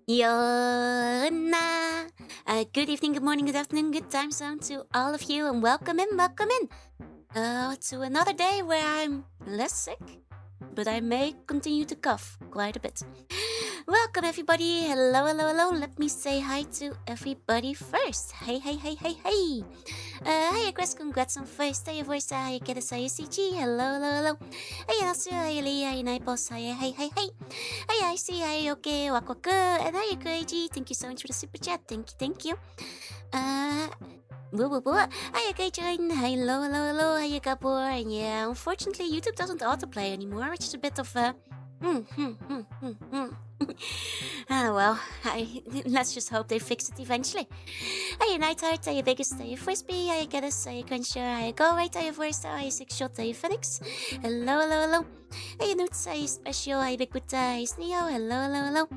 Jorunna. Good evening, good morning, good afternoon, good time zone to all of you, and welcome in, to another day where I'm less sick, but I may continue to cough quite a bit. Welcome, everybody. Hello, hello, hello. Let me say hi to everybody first. Hey, hey, hey, hey, hey. Hiya, Chris. Congrats on first day of voice. Hiya, Kiddes. Hiya, CG. Hello, hello, hello. Hiya, Nasu. Hiya, Lee. Hiya, Nightboss. Hiya, hey, hey, hey. Hiya, I see. Hiya, okay. Wakwaku. And hiya, Crazy. Thank you so much for the super chat. Thank you, thank you. Woo woo woo. Hiya, Kajin. Hello, hello, hello. Hiya, Gabor. And yeah, unfortunately, YouTube doesn't autoplay anymore, which is a bit of a. Well, let's just hope they fix it eventually. Hiya, Nightheart. Hiya, Biggest. Hiya, Frisbee. Hiya, Geddes. Hiya, Cruncher. Hiya, Go Right. Hiya, Forster. Hiya, Six Shot. Hiya, Phoenix. Hello, hello, hello. Hiya, Newts. Hiya, Special. Hiya, Big Buddha. Hiya, Sneo. Hello, hello, hello.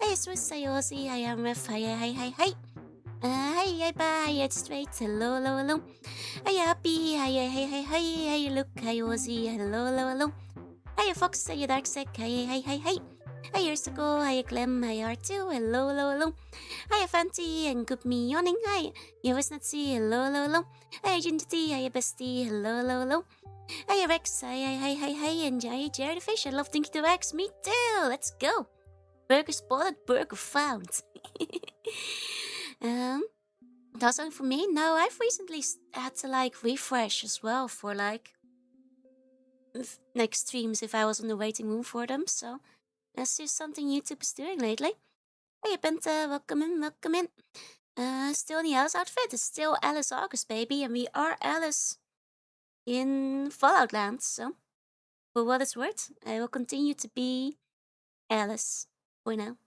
Hiya, Swiss. Hiya, Ozzy. Hiya, Ref. Hiya, hi, hi, hi. Hiya, Ba. Hiya, It's Straight. Hello, hello, hello. Hiya, Happy. Hiya, hey, hey, hey. Hiya, Luke. Hiya, Ozzy. Hello, hello, hello. Hiya, Fox. Hiya, Darksec. Hiya, hi, hi, hi. Hiya, Ursico. Hiya, Clem. Hiya, R2. Hello, hello, hello. Hiya, Fancy. And good me yawning. Hi. Hiya, Wisnatsi. Hello, hello, hello. Hiya, Ginty. Hiya, Bestie. Hello, hello, hello. Hiya, Rex. Hiya, hi, hi, hi. And hiya, Jared the Fish. I love Dinky to X. Me too. Let's go. Burger spotted, burger found. That's something for me? No, I've recently had to refresh as well for streams if I was in the waiting room for them. So that's just something YouTube is doing lately. Hey, Penta, welcome in, welcome in. Still in the Alice outfit. It's still Alice August, baby, and we are Alice in Fallout Land. So for what it's worth, I will continue to be Alice for now.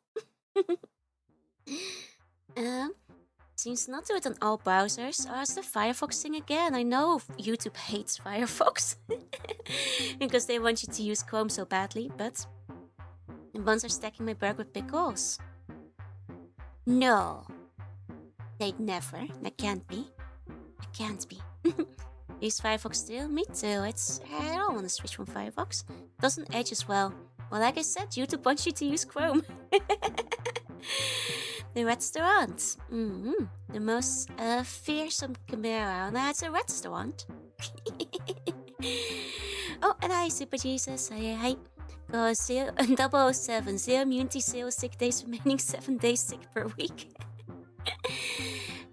Seems not to it on all browsers. Oh, it's the Firefox thing again. I know YouTube hates Firefox because they want you to use Chrome so badly, but the buns are stacking my burger with pickles. No, they'd never. That can't be. That can't be. Use Firefox still? Me too. I don't want to switch from Firefox. Doesn't edge as well. Well, like I said, YouTube wants you to use Chrome. The restaurant. The most fearsome chimera. Now it's a restaurant. Oh, and hi, Super Jesus. Hi. 007. 0 immunity, 0 sick days remaining, 7 days sick per week.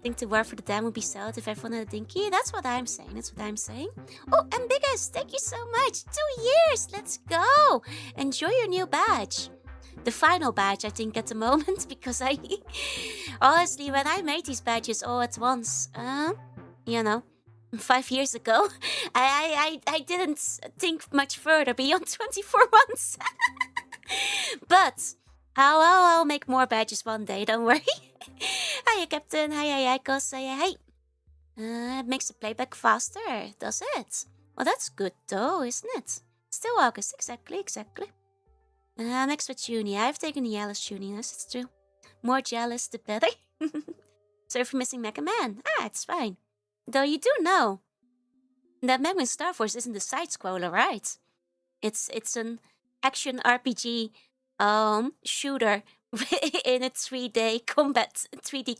Think the war for the dam would be solid if everyone had a dinky? That's what I'm saying. That's what I'm saying. Oh, and Biggest, thank you so much. 2 years. Let's go. Enjoy your new badge. The final badge, I think, at the moment, because honestly, when I made these badges all at once, 5 years ago, I didn't think much further beyond 24 months. But I'll make more badges one day, don't worry. Hiya, Captain. Hiya, Icos. Hiya, hey. It makes the playback faster, does it? Well, that's good though, isn't it? Still August, exactly. Next with Junie. I've taken the jealous Juniness, it's true. More jealous, the better. Sorry for missing Mega Man. It's fine. Though you do know that Mega Man Star Force isn't a side-scroller, right? It's an action RPG shooter in a 3D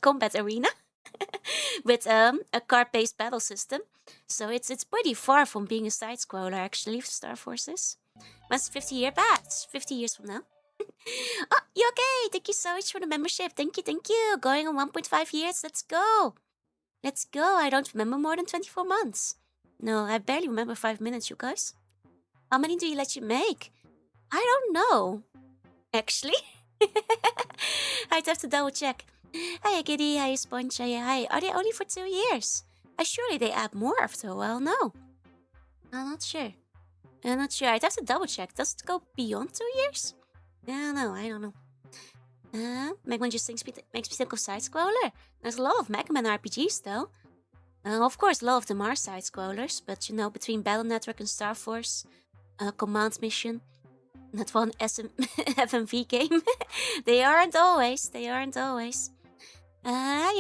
combat arena with a card-based battle system. So it's pretty far from being a side-scroller, actually, Star Force is. That's 50 years from now. Oh, you okay? Thank you so much for the membership. Thank you. Going on 1.5 years. Let's go. I don't remember more than 24 months. No, I barely remember 5 minutes, you guys. How many do you let you make? I don't know. Actually. I'd have to double check. Hi, Giddy. Hi, Sponge. Hi. Are they only for 2 years? Surely they add more after a while. No. I'm not sure. I'd have to double check. Does it go beyond 2 years? I don't know. Mega Man just makes me think of side-scroller. There's a lot of Mega Man RPGs, though. Of course, a lot of them are side-scrollers, but between Battle Network and Star Force, Command Mission, that one FMV game, they aren't always. You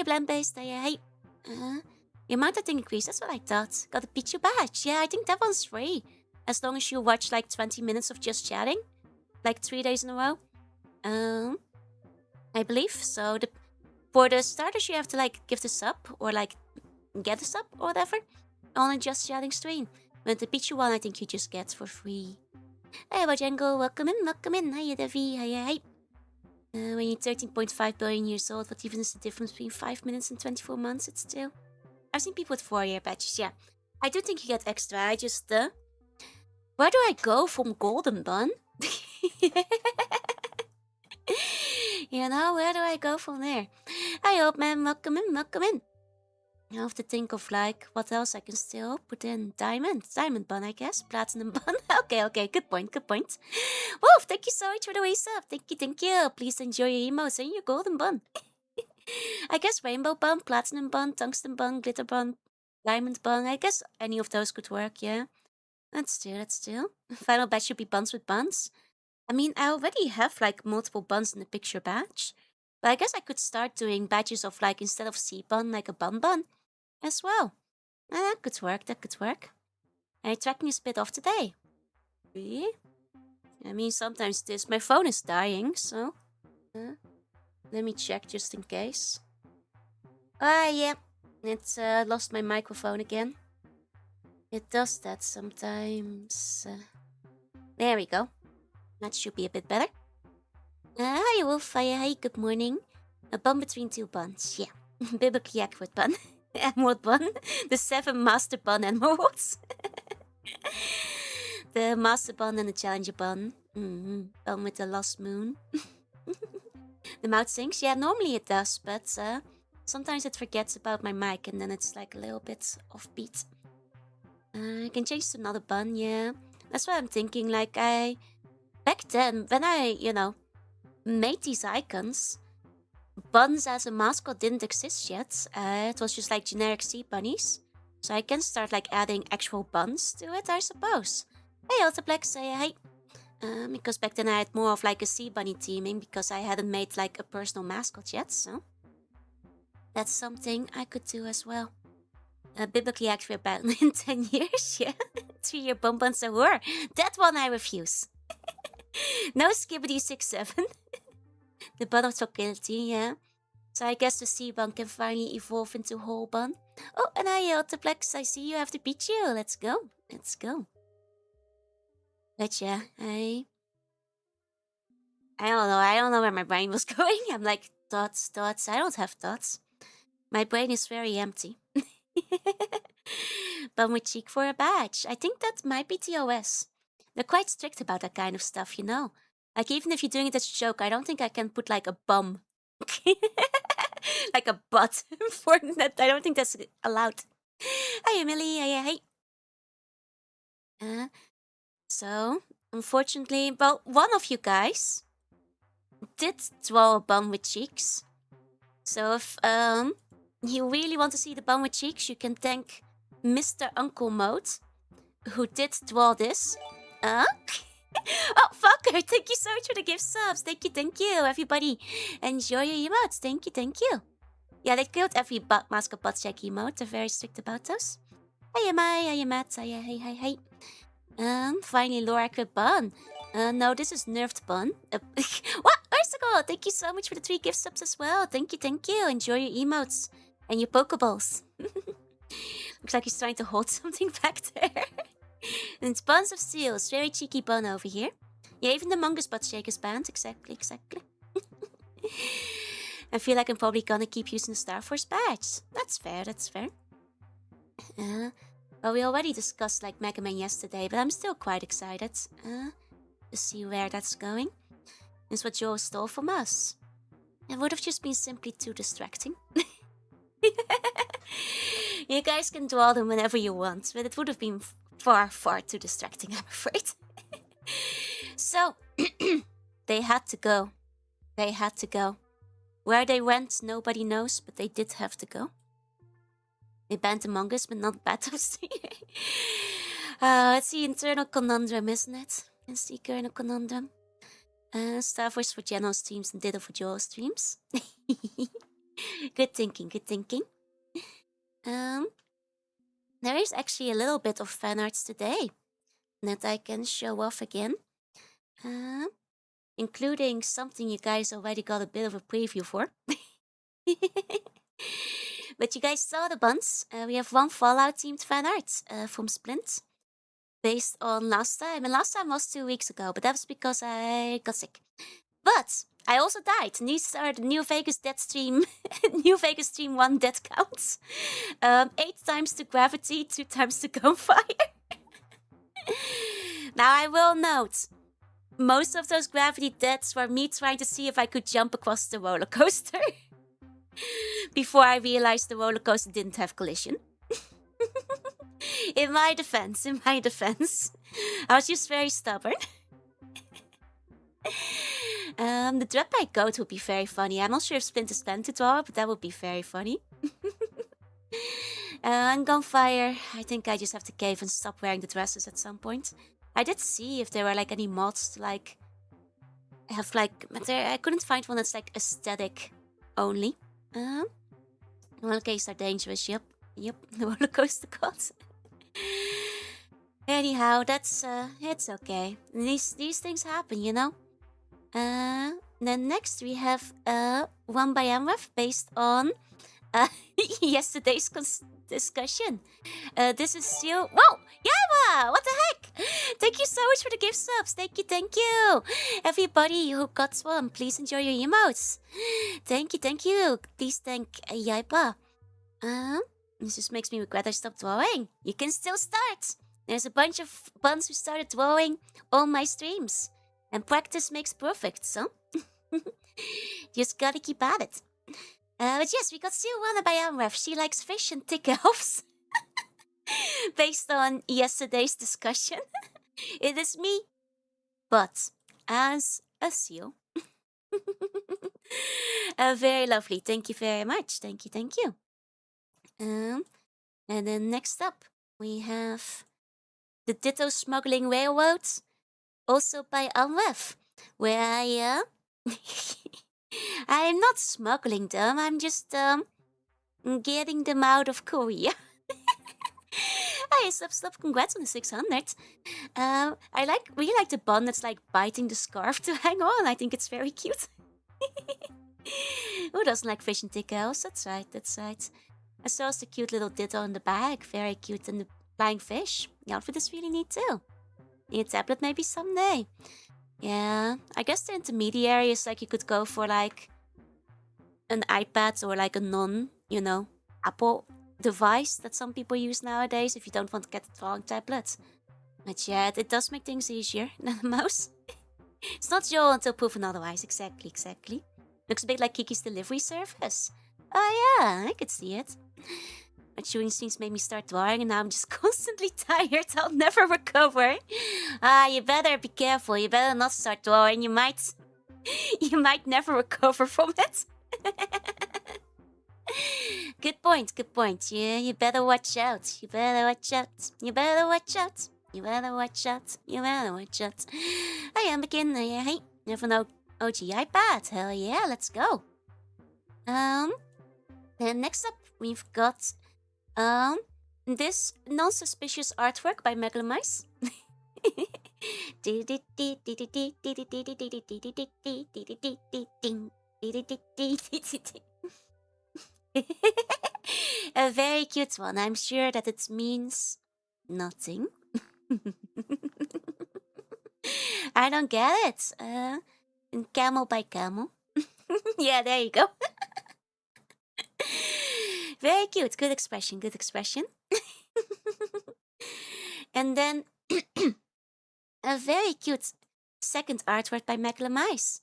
Blend-Based, hey. Your amount I think increased, that's what I thought. Got a Pichu badge. Yeah, I think that one's free. As long as you watch 20 minutes of just chatting. 3 days in a row. I believe. So for the starters, you have to like give the sub or like get a sub or whatever. Only just chatting stream. But the Pichu one, I think you just get for free. Hey, Bajango, welcome in, welcome in. Hiya, Devi, hiya, hi. When you're 13.5 billion years old, what even is the difference between 5 minutes and 24 months? It's still... I've seen people with 4-year badges, yeah. I do think you get extra. I just, where do I go from Golden Bun? You know, where do I go from there? Hi, old man, welcome in, welcome in. I have to think of, like, what else I can still put in. Diamond bun, I guess. Platinum bun. Okay, good point. Wolf, thank you so much for the way up. Thank you. Please enjoy your emotes and your golden bun. I guess rainbow bun, platinum bun, tungsten bun, glitter bun, diamond bun. I guess any of those could work, yeah. Let's do. Final batch should be buns with buns. I mean, I already have, like, multiple buns in the picture batch. But I guess I could start doing batches of, like, instead of C bun, like a bun as well. That could work. Are you tracking a bit off today? Really? I mean, sometimes my phone is dying, so... let me check just in case. Yeah. It's lost my microphone again. It does that sometimes. There we go. That should be a bit better. Hi, Wolf. Hi, good morning. A bun between two buns. Yeah. Biblically accurate bun. Emerald bun. The 7 master bun emeralds. The master bun and the challenger bun. Bun with the lost moon. The mouth sings. Yeah, normally it does, but sometimes it forgets about my mic and then it's like a little bit offbeat. I can change to another bun, yeah. That's what I'm thinking. Like, back then, when I, made these icons, buns as a mascot didn't exist yet. It was just like generic sea bunnies. So I can start like adding actual buns to it, I suppose. Hey, Ultraplex, say hi. Because back then I had more of like a sea bunny teaming because I hadn't made like a personal mascot yet, so... That's something I could do as well. Biblically accurate battle in 10 years, yeah. 3-year bun bun sahur. That one I refuse. No skibbity 6-7. The bun of tranquility, yeah. So I guess the sea bun can finally evolve into whole bun. Oh, and I Ultraplex, I see you have to beat you. Let's go. But yeah, I don't know where my brain was going. I'm like, thoughts. I don't have thoughts. My brain is very empty. Bun with cheek for a badge. I think that might be TOS. They're quite strict about that kind of stuff, you know. Like, even if you're doing it as a joke, I don't think I can put like a bum. Like a butt for that. I don't think that's allowed. Hi, Emily. Hey. So, unfortunately, well, one of you guys did draw a bun with cheeks. So if you really want to see the bun with cheeks, you can thank Mr. Uncle Mode, who did draw this. Oh, fucker, thank you so much for the gift subs. Thank you, everybody. Enjoy your emotes. Thank you. Yeah, they killed every mascot butt check emote. They're very strict about those. Hey, Hi, Matt. Hey. Finally, Laura accurate bun. No, this is nerfed bun. What? Ursicle, thank you so much for the 3 gift subs as well. Thank you. Enjoy your emotes and your Pokeballs. Looks like he's trying to hold something back there. And it's buns of seals. Very cheeky bun over here. Yeah, even the Mongoose butt shakers banned. Exactly. I feel like I'm probably gonna keep using the Star Force badge. That's fair. Well, we already discussed like Mega Man yesterday, but I'm still quite excited to see where that's going. It's what Joe stole from us. It would have just been simply too distracting. You guys can draw them whenever you want, but it would have been far too distracting, I'm afraid. So, they had to go. Where they went, nobody knows, but they did have to go. They banned Among Us, but not Battles. It's the internal conundrum, isn't it? It's the eternal conundrum. Star Wars for General streams and Ditto for Joel streams. Good thinking. There is actually a little bit of fan arts today that I can show off again. including something you guys already got a bit of a preview for. But you guys saw the buns. We have one Fallout themed fan art from Splint, based on last time. And last time was 2 weeks ago, but that was because I got sick. But I also died. And these are the New Vegas Dead Stream, New Vegas Stream 1 death counts. 8 times the gravity, 2 times the gunfire. Now I will note, most of those gravity deaths were me trying to see if I could jump across the roller coaster. Before I realized the roller coaster didn't have collision. In my defense, I was just very stubborn. The drop by goat would be very funny. I'm not sure if Splint is planned to draw, but that would be very funny. And gunfire, I think I just have to cave and stop wearing the dresses at some point. I did see if there were like any mods to like have like, but I couldn't find one that's like aesthetic only. Roller coasters are dangerous. Yep, the roller coaster gods. Anyhow, that's it's okay. These things happen, you know. Then next we have one by Amref based on yesterday's discussion. This is you. Whoa, Yama! What the heck? Thank you so much for the gift subs. Thank you. Everybody who got one, please enjoy your emotes. Thank you. Please thank Yaiba. This just makes me regret I stopped drawing. You can still start. There's a bunch of buns who started drawing on my streams. And practice makes perfect, so just gotta keep at it. But yes, we got Jorunna by Amref. She likes fish and thick elves. Based on yesterday's discussion. It is me, but as a seal. Very lovely. Thank you very much. Thank you. And then next up, we have the Ditto Smuggling Railroad, also by Amref, where I I'm not smuggling them. I'm just getting them out of Korea. Hey, stop! Congrats on the 600. I really like the bun that's like biting the scarf to hang on. I think it's very cute. Who doesn't like fish and thick elves? That's right. I saw the cute little ditto in the bag. Very cute. And the flying fish. The outfit is really neat too. Need a tablet maybe someday. Yeah, I guess the intermediary is like you could go for like an iPad or like a Apple device that some people use nowadays if you don't want to get the wrong tablet. But yeah, it does make things easier than a mouse. It's not Joel until proven otherwise. Exactly. Looks a bit like Kiki's delivery service. Oh yeah, I could see it. My chewing scenes made me start drawing and now I'm just constantly tired. I'll never recover. You better be careful. You better not start drawing. You might never recover from it. Good point. Yeah, you better watch out. I am beginner. Yeah, hey, never know. OG iPad. Hell yeah, let's go. Then next up we've got this non-suspicious artwork by Megalamice. A very cute one. I'm sure that it means nothing. I don't get it. Camel by camel. Yeah, there you go. Very cute. Good expression. And then a very cute second artwork by Megalamice.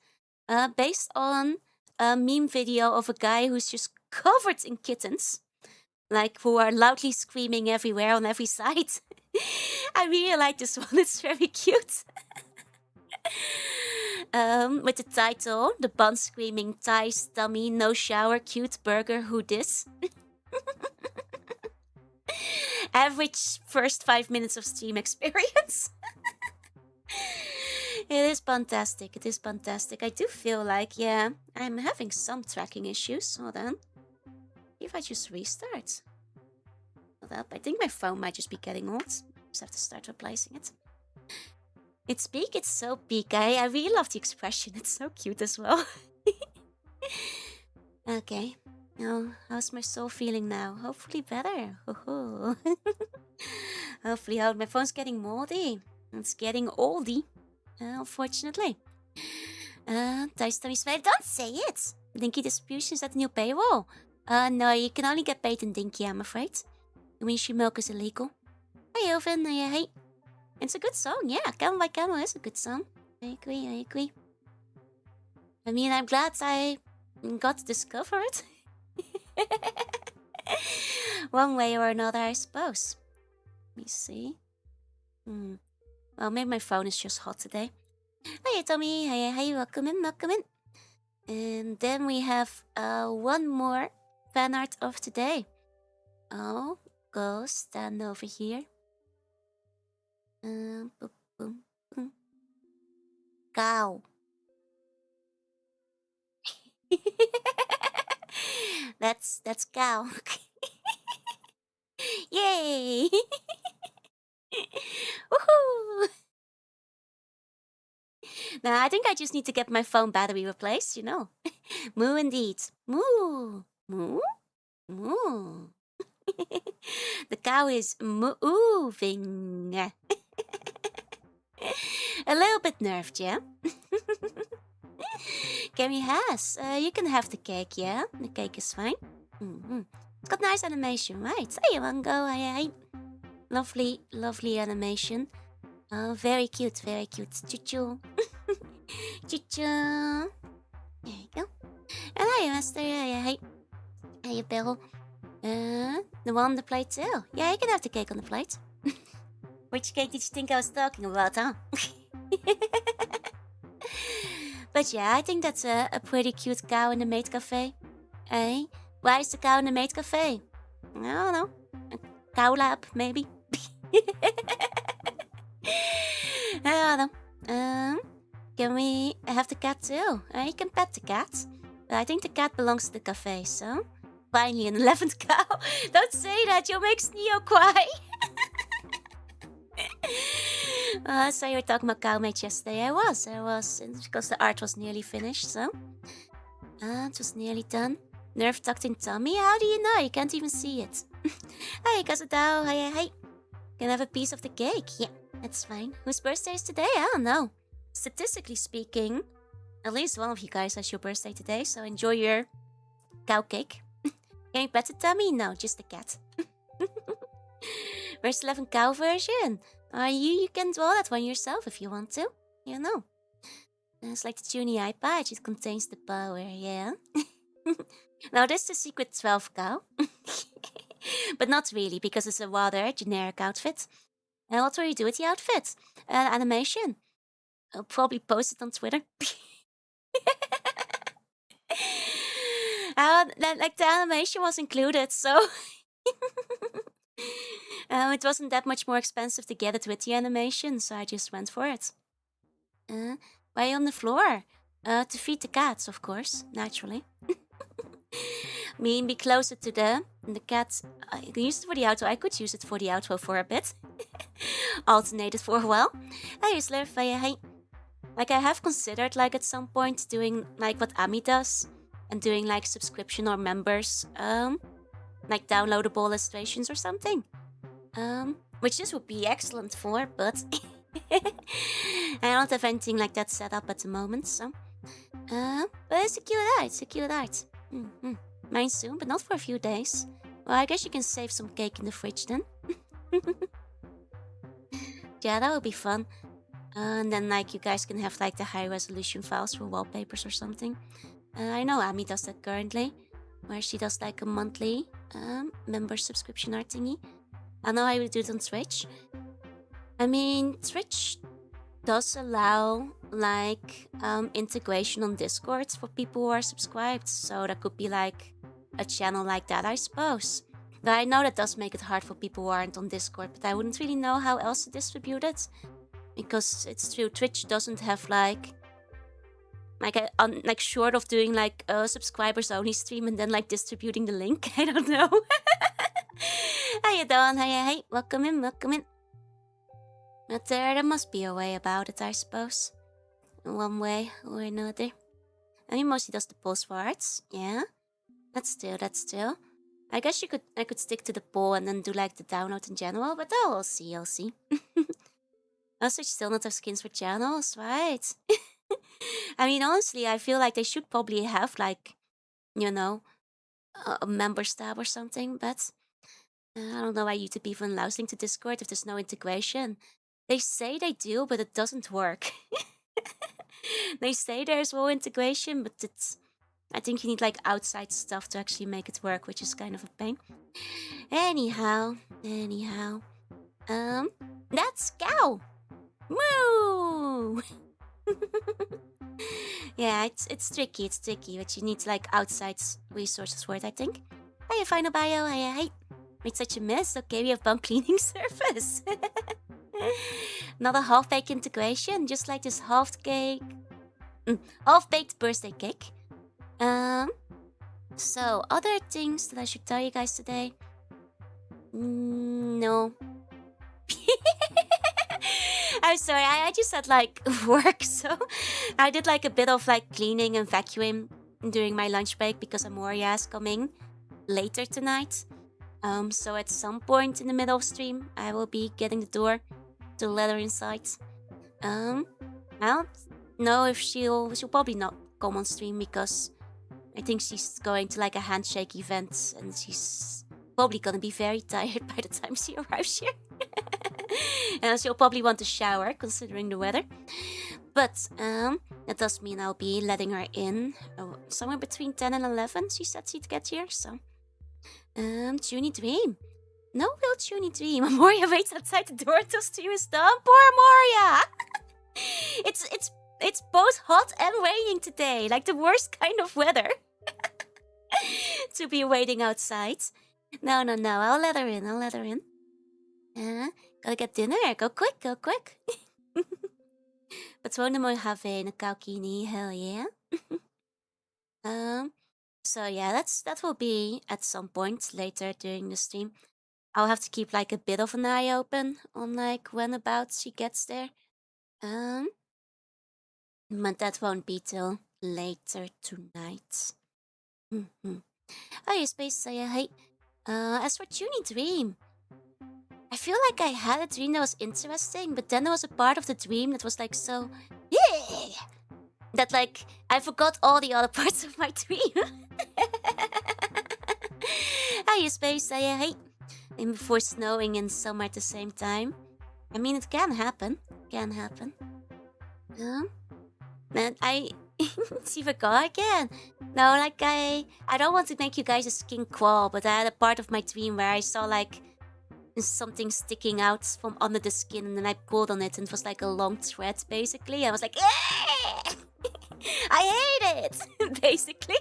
Based on a meme video of a guy who's just covered in kittens. Like, who are loudly screaming everywhere on every side. I really like this one. It's very cute. With the title, The Bun Screaming Thai's Tummy No Shower Cute Burger Who Dis? Average first 5 minutes of stream experience. It is fantastic. I do feel like, yeah, I'm having some tracking issues. Hold on. If I just restart. Hold up. I think my phone might just be getting old. Just have to start replacing it. It's peak, it's so peak. I really love the expression. It's so cute as well. Okay. Now, how's my soul feeling now? Hopefully better. Hopefully, my phone's getting moldy. It's getting oldie, unfortunately. Thuis tummy smile. Don't say it! Dinky distributions at the new paywall. No, you can only get paid in Dinky, I'm afraid. Winshi milk is illegal. Hey, Elvin. Hey. It's a good song, yeah. Camel by Camel is a good song. I agree. I mean, I'm glad I got to discover it. One way or another, I suppose. Let me see. Well, maybe my phone is just hot today. Hey, Tommy. Hey, welcome in. And then we have one more fan art of today. Oh, go stand over here. Boom, boom, boom. Cow. That's cow. Yay! Woohoo! Now, I think I just need to get my phone battery replaced, you know. Moo indeed. Moo. Moo? Moo. The cow is moving. A little bit nerved, yeah? Cammy has. You can have the cake, yeah? The cake is fine. It's got nice animation, right? Hey, Wango. Hey. Lovely animation. Oh, very cute. Choo-choo. Choo-choo. There you go. And hey, Master. Hey. Hey, Bill. The one on the plate too. Yeah, you can have the cake on the plate. Which cake did you think I was talking about, huh? But yeah, I think that's a pretty cute cow in the maid cafe. Hey, why is the cow in the maid cafe? I don't know. A cow lab, maybe. I don't know. Can we have the cat too? You can pet the cat. But I think the cat belongs to the cafe, so... Finally, an 11th cow. Don't say that, you'll make Neo cry. So you were talking about cowmates yesterday. I was. Because the art was nearly finished, so... it was nearly done. Nerve tucked in tummy? How do you know? You can't even see it. Hey, Kazadao. Hey. Can I have a piece of the cake? Yeah, that's fine. Whose birthday is today? I don't know. Statistically speaking, at least one of you guys has your birthday today, so enjoy your cow cake. Can you pet the tummy? No, just the cat. Where's the 11 cow version? You can draw that one yourself if you want to. You know. It's like the Tuny iPad. It contains the power, yeah. Now, this is the secret 12 cow. But not really, because it's a rather generic outfit. And what will you do with the outfit? Animation. I'll probably post it on Twitter. Like the animation was included, so... it wasn't that much more expensive to get it with the animation, so I just went for it. Why are you on the floor? To feed the cats, of course, naturally. Be closer to the cat. I can use it for the outro. I could use it for the outro for a bit. Alternate it for a while. Hey, Slurf, hey. Like, I have considered, like, at some point doing, like, what Ami does. And doing, like, subscription or members, like, downloadable illustrations or something. Which this would be excellent for, but... I don't have anything like that set up at the moment, so... But it's a cute art, Mine soon, but not for a few days. Well, I guess you can save some cake in the fridge then. Yeah, that would be fun. And then, like, you guys can have, like, the high-resolution files for wallpapers or something. I know Ami does that currently, where she does, like, a monthly member subscription art thingy. I know I would do it on Twitch. I mean, Twitch does allow, like, integration on Discord for people who are subscribed. So that could be, like, a channel like that, I suppose. But I know that does make it hard for people who aren't on Discord, but I wouldn't really know how else to distribute it. Because it's true, Twitch doesn't have, like short of doing, like, a subscribers-only stream and then, like, distributing the link. I don't know. How you doing? Hey, welcome in. But there must be a way about it, I suppose. In one way or another. I mean, mostly does the pulse parts. Yeah. That's still. I guess I could stick to the poll and then do like the download in general, but I'll see. Also, still not have skins for channels, right? I mean, honestly, I feel like they should probably have like, you know, a member tab or something, but I don't know why YouTube even allows link to Discord if there's no integration. They say they do, but it doesn't work. They say there's no integration, but I think you need like outside stuff to actually make it work, which is kind of a pain. Anyhow. That's cow. Moo! Yeah, it's tricky, but you need like outside resources for it, I think. Hey, final bio, hey. Made such a mess. Okay, we have bomb cleaning service. Not a half-baked integration, just like this half-baked birthday cake. So other things that I should tell you guys today? No. I'm sorry, I just had like work, so I did like a bit of like cleaning and vacuuming during my lunch break because Amoria is coming later tonight. So at some point in the middle of stream, I will be getting the door to let her inside. I don't know if she'll probably not come on stream because I think she's going to like a handshake event and she's probably gonna be very tired by the time she arrives here. And she'll probably want to shower considering the weather. But that does mean I'll be letting her in somewhere between 10 and 11. She said she'd get here, so Junie Dream. No real Junie Dream. Amoria waits outside the door till stream is done. Poor Amoria. It's both hot and raining today, like the worst kind of weather to be waiting outside. No. I'll let her in. Gotta get dinner. Go quick. But Wonderwaste have een kalkini. Hell yeah. So yeah, that will be at some point later during the stream. I'll have to keep like a bit of an eye open on like when about she gets there. But that won't be till later tonight. Hi, Space, hey. As for Junie Dream, I feel like I had a dream that was interesting, but then there was a part of the dream that was like so, yeah, that like I forgot all the other parts of my dream. Hi, Space, hey. And before snowing and summer at the same time. I mean, it can happen. Man, I see the car again. No, like I don't want to make you guys a skin crawl, but I had a part of my dream where I saw like something sticking out from under the skin, and then I pulled on it, and it was like a long thread, basically. I was like, I hate it, basically.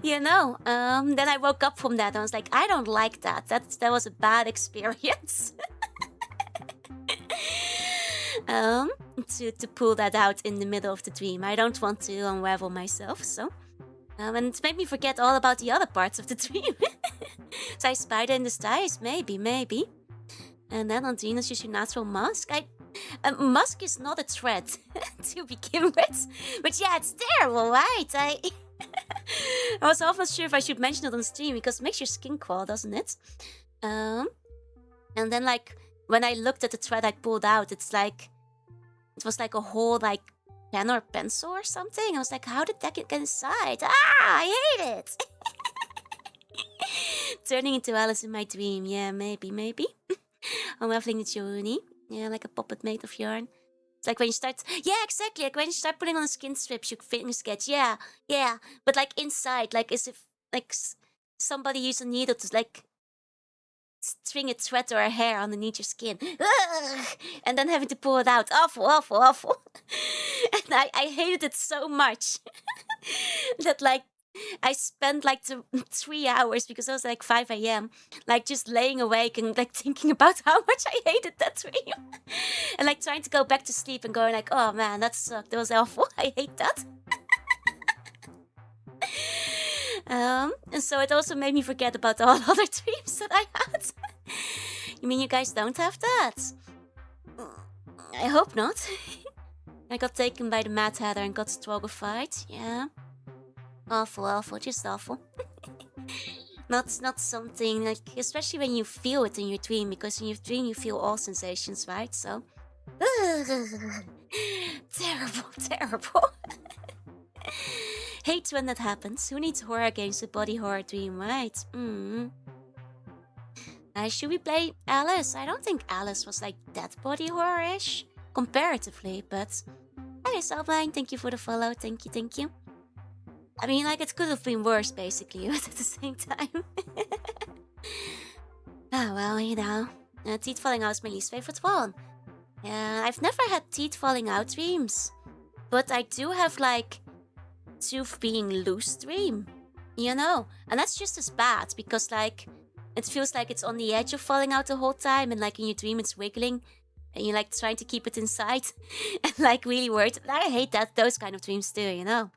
You know, then I woke up from that and I was like, I don't like that. That was a bad experience. To pull that out in the middle of the dream. I don't want to unravel myself, so. And it made me forget all about the other parts of the dream. So I spider in the skies, maybe. And then on Venus, use your natural mask. Mask is not a threat to begin with. But yeah, it's terrible, right? I was almost sure if I should mention it on stream because it makes your skin crawl, doesn't it? And then like when I looked at the thread I pulled out, it was like a whole like pen or pencil or something. I was like, how did that get inside? I hate it. Turning into Alice in my dream. Yeah, maybe. I'm waffling the Jorunna. Yeah, like a puppet made of yarn. It's like when you start... Yeah, exactly. Like when you start putting on a skin strips, your fingers get... Yeah. But like inside, like as if like somebody used a needle to like string a thread or a hair underneath your skin. Ugh! And then having to pull it out. Awful. And I hated it so much that like I spent like 3 hours because it was like 5 a.m. like just laying awake and like thinking about how much I hated that dream. And like trying to go back to sleep and going like, oh man, that sucked. That was awful. I hate that. And so it also made me forget about all other dreams that I had. You mean you guys don't have that? I hope not. I got taken by the Mad Hatter and got strogified. Yeah. Awful, just awful. not something like, especially when you feel it in your dream, because in your dream you feel all sensations, right? So terrible. Hate when that happens. Who needs horror games with body horror dream, right? Should we play Alice? I don't think Alice was like that body horror-ish comparatively, but hey, Salvine, thank you for the follow. Thank you. I mean, like, it could have been worse, basically, but at the same time. Oh, well, you know. Teeth falling out is my least favorite one. I've never had teeth falling out dreams. But I do have, like, tooth being loose dream. You know? And that's just as bad, because, like, it feels like it's on the edge of falling out the whole time, and, like, in your dream it's wiggling. And you're, like, trying to keep it inside. And, like, really worried. I hate those kind of dreams too, you know?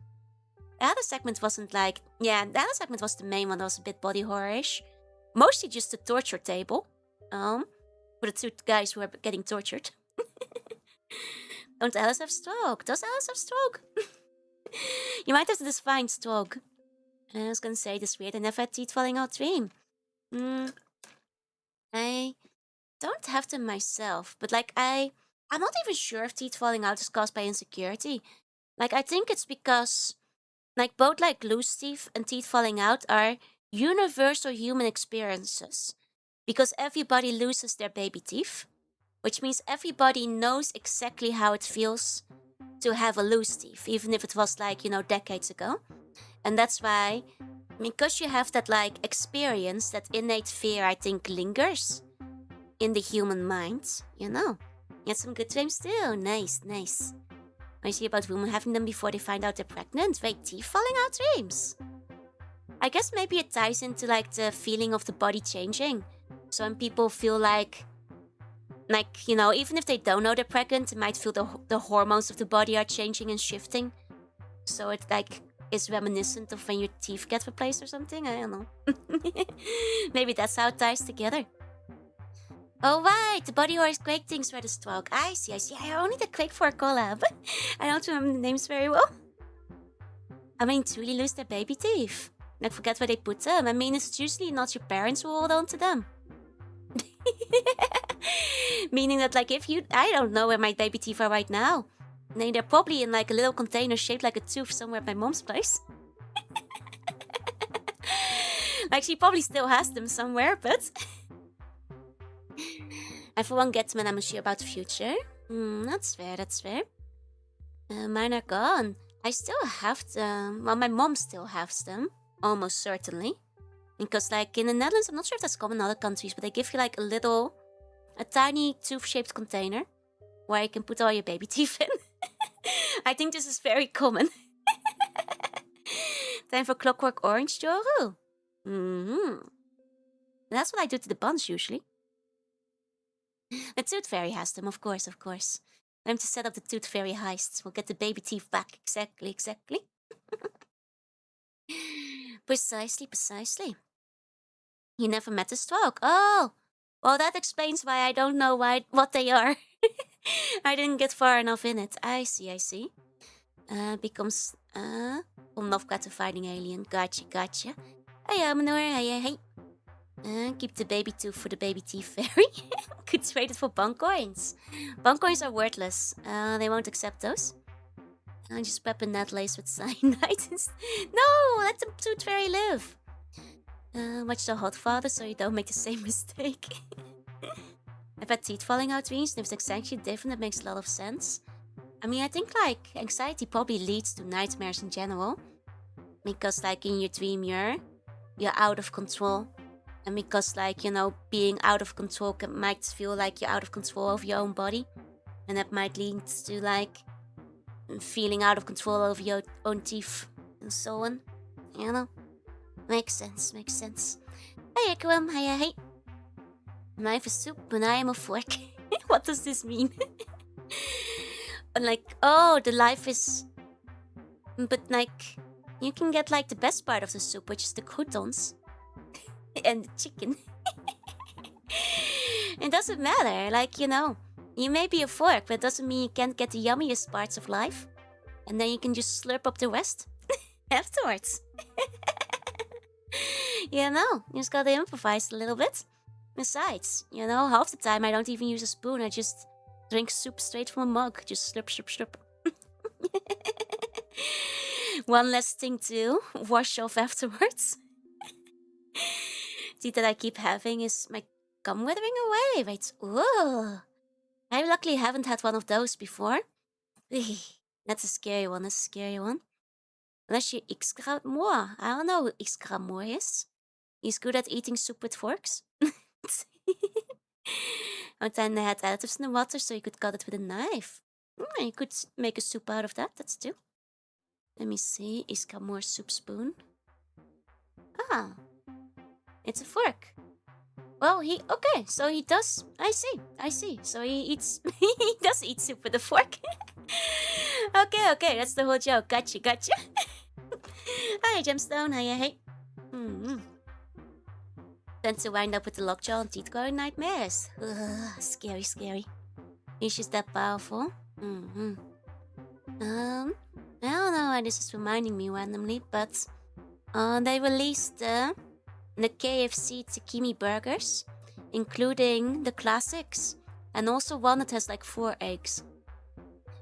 The other segment wasn't like... Yeah, the other segment was the main one that was a bit body horror-ish. Mostly just the torture table. For the two guys who are getting tortured. Don't Alice have stroke? Does Alice have stroke? You might have to define stroke. I was gonna say this weird. I never had teeth falling out dream. I don't have them myself. But like I'm not even sure if teeth falling out is caused by insecurity. Like I think it's because... Like, both, like, loose teeth and teeth falling out are universal human experiences. Because everybody loses their baby teeth. Which means everybody knows exactly how it feels to have a loose teeth. Even if it was, like, you know, decades ago. And that's why, because you have that, like, experience, that innate fear, I think, lingers in the human mind. You know. You had some good dreams too. Nice. I see about women having them before they find out they're pregnant. Wait, teeth falling out dreams? I guess maybe it ties into like the feeling of the body changing. So when people feel like, you know, even if they don't know they're pregnant, they might feel the hormones of the body are changing and shifting. So it like is reminiscent of when your teeth get replaced or something. I don't know. Maybe that's how it ties together. Oh right, the body horror Quake things were the stroke. I see. I only did Quake for a collab. I don't remember the names very well. I mean, to really lose their baby teeth. Like, forget where they put them. I mean, it's usually not your parents who hold on to them. Meaning that, like, if you... I don't know where my baby teeth are right now. I mean, they're probably in, like, a little container shaped like a tooth somewhere at my mom's place. Like, she probably still has them somewhere, but... I for one get them and I'm unsure about the future. That's fair. Mine are gone. I still have them. Well, my mom still has them. Almost certainly. Because like in the Netherlands, I'm not sure if that's common in other countries, but they give you like a tiny tooth-shaped container where you can put all your baby teeth in. I think this is very common. Time for Clockwork Orange, Joru. That's what I do to the buns usually. The Tooth Fairy has them, of course. Time to set up the Tooth Fairy heists. We'll get the baby teeth back. Exactly. Precisely. You never met a stroke. Oh! Well, that explains why I don't know what they are. I didn't get far enough in it. I see. Becomes... From Novgorod to fighting alien. Gotcha. Hey, Manor. Hey. Keep the baby tooth for the baby teeth fairy. Could trade it for bunk coins. Bunk coins are worthless. They won't accept those. Just prep a net lace with cyanide. No, let the tooth fairy live. Watch the hot father so you don't make the same mistake. I've had teeth falling out dreams, and if it's actually different, it makes a lot of sense. I mean, I think like anxiety probably leads to nightmares in general. Because like in your dream you're out of control. And because, like, you know, being out of control might feel like you're out of control of your own body. And that might lead to, like, feeling out of control over your own teeth and so on. You know? Makes sense. Hey, Ekwam. Hey. Knife is soup and I am a fork. What does this mean? And like, oh, the life is... But, like, you can get, like, the best part of the soup, which is the croutons. And the chicken. It doesn't matter. Like, you know, You may be a fork, but it doesn't mean you can't get the yummiest parts of life. And then you can just slurp up the rest afterwards. You know, you just gotta improvise a little bit. Besides, you know, half the time I don't even use a spoon. I just drink soup straight from a mug. Just slurp, slurp, slurp. One less thing to wash off afterwards. See that I keep having is my gum withering away. Wait, ooh. I luckily haven't had one of those before. That's a scary one, that's a scary one. Unless you're extra more. I don't know who extra more is. He's good at eating soup with forks. But then they had additives in the water, so you could cut it with a knife. You could make a soup out of that, that's too. Let me see, extra more soup spoon. Ah, it's a fork. Well, okay, so he does, I see. So he eats, he does eat soup with a fork. Okay, that's the whole joke. Gotcha. Hi, Gemstone, hey. Tend to wind up with the lockjaw and teeth going nightmares. Ugh, scary. He's just that powerful. I don't know why this is reminding me randomly, but they released the KFC Tsukimi burgers, including the classics, and also one that has like 4 eggs.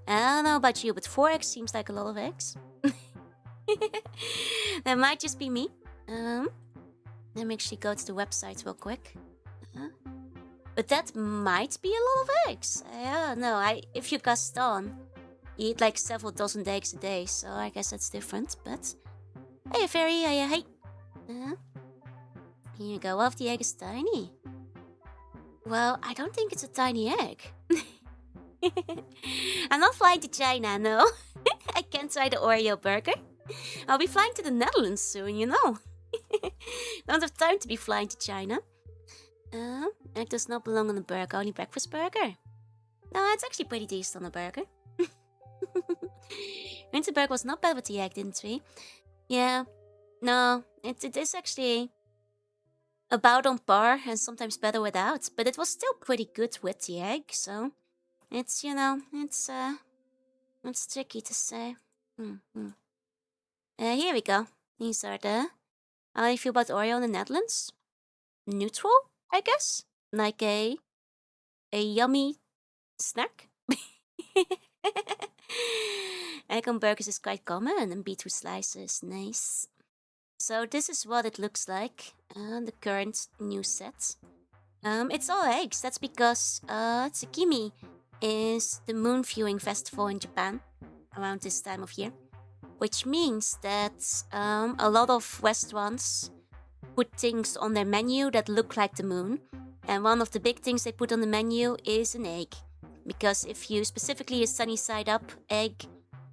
I don't know about you, but 4 eggs seems like a lot of eggs. That might just be me. Let me actually go to the website real quick. But that might be a lot of eggs. I don't know. If you're Gaston, you eat like several dozen eggs a day, so I guess that's different. But hey, fairy, hey. Here you go. Well, if the egg is tiny. Well, I don't think it's a tiny egg. I'm not flying to China, no. I can't try the Oreo burger. I'll be flying to the Netherlands soon, you know. Don't have time to be flying to China. Egg does not belong on a burger, only breakfast burger. No, it's actually pretty decent on a burger. Winterberg was not bad with the egg, didn't we? Yeah. No, it is actually about on par and sometimes better without. But it was still pretty good with the egg, so it's, you know, it's tricky to say. Here we go. These are the... How do you feel about Oreo in the Netherlands? Neutral, I guess? Like a yummy snack? Egg on burgers is quite common and beetroot slices, nice. So this is what it looks like, the current new set. It's all eggs, that's because Tsukimi is the moon viewing festival in Japan around this time of year. Which means that a lot of restaurants put things on their menu that look like the moon. And one of the big things they put on the menu is an egg. Because if you specifically a sunny side up egg,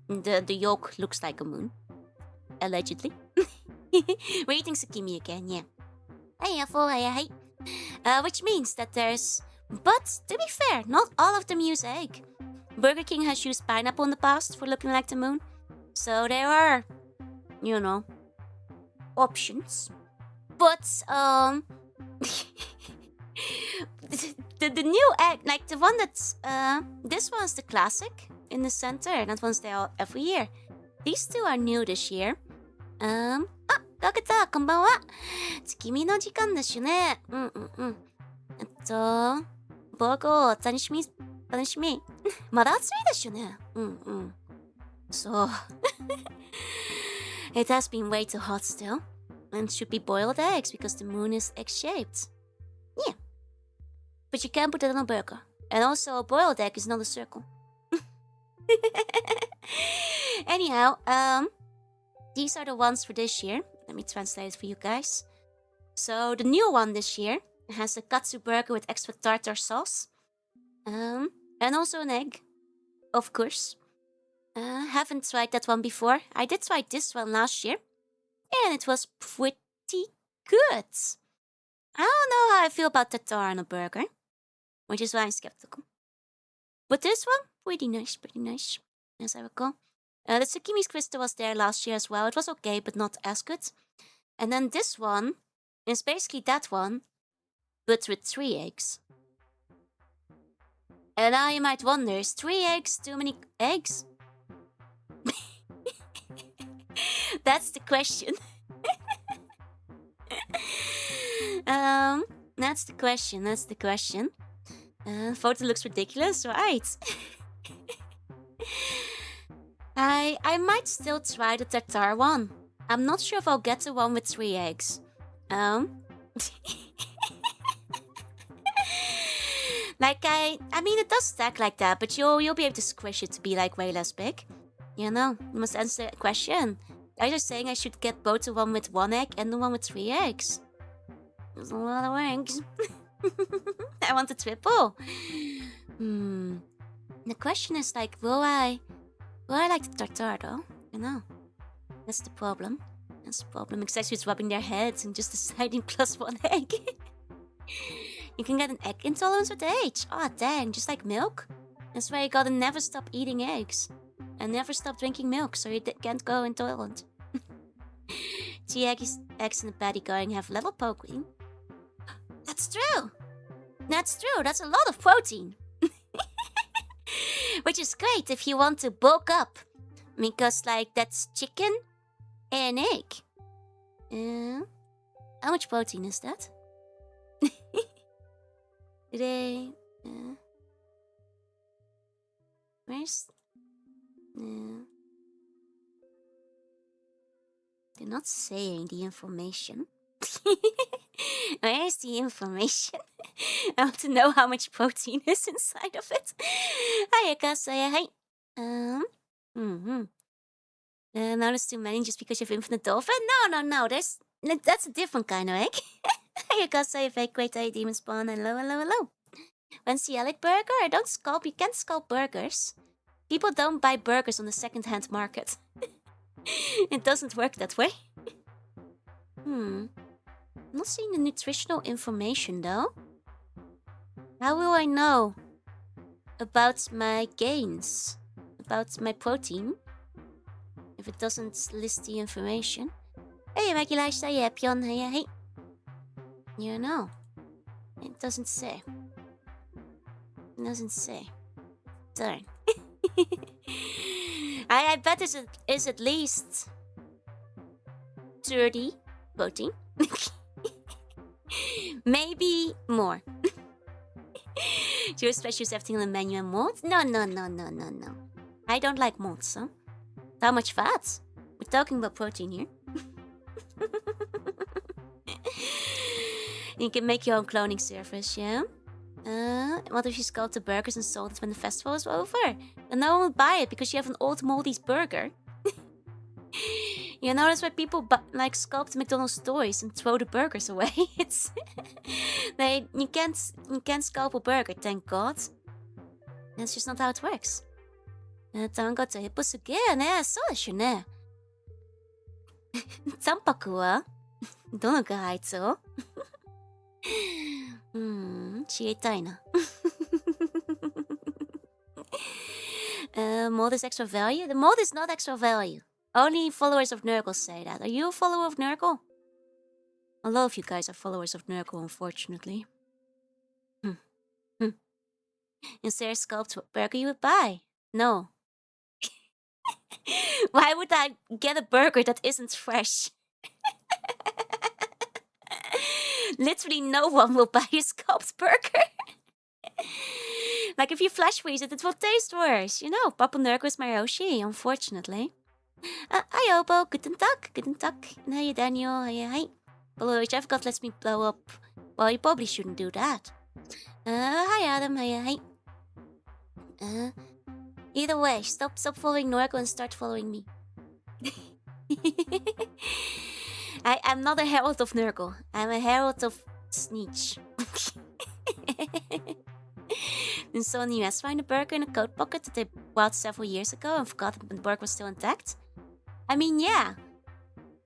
the yolk looks like a moon. Allegedly. We're eating Tsukimi again, yeah. Hey, Apple, hey. Which means that there's... But, to be fair, not all of them use egg. Burger King has used pineapple in the past for looking like the moon. So there are, you know, options. But, the new egg, like the one that's, this one's the classic in the center, and that one's there every year. These two are new this year. Gaketa, こんばんは。月見の時間ですね。僕を楽しみ。まだ暑いですよね。So, it has been way too hot still, and should be boiled eggs because the moon is egg-shaped. Yeah, but you can't put it on a burger. And also, a boiled egg is not a circle. Anyhow, these are the ones for this year. Let me translate it for you guys. So, the new one this year has a katsu burger with extra tartar sauce. And also an egg, of course. Haven't tried that one before. I did try this one last year, and it was pretty good. I don't know how I feel about tartar on a burger, which is why I'm skeptical. But this one, pretty nice, as I recall. The Tsukimi's Crystal was there last year as well. It was okay, but not as good. And then this one is basically that one, but with 3 eggs. And now you might wonder, is 3 eggs too many eggs? That's the question. That's the question. That's the question. Photo looks ridiculous, right? I might still try the tartare one. I'm not sure if I'll get the one with 3 eggs. Like I mean, it does stack like that, but you'll be able to squish it to be like way less big. You know, you must answer the question. Are you saying I should get both the one with 1 egg and the one with 3 eggs? There's a lot of eggs. I want the triple. The question is like, will I like the tartare though? You know, that's the problem. That's the problem. Especially with rubbing their heads and just deciding plus 1 egg. You can get an egg intolerance with age. Oh dang, just like milk. That's why you gotta never stop eating eggs. And never stop drinking milk so you can't go intolerant. 3 eggs in a patty going have little protein. That's true. That's true. That's a lot of protein. Which is great if you want to bulk up. Because like that's chicken and egg. How much protein is that? Today, where's... they're not saying the information. Where's the information? I want to know how much protein is inside of it. Hi, Akasa. Hi. Now there's too many just because you have infinite dolphin? No. That's a different kind of egg. Hi, Akasa. Fake great day, demon spawn. Hello. When's the Alec burger? I don't scalp. You can't scalp burgers. People don't buy burgers on the second-hand market. It doesn't work that way. I'm not seeing the nutritional information though. How will I know about my gains? About my protein? If it doesn't list the information. Hey, Maggie Lifestyle, yeah, Pion, hey. You know. It doesn't say. It doesn't say. Darn. I bet it is at least 30 protein. Maybe more. Do you especially use everything on the menu and mold? No. I don't like molds, huh? How much fat? We're talking about protein here. You can make your own cloning service, yeah? What if you sculpt the burgers and sold it when the festival is over? And no one will buy it because you have an old moldy burger. You know, that's why people like sculpt McDonald's toys and throw the burgers away. It's you can't sculpt a burger, thank God. That's just not how it works. 単価とヘップすげえね。そうでしょね。タンパクはどのがあいつを知りたいな。Mod is extra value? The mod is not extra value. Only followers of Nurgle say that. Are you a follower of Nurgle? A lot of you guys are followers of Nurgle, unfortunately. Is there a sculpted burger you would buy? No. Why would I get a burger that isn't fresh? Literally no one will buy a sculpted burger. Like if you flash freeze it, it will taste worse. You know, Papa Nurgle is my Yoshi, unfortunately. Hi Obo, guten Tag. And hi Daniel, hi. Although whichever god lets me blow up. Well, you probably shouldn't do that. Hi Adam, hi. Either way, stop following Nurgle and start following me. I'm not a herald of Nurgle. I'm a herald of Sneech. And so in the US find a burger in a coat pocket that they bought several years ago and forgot the burger was still intact. I mean, yeah.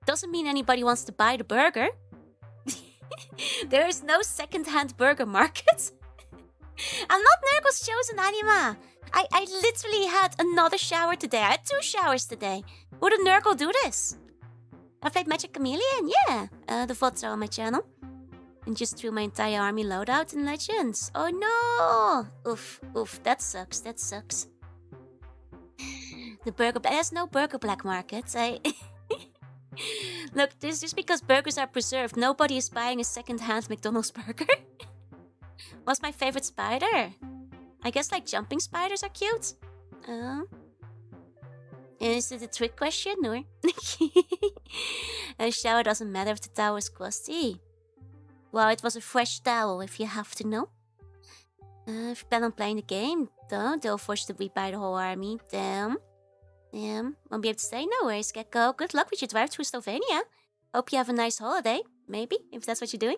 Doesn't mean anybody wants to buy the burger. There is no second-hand burger market. I'm not Nurgle's chosen anima. I literally had another shower today. I had 2 showers today. Would a Nurgle do this? I played Magic Chameleon, yeah. The VODs are on my channel. And just threw my entire army loadout in Legends. Oh no! Oof, oof, that sucks, that sucks. The burger... There's no burger black market. Look, this is just because burgers are preserved. Nobody is buying a second-hand McDonald's burger. What's my favorite spider? I guess like jumping spiders are cute. Is it a trick question or? A shower doesn't matter if the towel is crusty. Well, it was a fresh towel if you have to know. If you plan on playing the game, they'll force you to rebuy the whole army. Damn. Won't be able to stay. No worries, Gecko. Good luck with your drive through Slovenia. Hope you have a nice holiday. Maybe, if that's what you're doing.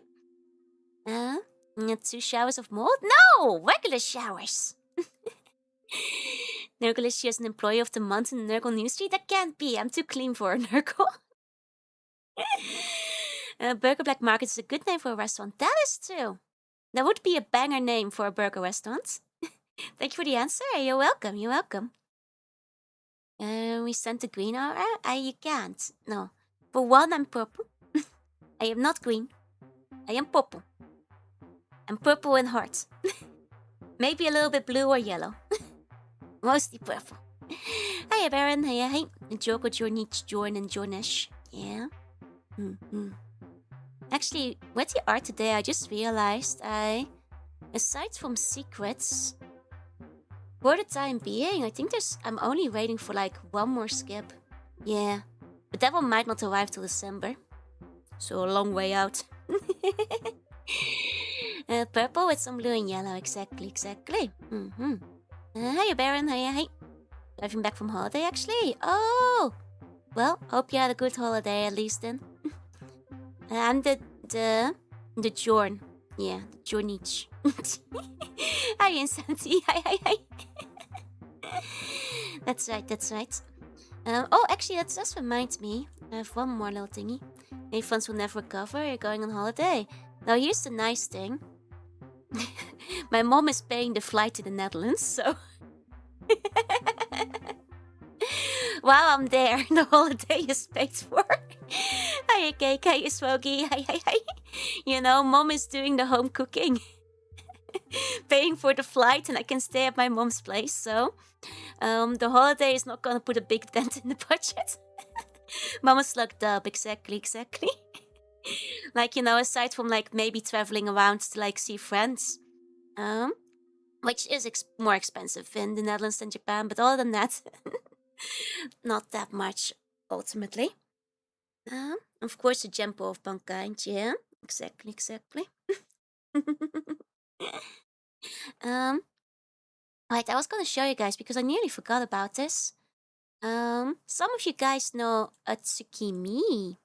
2 showers of mold? No! Regular showers! Nurgle is just an employee of the month in the Nurgle newsfeed? That can't be. I'm too clean for a Nurgle. Burger Black Market is a good name for a restaurant. That is true. That would be a banger name for a burger restaurant. Thank you for the answer. You're welcome. You're welcome. We sent the green aura? You can't. No. For one, I'm purple. I am not green. I am purple. I'm purple and heart. Maybe a little bit blue or yellow. Mostly purple. Hiya, Baron. Hiya, hey. Joko, Jornich, Jorn, and Jornish. Yeah. Actually, with the art today, I just realized aside from secrets, for the time being, I think I'm only waiting for like one more skip. Yeah. But that one might not arrive till December. So a long way out. Purple with some blue and yellow. Exactly. Hiya, Baron. Hiya, hey. Driving back from holiday, actually. Oh! Well, hope you had a good holiday at least then. I'm the Jorn. Yeah, the Jornich. Hi, Insanity. Hi. That's right. Oh, actually, that just reminds me. I have one more little thingy. Any funds will never recover. You're going on holiday. Now, here's the nice thing. My mom is paying the flight to the Netherlands, so... While I'm there, the holiday is paid for. Hi, Cake. Hi, Swogie. Hi. You know, mom is doing the home cooking. Paying for the flight, and I can stay at my mom's place, so... the holiday is not gonna put a big dent in the budget. Mama's slugged up, exactly. Like, you know, aside from, like, maybe traveling around to, like, see friends. Which is more expensive in the Netherlands than Japan, but other than that, not that much, ultimately. Of course, the Gempo of Mankind, yeah. Exactly. Right, I was gonna show you guys, because I nearly forgot about this. Some of you guys know Atsukimi.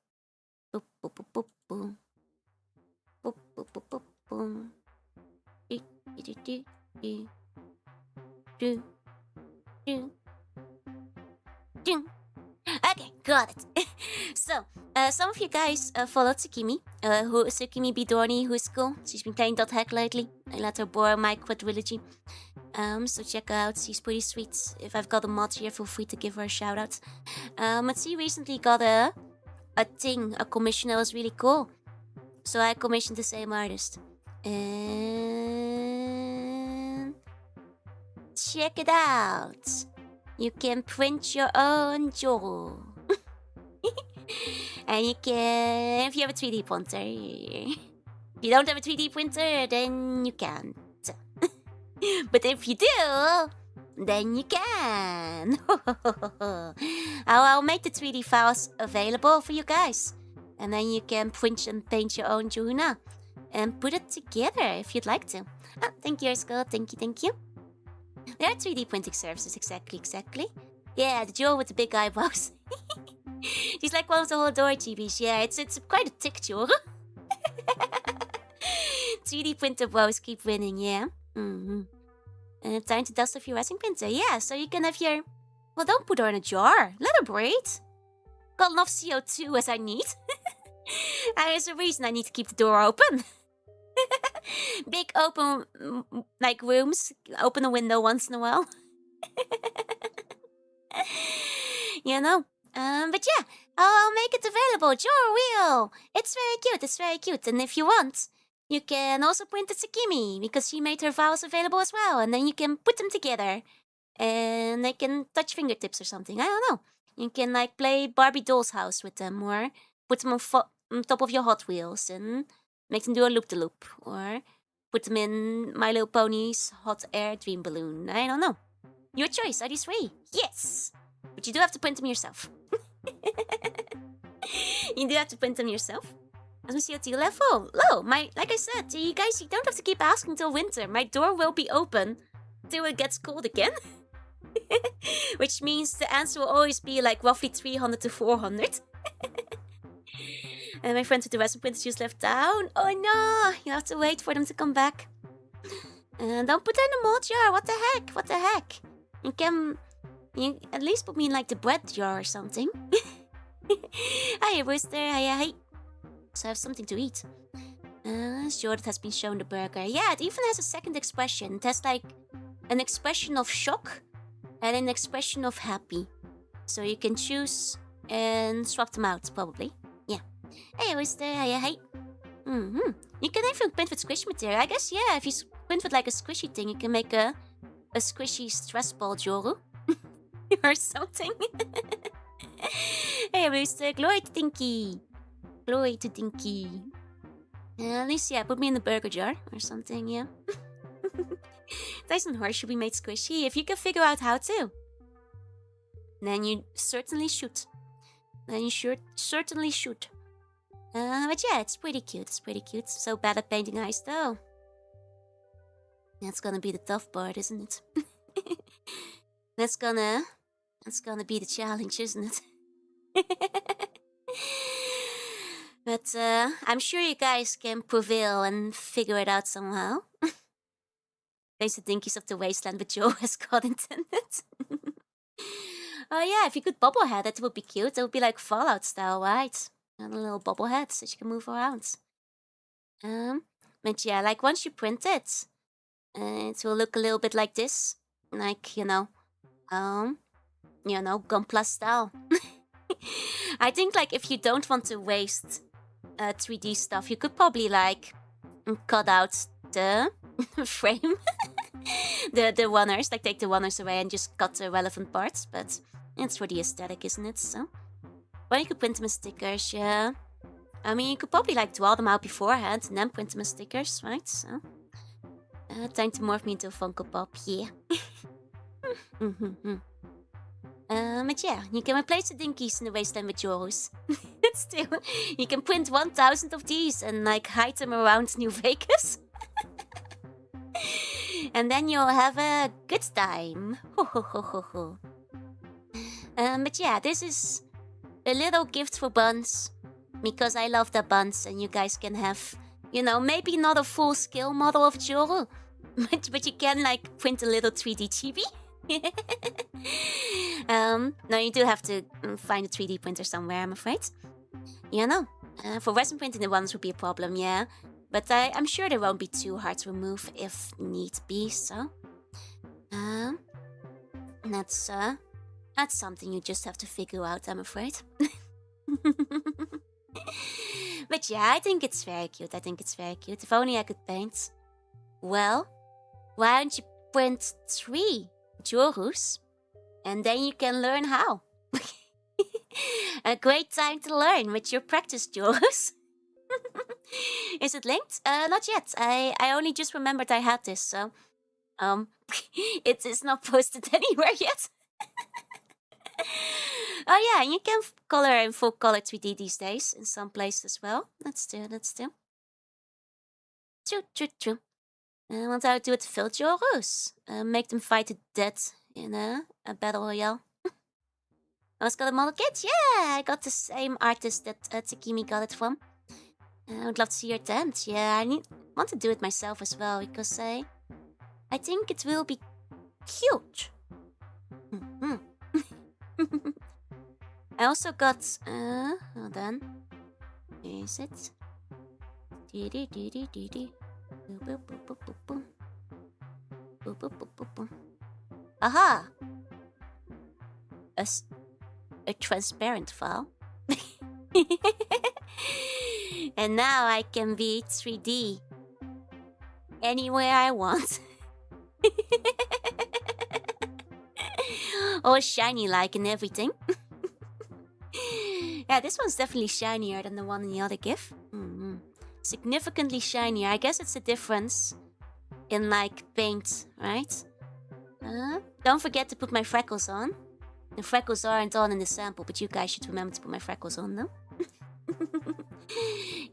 Boop, boop, boop, boop, boom. Boop, boop, boop, boop, boom. Okay, got it. So, some of you guys follow Tsukimi, Tsukimi Bidorni, who's cool. She's been playing .hack lately. I let her borrow my quadrilogy. So check her out, she's pretty sweet. If I've got a mod here, feel free to give her a shout out. But she recently got a commission that was really cool. So I commissioned the same artist. And check it out. You can print your own jaw. And you can, if you have a 3D printer. If you don't have a 3D printer, then you can't. But if you do, then you can. I'll make the 3D files available for you guys. And then you can print and paint your own Jorunna. And put it together if you'd like to. Oh, thank you, Ersko. Thank you. There are 3D printing services, exactly. Yeah, the Joe with the big eyebrows. She's like one of the Holodora GBs. Yeah, it's quite a tick, Joe. 3D printer bros keep winning, yeah. Time to dust off your resin printer. Yeah, so you can have your... Well, don't put her in a jar. Let her breathe. Got enough CO2 as I need. There's a reason I need to keep the door open. Big open, like, rooms. Open a window once in a while. You know. But yeah, I'll make it available. Draw a wheel. It's very cute. And if you want, You can also print the Tsukimi, because she made her files available as well, and then you can put them together. And they can touch fingertips or something, I don't know. You can like play Barbie Doll's House with them, or put them on top of your Hot Wheels and make them do a loop-de-loop, or put them in My Little Pony's hot air dream balloon. I don't know. Your choice. Are these free? Yes! But you do have to print them yourself. You do have to print them yourself. Let me see at your level. Low. Like I said, you guys, you don't have to keep asking till winter. My door will be open till it gets cold again. Which means the answer will always be like roughly 300 to 400. And my friends with the resin printers just left town. Oh no! You have to wait for them to come back. And don't put her in the mold jar. What the heck? What the heck? You at least put me in like the bread jar or something. Hi, Rooster. Hi. So I have something to eat. Sure, it has been shown the burger. Yeah, it even has a second expression. It has like an expression of shock and an expression of happy. So you can choose and swap them out, probably. Yeah. Hey, Rooster. Hi. You can even print with squishy material. I guess, yeah, if you print with like a squishy thing, you can make a squishy stress ball Joru. Or something. Hey, Rooster. Glory to Dinky. Glory to Dinky. At least, yeah, put me in the burger jar or something, yeah. Tyson horse should be made squishy if you can figure out how to. Then you certainly should. Certainly should. But yeah, it's pretty cute. It's pretty cute. So bad at painting eyes, though. That's gonna be the tough part, isn't it? That's gonna be the challenge, isn't it? But I'm sure you guys can prevail and figure it out somehow. Thanks to Dinkies of the Wasteland, but Joe has got intended. Oh yeah, if you could bobblehead, that would be cute. That would be like Fallout style, right? And a little bobblehead so you can move around. But yeah, like once you print it, it will look a little bit like this. Like, Gunpla style. I think like if you don't want to waste 3D stuff, you could probably like cut out the frame. the runners, like take the runners away and just cut the relevant parts, but it's for the aesthetic, isn't it? So, well, you could print them as stickers, yeah. I mean, you could probably like draw them out beforehand and then print them as stickers, right? So, time to morph me into a Funko Pop, yeah. But yeah, you can replace the Dinkies in the Wasteland with yours. Still, you can print 1,000 of these and like hide them around New Vegas. And then you'll have a good time. But yeah, this is a little gift for Buns. Because I love the Buns and you guys can have, maybe not a full scale model of Joru. But you can like print a little 3D chibi. No, you do have to find a 3D printer somewhere, I'm afraid. For resin printing the ones would be a problem, yeah. But I'm sure they won't be too hard to remove if need be, so... That's something you just have to figure out, I'm afraid. But yeah, I think it's very cute. If only I could paint. Well, why don't you print 3 Jorus? And then you can learn how. A great time to learn with your practice Jorus. Is it linked? Not yet. I only just remembered I had this, so... it is not posted anywhere yet. Oh yeah, you can color in full color 3D these days in some places as well. That's true. True. I want to do it to fill Jorus. Make them fight the dead in a battle royale. I was got a model kit? Yeah, I got the same artist that Tsukimi got it from. I would love to see your attempt. Yeah, I want to do it myself as well because I think it will be cute. I also got hold on. Where is it? Aha! A transparent file. And now I can be 3D anywhere I want. All shiny like and everything. Yeah, this one's definitely shinier than the one in the other GIF. Significantly shinier. I guess it's a difference in like paint, right? Don't forget to put my freckles on. The freckles aren't on in the sample, but you guys should remember to put my freckles on though.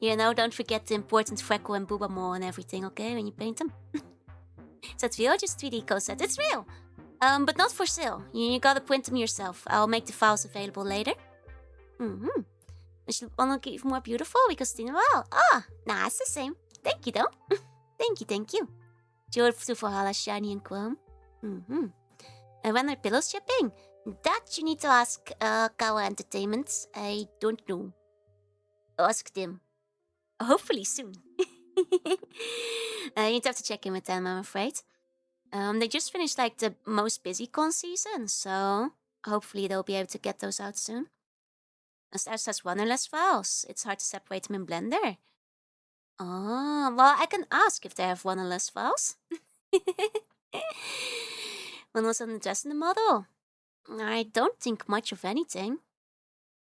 You know, don't forget the important freckle and booba mole and everything, okay, when you paint them. Is that real? Just 3D co-set. It's real! But not for sale. You gotta print them yourself. I'll make the files available later. Is the one look even more beautiful? Because, well, nah, it's the same. Thank you, though. Thank you. Jorunna for Hala, shiny and chrome. And when are pillows shipping? That you need to ask Kawa Entertainment. I don't know. Ask them. Hopefully soon. You'd have to check in with them, I'm afraid. They just finished like the most busy con season, so hopefully they'll be able to get those out soon. And Stars has one or less files. It's hard to separate them in Blender. Oh, well, I can ask if they have one or less files. When was on the dress in the model? I don't think much of anything.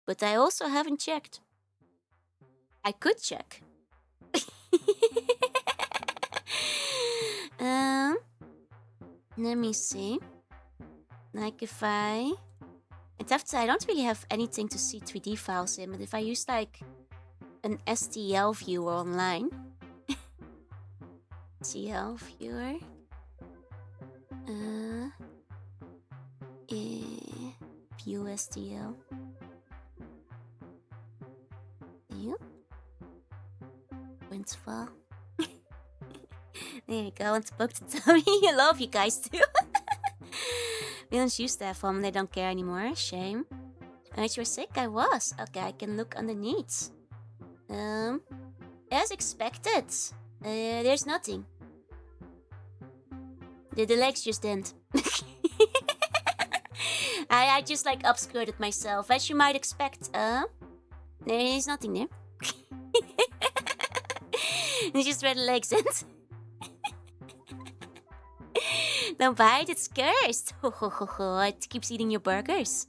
But I also haven't checked. I could check. Let me see. Like if I don't really have anything to see 3D files in, but if I use like an STL viewer online. STL viewer. View STL. View. Print file. There you go, and spoke to Tommy. I love you guys too. We don't use that phone, they don't care anymore. Shame. You were sick? I was. Okay, I can look underneath. As expected. There's nothing. The legs just didn't. I just like upskirted myself, as you might expect. There's nothing there. It's just where the legs end. Don't bite, it's cursed. It keeps eating your burgers.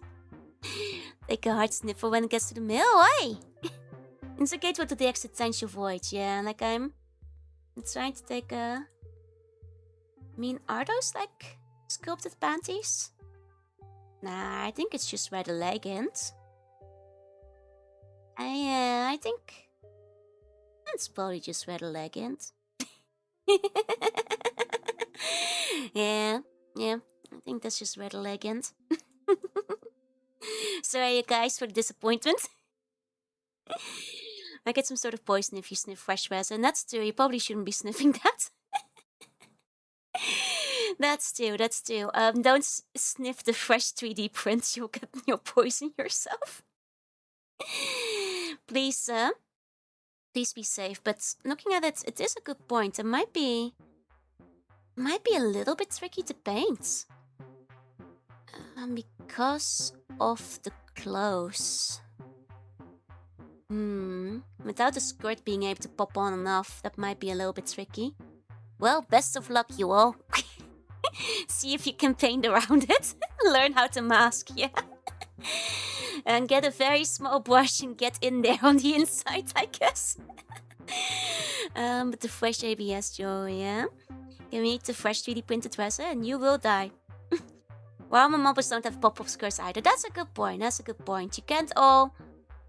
Take a hard sniffer when it gets to the mill, oi! It's okay to go to the existential void, yeah. Like I'm trying to take a... are those like sculpted panties? Nah, I think it's just where the leg ends. I think... It's probably just where the leg ends. Yeah. I think that's just where the leg ends. Sorry, you guys, for the disappointment. I get some sort of poison if you sniff fresh resin. That's true. You probably shouldn't be sniffing that. That's true. Don't sniff the fresh 3D prints. You'll get your poison yourself. Please be safe. But looking at it, it is a good point. It might be a little bit tricky to paint. Because of the clothes. Without the skirt being able to pop on enough, that might be a little bit tricky. Well, best of luck, you all. See if you can paint around it. Learn how to mask, yeah. And get a very small brush and get in there on the inside, I guess. But the fresh ABS, Joe, yeah. Can we eat the fresh 3D printed resin and you will die. Well, my mobbers don't have pop-up skirts either. That's a good point. You can't all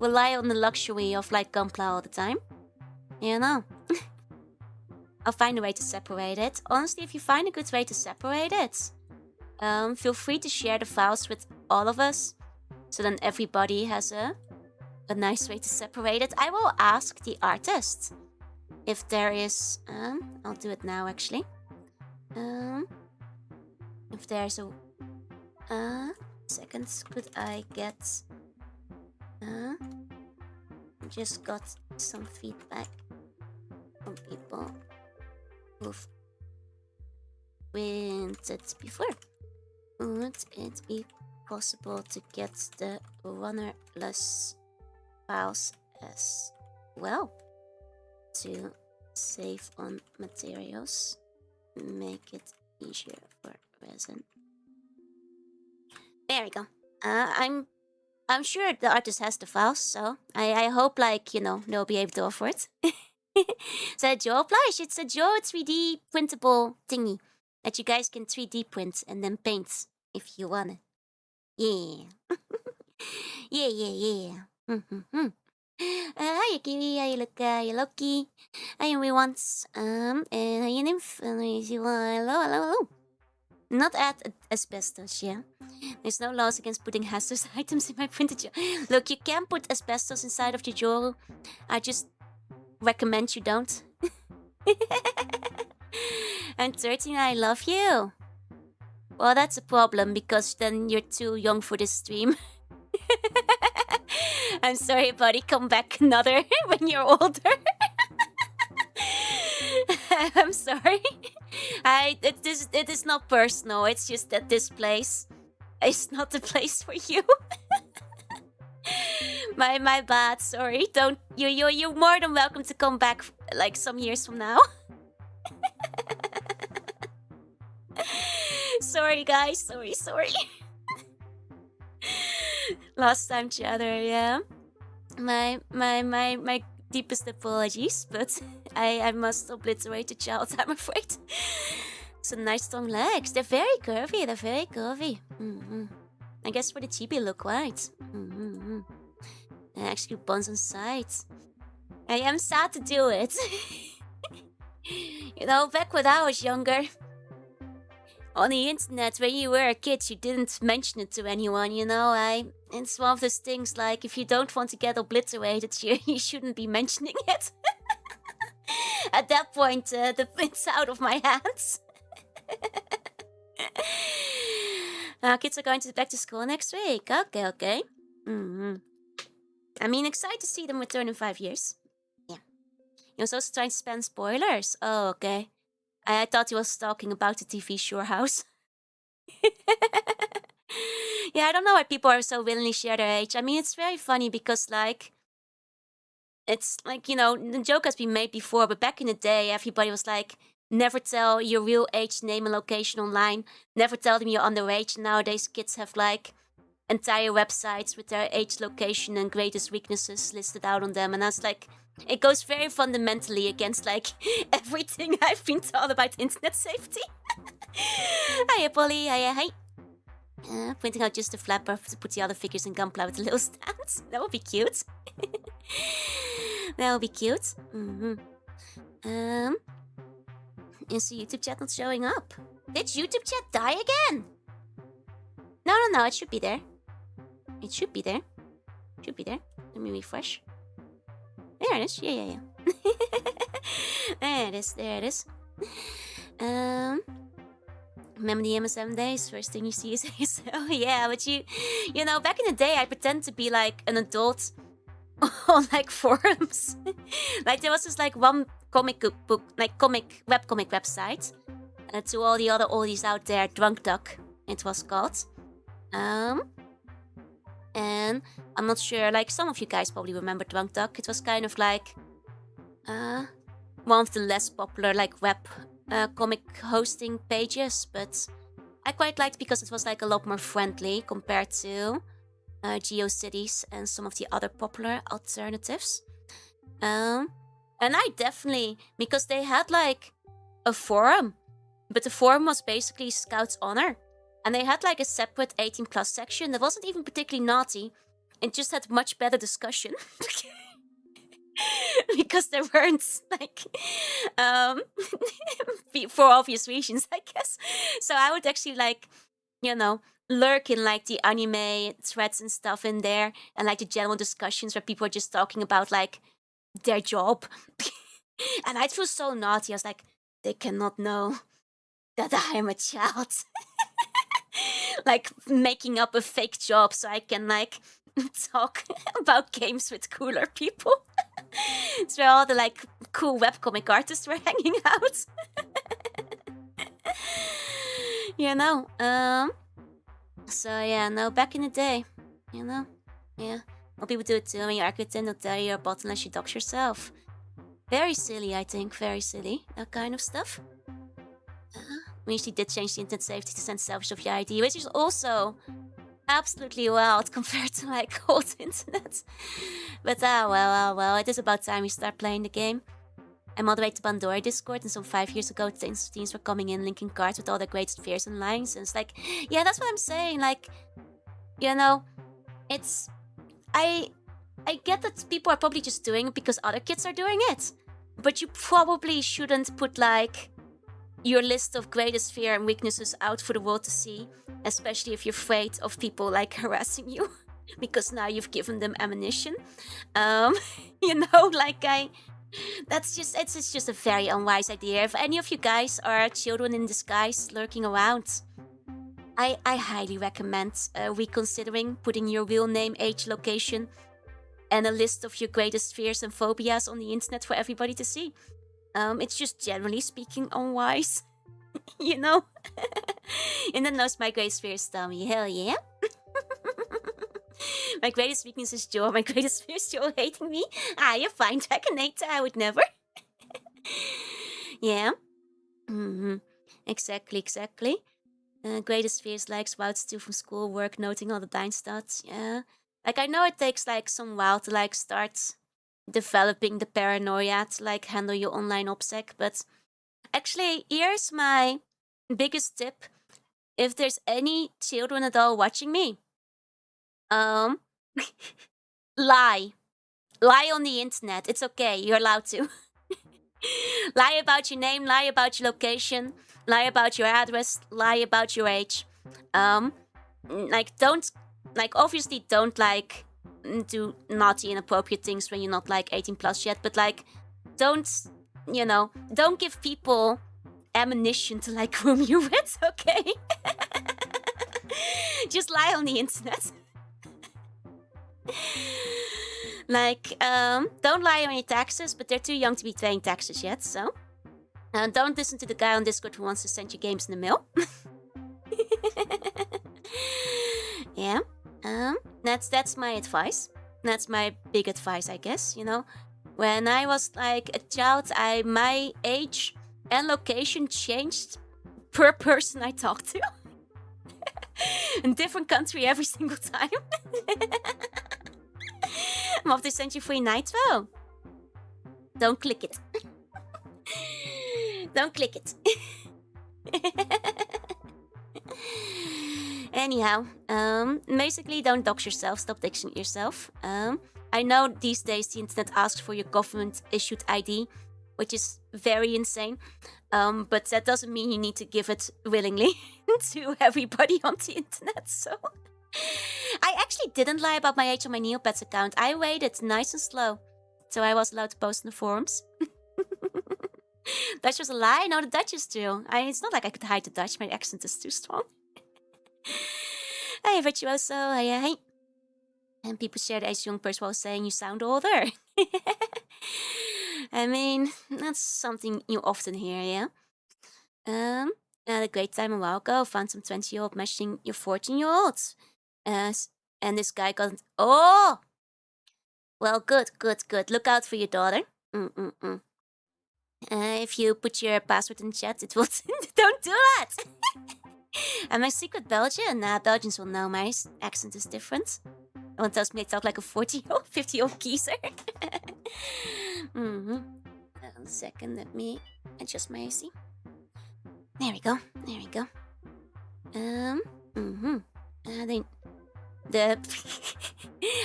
rely on the luxury of like Gunpla all the time. You know. I'll find a way to separate it. Honestly, if you find a good way to separate it, feel free to share the files with all of us. So then everybody has a nice way to separate it. I will ask the artist if there is... I'll do it now, actually. If there's a... second, could I get... just got some feedback from people who've printed before. Would it be possible to get the runnerless files as well to Save on materials. Make it easier for resin. There we go. I'm sure the artist has the files, so I hope, like, they'll be able to offer it. So Joe Plush, it's a Joe 3D printable thingy that you guys can 3D print and then paint if you want it. Yeah. yeah. Hiya Kiwi, hiya Luca, hiya Loki, hiya everyone, and hiya Nymph, and hello. Not add asbestos, yeah. There's no laws against putting hazardous items in my printed jar. Look, you can put asbestos inside of your Joru. I just recommend you don't. And 13, I love you. Well, that's a problem because then you're too young for this stream. I'm sorry, buddy. Come back another when you're older. I'm sorry. It is not personal. It's just that this place is not the place for you. my bad. Sorry. Don't you're more than welcome to come back like some years from now. Sorry, guys. Sorry. Last time chatter, yeah. My deepest apologies, but I must obliterate the child, I'm afraid. Some nice strong legs. They're very curvy. I guess for the chibi look, right? And actually buns on sides. I am sad to do it. Back when I was younger, on the internet, when you were a kid, you didn't mention it to anyone, It's one of those things, like, if you don't want to get obliterated, you shouldn't be mentioning it. At that point, it's out of my hands. Kids are going back to school next week. Okay. I mean, excited to see them return in 5 years. Yeah. He was also trying to spam spoilers. Oh, okay. I thought he was talking about the TV Shore House. Yeah, I don't know why people are so willingly share their age. I mean, it's very funny because, like, it's like, the joke has been made before, but back in the day, everybody was like, never tell your real age, name, and location online. Never tell them you're underage. Nowadays, kids have, like, entire websites with their age, location, and greatest weaknesses listed out on them. And I was like, it goes very fundamentally against, like, everything I've been taught about internet safety. Hiya, Polly. Hiya, hi. Printing out just a flapper to put the other figures in Gunpla with a little stand. That would be cute. That would be cute. Is the YouTube chat not showing up? Did YouTube chat die again? No. It should be there. Let me refresh. There it is. Yeah. There it is. Remember the MSM days? First thing you see is ASL. Yeah, but you know, back in the day, I pretend to be like an adult on like forums. Like there was just like one comic book, like webcomic website. To all the other oldies out there, Drunk Duck, it was called. And I'm not sure, like some of you guys probably remember Drunk Duck. It was kind of like one of the less popular like web comic hosting pages, but I quite liked because it was like a lot more friendly compared to GeoCities and some of the other popular alternatives. And I definitely, because they had like a forum, but the forum was basically Scout's Honor. And they had like a separate 18 plus section that wasn't even particularly naughty. It just had much better discussion. Because there weren't like for obvious reasons, I guess. So I would actually like, you know, lurk in like the anime threads and stuff in there, and like the general discussions where people are just talking about like their job. And I'd feel so naughty. I was like, they cannot know that I'm a child. Like making up a fake job so I can like talk about games with cooler people. It's where all the like cool webcomic artists were hanging out. You know, so yeah, no, back in the day, you know, yeah, well, people do it too. When you're architect, they'll tell you you're a bot unless you dox yourself. Very silly, I think. Very silly. That kind of stuff. We actually did change the internet safety to send selfies of your ID, which is also absolutely wild compared to like old internet. But well, it is about time we start playing the game. I moderate the Pandora Discord, and some 5 years ago, teens were coming in linking cards with all their greatest fears and lines. And it's like, yeah, that's what I'm saying. Like, you know, it's I get that people are probably just doing it because other kids are doing it, but you probably shouldn't put like your list of greatest fear and weaknesses out for the world to see, especially if you're afraid of people like harassing you, because now you've given them ammunition. You know, like it's just a very unwise idea. If any of you guys are children in disguise lurking around, I highly recommend reconsidering putting your real name, age, location, and a list of your greatest fears and phobias on the internet for everybody to see. It's just generally speaking unwise, you know? And then knows my greatest fear is Tommy. Hell yeah. My greatest weakness is Joe. My greatest fear is Joe hating me. You're fine, Dragonator. I would never. Yeah. Exactly. Greatest fears like routes to from school, work, noting all the blind stats. Yeah. Like, I know it takes like some while to like start developing the paranoia to like handle your online OPSEC, but actually here's my biggest tip. If there's any children at all watching me, lie on the internet. It's okay, you're allowed to. Lie about your name, lie about your location, lie about your address, lie about your age. Obviously don't like do naughty inappropriate things when you're not like 18 plus yet, but like don't give people ammunition to like groom you with, okay? Just lie on the internet. Like, don't lie on your taxes, but they're too young to be paying taxes yet, so don't listen to the guy on Discord who wants to send you games in the mail. Yeah. That's my advice. That's my big advice, I guess, you know. When I was like a child, my age and location changed per person I talked to. In different country every single time. I'm off to send you free Nitro. Don't click it. Don't click it. Anyhow, basically don't dox yourself, stop doxing yourself. I know these days the internet asks for your government-issued ID, which is very insane, but that doesn't mean you need to give it willingly to everybody on the internet, so... I actually didn't lie about my age on my Neopets account. I waited nice and slow, so I was allowed to post in the forums. Dutch was a lie? No, the Dutch is true. It's not like I could hide the Dutch, my accent is too strong. Hey, Virtuoso, hey. And people share the age young person while saying you sound older. I mean, that's something you often hear, yeah? I had a great time a while ago. Found some 20-year-old messaging your 14-year-old. And this guy got... Oh! Well, good. Look out for your daughter. If you put your password in chat, it will... Don't do that! Am I secret Belgian? Nah, Belgians will know my accent is different. No one tells me I talk like a 40-year-old, 50-year-old geezer. One second, let me adjust my AC. There we go.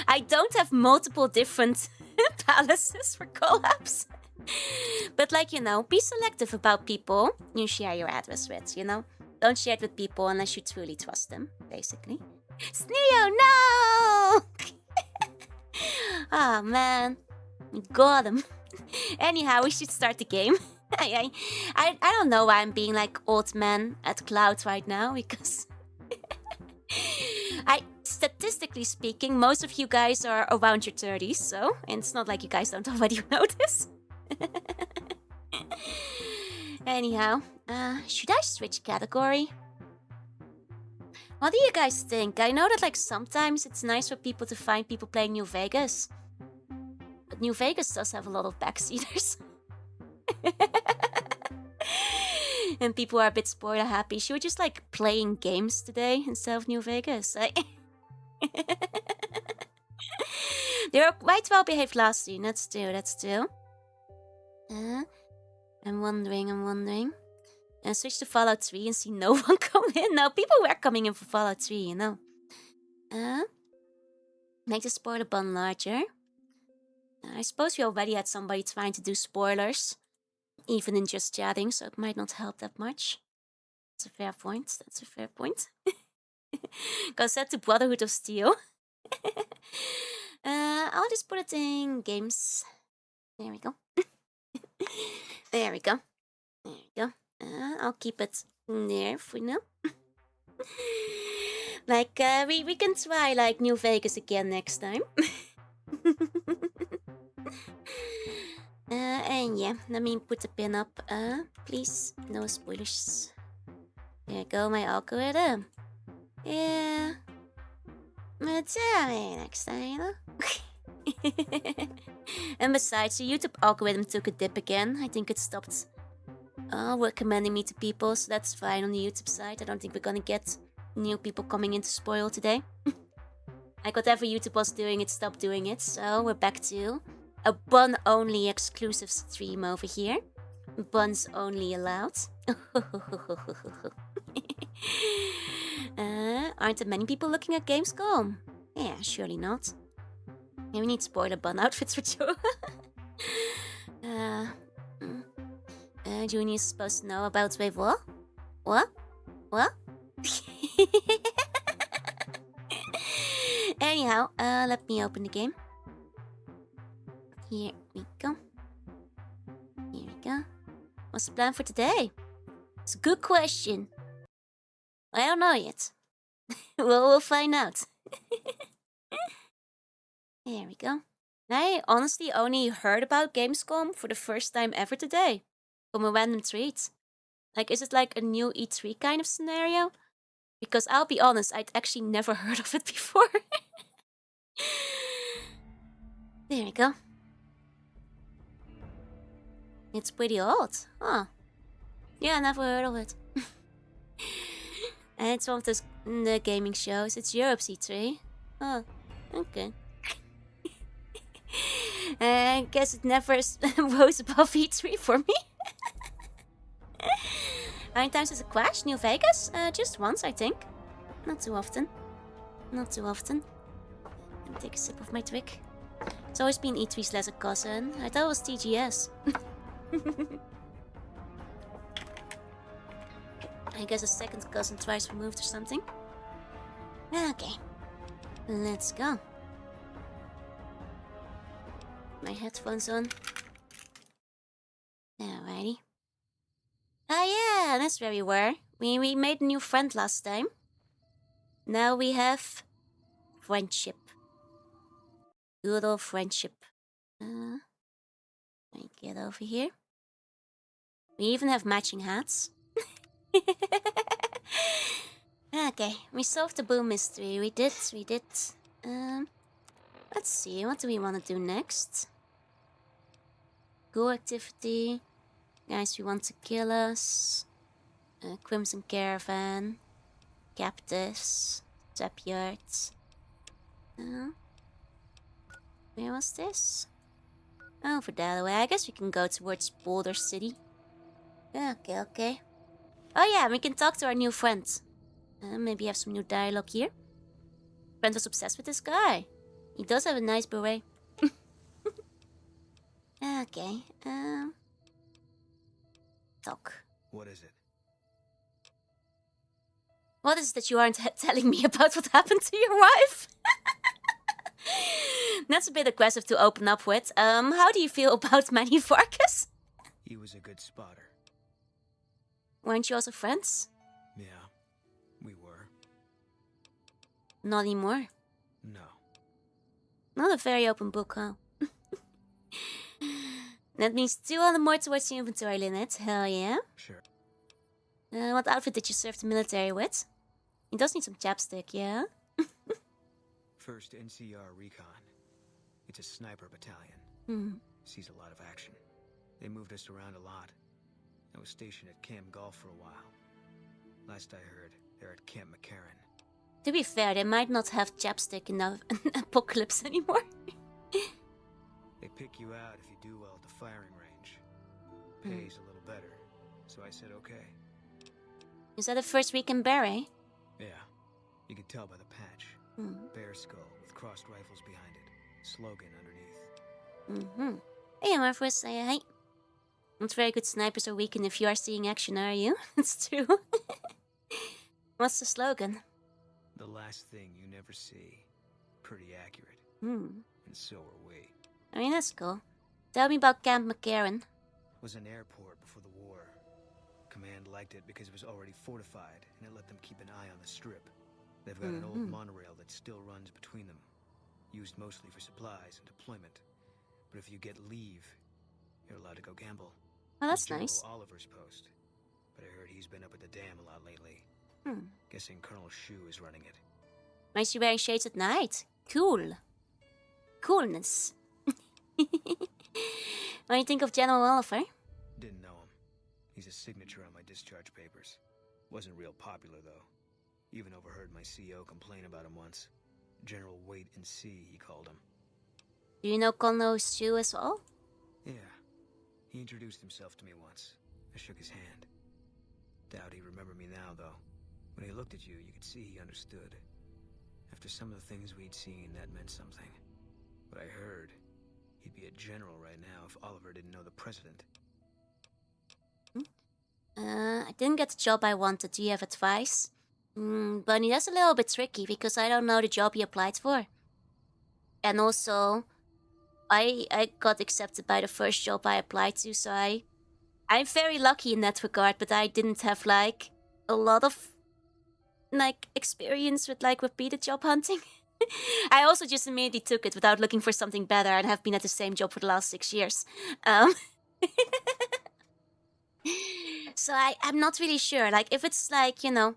I don't have multiple different palaces for collabs. But like, you know, be selective about people you share your address with, you know? Don't share it with people unless you truly trust them, basically. Sneo, no! Oh, man. Got him. Anyhow, we should start the game. I don't know why I'm being like old man at Cloud right now, because... Statistically speaking, most of you guys are around your 30s, so... And it's not like you guys don't already know this. Anyhow, should I switch category? What do you guys think? I know that like sometimes it's nice for people to find people playing New Vegas. But New Vegas does have a lot of backseaters. And people are a bit spoiler happy. She was just like playing games today instead of New Vegas. They were quite well behaved last scene. That's true. I'm wondering. Switch to Fallout 3 and see no one come in. No, people were coming in for Fallout 3, you know. Make the spoiler button larger. I suppose we already had somebody trying to do spoilers, even in just chatting, so it might not help that much. That's a fair point. Got set to Brotherhood of Steel. I'll just put it in games. There we go. There we go. I'll keep it there for now. Like, we can try, like, New Vegas again next time. And yeah, let me put the pin up. Please, no spoilers. There you go, my algorithm. Yeah. But next time, you know? And besides, the YouTube algorithm took a dip again. I think it stopped recommending me to people, so that's fine on the YouTube side. I don't think we're gonna get new people coming in to spoil today. Like whatever YouTube was doing, it stopped doing it. So we're back to a bun-only exclusive stream over here. Buns only allowed. Aren't there many people looking at Gamescom? Yeah, surely not. Yeah, we need spoiler bun outfits for Joe. Junior is supposed to know about Wave what? What? Anyhow, let me open the game. Here we go. What's the plan for today? It's a good question. I don't know yet. We'll find out. There we go. I honestly only heard about Gamescom for the first time ever today. From a random tweet. Like, is it like a new E3 kind of scenario? Because I'll be honest, I'd actually never heard of it before. There we go. It's pretty old. Huh. Yeah, I never heard of it. And it's one of those the gaming shows. It's Europe's E3. Oh, okay. I guess it never rose above E3 for me. How many times has it crashed? New Vegas? Just once, I think. Not too often. Let me take a sip of my drink. It's always been E3's lesser cousin. I thought it was TGS. I guess a second cousin twice removed or something. Okay. Let's go. My headphones on. Alrighty. Oh yeah, that's where we were. We made a new friend last time. Now we have friendship. Good old friendship. Let me get over here. We even have matching hats. Okay, we solved the boom mystery. We did. Let's see, what do we want to do next? Go activity. Guys, we want to kill us. Crimson Caravan. Captives. Scrapyards. Where was this? Over that way. I guess we can go towards Boulder City. Okay. Oh yeah, we can talk to our new friend. Maybe have some new dialogue here. Friend was obsessed with this guy. He does have a nice beret. Okay, talk. What is it? What is it that you aren't telling me about what happened to your wife? That's a bit aggressive to open up with. How do you feel about Manny Vargas? He was a good spotter. Weren't you also friends? Yeah, we were. Not anymore. No. Not a very open book, huh? That means 200 more towards the inventory limit. Hell yeah. Sure. What outfit did you serve the military with? He does need some chapstick, yeah? First NCR Recon. It's a sniper battalion. Sees a lot of action. They moved us around a lot. I was stationed at Camp Golf for a while. Last I heard, they're at Camp McCarran. To be fair, they might not have chapstick in the apocalypse anymore. They pick you out if you do well at the firing range. Pays a little better, so I said okay. Is that the first week in Barry? Yeah, you could tell by the patch. Bear skull with crossed rifles behind it. Slogan underneath. Hey, Marvelous, say hi. Not very good snipers are weakened if you are seeing action, are you? It's true. What's the slogan? The last thing you never see. Pretty accurate. And so are we. I mean, that's cool. Tell me about Camp McCarran. Was an airport before the war. Command liked it because it was already fortified, and it let them keep an eye on the strip. They've got an old monorail that still runs between them, used mostly for supplies and deployment. But if you get leave, you're allowed to go gamble. Oh, that's General nice. Oliver's post. But I heard he's been up at the dam a lot lately. Guessing Colonel Shu is running it. Nice you wearing shades at night. Cool. Coolness. What do you think of General Oliver? Didn't know him. He's a signature on my discharge papers. Wasn't real popular, though. Even overheard my CO complain about him once. General Wait and See, he called him. Do you know Colonel Shu as well? Yeah. He introduced himself to me once. I shook his hand. Doubt he remembered me now, though. When he looked at you, you could see he understood. After some of the things we'd seen, that meant something. But I heard he'd be a general right now if Oliver didn't know the president. I didn't get the job I wanted. Do you have advice? Bunny, that's a little bit tricky because I don't know the job you applied for. And also, I got accepted by the first job I applied to, so I'm very lucky in that regard, but I didn't have, like, a lot of, like, experience with, like, repeated job hunting. I also just immediately took it without looking for something better and have been at the same job for the last 6 years. So I'm not really sure. Like, if it's like, you know,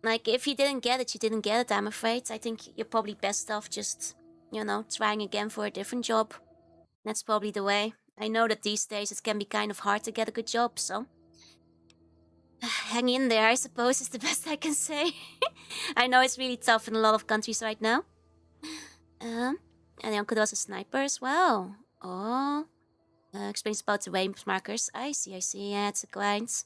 like, if you didn't get it, you didn't get it, I'm afraid. I think you're probably best off just, you know, trying again for a different job. That's probably the way. I know that these days it can be kind of hard to get a good job, so hang in there, I suppose, is the best I can say. I know it's really tough in a lot of countries right now. And the uncle was a sniper as well. Oh. Explains about the way markers. I see. Yeah, it's a grind.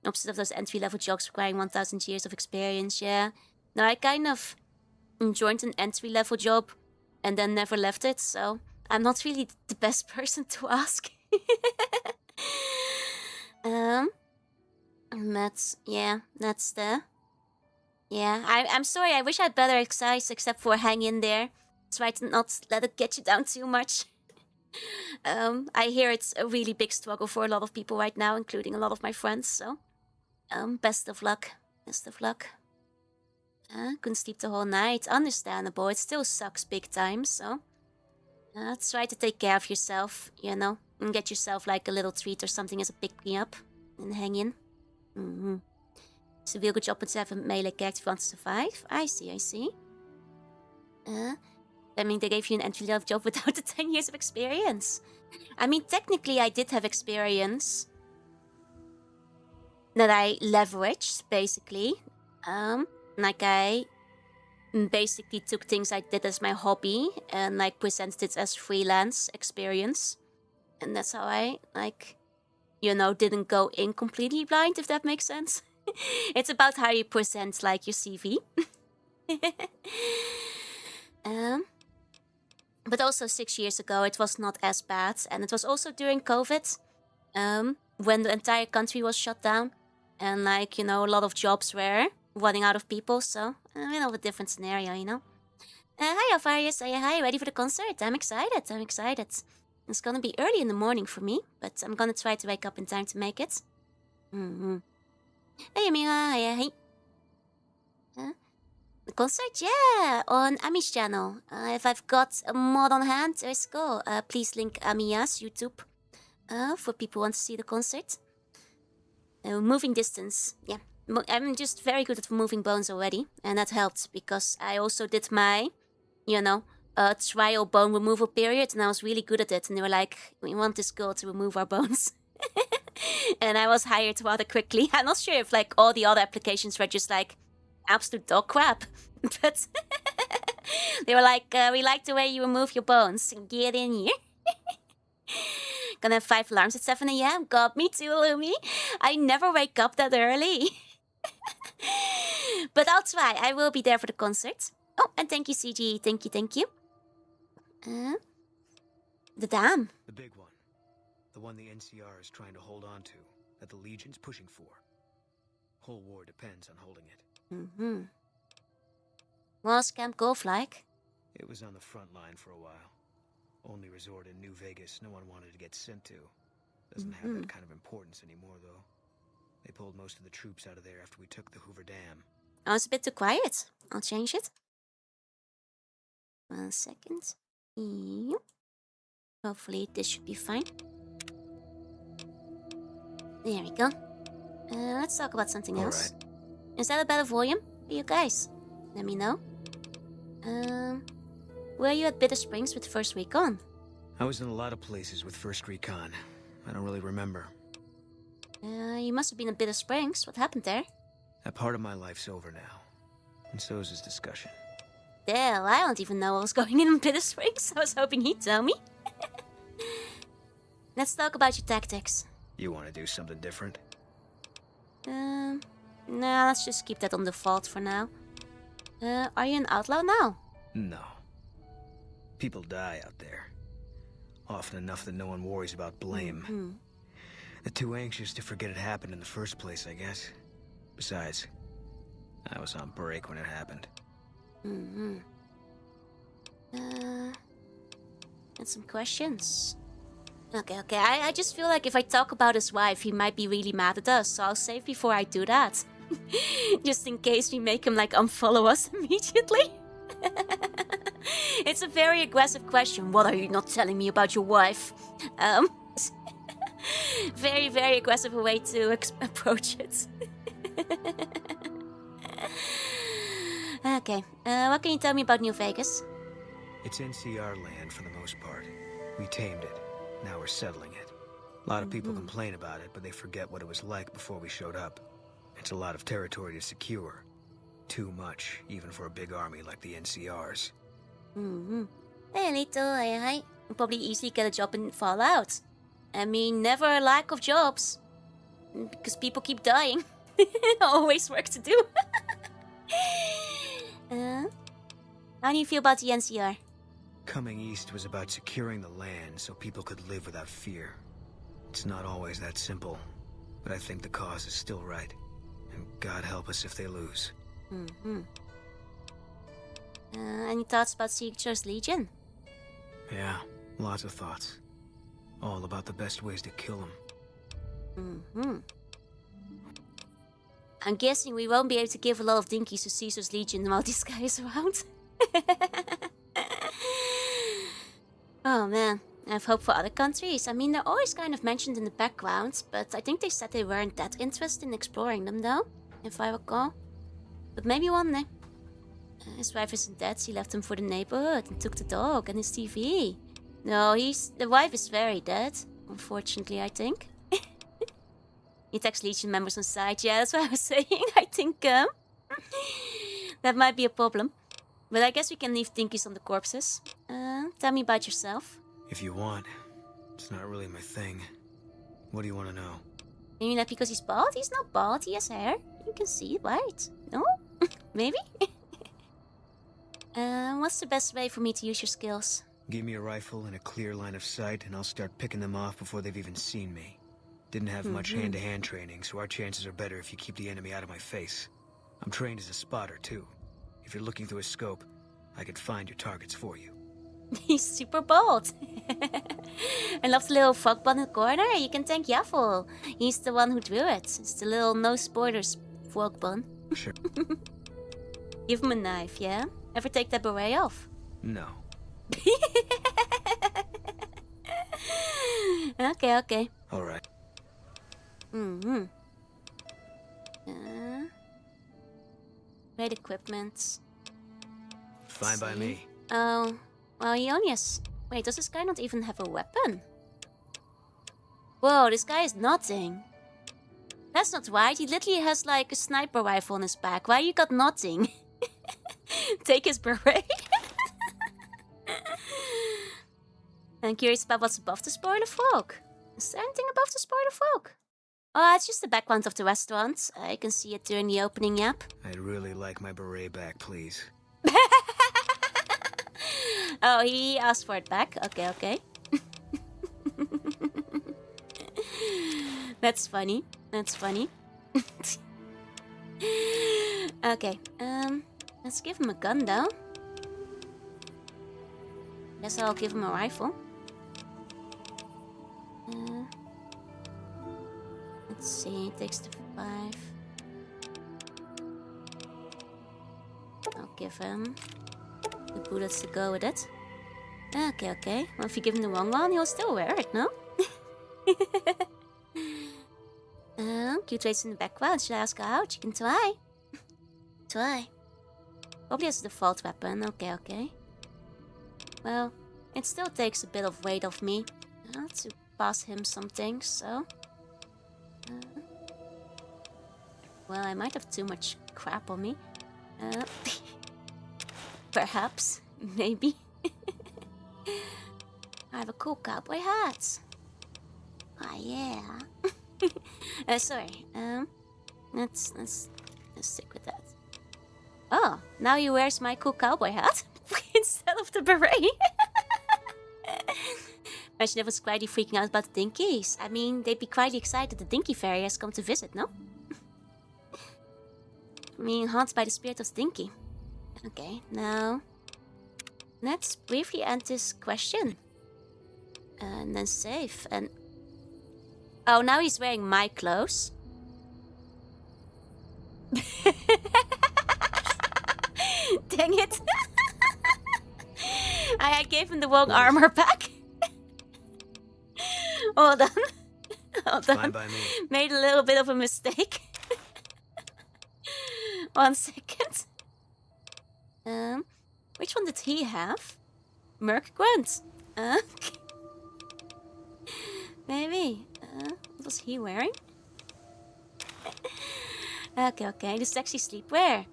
Opposite of those entry-level jobs requiring 1,000 years of experience, yeah. No, I kind of joined an entry-level job and then never left it, so I'm not really the best person to ask. That's the... Yeah, I'm sorry, I wish I had better advice except for hang in there. Try to not let it get you down too much. I hear it's a really big struggle for a lot of people right now, including a lot of my friends, so... best of luck. Couldn't sleep the whole night. Understandable, it still sucks big time, so... try to take care of yourself, you know, and get yourself like a little treat or something as a pick-me-up, and hang in. It's a real good job to have a melee character if you want to survive. I see. I mean, they gave you an entry-level job without the 10 years of experience. I mean, technically I did have experience that I leveraged, basically. Like I basically took things I did as my hobby and like presented it as freelance experience. And that's how I, like, you know, didn't go in completely blind, if that makes sense. It's about how you present, like, your CV. But also 6 years ago, it was not as bad. And it was also during COVID, when the entire country was shut down. And, like, you know, a lot of jobs were running out of people. So, a bit of a different scenario, you know. Hi, Alvarius. Hi, ready for the concert? I'm excited. It's gonna be early in the morning for me, but I'm gonna try to wake up in time to make it. Hey, Amira. Hey. The concert, yeah, on Ami's channel. If I've got a mod on hand, let's go. Please link Amiya's YouTube for people who want to see the concert. Moving distance, yeah. I'm just very good at moving bones already, and that helped because I also did my, you know, trial bone removal period, and I was really good at it. And they were like, "We want this girl to remove our bones." And I was hired rather quickly. I'm not sure if like all the other applications were just like absolute dog crap, but they were like, "We like the way you remove your bones. Get in here." Gonna have 5 alarms at 7 a.m. God, me too, Lumi. I never wake up that early. But I'll try. I will be there for the concert. Oh, and thank you, CG. Thank you. The dam. The big one. The one the NCR is trying to hold on to, that the Legion's pushing for. Whole war depends on holding it. What's Camp Golf like? It was on the front line for a while. Only resort in New Vegas no one wanted to get sent to. Doesn't have that kind of importance anymore, though. They pulled most of the troops out of there after we took the Hoover Dam. Oh, it's a bit too quiet. I'll change it. 1 second. Yep. Hopefully this should be fine. There we go. Let's talk about something else. All right. Is that a better volume for you guys? Let me know. Were you at Bitter Springs with First Recon? I was in a lot of places with First Recon. I don't really remember. You must have been at Bitter Springs. What happened there? That part of my life's over now. And so is this discussion. Well, I don't even know what was going in Bitter Springs. I was hoping he'd tell me. Let's talk about your tactics. You want to do something different? Nah, let's just keep that on default for now. Are you an outlaw now? No. People die out there. Often enough that no one worries about blame. They're too anxious to forget it happened in the first place, I guess. Besides, I was on break when it happened. And some questions. Okay. I just feel like if I talk about his wife, he might be really mad at us, so I'll save before I do that. Just in case we make him, like, unfollow us immediately. It's a very aggressive question. What are you not telling me about your wife? Very, very aggressive way to approach it. Okay, what can you tell me about New Vegas? It's NCR land for the most part. We tamed it. Now we're settling it. A lot of people complain about it, but they forget what it was like before we showed up. It's a lot of territory to secure. Too much, even for a big army like the NCR's. Hey, little, hi. You'll probably easily get a job in Fallout. I mean, never a lack of jobs. Because people keep dying. Always work to do. How do you feel about the NCR? Coming east was about securing the land so people could live without fear. It's not always that simple, but I think the cause is still right. And God help us if they lose. Any thoughts about Seeker's Legion? Yeah, lots of thoughts. All about the best ways to kill them. I'm guessing we won't be able to give a lot of dinkies to Caesar's Legion while this guy is around. Oh man, I have hope for other countries. I mean, they're always kind of mentioned in the background, but I think they said they weren't that interested in exploring them though, if I recall. But maybe one day. His wife isn't dead, he left him for the neighborhood and took the dog and his TV. No, the wife is very dead, unfortunately, I think. He takes Legion members on side, yeah, that's what I was saying. I think that might be a problem. But I guess we can leave dinkies on the corpses. Tell me about yourself. If you want. It's not really my thing. What do you want to know? You mean that because he's bald? He's not bald, he has hair. You can see it, right? No? Maybe? What's the best way for me to use your skills? Give me a rifle and a clear line of sight, and I'll start picking them off before they've even seen me. Didn't have much hand-to-hand training, so our chances are better if you keep the enemy out of my face. I'm trained as a spotter, too. If you're looking through a scope, I could find your targets for you. He's super bold. I love the little frog bun in the corner. You can thank Yaffle. He's the one who drew it. It's the little no spoilers frog bun. Sure. Give him a knife, yeah? Ever take that beret off? No. Okay. All right. Great equipment. Fine by me. Oh, Well, he only has... Wait, does this guy not even have a weapon? Whoa, this guy is nothing. That's not right. He literally has like a sniper rifle on his back. Why you got nothing? Take his beret. I'm curious about what's above the spoiler fog. Is there anything above the spoiler fog? Oh, it's just the background of the restaurant. I can see it during the opening, yep. I'd really like my beret back, please. Oh, he asked for it back. Okay, okay. That's funny. That's funny. Okay, let's give him a gun though. Guess I'll give him a rifle. Let's see, it takes the 5. I'll give him the bullets to go with it. Okay, okay. Well, if you give him the wrong one, he'll still wear it, no? Cute face in the background. Should I ask her out? She can try. Try. Probably has a default weapon. Okay, okay. Well, it still takes a bit of weight off me to pass him some things, so... well, I might have too much crap on me. Perhaps. Maybe. I have a cool cowboy hat. Oh, yeah. Sorry. Let's stick with that. Oh, now he wears my cool cowboy hat instead of the beret. Imagine if was Squidey freaking out about the dinkies. I mean, they'd be quite excited the dinky fairy has come to visit, no? I mean, haunted by the spirit of Dinky. Okay, now let's briefly end this question. And then save. And oh, now he's wearing my clothes. Dang it. I gave him the wrong armor back. Hold on. Hold on. Fine by me. Made a little bit of a mistake. 1 second. Which one did he have? Merc Grunt. Maybe. What was he wearing? Okay, okay. The sexy sleepwear.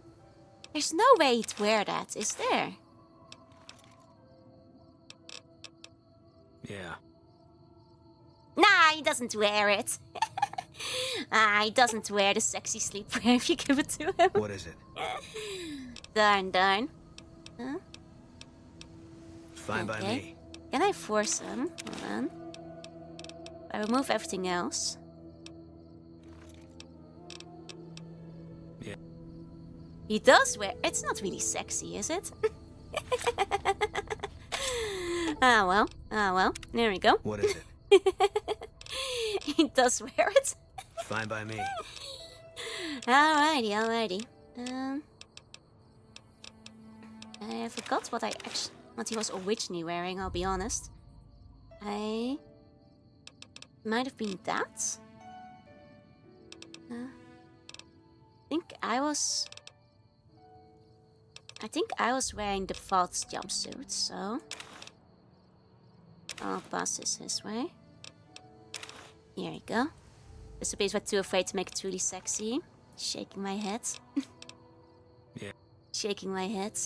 There's no way he'd wear that, is there? Yeah. Nah, he doesn't wear it. He doesn't wear the sexy sleepwear if you give it to him. What is it? Darn, darn. Huh? Fine by me. Can I force him? Hold on. I remove everything else. Yeah. He does wear... It's not really sexy, is it? Ah, well. Ah, well. There we go. What is it? He does wear it. Fine by me. Alrighty, alrighty. I forgot what he was originally wearing, I'll be honest. I might have been that. I think I was wearing the false jumpsuit, so I'll pass this his way. Here we go. This is were too afraid to make it truly sexy. Shaking my head. Yeah. Shaking my head.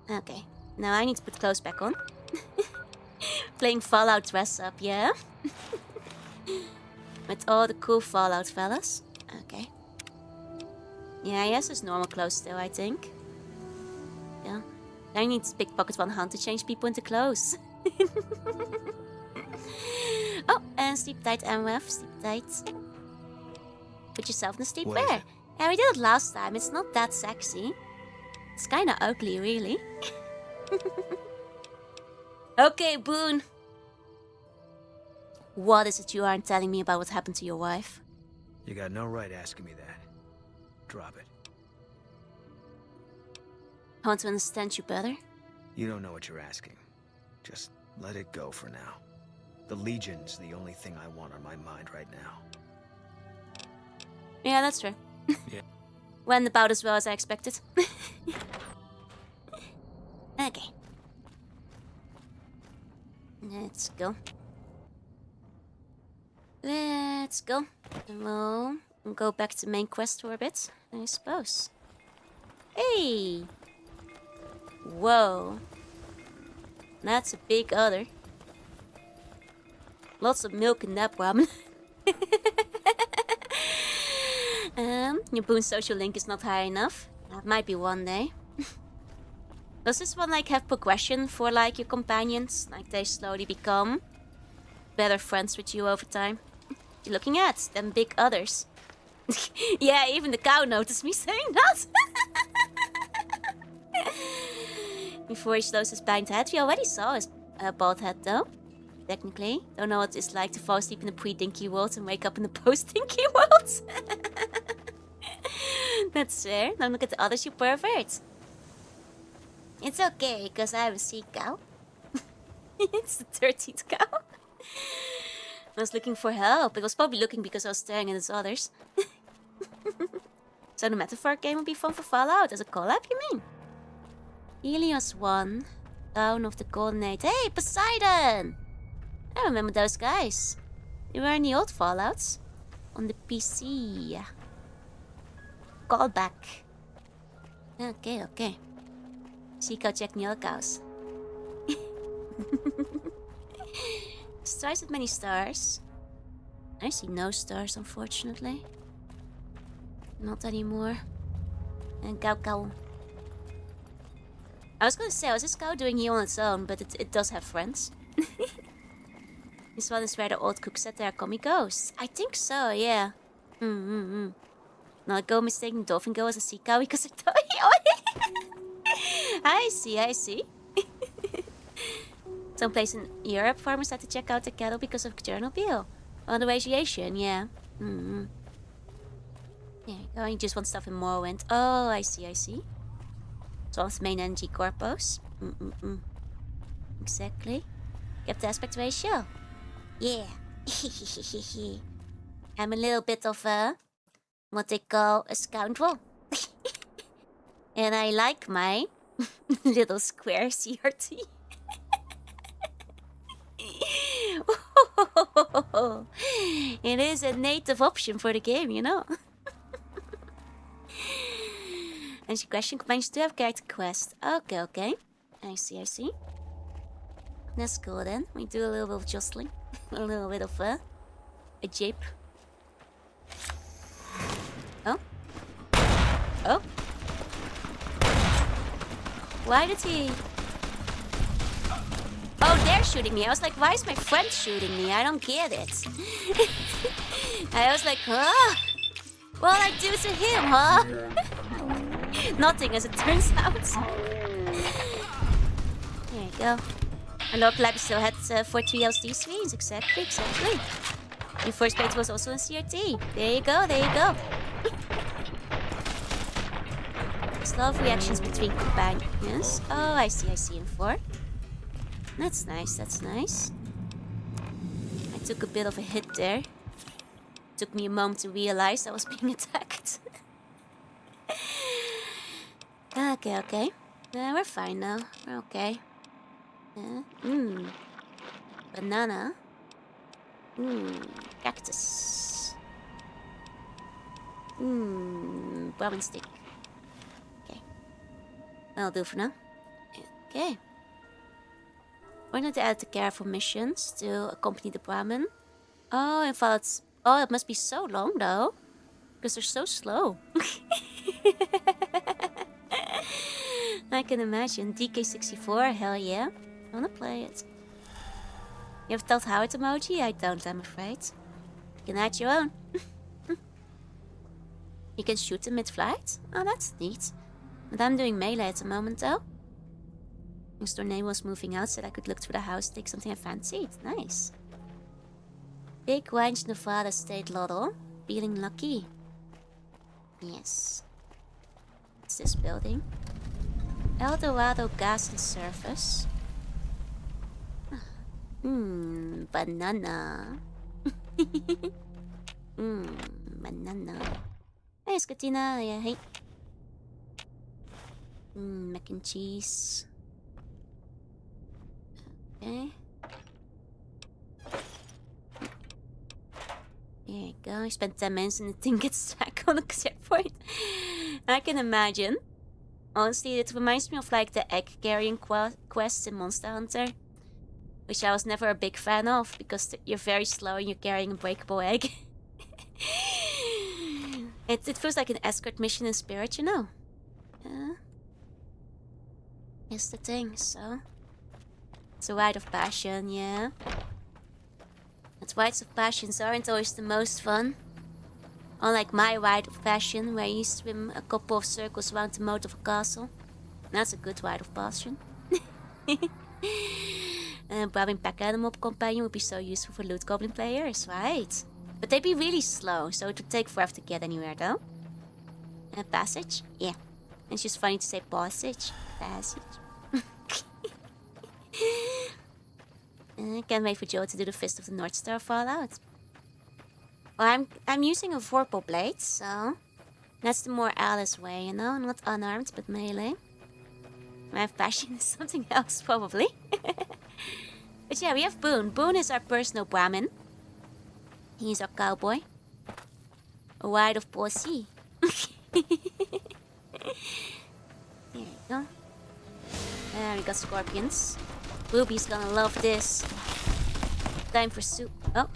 Okay. Now I need to put clothes back on. Playing Fallout dress up, yeah? With all the cool Fallout fellas. Okay. Yeah, he has his normal clothes still, I think. Yeah. I need to pickpocket one hand to change people into clothes. Oh, and sleep tight, MF. Sleep tight. Put yourself in the sleepwear. Yeah, we did it last time. It's not that sexy. It's kinda ugly, really. Okay, Boone. What is it you aren't telling me about what happened to your wife? You got no right asking me that. Drop it. I want to understand you better. You don't know what you're asking. Just let it go for now. The Legion's the only thing I want on my mind right now. Yeah, that's true. Yeah. Went about as well as I expected. Okay. Let's go. Let's go. And we'll go back to main quest for a bit, I suppose. Hey! Whoa. That's a big udder. Lots of milk in that ramen. Your boon social link is not high enough. That might be one day. Does this one like have progression for like your companions? Like they slowly become better friends with you over time? You're looking at them big udders. Yeah, even the cow noticed me saying that. Before he slows his blind head, we already saw his bald head though. Technically, don't know what it's like to fall asleep in the pre-dinky world and wake up in the post-dinky world. That's fair. Don't look at the others, you pervert. It's okay, because I'm a sea cow. It's the 13th cow. I was looking for help. It was probably looking because I was staring at its others. So the metaphor game would be fun for Fallout as a collab, you mean? Helios 1. Town of the Golden Age. Hey, Poseidon! I remember those guys. They were in the old Fallouts. On the PC. Callback. Okay, okay. Sea cow check the other cows. Twice as many stars. I see no stars, unfortunately. Not anymore. And cow cow. I was gonna say, I was this cow doing here on its own, but it does have friends. This one is where the old cook said there are comic ghosts. I think so, yeah. Now I go mistaking dolphin go as a sea cow because I thought I see. Someplace in Europe, farmers had to check out their cattle because of Chernobyl. On the radiation, yeah. There you go, you just want stuff in Morrowind. Oh, I see. So it's main energy corpus. Exactly. Kept the aspect ratio. Yeah. I'm a little bit of a, what they call a scoundrel. And I like my little square CRT. It is a native option for the game, you know. And she question companions do have character quest. Okay. I see. That's cool then. We do a little bit of jostling. A little bit of a jape. Oh. Why did he... Oh, they're shooting me. I was like, why is my friend shooting me? I don't get it. I was like, huh? What I do to him, huh? Nothing, as it turns out. There you go. And local lab still had 43 LCD screens. Exactly. Your first page was also in CRT. There you go. Slow reactions between companions. Oh, I see. In 4. That's nice. I took a bit of a hit there. Took me a moment to realize I was being attacked. Okay. We're fine now. We're okay. Banana. Cactus. Brahmin stick. Okay. That'll do for now. Okay. We're going to add the careful missions to accompany the Brahmin. Oh, in fact, it must be so long though. Because they're so slow. I can imagine. DK64, hell yeah. I wanna play it. You have told Howard emoji? I don't, I'm afraid. You can add your own. You can shoot them mid-flight? Oh, that's neat. But I'm doing melee at the moment though. Next door neighbor was moving out, said I could look through the house, take something I fancied. Nice. Big Ranch, Nevada State Lotto. Feeling lucky. Yes. What's this building? El Dorado Gas and Service. Banana. Banana. Hey, Scatina. Yeah, hey. Mac and cheese. Okay. There you go. I spent 10 minutes and the thing gets stuck on the checkpoint. I can imagine. Honestly, it reminds me of like the egg carrying quest in Monster Hunter, which I was never a big fan of because you're very slow and you're carrying a breakable egg. It feels like an escort mission in spirit, you know. Here's the thing, so... It's a rite of passion, yeah. But rites of passions aren't always the most fun. Unlike my rite of passion, where you swim a couple of circles around the moat of a castle. That's a good rite of passion. Bribing pack animal companion would be so useful for loot goblin players, right? But they'd be really slow, so it would take forever to get anywhere, though. Passage? Yeah. It's just funny to say passage. Passage. Can't wait for Joe to do the Fist of the North Star Fallout. Well, I'm using a Vorpal blade, so that's the more Alice way, you know? Not unarmed, but melee. My passion is something else, probably. But yeah, we have Boone. Boone is our personal Brahmin. He's our cowboy. A ride of Posse. There you go. There we got scorpions. Ruby's gonna love this. Time for soup. Oh.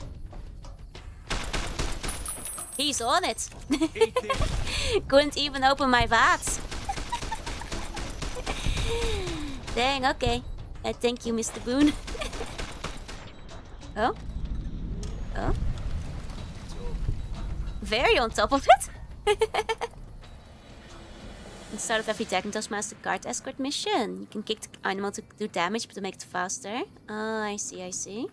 He's on it. Couldn't even open my vats. Dang, okay. Thank you, Mr. Boone. Oh? Oh? Very on top of it. Instead of every Dragon's Master Card Escort mission, you can kick the animal to do damage, but to make it faster. Oh, I see, I see.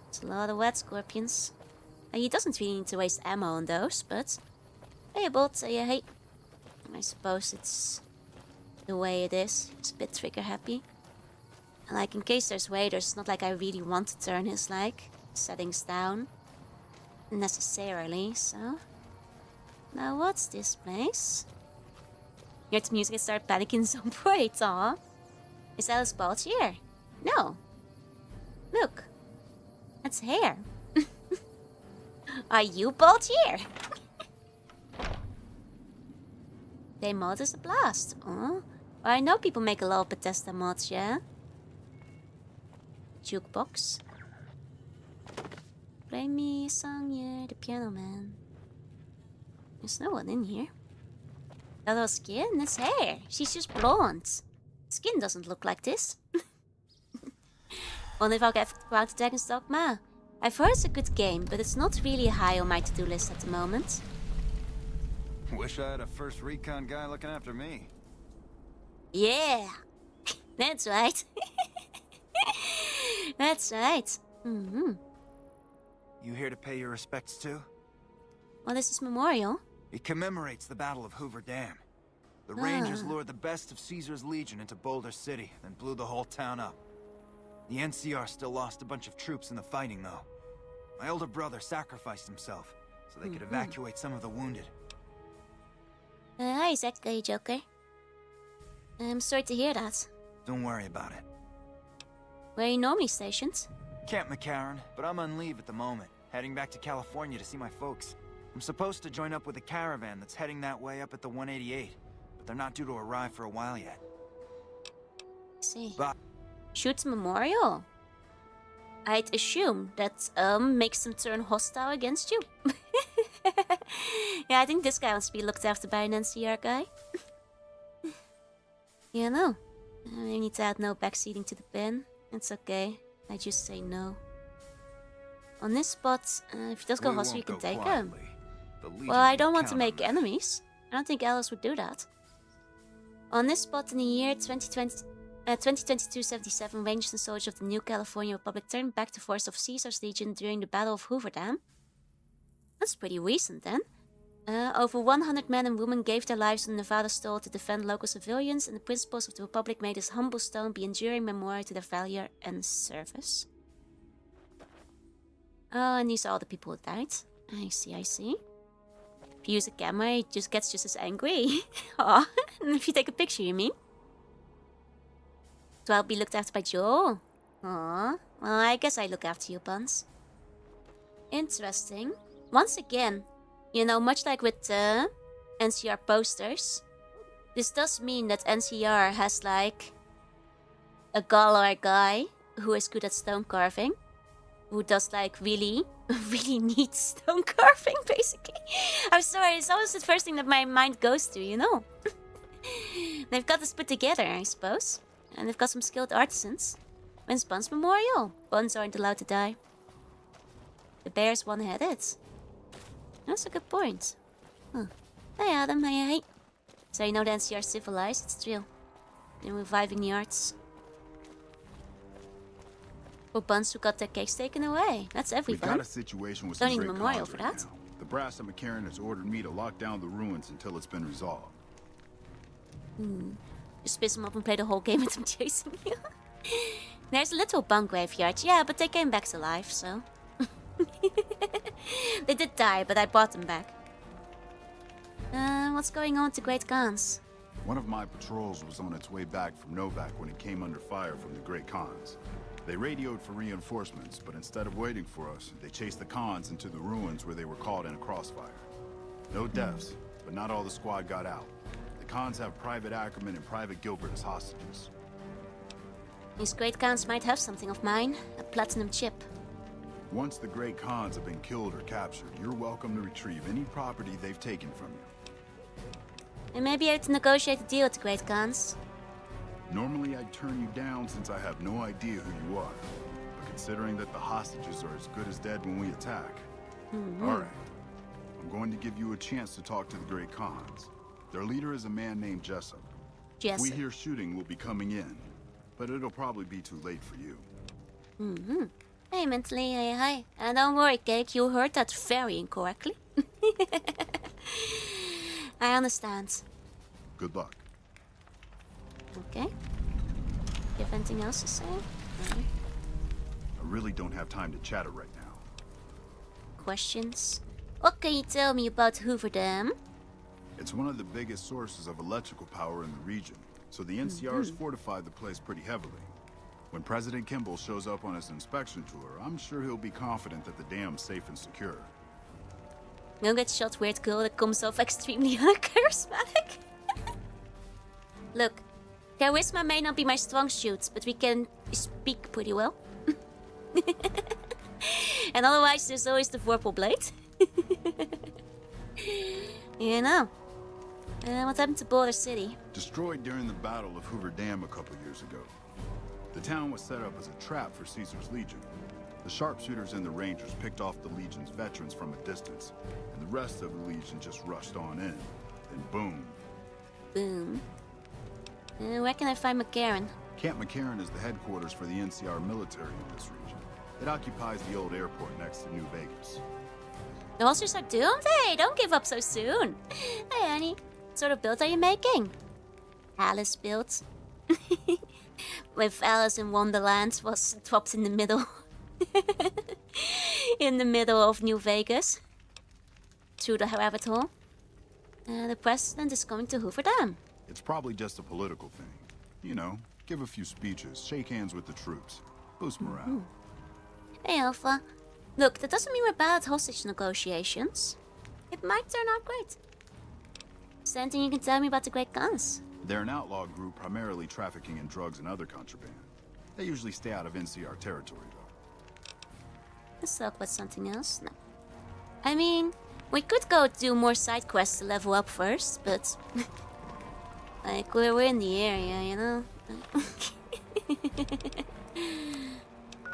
It's a lot of wet scorpions. He doesn't really need to waste ammo on those, but... Hey, Bolt, hey. I suppose it's the way it is. It's a bit trigger happy. And like, in case there's waiters, it's not like I really want to turn his, like, settings down. Necessarily, so... Now what's this place? Heard the music and start panicking some point, aw. Is Alice bald here? No. Look. That's hair. Are you bald here? They mod is a blast. Oh. Well, I know people make a lot of Bethesda mods, yeah? Jukebox. Play me a song, yeah, the piano man. There's no one in here. That little skin? That's hair. She's just blonde. Skin doesn't look like this. Wonder if I'll get around to Dragon's Dogma. I've heard it's a good game, but it's not really high on my to-do list at the moment. Wish I had a first recon guy looking after me. Yeah. That's right. That's right. Mm-hmm. You here to pay your respects too? Well, this is memorial. It commemorates the Battle of Hoover Dam. The Rangers lured the best of Caesar's Legion into Boulder City, then blew the whole town up. The NCR still lost a bunch of troops in the fighting, though. My older brother sacrificed himself, so they could evacuate some of the wounded. Hi, Zack, Joker. I'm sorry to hear that. Don't worry about it. Where are you normally stationed? Camp McCarran, but I'm on leave at the moment, heading back to California to see my folks. I'm supposed to join up with a caravan that's heading that way up at the 188, but they're not due to arrive for a while yet. I see. But Shoots memorial. I'd assume that makes them turn hostile against you. Yeah, I think this guy wants to be looked after by an NCR guy. Yeah, no. I need to add no backseating to the pin. It's okay. I just say no. On this spot, if he does go hostile, you can take him. Well, I don't want to make enemies. I don't think Alice would do that. On this spot in the year 2022-77, Rangers and soldiers of the New California Republic turned back the force of Caesar's Legion during the Battle of Hoover Dam. That's pretty recent then. Over 100 men and women gave their lives on Nevada Stole to defend local civilians, and the principles of the Republic made this humble stone be enduring memorial to their valor and service. Oh, and these are all the people who died. I see, I see. If you use a camera, it just gets just as angry. Aw, and if you take a picture, you mean? So I'll be looked after by Joe. Aw, well, I guess I look after you, Buns. Interesting. Once again, you know, much like with NCR posters, this does mean that NCR has like a Galar guy who is good at stone carving, who does like really, really neat stone carving, basically. I'm sorry, it's always the first thing that my mind goes to, you know. They've got this put together, I suppose. And they've got some skilled artisans. When's Bun's memorial? Buns aren't allowed to die. The bear's one-headed. That's a good point. Huh. Hey Adam, hey. So you know the NCR civilized, it's true. They're reviving the arts. For Buns who got their cakes taken away. That's every We fun. got a situation with Don't some need a great memorial cons for right that. now. The brass at McCarran has ordered me to lock down the ruins until it's been resolved. Just piss them off and play the whole game with them chasing you. There's a little bunk graveyard, yeah, but they came back to life, so... They did die, but I bought them back. What's going on to Great Khans? One of my patrols was on its way back from Novak when it came under fire from the Great Khans. They radioed for reinforcements, but instead of waiting for us, they chased the Khans into the ruins where they were caught in a crossfire. No deaths, but not all the squad got out. The Khans have Private Ackerman and Private Gilbert as hostages. These Great Khans might have something of mine. A platinum chip. Once the Great Khans have been killed or captured, you're welcome to retrieve any property they've taken from you. And maybe I have to negotiate a deal with the Great Khans. Normally I'd turn you down since I have no idea who you are. But considering that the hostages are as good as dead when we attack... Alright. I'm going to give you a chance to talk to the Great Khans. Their leader is a man named Jessup. If we hear shooting, we'll be coming in. But it'll probably be too late for you. Hey, Mentally, hi. And don't worry, Cake, you heard that very incorrectly. I understand. Good luck. Okay. You have anything else to say? No. I really don't have time to chatter right now. Questions? What can you tell me about Hoover Dam? It's one of the biggest sources of electrical power in the region, so the NCR's fortified the place pretty heavily. When President Kimball shows up on his inspection tour, I'm sure he'll be confident that the dam's safe and secure. Don't get shot, weird girl that comes off extremely uncharismatic. Look, charisma may not be my strong suit, but we can speak pretty well. And otherwise, there's always the Vorpal Blade. You know. What happened to Boulder City? Destroyed during the Battle of Hoover Dam a couple years ago. The town was set up as a trap for Caesar's Legion. The sharpshooters and the Rangers picked off the Legion's veterans from a distance, and the rest of the Legion just rushed on in. Then boom. Boom. Where can I find McCarran? Camp McCarran is the headquarters for the NCR military in this region. It occupies the old airport next to New Vegas. The monsters are doomed? Hey, don't give up so soon. Hey, Annie. What sort of build are you making? Alice build. With Alice in Wonderland was dropped in the middle. In the middle of New Vegas. Through the rabbit hole. The president is coming to Hoover Dam. It's probably just a political thing. You know, give a few speeches, shake hands with the troops, boost morale. Hey, Alpha. Look, that doesn't mean we're bad at hostage negotiations. It might turn out great. Is there anything you can tell me about the Great Khans? They're an outlaw group primarily trafficking in drugs and other contraband. They usually stay out of NCR territory, though. Let's talk about something else. No. I mean, we could go do more side quests to level up first, but... like, we're in the area, you know?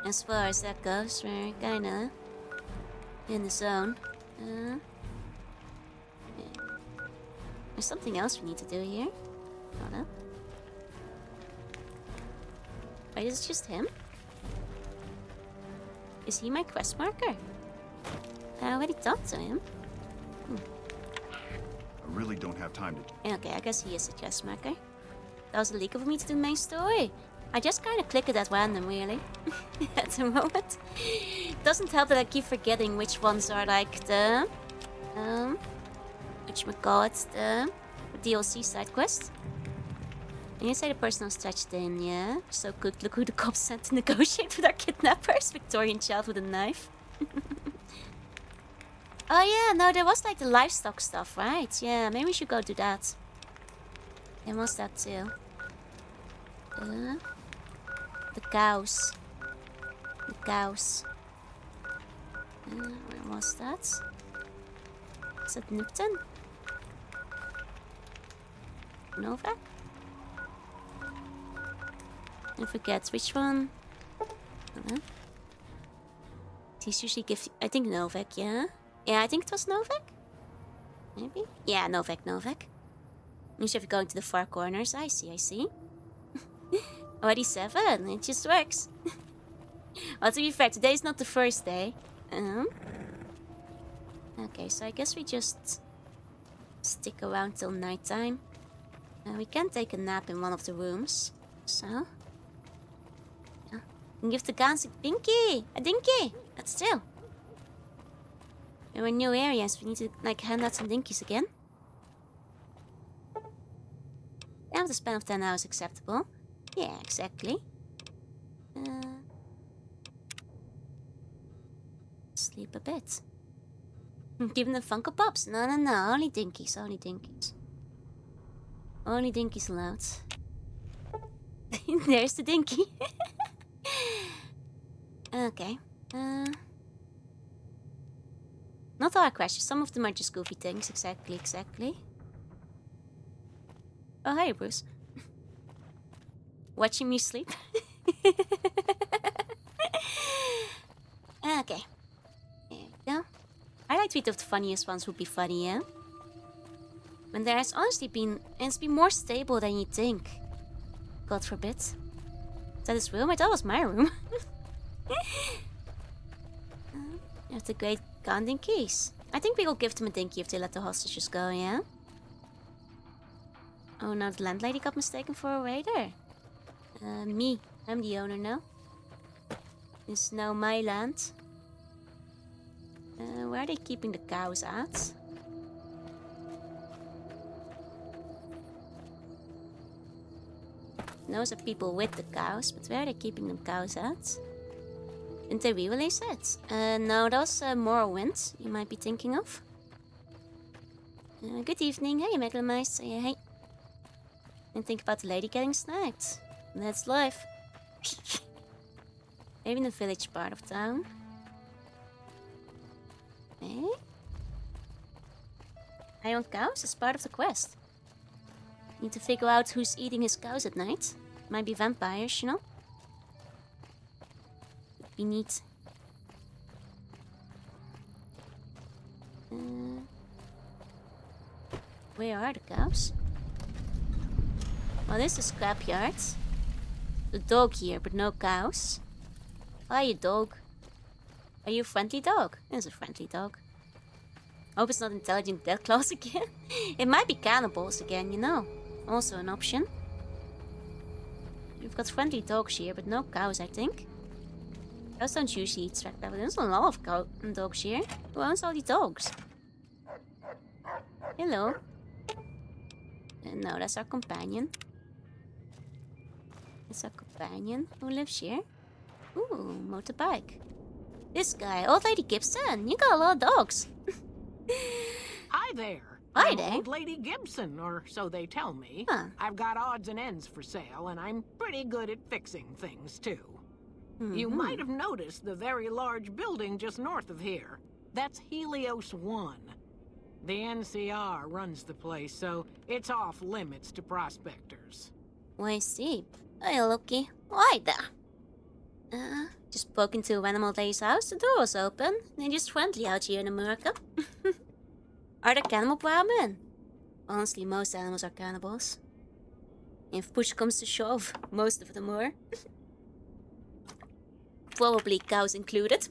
As far as that goes, we're kinda... in the zone. Yeah. There's something else we need to do here. Hold up. Wait, is it just him? Is he my quest marker? I already talked to him. I really don't have time to... Okay, I guess he is a quest marker. That was illegal for me to do main story. I just kind of click it at random, really. At the moment. Doesn't help that I keep forgetting which ones are like the... whatchamacallit, the DLC side quest. And you say the person was stretched in, yeah? So good, look who the cops sent to negotiate with our kidnappers. Victorian child with a knife. Oh yeah, no, there was like the livestock stuff, right? Yeah, maybe we should go do that. There was that too. The cows. The cows. Where was that? Is that Nipton? Novak? I forget which one. He's usually give. I think Novak, yeah? Yeah, I think it was Novak? Maybe? Yeah, Novak. Usually if you're going to the far corners. I see. Already 7. It just works. Well, to be fair, today's not the first day. Okay, so I guess we just stick around till nighttime. We can take a nap in one of the rooms. So... yeah. And give the guns a dinky! A dinky! That's still. There were new areas. We need to, like, hand out some dinkies again. And the span of 10 hours acceptable. Yeah, exactly. Sleep a bit. Give them the Funko Pops. No. Only dinkies. Only dinkies. Only dinkies allowed. There's the dinky. Okay. Not all are crashes. Some of them are just goofy things. Exactly. Oh, hey, Bruce. Watching me sleep? Okay. There we go. I like to tweet of the funniest ones would be funny, yeah? When there has honestly been... and it's been more stable than you think. God forbid. Is that his room? I thought it was my room. You have the great gun dinkies. I think we will give them a dinky if they let the hostages go, yeah? Oh, now the landlady got mistaken for a raider. Me. I'm the owner now. It's now my land. Where are they keeping the cows at? Those are people with the cows, but where are they keeping the cows at? Didn't they re-release it? No, that was Morrowind you might be thinking of. Good evening. Hey, Megalomeister. Yeah, hey. And think about the lady getting snagged. That's life. Maybe in the village part of town. Eh? I want cows as part of the quest. Need to figure out who's eating his cows at night. Might be vampires, you know? Would be neat. Where are the cows? Oh, this is scrapyard. The dog here, but no cows. Hiya, dog. Are you a friendly dog? It's a friendly dog. Hope it's not intelligent death claws again. It might be cannibals again, you know. Also an option. We've got friendly dogs here, but no cows, I think. Cows don't usually eat track, but there's a lot of dogs here. Who owns all these dogs? Hello. No, that's our companion. That's our companion who lives here. Ooh, motorbike. This guy, Old Lady Gibson. You got a lot of dogs. Hi there. Hi I'm there. Old Lady Gibson, or so they tell me. Huh. I've got odds and ends for sale, and I'm pretty good at fixing things, too. You might have noticed the very large building just north of here. That's Helios 1. The NCR runs the place, so it's off limits to prospectors. I see. Hey, looky. Why there? Just broke into a random old lady's house. The door was open. They're just friendly out here in America. Are there cannibal brahmin? Honestly, most animals are cannibals. If push comes to shove, most of them are. Probably cows included.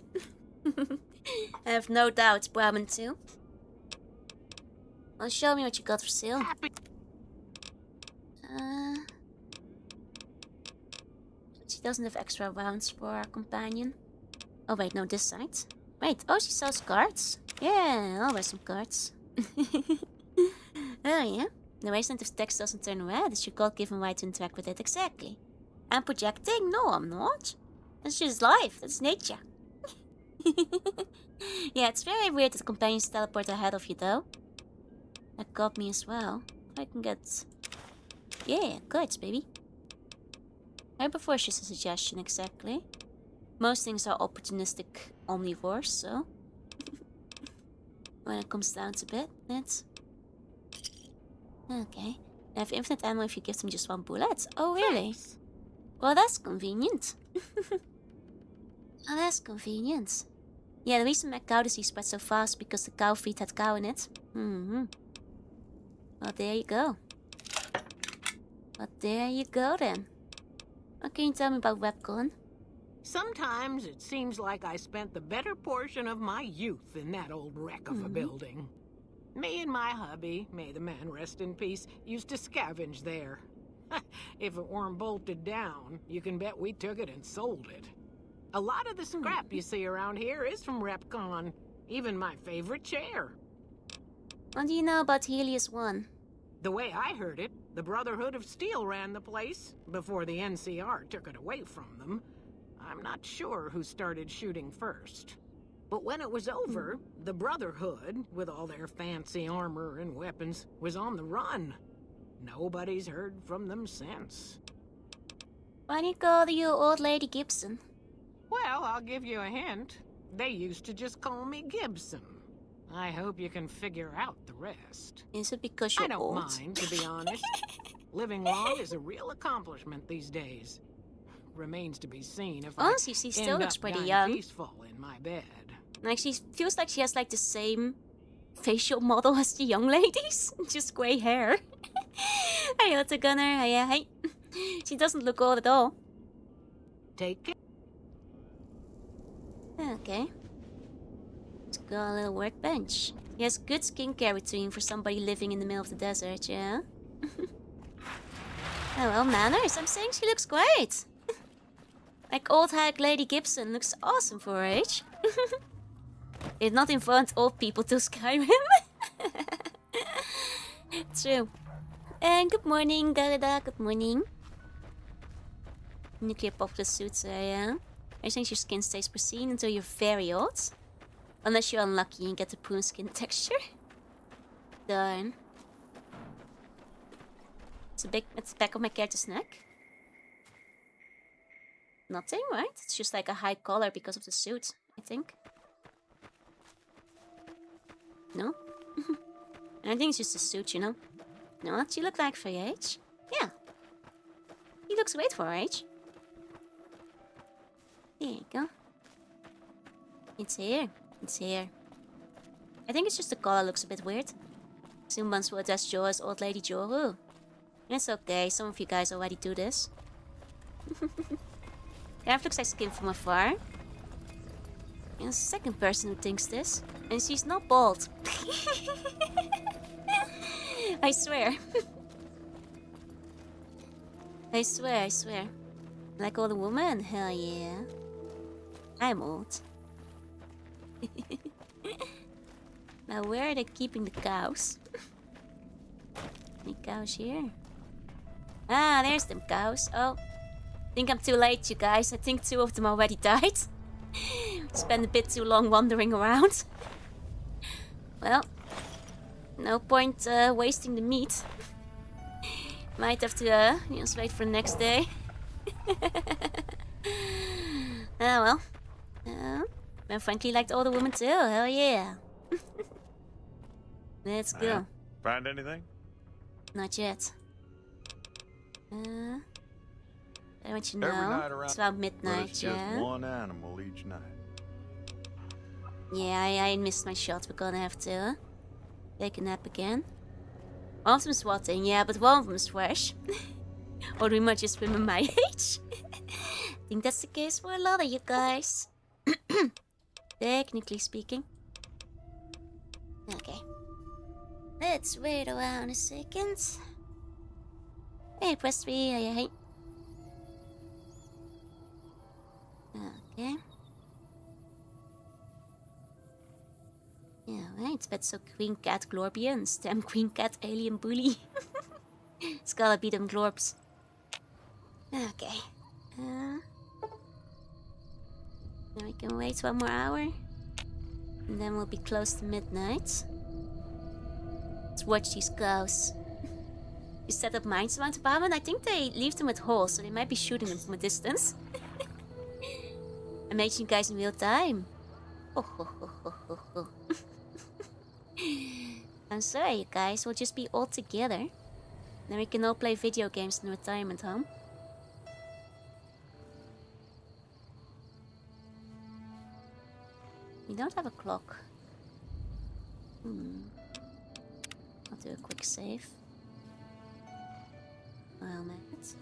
I have no doubt brahmin too. Well, show me what you got for sale. She doesn't have extra rounds for our companion. Oh wait, no, this side. Wait, oh, she sells cards. Yeah, I'll buy some cards. Oh yeah, the wasteland of text doesn't turn red. It's your God-given right to interact with it, exactly. I'm projecting? No, I'm not. That's just life. That's nature. Yeah, it's very weird that the companions teleport ahead of you, though. That got me as well. I can get... Yeah, goods, baby. Herbivores just a suggestion, exactly. Most things are opportunistic omnivores, so... when it comes down to it. Okay. They have infinite ammo if you give them just one bullet. Oh, really? Thanks. Well, that's convenient. Oh, that's convenient. Yeah, the reason my cow disease spread so fast because the cow feed had cow in it. Well, there you go. Then. What can you tell me about Webcon? Sometimes it seems like I spent the better portion of my youth in that old wreck of a building. Me and my hubby, may the man rest in peace, used to scavenge there. If it weren't bolted down, you can bet we took it and sold it. A lot of the scrap you see around here is from RepCon. Even my favorite chair. What do you know about Helios 1? The way I heard it, the Brotherhood of Steel ran the place before the NCR took it away from them. I'm not sure who started shooting first. But when it was over, the Brotherhood, with all their fancy armor and weapons, was on the run. Nobody's heard from them since. Why do you call you Old Lady Gibson? Well, I'll give you a hint. They used to just call me Gibson. I hope you can figure out the rest. Is it because you're I don't old? mind, to be honest. Living long is a real accomplishment these days. Remains to be seen if Honestly, she still end looks up pretty dying young. peaceful in my bed. Like, she feels like she has, like, the same facial model as the young ladies. Just grey hair. Hey, Otto Gunner. Hey. She doesn't look old at all. Take care. Okay. Let's go a little workbench. He has good skincare routine for somebody living in the middle of the desert, yeah? Oh, well, manners. I'm saying she looks great. Like old hag Lady Gibson looks awesome for her age. Did not invent old people to Skyrim. True. And good morning, Garida. Good morning. Nuclear poplar suits, yeah. I think your skin stays pristine until you're very old. Unless you're unlucky and get the prune skin texture. Darn. It's the back of my character's neck. Nothing, right? It's just like a high collar because of the suit, I think. No? I think it's just a suit, you know. Know what you look like for your age? Yeah. He looks great for her age. There you go. It's here. I think it's just the color looks a bit weird. Someone will address Jo as Old Lady Joru. It's okay, some of you guys already do this. Gareth looks like skin from afar. And the second person who thinks this. And she's not bald. I swear. I swear. Like old woman? Hell yeah. I'm old. Now where are they keeping the cows? Any cows here? Ah, there's them cows. Oh. I think I'm too late, you guys. I think 2 of them already died. Spent a bit too long wandering around. Well, no point wasting the meat. Might have to just wait for the next day. Ah, well. I frankly liked all the women too. Hell yeah. Let's go. Find anything? Not yet. I want you Every know. night around, It's about but midnight, it's just yeah? one animal each night. Yeah, I missed my shot. We're gonna have to take a nap again. One of them's swatting, yeah, but one of them's fresh. Or we might just women my age. I think that's the case for a lot of you guys. Technically speaking. Okay. Let's wait around a second. Hey, press 3, hey. Okay. Yeah, right. But so Queen Cat Glorbia and Stem Queen Cat Alien Bully. It's gotta be them Glorbs. Now we can wait 1 more hour. And then we'll be close to midnight. Let's watch these cows. You set up mines around the barn, and I think they leave them with holes, so they might be shooting them from a distance. I'm making you guys in real time. I'm sorry, you guys. We'll just be all together. Then we can all play video games in the retirement home. We don't have a clock. I'll do a quick save. Well, mate.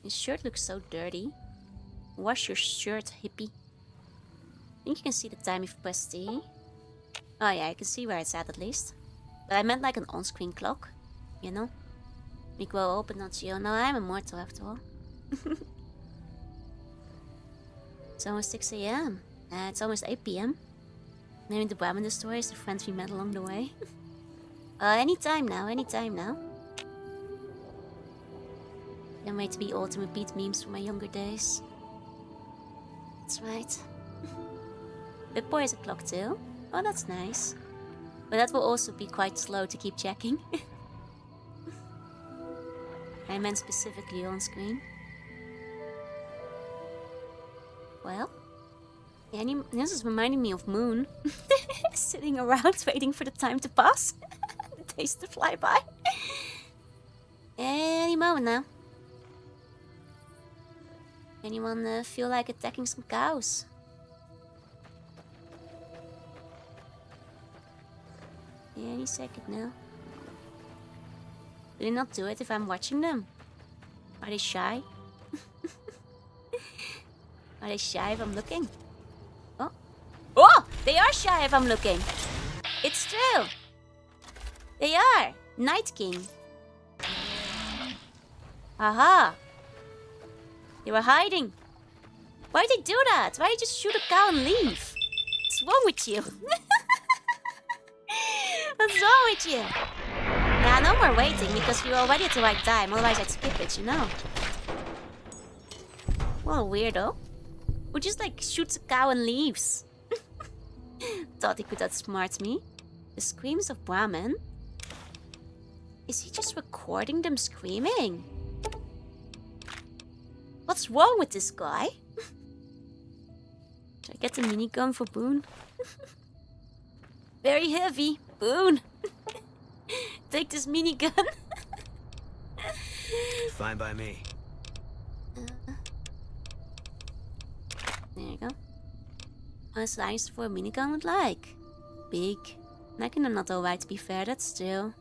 Your shirt looks so dirty. Wash your shirt, hippie. I think you can see the time if you press T. Oh yeah, I can see where it's at least. But I meant like an on-screen clock. You know? We grow old but not you. No, I'm immortal after all. It's almost 6 AM. It's almost 8 PM. Maybe the bomb in the story is the friends we met along the way. Anytime now, anytime now. Can't wait to be old and repeat memes from my younger days. That's right. Bitboy has a clock too. Oh, that's nice. But that will also be quite slow to keep checking. I meant specifically on screen. Well, yeah, this is reminding me of Moon. Sitting around waiting for the time to pass. The days to fly by. Any moment now. Anyone feel like attacking some cows? Any second now. Will they not do it if I'm watching them? Are they shy? Are they shy if I'm looking? Oh. Oh! They are shy if I'm looking. It's true. They are. Night King. Aha. They were hiding. Why'd they do that? Why did you just shoot a cow and leave? What's wrong with you? What's wrong with you? Yeah, no more waiting because we were already at the right time. Otherwise I'd skip it, you know. What a weirdo. Who just like shoots a cow and leaves. Thought he could outsmart me. The screams of Brahmin. Is he just recording them screaming? What's wrong with this guy? Should I get the minigun for Boone? Very heavy. Boone. Take this minigun. Fine by me. There you go. How size for a minigun would like? Big. I can not alright to be fair, that's true.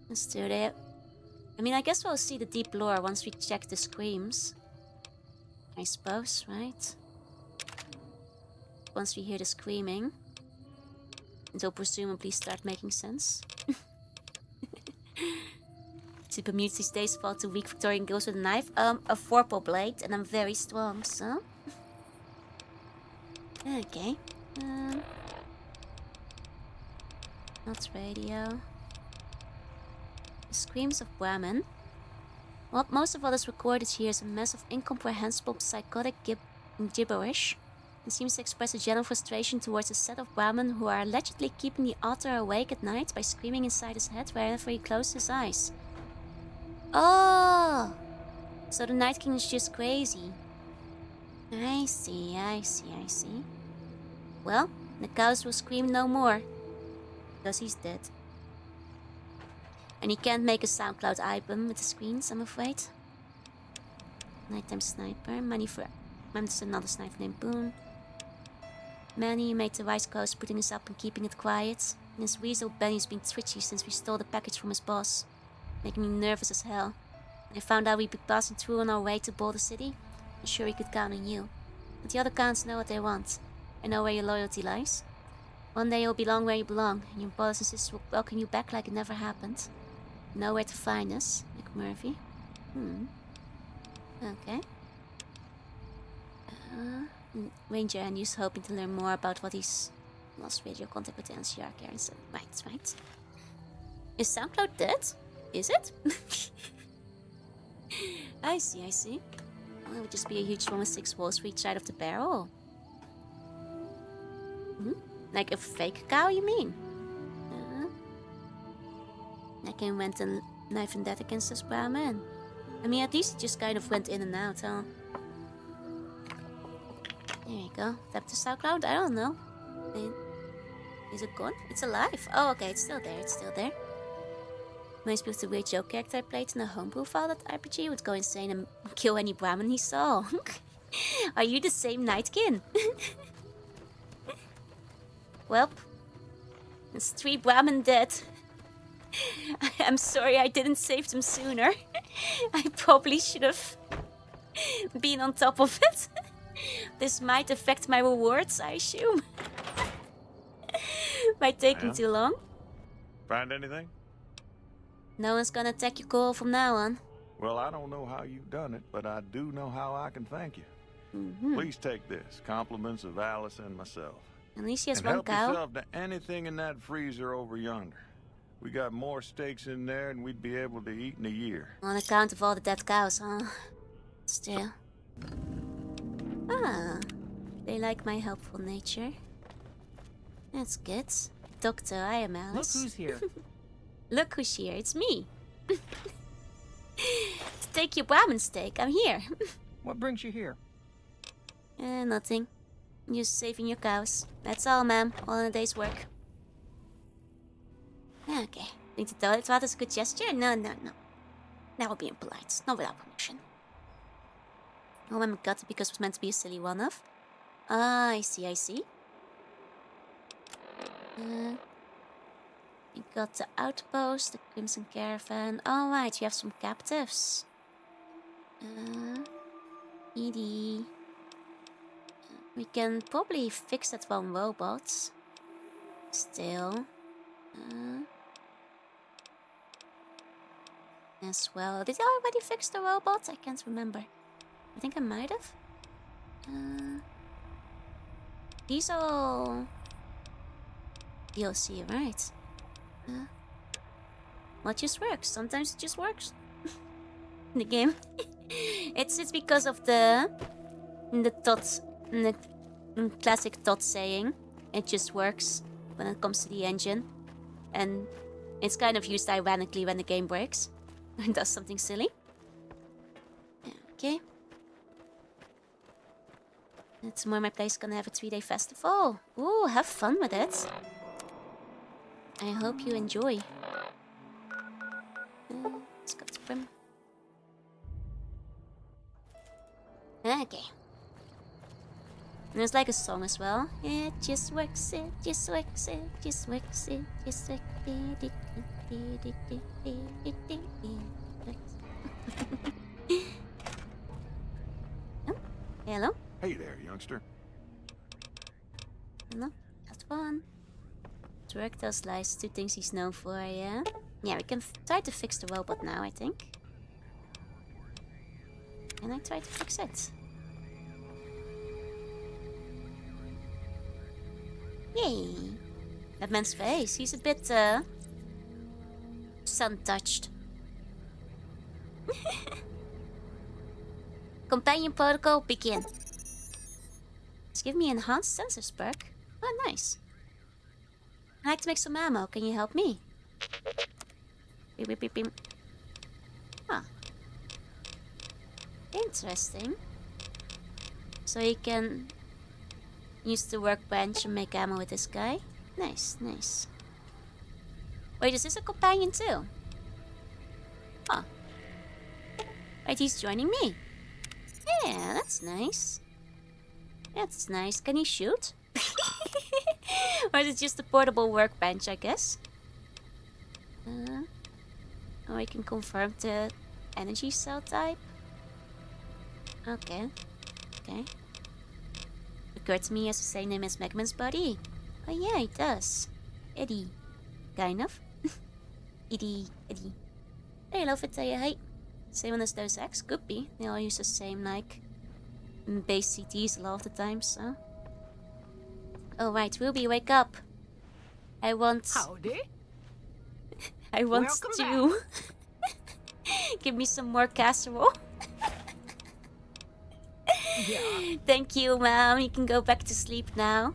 That's true there. I mean, I guess we'll see the deep lore once we check the screams. I suppose, right? Once we hear the screaming. It'll presumably start making sense. Super mutes these days fall to weak Victorian girls with a knife. A vorpal blade, and I'm very strong, so... Okay. Not radio. The screams of Brahmin. What most of what is recorded here is a mess of incomprehensible psychotic gibberish. It seems to express a general frustration towards a set of Brahmin who are allegedly keeping the otter awake at night by screaming inside his head whenever he closes his eyes. Oh! So the Night King is just crazy. I see. Well, the cows will scream no more. Because he's dead. And he can't make a SoundCloud album with the screens, I'm afraid. Nighttime Sniper, money for... There's another sniper named Boone. Manny made the wise coast putting us up and keeping it quiet. And his weasel Benny's been twitchy since we stole the package from his boss. Making me nervous as hell. When I found out we'd be passing through on our way to Boulder City, I'm sure we could count on you. But the other counts know what they want. I know where your loyalty lies. One day you'll belong where you belong, and your brothers and sisters will welcome you back like it never happened. You know where to find us, McMurphy. Okay. Ranger and he's hoping to learn more about what he's lost radio contact with the NCR Garrison. Right. Is SoundCloud dead? Is it? I see, I see. Well, it would just be a huge one with 6 walls for each side of the barrel. Like a fake cow, you mean? I can went and knife and that against this brown man. I mean, at least it just kind of went in and out, huh? There you go. Tap the SoundCloud? I don't know. Is it gone? It's alive. Oh, okay, it's still there. It's still there. Reminds me of the weird joke character I played in a homebrew file that RPG would go insane and kill any Brahmin he saw. Are you the same Nightkin? Welp. There's 3 Brahmin dead. I'm sorry I didn't save them sooner. I probably should have been on top of it. This might affect my rewards, I assume. Might take me too long. Find anything? No one's gonna attack your call from now on. Well, I don't know how you've done it, but I do know how I can thank you. Please take this. Compliments of Alice and myself. At least he has And one help cow. yourself to anything in that freezer over yonder. We got more steaks in there than we'd be able to eat in a year. On account of all the dead cows, huh? Still. Ah, they like my helpful nature. That's good. Doctor, I am Alice. Look who's here. Look who's here, it's me. To take your Brahmin steak, I'm here. What brings you here? Nothing. Just saving your cows. That's all, ma'am. All in a day's work. Okay. Think the toilet water is a good gesture? No. That would be impolite. Not without permission. Oh, I'm gutted because it was meant to be a silly one-off. Ah, I see. You got the outpost, the Crimson Caravan. Alright, you have some captives. Edie. We can probably fix that one robot. Still. As well. Did I already fix the robot? I can't remember. I think I might have. These all DLC, right? What just works? Sometimes it just works. In the game. It's because of the classic Tot saying. It just works when it comes to the engine. And it's kind of used ironically when the game breaks. And does something silly. Okay. And tomorrow my place is gonna have a 3-day festival. Ooh, have fun with it. I hope you enjoy. Let's go to Prim. Okay. And there's like a song as well. It just works, it just works, it just works, it just works. Oh, hello? Hey there, youngster. Hello? That's one. Work those lies, 2 things he's known for, yeah? Yeah, we can try to fix the robot now, I think. Can I try to fix it? Yay! That man's face, he's a bit, sun-touched. Companion protocol, begin. Just give me enhanced sensors perk. Oh, nice. I'd like to make some ammo. Can you help me? Beep, beep, beep, beep. Huh. Interesting. So you can use the workbench and make ammo with this guy. Nice, nice. Wait, is this a companion too? Huh. Wait, he's joining me. Yeah, that's nice. That's nice. Can he shoot? Or is it just a portable workbench, I guess? Oh, I can confirm the energy cell type. Okay. Okay. Occurred to me as the same name as Megman's body. Oh yeah, it does. Eddie. Kind of. Eddie. Hey, hello, Vitaya. Hey. Same one as those X? Could be. They all use the same, like, base CTs a lot of the time, so... Alright, Ruby, wake up. I want... Howdy. I want Welcome to... Give me some more casserole. Yeah. Thank you, Mom. You can go back to sleep now.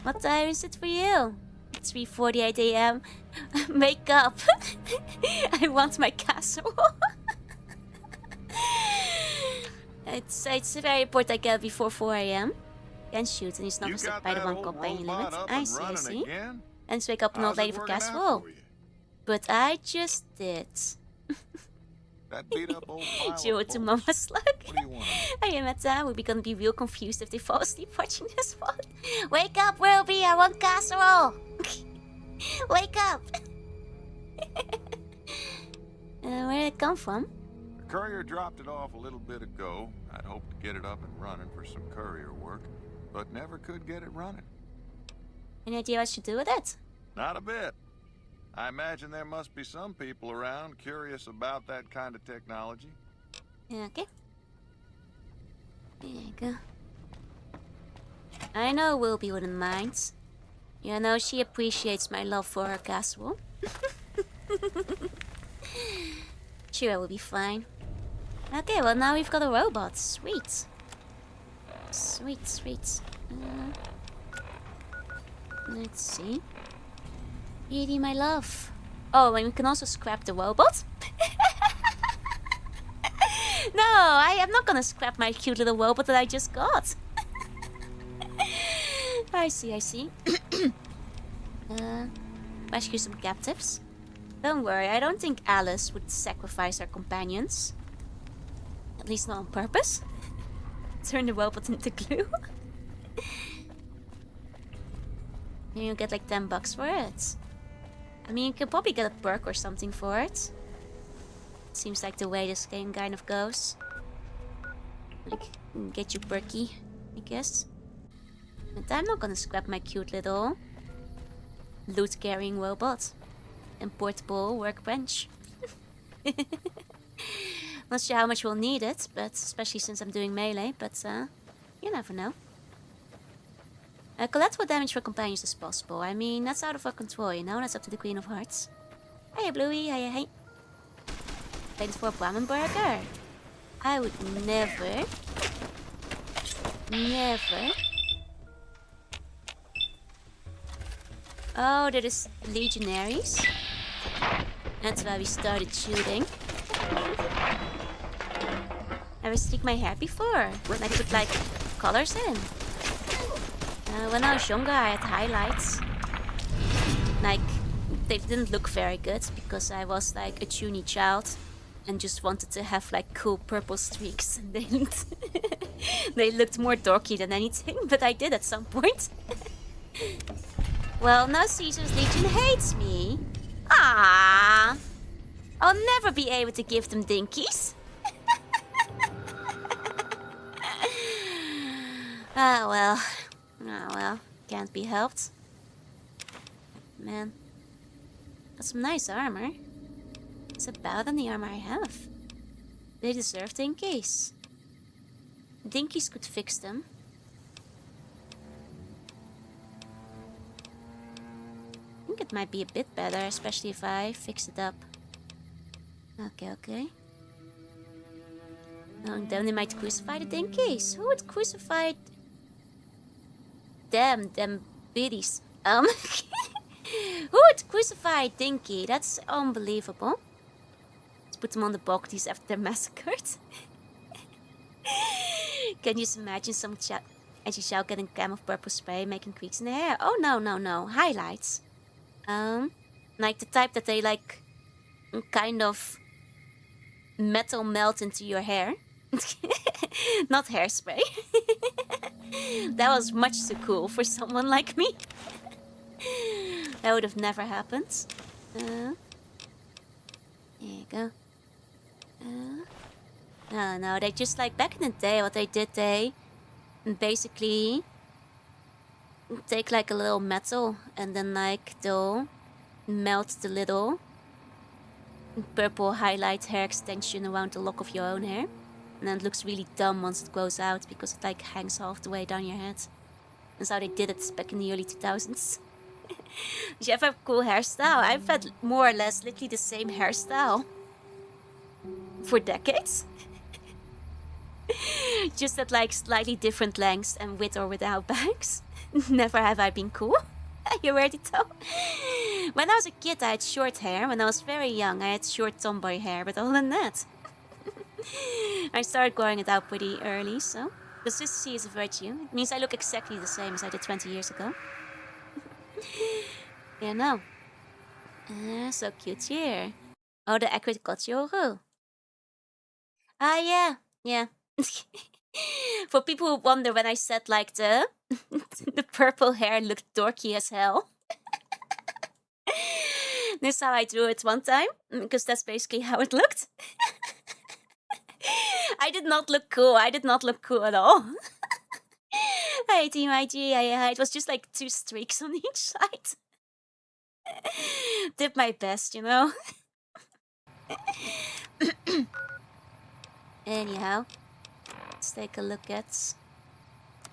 What time is it for you? 3:48 a.m. Wake up. I want my casserole. It's very important I get before 4 a.m. Can shoot and he's not You restricted got by the that one old campaign robot limit. up I and see, I running see. again? And wake up an old How's it lady for working out casserole. for you? But I just did. That beat up old pile of Zero to bolts. Mama Slug. What do you want? I am at time. We're gonna be real confused if they fall asleep watching this one. Wake up, Wilby! I want casserole! Wake up! Where did it come from? The courier dropped it off a little bit ago. I'd hoped to get it up and running for some courier work, but never could get it running. Any idea what I should do with it? Not a bit. I imagine there must be some people around curious about that kind of technology. Okay. There you go. I know Wilby wouldn't mind. You know, she appreciates my love for her casserole. Sure, we'll be fine. Okay, well now we've got a robot. Sweet. Sweet, sweet. Let's see. Edie, my love. Oh, and we can also scrap the robot. No, I am not gonna scrap my cute little robot that I just got. I see, I see. Rescue some captives. Don't worry, I don't think Alice would sacrifice her companions. At least not on purpose. Turn the robot into glue. And you'll get like $10 for it. I mean, you could probably get a perk or something for it. Seems like the way this game kind of goes. Like, get you perky, I guess. But I'm not gonna scrap my cute little loot-carrying robot and portable workbench. Not sure how much we'll need it, but especially since I'm doing melee, but you never know. Collect what damage for companions is possible. I mean, that's out of our control, you know? That's up to the Queen of Hearts. Hey, Bluey. Hey. Thanks for a ramen burger. I would never... Oh, there is legionaries. That's why we started shooting. I was streak my hair before. And I put like colors in. When I was younger, I had highlights. Like, they didn't look very good because I was like a tuny child and just wanted to have like cool purple streaks. And they looked more dorky than anything, but I did at some point. Well, now Caesar's Legion hates me. Ah, I'll never be able to give them dinkies. Ah, well, can't be helped. Man, got some nice armor. It's about than the armor I have. They deserve dinkies. Dinkies could fix them. I think it might be a bit better, especially if I fix it up. Okay. Oh, and then they might crucify the dinkies. Who would crucify them biddies? Who would crucify a dinky? That's unbelievable. Let's put them on the bodies after they're massacred. Can you just imagine some edgy child getting a cam of purple spray, making creaks in the hair? Oh, no. Highlights. Like the type that they like kind of metal melt into your hair. Not hairspray. That was much too cool for someone like me. That would have never happened. There you go. No, they just like back in the day, what they did, they basically take like a little metal and then like they'll melt the little purple highlight hair extension around the lock of your own hair. And then it looks really dumb once it grows out because it like hangs half the way down your head. That's how they did it back in the early 2000s. You have a cool hairstyle. I've had more or less literally the same hairstyle for decades. Just at like slightly different lengths and with or without bangs. Never have I been cool. You already told. When I was a kid, I had short hair. When I was very young, I had short tomboy hair. But other than that, I started growing it out pretty early. So consistency is a virtue. It means I look exactly the same as I did 20 years ago. Yeah, no. So cute here. Oh, the accurate got Joru. Ah, yeah. Yeah. For people who wonder when I said like the the purple hair looked dorky as hell. This is how I drew it one time, because that's basically how it looked. I did not look cool. I did not look cool at all. Hey, Team IG. It was just like 2 streaks on each side. Did my best, you know. Anyhow, let's take a look at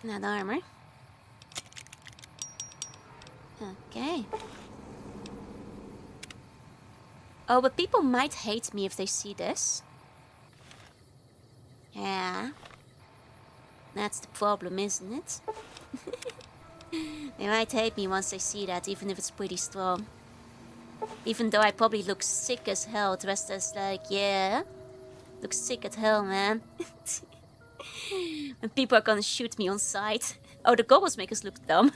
that armor. Okay. Oh, but people might hate me if they see this. Yeah. That's the problem, isn't it? They might hate me once they see that, even if it's pretty strong. Even though I probably look sick as hell, dressed as like, yeah. Look sick as hell, man. And people are gonna shoot me on sight. Oh, the goggles make us look dumb.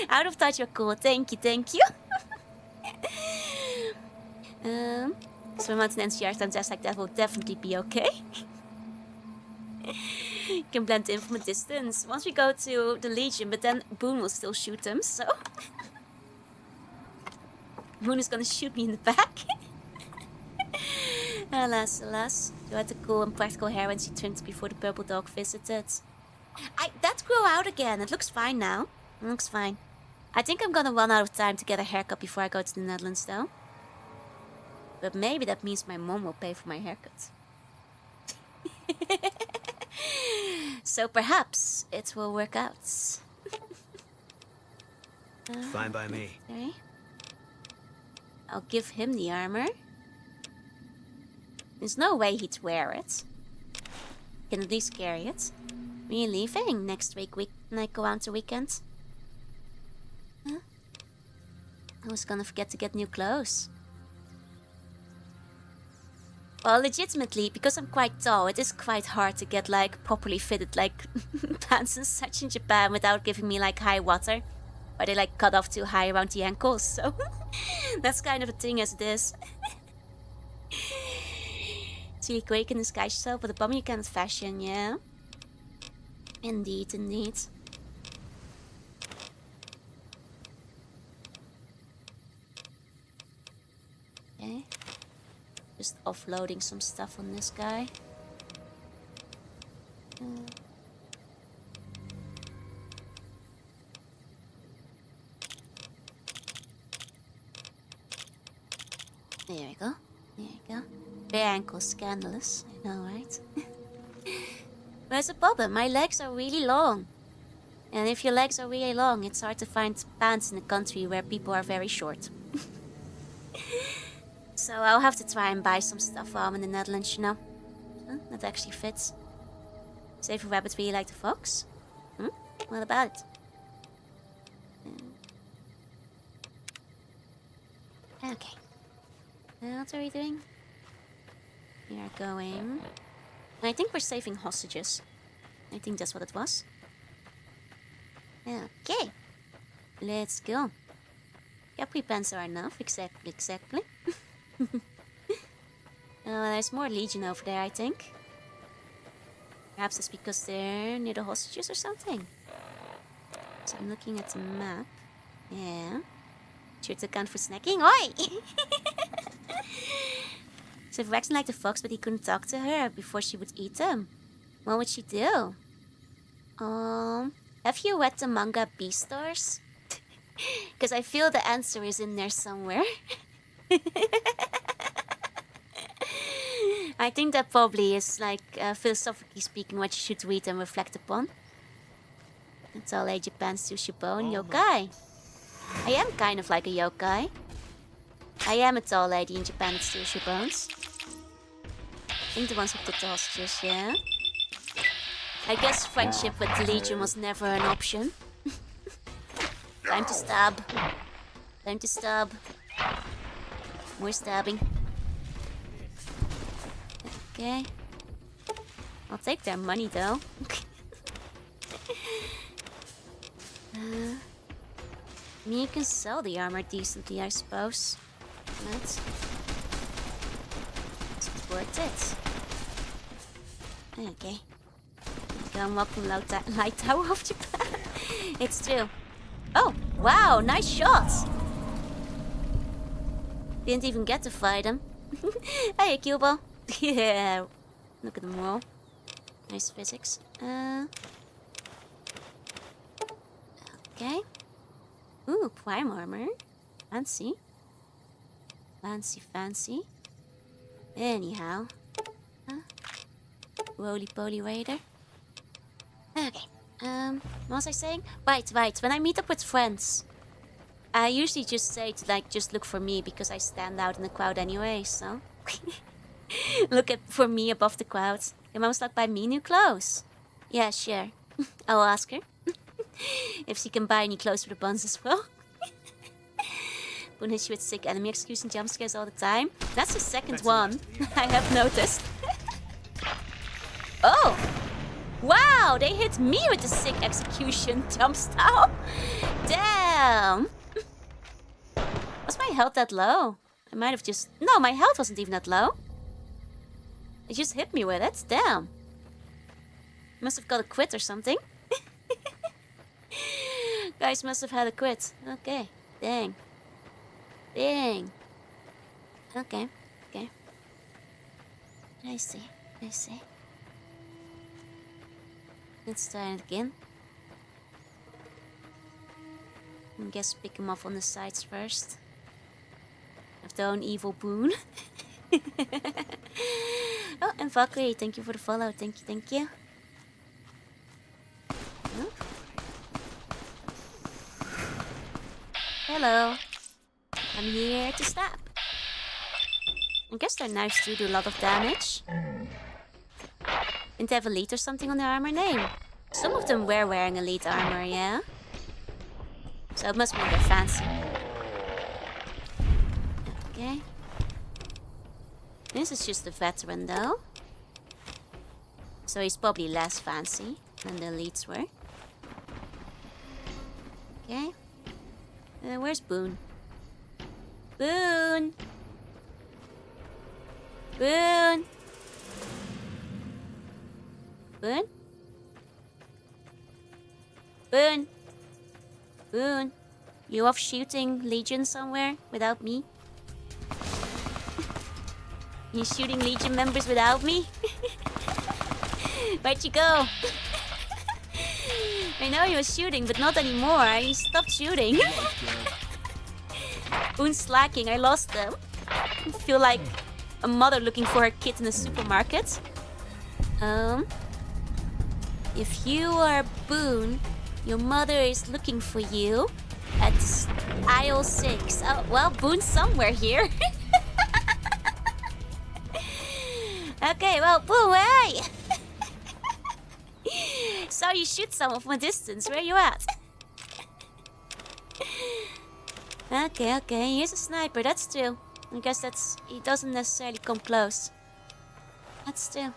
Out of touch, you're cool. Thank you, thank you. Swim out an NCR time test like that will definitely be okay. Can blend in from a distance. Once we go to the Legion, but then Boone will still shoot them, so... Boone is gonna shoot me in the back. Alas, alas. You had the cool and practical hair when she trimmed before the purple dog visited. That grew out again. It looks fine now. It looks fine. I think I'm gonna run out of time to get a haircut before I go to the Netherlands, though. But maybe that means my mom will pay for my haircut. So perhaps it will work out. Fine by me. Okay. I'll give him the armor. There's no way he'd wear it. Can at least carry it. We're leaving next week when I go out to weekend. Huh? I was gonna forget to get new clothes. Well, legitimately, because I'm quite tall, it is quite hard to get like properly fitted like pants and such in Japan without giving me like high water. Or they like cut off too high around the ankles, so that's kind of a thing as it is. It's really quick in disguise yourself, but the bummer you cannot fashion, yeah? Indeed, indeed. Okay. Just offloading some stuff on this guy. There we go. There you go. Bare ankles, scandalous. I know, right? There's a problem. My legs are really long. And if your legs are really long, it's hard to find pants in a country where people are very short. So I'll have to try and buy some stuff while I'm in the Netherlands, you know. That actually fits. Say for rabbits really like the fox? What about it? Okay. What are we doing? We are going... I think we're saving hostages. I think that's what it was. Okay. Let's go. Capri pants are enough. Exactly. There's more Legion over there, I think. Perhaps it's because they're near the hostages or something. So I'm looking at the map. Yeah. Sure to account for snacking. Oi! So if Rex liked the fox, but he couldn't talk to her before she would eat them, what would she do? Have you read the manga Beastars? Because I feel the answer is in there somewhere. I think that probably is, like, philosophically speaking, what you should read and reflect upon. That's all Japan Sushibone yokai. I am kind of like a yokai. I am a tall lady in Japan that steals your bones. I think the ones who took the hostages, yeah? I guess friendship with the Legion was never an option. Time to stab. Time to stab. More stabbing. Okay. I'll take their money though. Me, you can sell the armor decently, I suppose. But it's worth it. Okay. Go walking light tower of Japan. It's true. Oh, wow, nice shots. Didn't even get to fight him. Hey, Cubo. Yeah. Look at them all. Nice physics. Okay. Ooh, prime armor. Fancy. Fancy. Anyhow. Roly-poly raider. Okay. What was I saying? Right. When I meet up with friends, I usually just say to just look for me because I stand out in the crowd anyway, so. Look for me above the crowd. Your mom's like, buy me new clothes. Yeah, sure. I'll ask her. If she can buy any clothes for the buns as well. Boone hits you with sick enemy execution jump scares all the time. That's the second one I have noticed. Oh! Wow, they hit me with the sick execution jump style. Damn! Was my health that low? I might have just... No, my health wasn't even that low. It just hit me with it. Damn. Must have got a quit or something. Guys must have had a quit. Okay. Dang. Okay. I see. Let's try it again. I guess pick him off on the sides first. Of their own evil boon. Oh, and Valkyrie, thank you for the follow. Thank you. Oh. Hello. I'm here to stab. I guess their knives do a lot of damage. Didn't they have elite or something on their armor name? Some of them were wearing elite armor, yeah? So it must mean they're fancy. Okay. This is just a veteran though. So he's probably less fancy than the elites were. Okay. Where's Boone? Boone! You off shooting Legion somewhere without me? You shooting Legion members without me? Where'd you go? I know he was shooting, but not anymore. He stopped shooting. Boon's slacking. I lost them. I feel like a mother looking for her kid in a supermarket. If you are Boone, your mother is looking for you at aisle 6. Oh, well, Boone's somewhere here. Okay, well, Boone, hey! Saw you shoot someone from a distance. Where you at? Okay. He's a sniper. That's true. I guess he doesn't necessarily come close. That's true.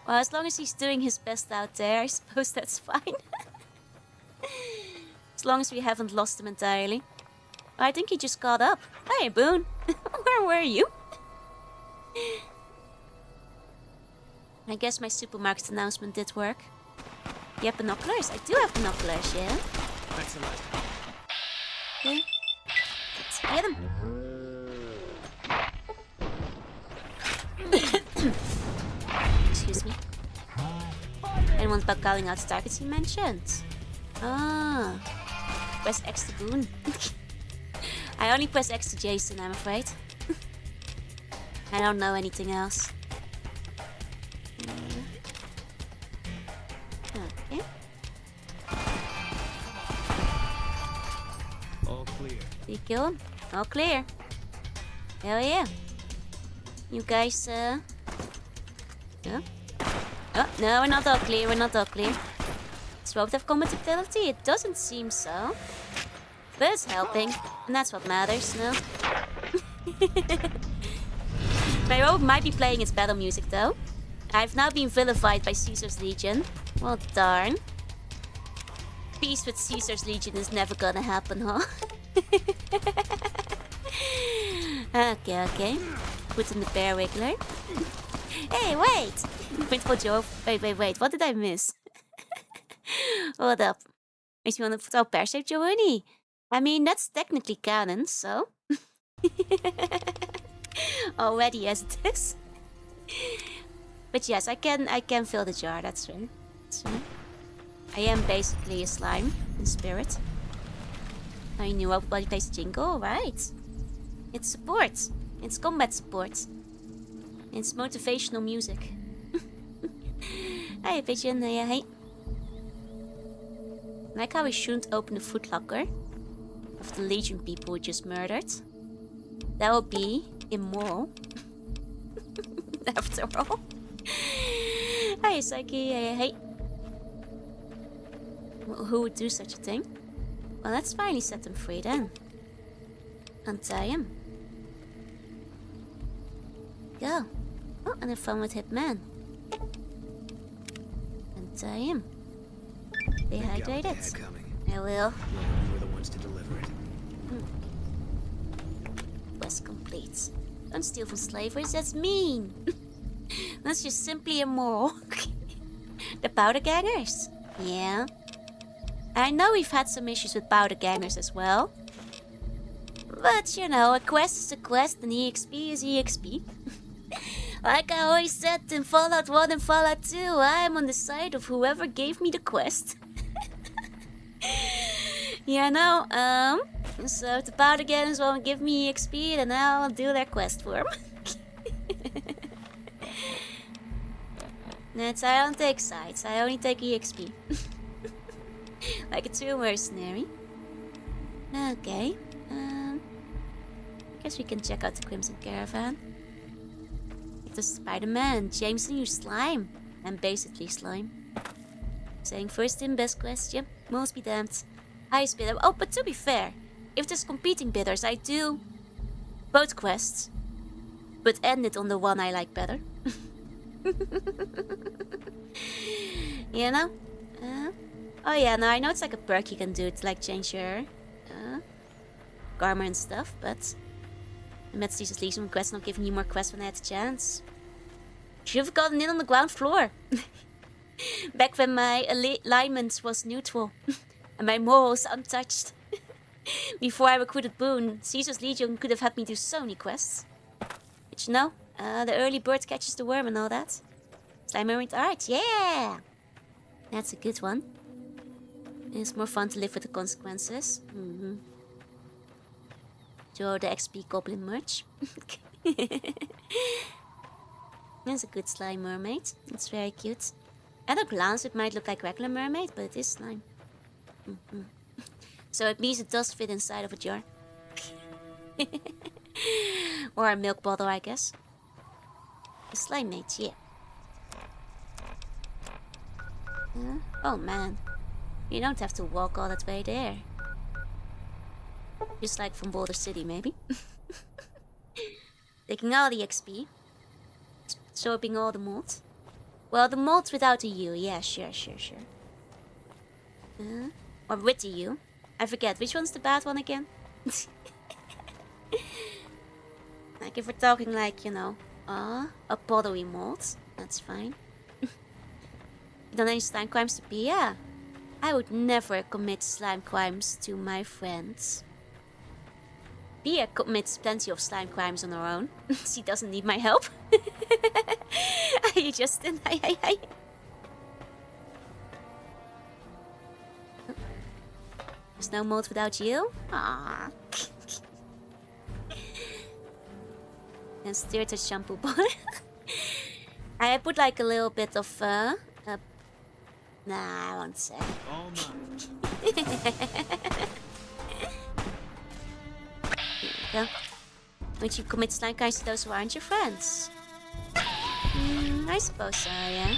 Well, as long as he's doing his best out there, I suppose that's fine. As long as we haven't lost him entirely. I think he just caught up. Hey, Boone. Where were you? I guess my supermarket announcement did work. You have binoculars? I do have binoculars, yeah? Thanks a lot. Okay. Let's get him. Excuse me. Anyone about calling out targets you mentioned? Ah. Press X to Boone. I only press X to Jason, I'm afraid. I don't know anything else. Okay. All clear. Did you kill him? All clear. Hell yeah. You guys, yeah? Oh, no, we're not all clear, we're not all clear. This won't have compatibility? It doesn't seem so. But it's helping, and that's what matters, no? My robot might be playing its battle music, though. I've now been vilified by Caesar's Legion. Well, darn. Peace with Caesar's Legion is never gonna happen, huh? Okay. Put in the bear wiggler. Hey, wait! Printful Joe. Wait. What did I miss? Hold up. Makes me want to put out pear-shaped Jorunna. I mean, that's technically canon, so... Already as it is. But yes, I can fill the jar, that's right. I am basically a slime in spirit. I knew everybody plays jingle, right? It's support. It's combat support. It's motivational music. Hey, pigeon. Hey. Like how we shouldn't open the footlocker of the Legion people we just murdered. That would be immoral. After all. Hey, Psyche. Hey. Who would do such a thing? Well, let's finally set them free then. Untie him. Go. Oh, and a fun with Hitman. Untie him. Stay hydrated. I will. You were the ones to deliver it. Quest complete. Don't steal from slavers, that's mean. That's just simply immoral. The powder gangers. Yeah. I know we've had some issues with powder gangers as well. But, you know, a quest is a quest and EXP is EXP. Like I always said in Fallout 1 and Fallout 2, I'm on the side of whoever gave me the quest. You know, so if the powder gangers won't give me EXP, then I'll do their quest for them. I don't take sides, I only take EXP. Like a true mercenary. Okay. I guess we can check out the Crimson Caravan. It's a Spider-Man. Jameson, you slime. I'm basically slime. Saying first in, best question. Most be damned. Highest bidder. Oh, but to be fair, if there's competing bidders, I do both quests. But end it on the one I like better. You know? Oh yeah, no, I know it's like a perk you can do to like change your armor and stuff, but I met Caesar's Legion quest, not giving you more quests when I had the chance. Should have gotten in on the ground floor. Back when my alignment was neutral and my morals untouched. Before I recruited Boone, Caesar's Legion could have had me do so many quests. But you know, the early bird catches the worm and all that. Slime Mermaid Art, yeah! That's a good one. It's more fun to live with the consequences. Draw the XP Goblin merch. That's a good slime mermaid. It's very cute. At a glance it might look like regular mermaid, but it is slime. So it means it does fit inside of a jar. Or a milk bottle, I guess. A slime mate, yeah. Oh man. You don't have to walk all that way there. Just like from Boulder City, maybe. Taking all the XP. Absorbing all the mold. Well, the mold without a U. Yeah, sure. Or with the U. I forget, which one's the bad one again? Like if we're talking like, you know, a pottery mold. That's fine. You done any slime crimes to be? Yeah. I would never commit slime crimes to my friends. Pia commits plenty of slime crimes on her own. She doesn't need my help. Hi, Justin. Hi. There's no mold without you? Aww. And stirred a shampoo bar. I put like a little bit of nah, I won't say. All mine. Here we go. Won't you commit slime crimes to those who aren't your friends? I suppose so, yeah.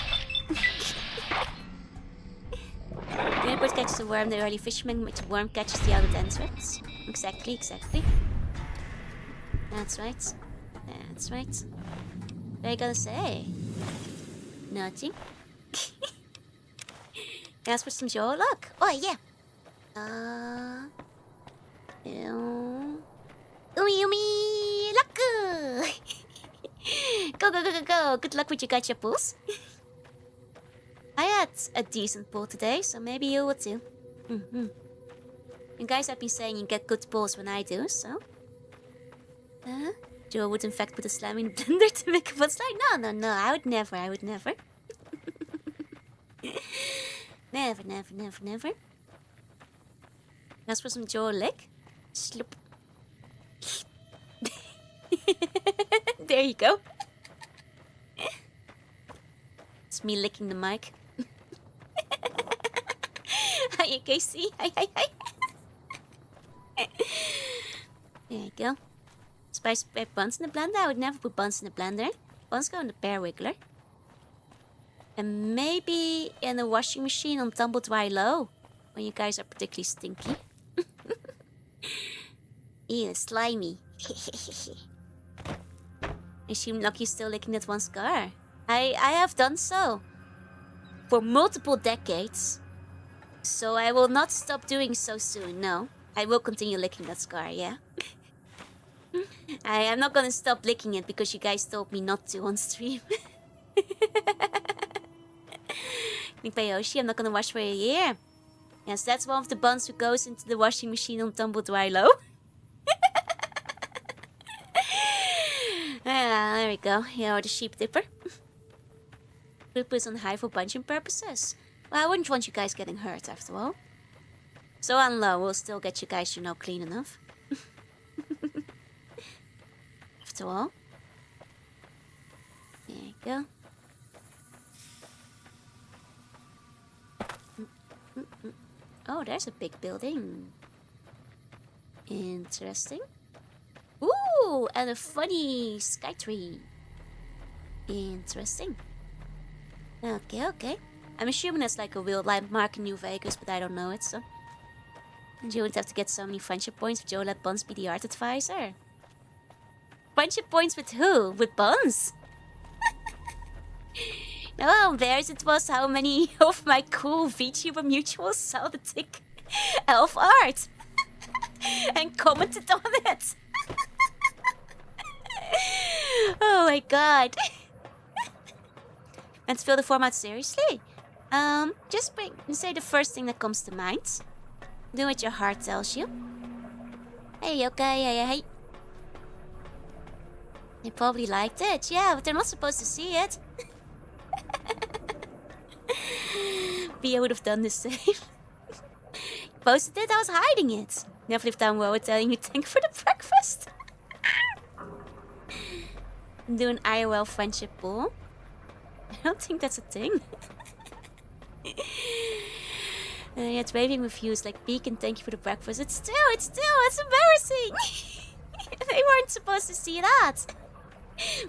worm, the early fisherman with the worm catches the other entrance. Exactly, exactly. That's right. That's right. What are you gonna say? Nothing. Ask for some Joe luck. Oh yeah. Umi luck. Go go go go go. Good luck with your gacha pulls. I had a decent pull today, so maybe you will too. You guys have been saying you get good pulls when I do, so. Joe would in fact put a slime in the blender to make a butt slide? No, I would never. Never. Ask for some Joe lick. Sloop. There you go. It's me licking the mic. Hi, Casey. Hi. There you go. Spice buns in the blender? I would never put buns in the blender. Buns go in the pear wiggler. And maybe in the washing machine on tumble dry low. When you guys are particularly stinky. Ew, slimy. I assume Lucky's still licking that one scar. I have done so. For multiple decades. So I will not stop doing so soon, no. I will continue licking that scar, yeah? I am not gonna stop licking it because you guys told me not to on stream. Yoshi, I'm not gonna wash for a year. Yes, that's one of the buns who goes into the washing machine on tumble dry low. There we go. Yeah, or the sheep dipper. Group is on high for bunching purposes. Well, I wouldn't want you guys getting hurt after all. So on low, we'll still get you guys, clean enough. After all. There you go. Oh, there's a big building. Interesting. Ooh, and a funny sky tree. Interesting. Okay. I'm assuming that's like a real landmark in New Vegas, but I don't know it, so. And you would have to get so many friendship points if Joe let Buns be the art advisor. Friendship points with who? With Buns? No, theirs it was how many of my cool VTuber mutuals saw the thick elf art. And commented on it. Oh my god. Let's fill the format seriously. Just say the first thing that comes to mind. Do what your heart tells you. Hey, okay, hey. They probably liked it, yeah, but they're not supposed to see it. Pia would have done the same. Posted it, I was hiding it. Never lived down well telling you thank for the breakfast. Do an IRL friendship pool. I don't think that's a thing. It's waving reviews like peek and thank you for the breakfast. It's embarrassing. They weren't supposed to see that.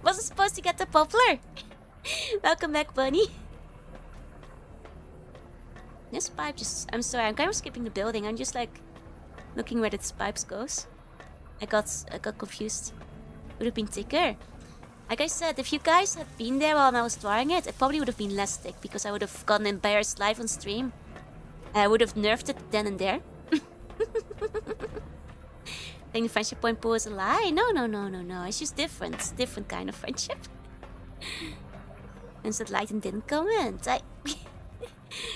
Wasn't supposed to get the poplar. Welcome back, Bunny. This pipe just... I'm sorry, I'm kind of skipping the building. I'm just like looking where this pipes goes. I got confused. Would have been thicker. Like I said, if you guys had been there while I was drawing it, it probably would have been less thick because I would have gotten embarrassed live on stream. I would have nerfed it then and there. Think the friendship point pool is a lie? No. It's just different. Different kind of friendship. And so Lighten didn't comment.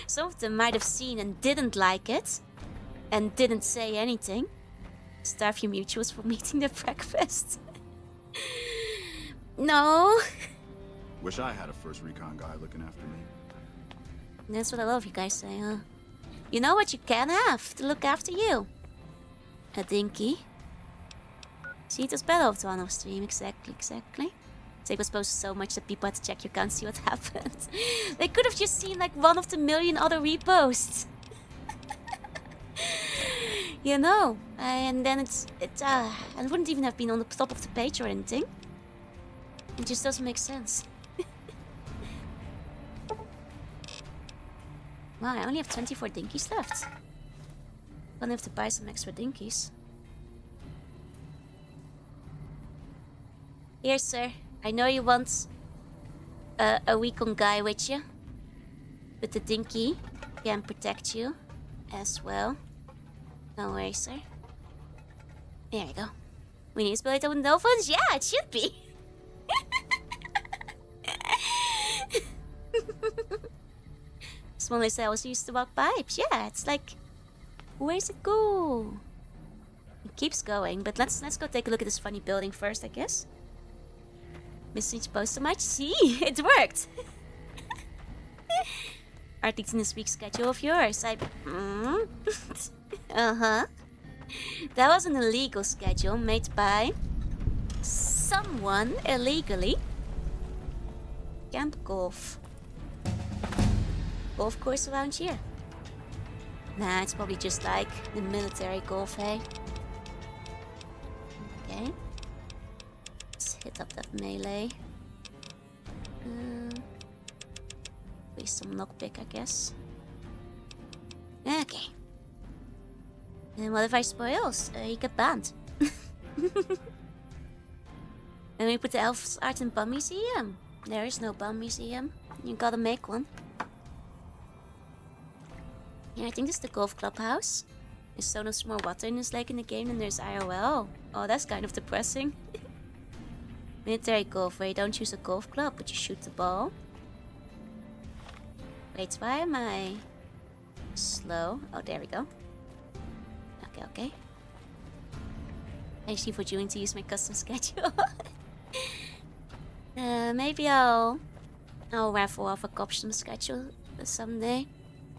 Some of them might have seen and didn't like it. And didn't say anything. Starve your mutuals for meeting their breakfast. No. Wish I had a first recon guy looking after me. That's what a lot of you guys say, huh? You know what you can have to look after you? A dinky. See, it was better off one off stream. Exactly. It was posted so much that people had to check. You can't see what happened. They could have just seen like one of the million other reposts. You know, and then it wouldn't even have been on the top of the page or anything. It just doesn't make sense. Wow, I only have 24 dinkies left. Gonna have to buy some extra dinkies. Here, sir. I know you want a weak-on guy with you. But the dinky can protect you as well. Don't worry, sir. There you go. We need to spell it with no phones? Yeah, it should be. Smallest I also used to walk pipes. Yeah, it's like, where's it go? It keeps going, but let's go take a look at this funny building first, I guess. Missing post so much. See, it worked. Articles in this week's schedule of yours. Uh-huh. That was an illegal schedule made by someone illegally. Camp golf. Golf course around here. Nah, it's probably just like the military golf, hey? Okay. Let's hit up that melee. Waste some lockpick, I guess. Okay. And what if I spoils? You get banned. And we put the Elf's Art and Bum Museum. There is no Bum Museum. You gotta make one. Yeah, I think this is the golf clubhouse. There's so much more water in this lake in the game than there's IRL. Oh, that's kind of depressing. Military golf, where you don't use a golf club, but you shoot the ball. Wait, why am I slow? Oh, there we go. Okay. Thank you for doing to use my custom schedule. Maybe I'll raffle off a custom schedule someday.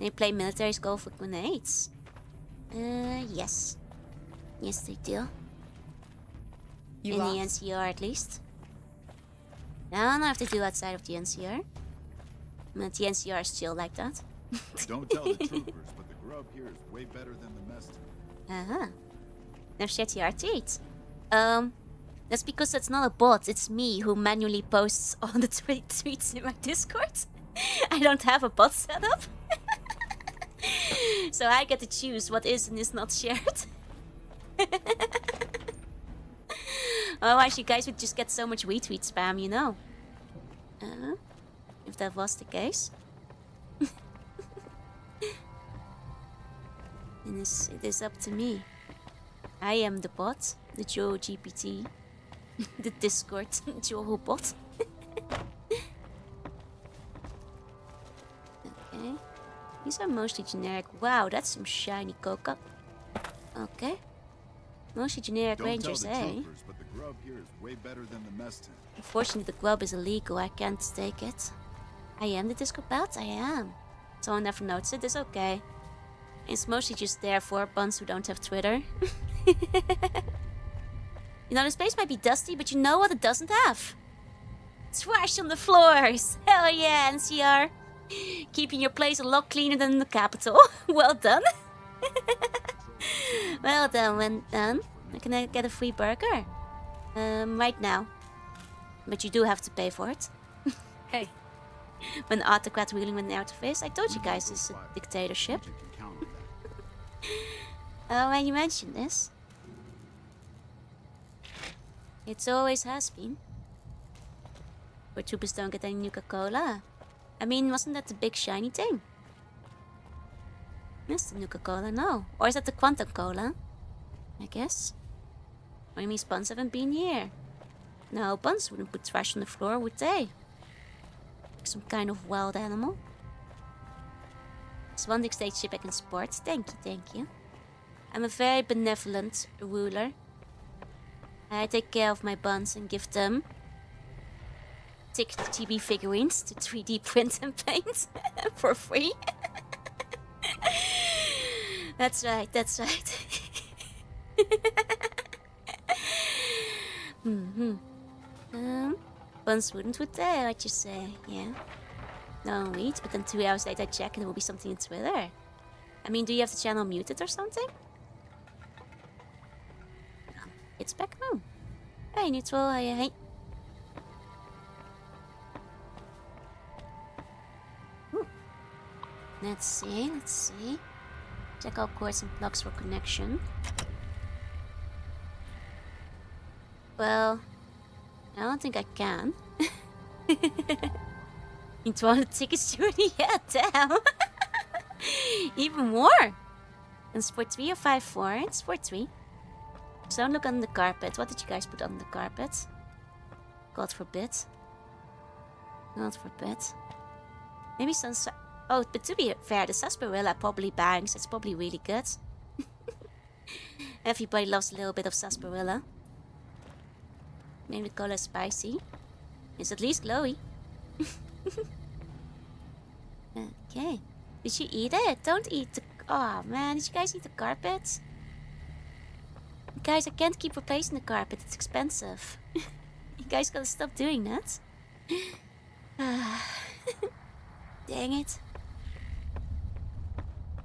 They play military golf with grenades. Yes. Yes, they do. In the NCR at least. I don't know if they do outside of the NCR. But the NCR is still like that. Don't tell the troopers, but the grub here is way better than the mess tent. Uh-huh. No shitty arcade. That's because that's not a bot, it's me who manually posts all the tweets in my Discord. I don't have a bot set up. So I get to choose what is and is not shared. Otherwise you guys would just get so much retweet spam, you know. If that was the case. And it is up to me. I am the bot, the Joe GPT, the Discord Joe bot. Okay, these are mostly generic. Wow, that's some shiny coca. Okay, mostly generic Don't rangers, tell the eh? troopers, but the grub here is way better than the mess tent. Unfortunately, the grub is illegal. I can't take it. I am the Discord bot. I am. Someone never noticed it. It's okay. It's mostly just there for buns who don't have Twitter. You know, the space might be dusty, but you know what it doesn't have? Trash on the floors! Hell yeah, NCR! Keeping your place a lot cleaner than the capital. Well done. Well done, when done. Can I get a free burger? Right now. But you do have to pay for it. Hey, When autocrat ruling with an artifice. I told you guys this is a dictatorship. You can count on that. Oh, when you mentioned this. It always has been. Where troopers don't get any Nuka-Cola. I mean, wasn't that the big shiny thing? That's the Nuka-Cola, no. Or is that the Quantum Cola? I guess. Or you mean Buns haven't been here? No, Buns wouldn't put trash on the floor, would they? Like some kind of wild animal. Swandic state ship back in sports. Thank you. I'm a very benevolent ruler. I take care of my buns and give them ticked TB figurines to 3D print and paint for free. That's right. Buns wouldn't, would they? I'd just say, yeah. No, wait, but then 2 hours later I check and there will be something on Twitter. I mean, do you have the channel muted or something? It's back home. Hey, neutral, hey. Let's see. Check all cords and plugs for connection. Well, I don't think I can. Need 200 tickets, Judy? Yeah, damn. Even more. It's for 3 or 5-4. It's for 3. So don't look on the carpet. What did you guys put on the carpet? God forbid. God forbid. Maybe some... Oh, but to be fair, the sarsaparilla probably bangs. It's probably really good. Everybody loves a little bit of sarsaparilla. Maybe the color is spicy. It's at least glowy. Okay. Did you eat it? Don't eat the... Oh man, did you guys eat the carpet? Guys, I can't keep replacing the carpet. It's expensive. You guys gotta stop doing that. Dang it.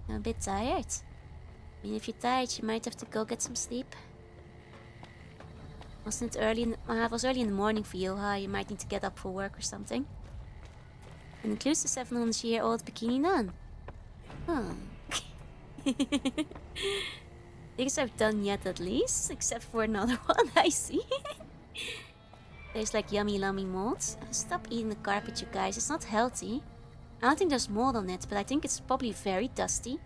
I'm a bit tired. I mean, if you're tired, you might have to go get some sleep. Wasn't it early in the, it was early in the morning for you, huh? You might need to get up for work or something. And includes the 700-year-old bikini nun. Huh. Things I've done yet at least, except for another one, I see. There's like yummy mold. Stop eating the carpet, you guys, it's not healthy. I don't think there's mold on it, but I think it's probably very dusty.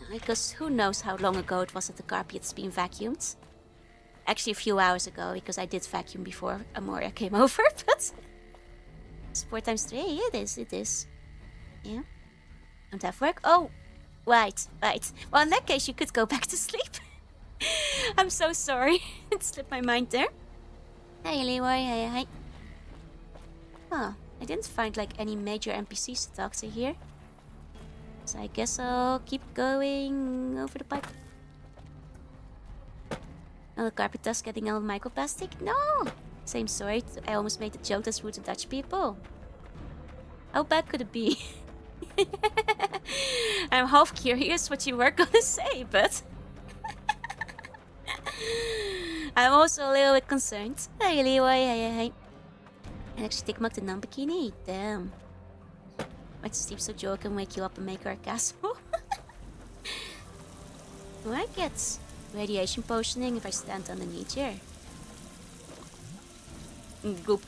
Because who knows how long ago it was that the carpet's been vacuumed. Actually a few hours ago, because I did vacuum before Amoria came over, but... It's 4 times 3, it is. Yeah. Don't have work. Oh! Right. Well, in that case, you could go back to sleep. I'm so sorry. It slipped my mind there. Hey, Leroy. Hey. Oh, I didn't find like any major NPCs to talk to here. So I guess I'll keep going over the pipe. Oh, the carpet dust getting all the microplastic? No! Same story. I almost made the joke that's rude to Dutch people. How bad could it be? I'm half curious what you were gonna say, but... I'm also a little bit concerned. Hey, Leroy, hey. And actually take the non-bikini. Damn. Might sleep so Joe can wake you up and make her a casserole. Do I get radiation potioning if I stand underneath here? Goop.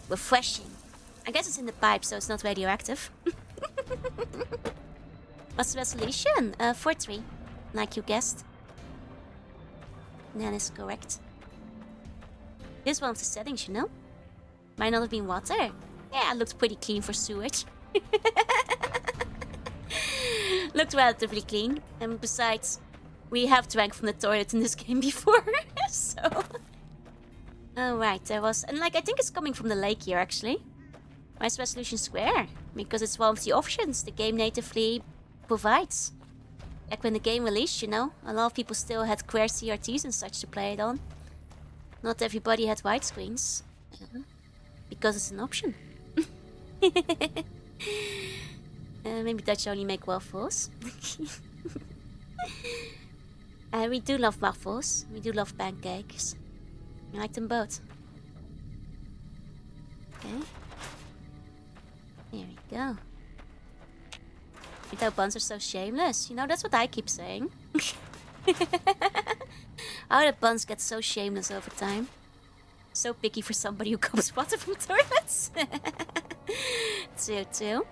Refreshing. I guess it's in the pipe, so it's not radioactive. What's the resolution? 4:3, like you guessed. That is correct. This is one of the settings, you know? Might not have been water. Yeah, it looked pretty clean for sewage. Looked relatively clean. And besides, we have drank from the toilet in this game before, so... Oh, right, there was... And, like, I think it's coming from the lake here, actually. Why is resolution square? Because it's one of the options the game natively provides. Like, when the game released, you know, a lot of people still had square CRTs and such to play it on. Not everybody had widescreens. Because it's an option. Maybe Dutch only make waffles. We do love waffles. We do love pancakes. I like them both. Okay. Here we go. Without buns are so shameless. You know, that's what I keep saying. How the buns get so shameless over time. So picky for somebody who comes water from toilets. Too.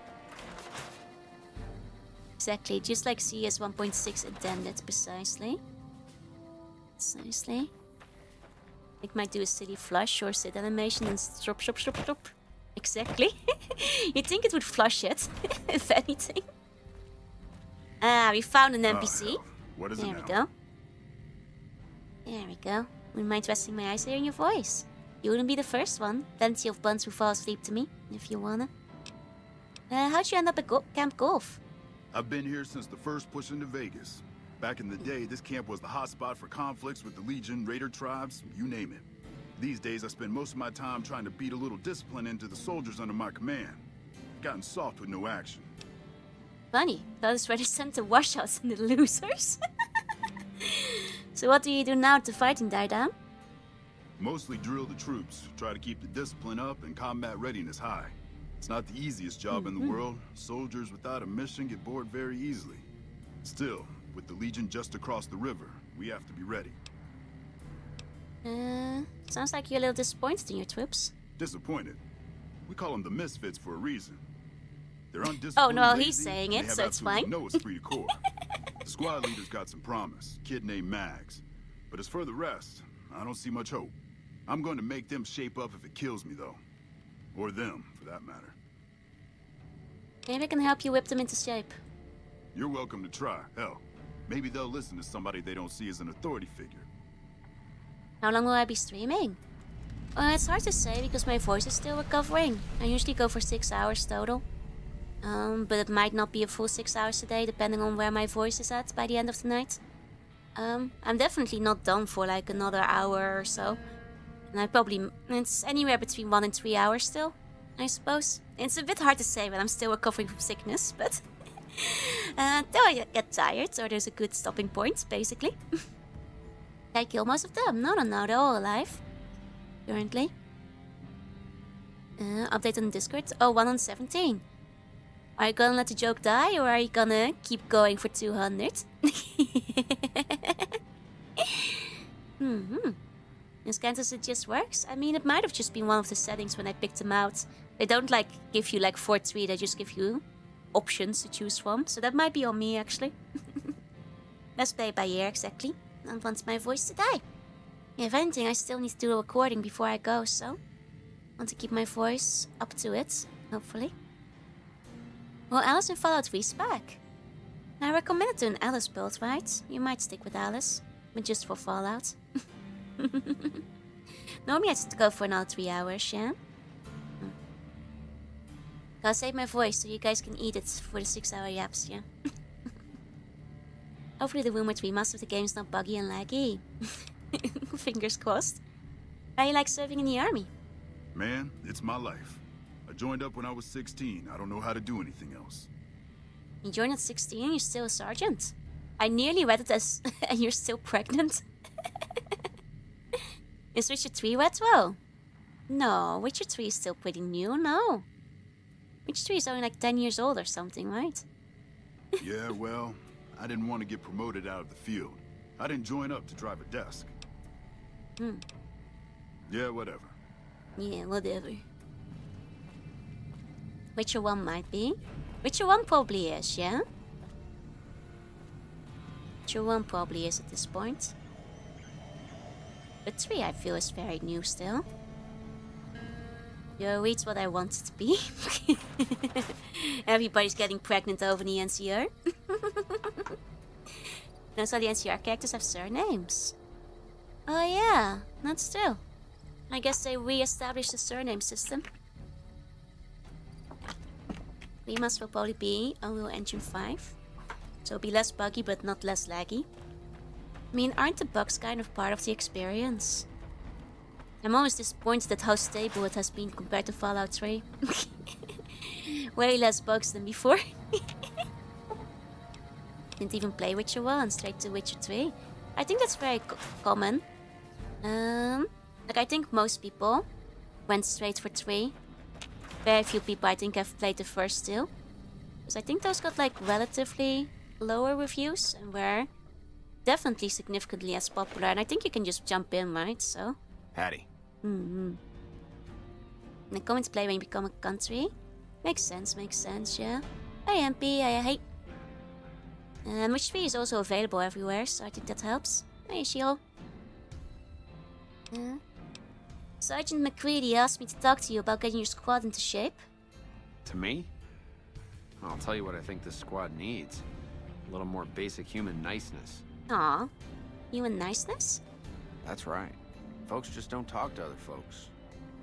Exactly, just like CS 1.6 intended, precisely. It might do a silly flush or sit animation and stop. Exactly. You'd think it would flush it, if anything. Ah, we found an NPC. What is There it we now? go. There we go. Wouldn't mind resting my eyes hearing your voice. You wouldn't be the first one. Plenty of buns who fall asleep to me, if you wanna. How'd you end up at Camp Golf? I've been here since the first push into Vegas. Back in the day, this camp was the hotspot for conflicts with the Legion, Raider tribes, you name it. These days, I spend most of my time trying to beat a little discipline into the soldiers under my command. Gotten soft with no action. Funny, thought it's ready to send the washouts and the losers. So what do you do now to fighting die down? Mostly drill the troops, try to keep the discipline up and combat readiness high. It's not the easiest job in the world. Soldiers without a mission get bored very easily. Still, with the Legion just across the river, we have to be ready. Sounds like you're a little disappointed in your troops. Disappointed? We call them the Misfits for a reason. They're undisciplined. Oh, no, lazy, he's saying and it, they so have it's absolutely fine. no esprit de corps. The squad leader's got some promise. Kid named Mags. But as for the rest, I don't see much hope. I'm going to make them shape up if it kills me, though. Or them, for that matter. Maybe I can help you whip them into shape. You're welcome to try. Hell, maybe they'll listen to somebody they don't see as an authority figure. How long will I be streaming? It's hard to say because my voice is still recovering. I usually go for 6 hours total. But it might not be a full 6 hours a day, depending on where my voice is at by the end of the night. I'm definitely not done for like another hour or so. And it's anywhere between 1 and 3 hours still, I suppose. It's a bit hard to say when I'm still recovering from sickness, but until I get tired, or there's a good stopping point, basically. I kill most of them. No, they're all alive. Currently. Update on Discord. Oh, 1 on 17. Are you gonna let the joke die, or are you gonna keep going for 200? As kind as it just works. I mean, it might have just been one of the settings when I picked them out. They don't like give you like 4-3, they just give you options to choose from. So that might be on me, actually. Let's play it by ear, exactly. I don't want my voice to die. If anything, I still need to do a recording before I go, so I want to keep my voice up to it, hopefully. Well, Alice in Fallout 3's back. I recommended to an Alice build, right? You might stick with Alice, but just for Fallout. Normally I'd go for another 3 hours, yeah? I'll save my voice so you guys can eat it for the 6-hour yaps, yeah? Hopefully the rumored remaster of the game is not buggy and laggy. Fingers crossed. How you like serving in the army? Man, it's my life. I joined up when I was 16. I don't know how to do anything else. You joined at 16 and you're still a sergeant? I nearly read it as and you're still pregnant. Is Witcher 3 read well? No, Witcher 3 is still pretty new, no. Witcher 3 is only like 10 years old or something, right? Yeah, well, I didn't want to get promoted out of the field. I didn't join up to drive a desk. Yeah, whatever. Yeah, whatever. Witcher 1 might be. Witcher 1 probably is, yeah? Witcher 1 probably is at this point. But 3 I feel is very new still. Yo, it's what I want it to be. Everybody's getting pregnant over the NCR. Notice how the NCR characters have surnames. Oh yeah, not still. I guess they re-established the surname system. Remaster will probably be Unreal Engine 5. So it'll be less buggy but not less laggy. I mean, aren't the bugs kind of part of the experience? I'm always disappointed at how stable it has been compared to Fallout 3. Way less bugs than before. Didn't even play Witcher 1, straight to Witcher 3. I think that's very common. Like I think most people went straight for 3. Very few people I think have played the first two. Because I think those got like relatively lower reviews and were definitely significantly as popular. And I think you can just jump in, right? So. Hattie. And then come into play when you become a country. Makes sense, yeah. Hey MP, hey. And Witcher 3 is also available everywhere, so I think that helps. Hey Shio. Sergeant McCready asked me to talk to you about getting your squad into shape. To me? I'll tell you what I think this squad needs. A little more basic human niceness. Aw, human niceness? That's right. Folks just don't talk to other folks.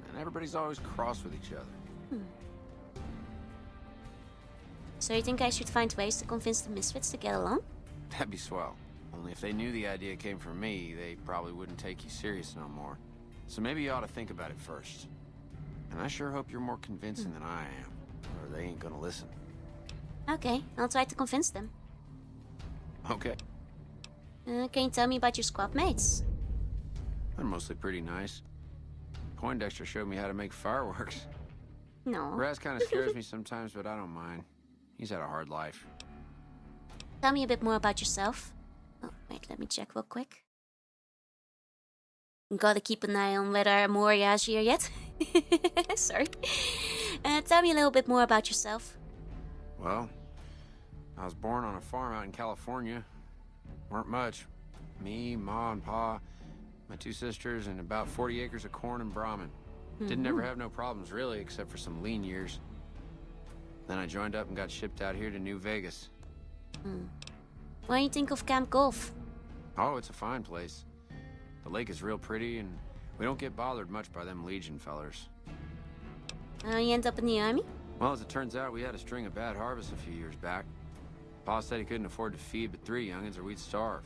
And everybody's always cross with each other. So you think I should find ways to convince the Misfits to get along? That'd be swell. Only if they knew the idea came from me, they probably wouldn't take you serious no more. So maybe you ought to think about it first. And I sure hope you're more convincing than I am, or they ain't gonna listen. Okay, I'll try to convince them. Okay. Can you tell me about your squad mates? They're mostly pretty nice. Poindexter showed me how to make fireworks. No. Raz kind of scares me sometimes, but I don't mind. He's had a hard life. Tell me a bit more about yourself. Oh, wait, let me check real quick. Gotta keep an eye on whether Moria is here yet. Sorry. Tell me a little bit more about yourself. Well, I was born on a farm out in California. Weren't much. Me, Ma, and Pa, my 2 sisters, and about 40 acres of corn and Brahmin. Didn't ever have no problems, really, except for some lean years. Then I joined up and got shipped out here to New Vegas. What do you think of Camp Golf? Oh, it's a fine place. The lake is real pretty, and we don't get bothered much by them Legion fellers. You end up in the army? Well, as it turns out, we had a string of bad harvests a few years back. Pa said he couldn't afford to feed but 3 youngins or we'd starve.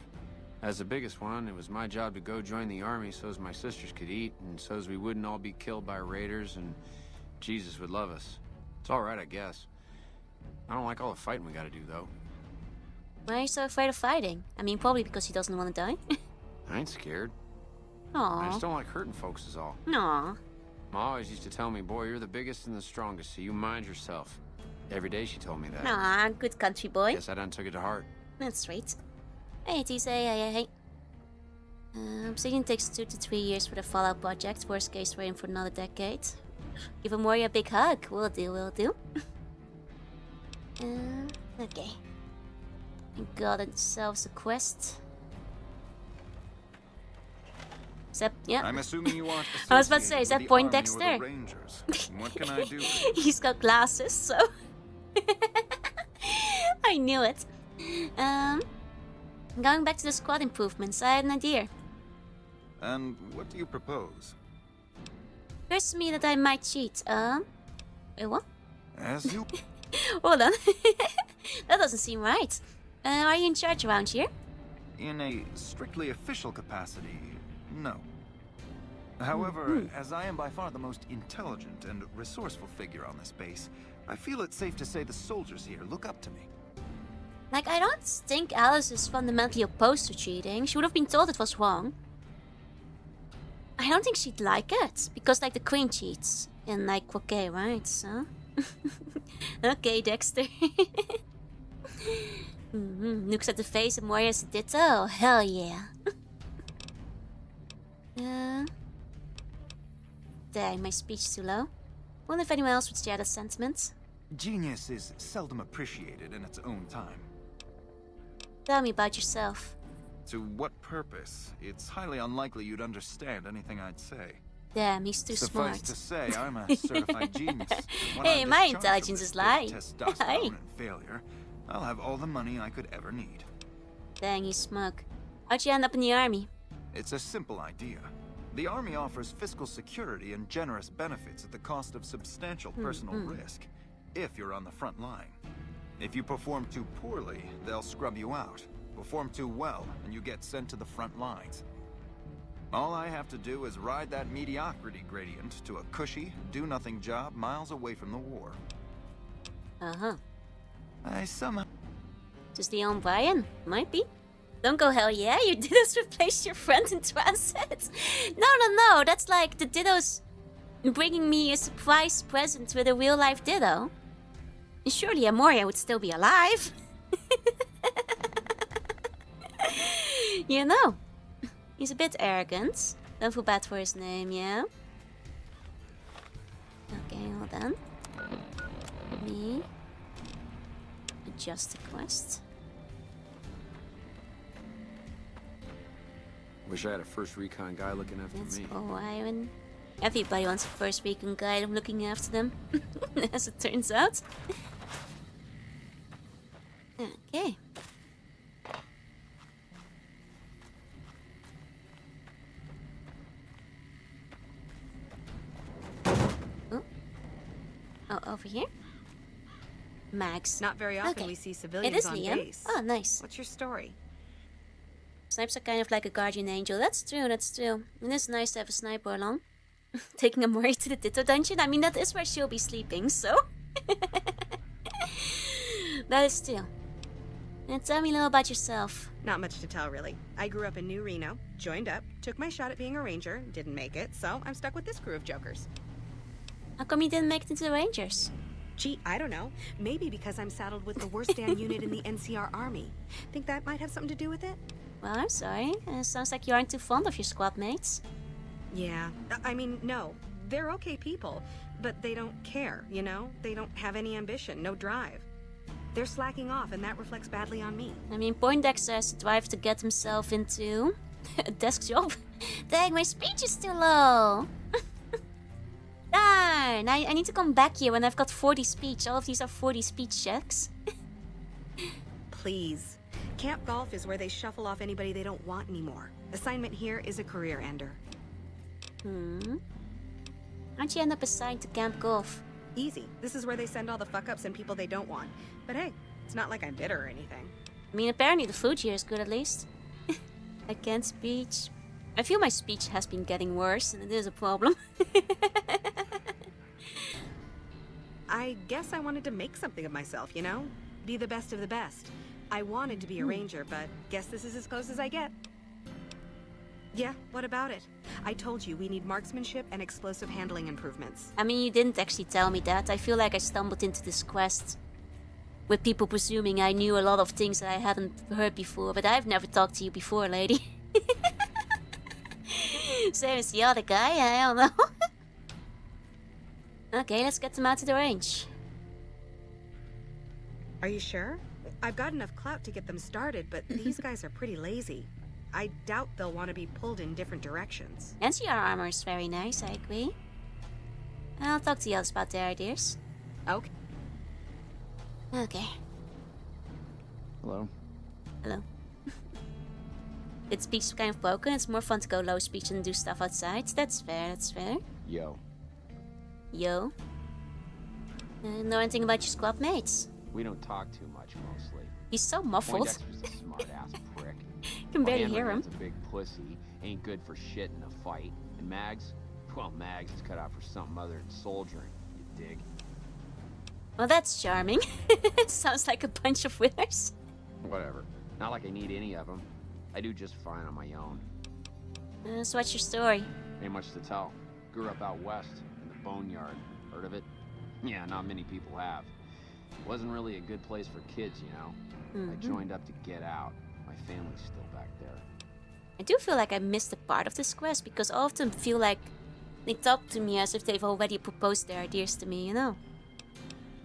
As the biggest one, it was my job to go join the army so's my sisters could eat, and so's we wouldn't all be killed by raiders, and Jesus would love us. It's all right, I guess. I don't like all the fighting we gotta do, though. Why are you so afraid of fighting? I mean, probably because he doesn't want to die. I ain't scared. I Aww. just don't like hurting folks is all. Aww. Ma always used to tell me, boy, you're the biggest and the strongest, so you mind yourself. Every day she told me that. Aw, good country boy. Guess I done took it to heart. That's sweet. Hey, TC, hey. Obsidian takes 2 to 3 years for the Fallout project. Worst case, we're in for another decade. Give him Moria a big hug. Will do. Okay. Got ourselves a quest. Yeah. I'm assuming you aren't I was about to say, is that associated with the Poindexter? army or the Rangers. What can I do? He's got glasses, so I knew it. Going back to the squad improvements, I had an idea. And what do you propose? Occurs to me that I might cheat. Wait, what? As you... Hold on. That doesn't seem right. Are you in charge around here? In a strictly official capacity, no. However, as I am by far the most intelligent and resourceful figure on this base, I feel it's safe to say the soldiers here look up to me. Like, I don't think Alice is fundamentally opposed to cheating. She would have been told it was wrong. I don't think she'd like it, because, like, the Queen cheats. And, like, okay, right, so... Okay, Dexter. Looks at the face of Moria's ditto. Hell yeah. Dang, my speech too low. Wonder if anyone else would share that sentiment. Genius is seldom appreciated in its own time. Tell me about yourself. To what purpose? It's highly unlikely you'd understand anything I'd say. Damn, he's too Suffice smart. to say, I'm a certified genius. When Hey, I'm my discharged intelligence from is this lying. Testosterone Hey. and failure. I'll have all the money I could ever need. Dang, he's smug. How'd you end up in the army? It's a simple idea. The army offers fiscal security and generous benefits at the cost of substantial personal risk, if you're on the front line. If you perform too poorly, they'll scrub you out. Perform too well, and you get sent to the front lines. All I have to do is ride that mediocrity gradient to a cushy, do-nothing job miles away from the war. Uh-huh. I somehow... Just the own Brian? Might be. Don't go hell yeah, your Dittos replaced your friend in transit. No, that's like the Dittos bringing me a surprise present with a real-life Ditto. Surely Amoria would still be alive. You know, he's a bit arrogant. Don't feel bad for his name, yeah? Okay, hold on. Let me adjust the quest. Wish I had a first recon guy looking after That's me. Iron. Everybody wants a first weekend guide looking after them, as it turns out. Okay. Oh, over here? Max. Not very often Okay. we see It civilians is on Liam. base. Oh, nice. What's your story? Snipes are kind of like a guardian angel. That's true. It is nice to have a sniper along. Taking Amori to the Ditto dungeon. I mean, that is where she'll be sleeping, so... That is true. And tell me a little about yourself. Not much to tell, really. I grew up in New Reno, joined up, took my shot at being a ranger, didn't make it, so I'm stuck with this crew of jokers. How come you didn't make it into the Rangers? Gee, I don't know. Maybe because I'm saddled with the worst damn unit in the NCR army. Think that might have something to do with it? Well, I'm sorry. Sounds like you aren't too fond of your squad mates. Yeah. I mean, no. They're okay people, but they don't care, you know? They don't have any ambition, no drive. They're slacking off, and that reflects badly on me. I mean, Poindexter has the drive to get himself into a desk job. Dang, my speech is too low. Darn, I need to come back here when I've got 40 speech. All of these are 40 speech checks. Please. Camp Golf is where they shuffle off anybody they don't want anymore. Assignment here is a career ender. How'd you end up assigned to Camp Golf? Easy. This is where they send all the fuck-ups and people they don't want. But hey, it's not like I'm bitter or anything. I mean, apparently the food here is good at least. I can't speech. I feel my speech has been getting worse, and it is a problem. I guess I wanted to make something of myself, you know? Be the best of the best. I wanted to be a ranger, but guess this is as close as I get. Yeah, what about it? I told you we need marksmanship and explosive handling improvements. I mean, you didn't actually tell me that. I feel like I stumbled into this quest with people presuming I knew a lot of things that I hadn't heard before, but I've never talked to you before, lady. Same as the other guy, I don't know. Okay, let's get them out to the range. Are you sure? I've got enough clout to get them started, but these guys are pretty lazy. I doubt they'll want to be pulled in different directions. NCR armor is very nice, I agree. I'll talk to the others about their ideas. Okay. Okay. Hello. Hello. Its speech is kind of broken. It's more fun to go low speech and do stuff outside. That's fair, that's fair. Yo. Yo. Know anything about your squad mates? We don't talk too much, mostly. He's so muffled. Poindexter's a smart-ass prick. You can barely hear him. A big pussy, ain't good for shit in a fight. And Mags? Well, Mags is cut out for something other than soldiering, you dig? Well, that's charming. Sounds like a bunch of winners. Whatever. Not like I need any of them. I do just fine on my own. So what's your story? Ain't much to tell. Grew up out west, in the boneyard. Heard of it? Yeah, not many people have. Wasn't really a good place for kids, you know? I joined up to get out. My family's still back there. I do feel like I missed a part of this quest because all of them feel like they talk to me as if they've already proposed their ideas to me, you know?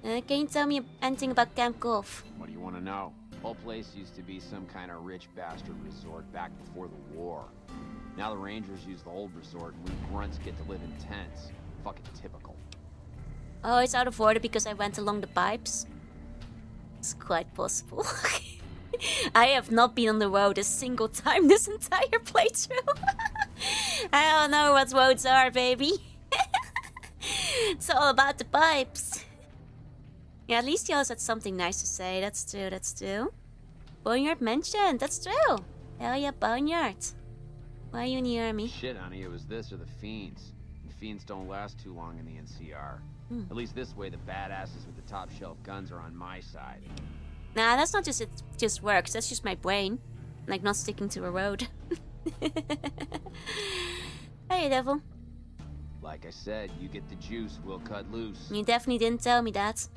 Can you tell me anything about Camp Golf? What do you want to know? Whole place used to be some kind of rich bastard resort back before the war. Now the Rangers use the old resort and we grunts get to live in tents. Fucking typical. Oh, it's out of order because I went along the pipes? It's quite possible. I have not been on the road a single time this entire playthrough. I don't know what roads are, baby. It's all about the pipes. Yeah, at least he always had something nice to say. That's true, that's true. Boneyard mentioned, that's true. Hell yeah, Boneyard. Why are you in the army? Shit, honey, it was this or the Fiends. And Fiends don't last too long in the NCR. At least this way, the badasses with the top shelf guns are on my side. Nah, that's not just it just works. That's just my brain. Like not sticking to a road. Hey, devil. Like I said, you get the juice, we'll cut loose. You definitely didn't tell me that.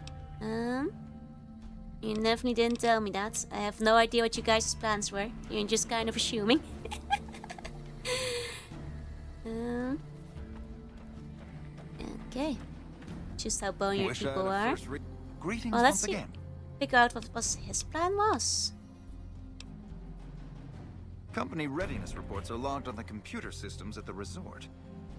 You definitely didn't tell me that. I have no idea what you guys' plans were. You're just kind of assuming. Okay. Just how boneyard people are. Greetings Well, let's once see. again. Figure out what his plan was. Company readiness reports are logged on the computer systems at the resort.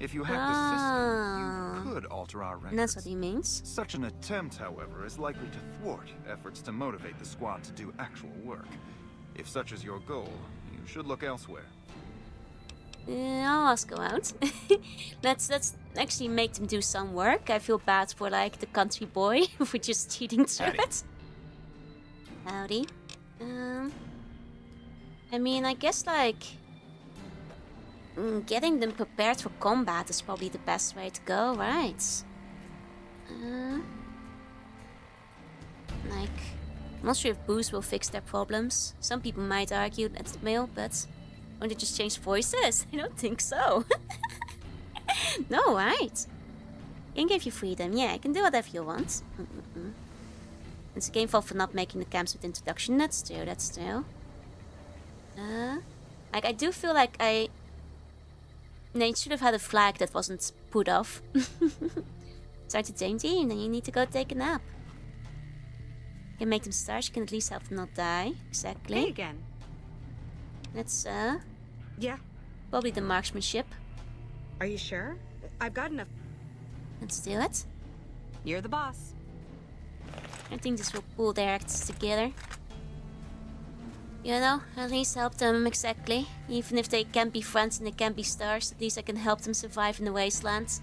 If you hack the system, you could alter our records. And that's what he means. Such an attempt, however, is likely to thwart efforts to motivate the squad to do actual work. If such is your goal, you should look elsewhere. I'll ask around. let's actually make them do some work. I feel bad for like the country boy for just cheating through it. Howdy. I mean, I guess like getting them prepared for combat is probably the best way to go, right? Like, I'm not sure if booze will fix their problems. Some people might argue that it will, but won't it just change voices? I don't think so. No, right? can give you freedom. Yeah, you can do whatever you want. It's a game fault for not making the camps with introduction. That's true, that's true. Like, I do feel like they should have had a flag that wasn't put off. Start to dainty, and then you need to go take a nap. You can make them stars, you can at least help them not die. Exactly. Hey again. That's, Yeah. probably the marksmanship. Are you sure? I've got enough. Let's do it. You're the boss. I think this will pull their acts together. You know, at least help them, exactly. Even if they can't be friends and they can't be stars, at least I can help them survive in the wasteland.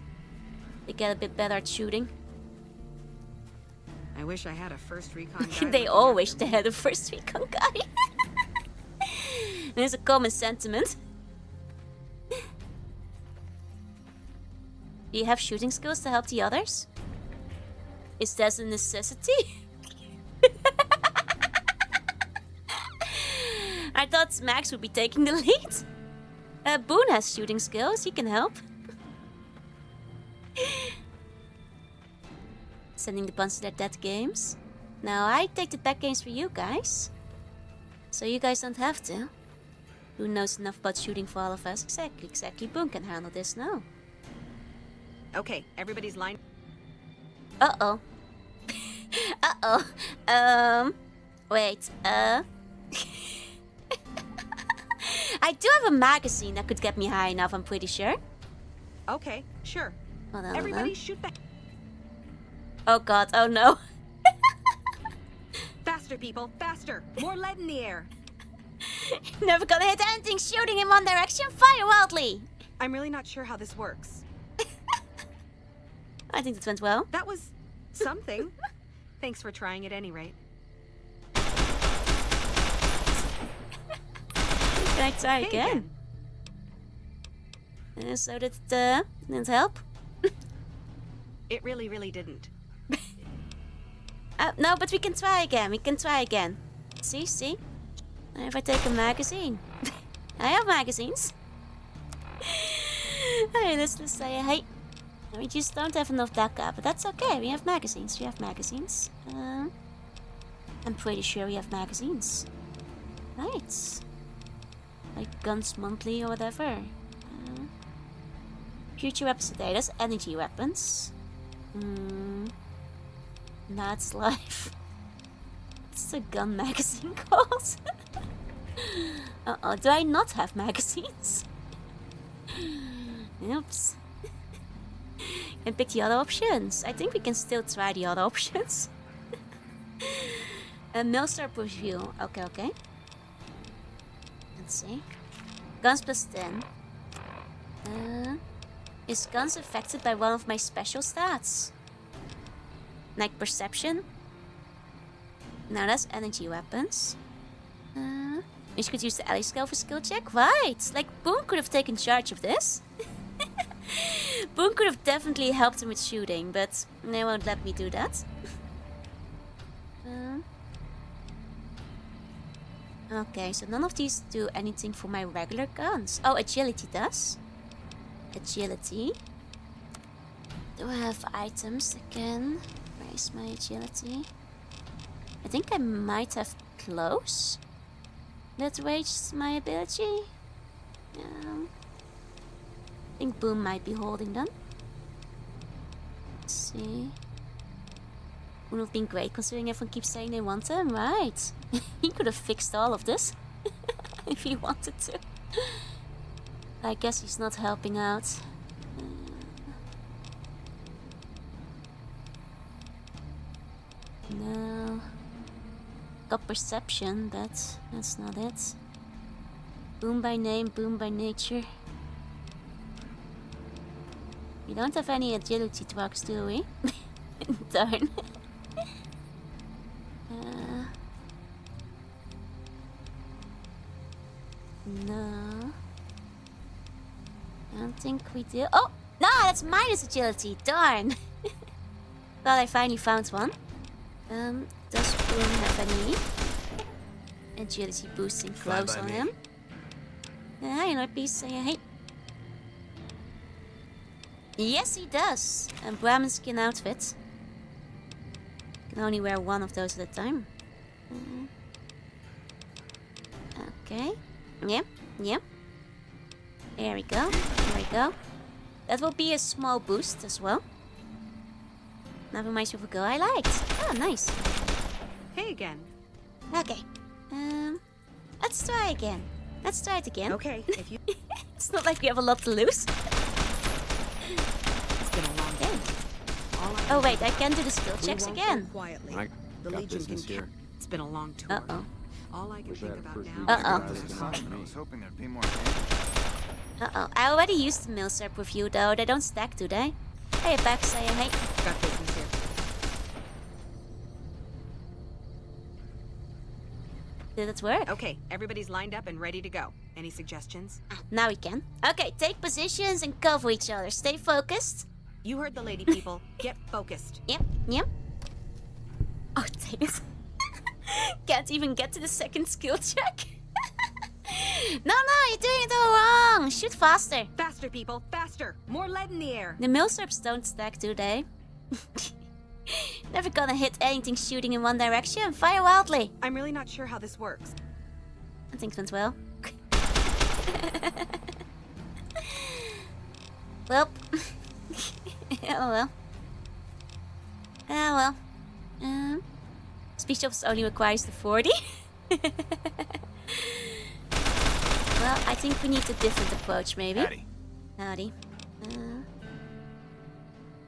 They get a bit better at shooting. I wish I had a first recon guy. They all wish they had a first recon guy. It's a common sentiment. Do you have shooting skills to help the others? Is that a necessity? I thought Max would be taking the lead. Boone has shooting skills, he can help. Sending the buns to their dead games. Now I take the dead games for you guys. So you guys don't have to. Boone knows enough about shooting for all of us. Exactly. Boone can handle this now. Okay, everybody's lined. Uh-oh. Wait, I do have a magazine that could get me high enough, I'm pretty sure. Okay, sure. Hold on, Everybody shoot back. Oh god, oh no. Faster, people, faster. More lead in the air. Never gonna hit anything shooting in one direction. Fire wildly. I'm really not sure how this works. I think that went well. That was something. Thanks for trying at any rate. Can I try again? So that didn't help? It really didn't. No, but we can try again. See? If I take a magazine. I have magazines. Hey, let's just say, hey. We just don't have enough DACA, but that's okay. We have magazines. I'm pretty sure we have magazines. Right. Like Guns Monthly or whatever. Future weapons today. That's energy weapons. That's life. What's the gun magazine called? Uh-oh, do I not have magazines? Oops. And pick the other options. I think we can still try the other options. A Millstar review. Okay. Let's see. Guns plus 10. Is guns affected by one of my special stats? Like perception? Now that's energy weapons. We could use the alley skill for skill check. Right! Like Boone could have taken charge of this. Boone could have definitely helped him with shooting, but they won't let me do that. Okay, so none of these do anything for my regular guns. Oh, agility does. Agility. Do I have items again? Where is my agility? I think I might have clothes that raises my ability. I think Boom might be holding them. Let's see. Would have been great considering everyone keeps saying they want them, right? He could have fixed all of this if he wanted to. I guess he's not helping out. No. Got perception, but that's not it. Boom by name, boom by nature. We don't have any agility trucks, do we? Darn. No. I don't think we do. Oh! No, that's minus agility. Darn. Thought I finally found one. Does Boom have any agility boosting clothes on him? Yeah, you know, please say hey. Yes, he does. A Brahmin skin outfit. Can only wear one of those at a time. Okay. Yep. Yep. There we go. There we go. That will be a small boost as well. That reminds me of a girl I liked. Oh, nice. Hey again. Okay. Let's try again. Let's try it again. Okay, if you... It's not like we have a lot to lose. It's been a long day. Oh wait, I can do the skill We checks won't again. go quietly. I The got Legion can business here. It's been a long tour. Uh-oh. All I can Was think that about first now... meeting? Uh-oh. This assignment, I was hoping there'd be more. Uh-oh. I already used the mill syrup with you though. They don't stack, do they? Hey, back saying hey. Got business here. Did it work? Okay, everybody's lined up and ready to go. Any suggestions? Now we can. Okay, take positions and cover each other. Stay focused. You heard the lady, people. Get focused. Yep, yep. Oh, dang it. Can't even get to the second skill check. No, you're doing it all wrong. Shoot faster. Faster, people. Faster. More lead in the air. The mill syrups don't stack, do they? Never gonna hit anything shooting in one direction. Fire wildly. I'm really not sure how this works. I think it went well. Well. Oh well. Oh well. Speech office only requires the 40. Well, I think we need a different approach, maybe. Howdy. Howdy.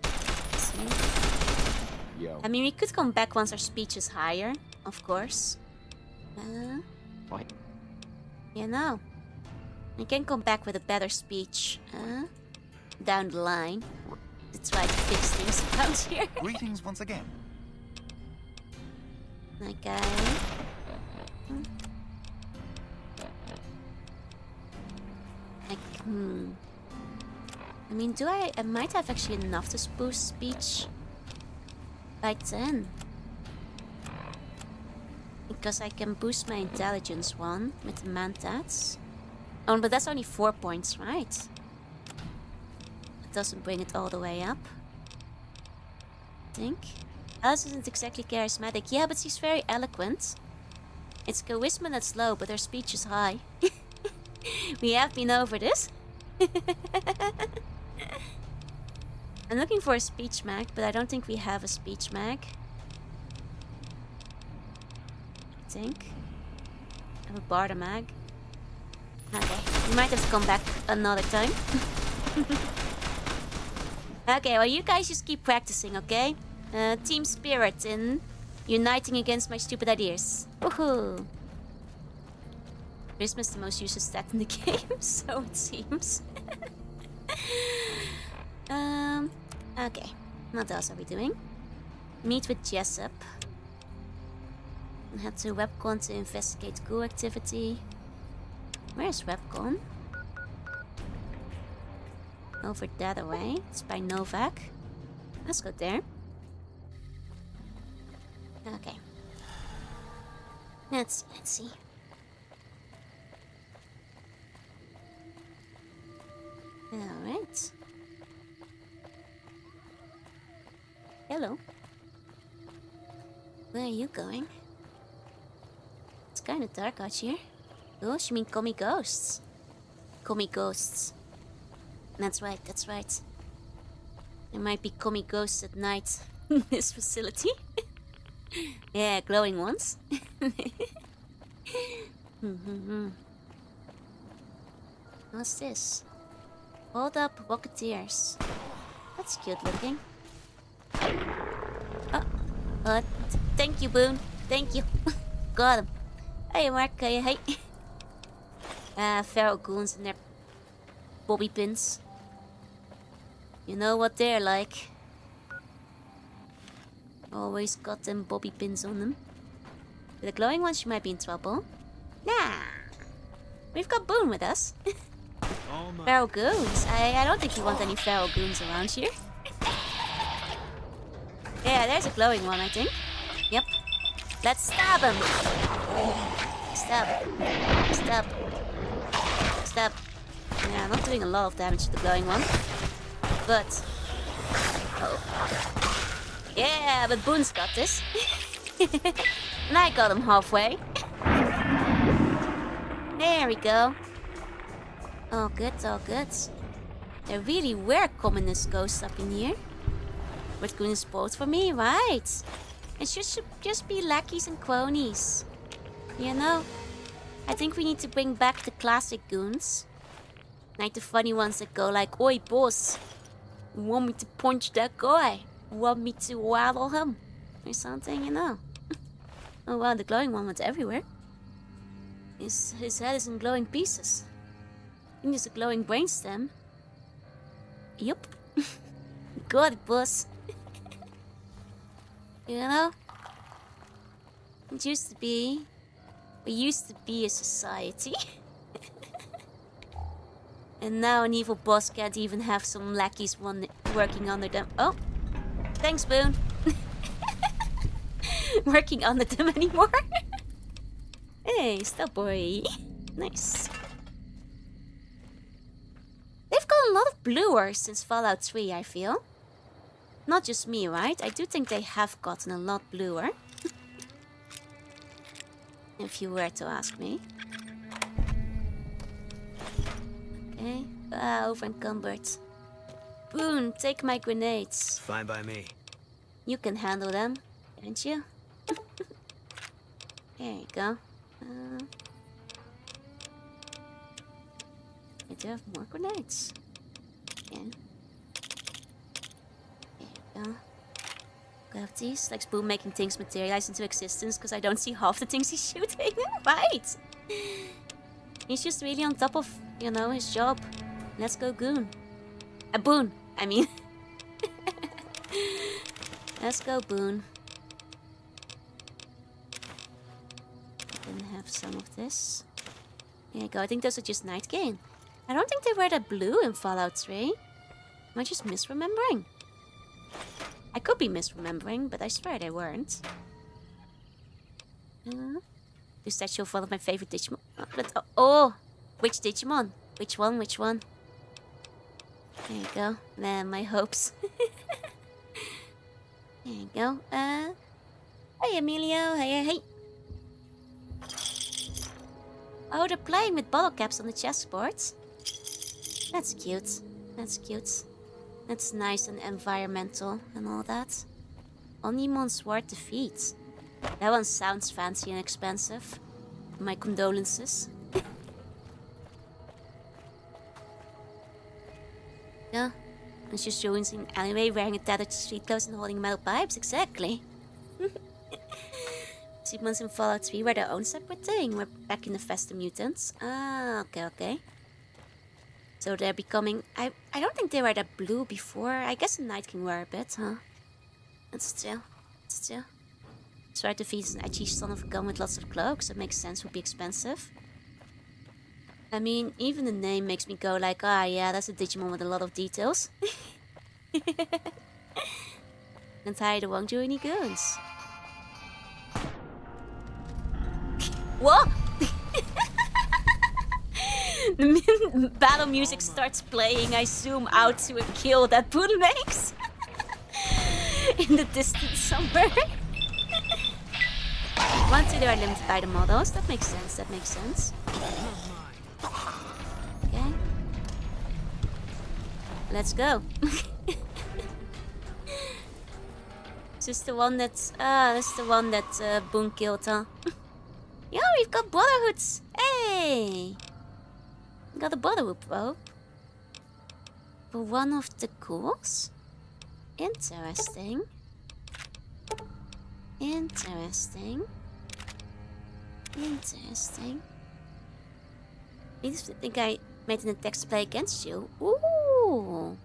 Let's see. Yo. I mean, we could come back once our speech is higher, of course. What? You know. We can come back with a better speech. Down the line. To try to fix things around here. Greetings once again. Okay. I mean, I might have actually enough to boost speech by 10. Because I can boost my intelligence 1 with the mantats. Oh, but that's only 4 points, right? It doesn't bring it all the way up. I think. Alice isn't exactly charismatic. Yeah, but she's very eloquent. It's charisma that's low, but her speech is high. We have been over this. I'm looking for a speech mag, but I don't think we have a speech mag. I think. I have a barter mag. Okay, we might have to come back another time. Okay, well you guys just keep practicing, okay? Team spirit in uniting against my stupid ideas. Woohoo! Charisma is the most useless stat in the game, so it seems. Okay. What else are we doing? Meet with Jessup. And head to Webcon to investigate ghoul activity. Where's Webcon? Over that way. It's by Novak. Let's go there. Okay. Let's see. Alright. Hello. Where are you going? It's kind of dark out here. Oh, you mean call me ghosts? Call me ghosts. That's right, that's right. There might be call me ghosts at night in this facility. Yeah, glowing ones. What's this? Hold up, Walketeers. That's cute looking. Thank you, Boone. Thank you. Got him. Hey, Mark, hey. Feral goons and their bobby pins. You know what they're like. Always got them bobby pins on them. With the glowing ones, you might be in trouble. Nah. We've got Boone with us. Feral goons. I don't think you want any feral goons around here. Yeah, there's a glowing one, I think. Yep. Let's stab him. Stab. Stab. Stab. Yeah, not doing a lot of damage to the glowing one. but... Oh. Yeah, but Boon's got this. And I got him halfway. There we go. All good, all good. There really were communist ghosts up in here. But goons both for me, right? It should just be lackeys and cronies. You know? I think we need to bring back the classic goons. Like the funny ones that go like, "Oi, boss. You want me to punch that guy? You want me to waddle him?" Or something, you know. Oh wow, the glowing one went everywhere. His head is in glowing pieces. I think there's a glowing brainstem. Yup. Got it, boss. You know? It used to be... We used to be a society. And now an evil boss can't even have some lackeys working under them. Oh! Thanks, Boone. Working under them anymore? Hey, stop, boy. Nice. They've got a lot of bluer since Fallout 3, I feel. Not just me, right? I do think they have gotten a lot bluer. If you were to ask me. Okay. Over encumbered. Boone, take my grenades. Fine by me. You can handle them, can't you? There you go. I do have more grenades. Yeah. There you go. Grab these. Like Boone making things materialize into existence because I don't see half the things he's shooting. Right! He's just really on top of, you know, his job. Let's go, Goon. Boone, I mean. Let's go, Boone. Can have some of this. There you go. I think those are just night gain. I don't think they were that blue in Fallout 3. Am I just misremembering? I could be misremembering, but I swear they weren't. The statue of one of my favorite Digimon. Oh, which Digimon? Which one? Which one? There you go. Man, my hopes. There you go. Hey, Emilio. Hey. Oh, they're playing with bottle caps on the chessboard. That's cute. That's cute. That's nice and environmental and all that. Onimon Sword Defeat. That one sounds fancy and expensive. My condolences. Yeah. And she's showing in alleyway wearing a tattered street clothes and holding metal pipes. Exactly. Sigmunds in Fallout 3 were their own separate thing. We're back in the Festa Mutants. Ah, okay. So they're becoming... I don't think they were that blue before. I guess the Night King were a bit, huh? But still. Sword Defeat is an edgy son of a gun with lots of cloaks. That makes sense, would be expensive. I mean, even the name makes me go like, ah, yeah, that's a Digimon with a lot of details. And Tyler won't do any goons. What? The minute battle music starts playing, I zoom out to a kill that Boone makes. In the distance somewhere. Once they are limited by the models, that makes sense. Okay. Let's go. This is the one that's Boone killed, huh? Yeah, we've got Brotherhoods. Hey! Got a Brotherhood rope. For one of the ghouls? Interesting. I think I made an attack to play against you. Ooh!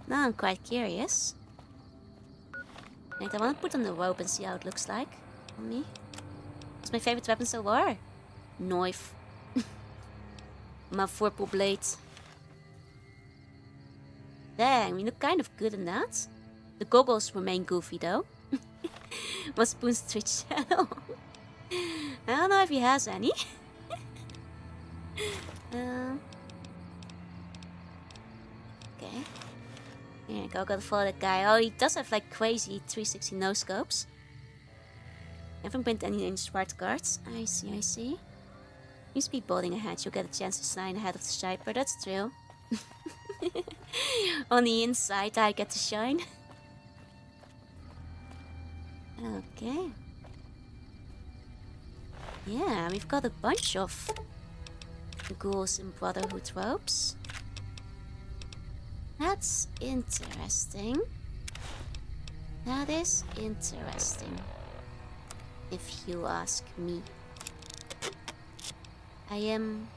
Now I'm quite curious. Wait, I want to put on the rope and see how it looks like on me. It's my favorite weapon so far. Knife. My purple blade. Dang, we look kind of good in that. The goggles remain goofy though. What's Spoon's Twitch channel? I don't know if he has any. Okay. Here you go, gotta follow that guy. Oh, he does have like crazy 360 no scopes. Haven't been any in smart cards. I see. You speed boating ahead, you'll get a chance to shine ahead of the sniper, that's true. On the inside, I get to shine. Okay. Yeah, we've got a bunch of ghouls in Brotherhood robes. That's interesting. That is interesting. If you ask me. I am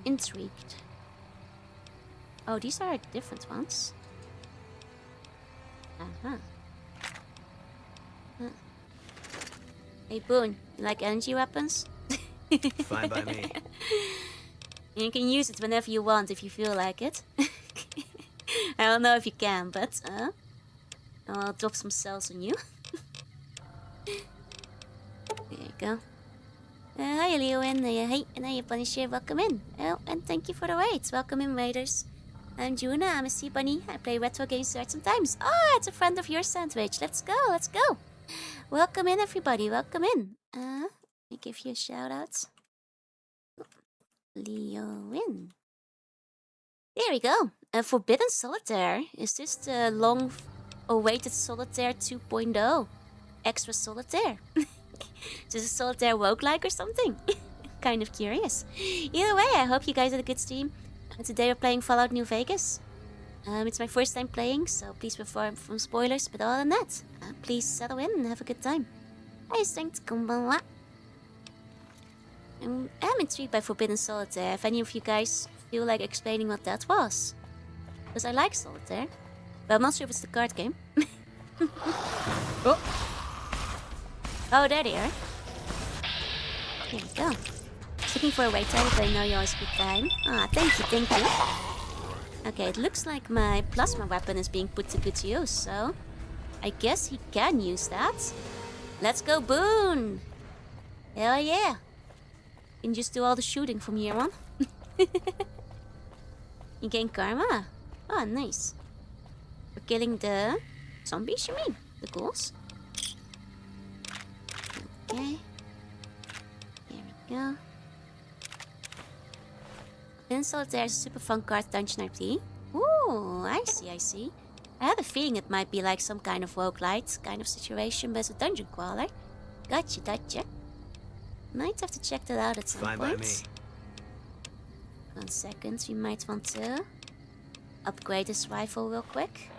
intrigued. Oh, these are different ones. Uh-huh. Huh. Hey Boone, you like energy weapons? Fine by me. You can use it whenever you want if you feel like it. I don't know if you can, but I'll drop some cells on you. There you go. Hi Leo and hey, and hey Punisher, welcome in. Oh, and thank you for the raids. Welcome in, raiders. I'm Jorunna, I'm a sea bunny. I play retro games sometimes. Oh, it's a friend of yours, Sandwich. Let's go, let's go. Welcome in, everybody. Welcome in. Let me give you a shout out. Leo in. There we go. Forbidden Solitaire. Is this the long-awaited Solitaire 2.0? Extra Solitaire. Is this a Solitaire roguelike or something? Kind of curious. Either way, I hope you guys had a good stream. Today we're playing Fallout New Vegas. It's my first time playing, so please refrain from spoilers. But other than that, please settle in and have a good time. I think konbanwa. I'm intrigued by Forbidden Solitaire. If any of you guys feel like explaining what that was. Because I like Solitaire. But I'm not sure if it's the card game. Oh, there they are. Here we go. Looking for a raid title, but I know you always have a good time. Ah, thank you. Okay, it looks like my plasma weapon is being put to good use, so I guess he can use that. Let's go, Boone! Hell yeah! You can just do all the shooting from here on. You gain karma. Oh, nice. For killing the zombies, you mean? The ghouls? Okay. Here we go. Solitaire is a super fun card dungeon RP. Ooh, I see. I had a feeling it might be like some kind of roguelite kind of situation, but it's a dungeon crawler. Gotcha. Might have to check that out at some point. Fine by me. 1 second, we might want to upgrade this rifle real quick.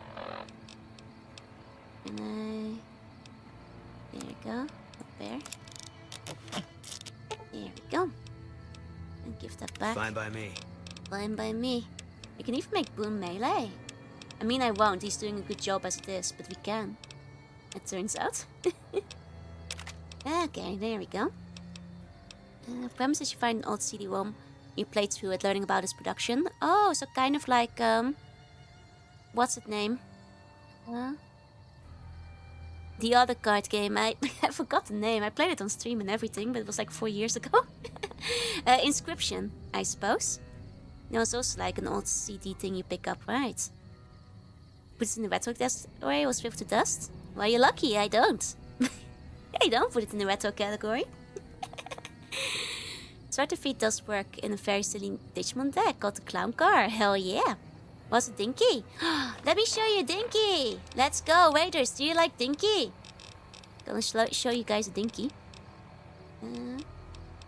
And there we go. Up there. There we go. And give that back. Fine by me. Fine by me. You can even make Boone melee. I mean, I won't. He's doing a good job as it is, but we can. It turns out. Okay, there we go. Premises you find an old CD-ROM. You played through it, learning about its production. Oh, so kind of like, what's its name? The other card game. I forgot the name. I played it on stream and everything, but it was like 4 years ago. Inscription, I suppose. No, it's also like an old CD thing you pick up, right? Put it in the retro category or strip to dust? Well, you're lucky, I don't. I don't put it in the retro category. Sword Defeat does work in a very silly Digimon deck called the Clown Car. Hell yeah. Was it Dinky? Let me show you Dinky. Let's go, Raiders. Do you like Dinky? Gonna show you guys a Dinky.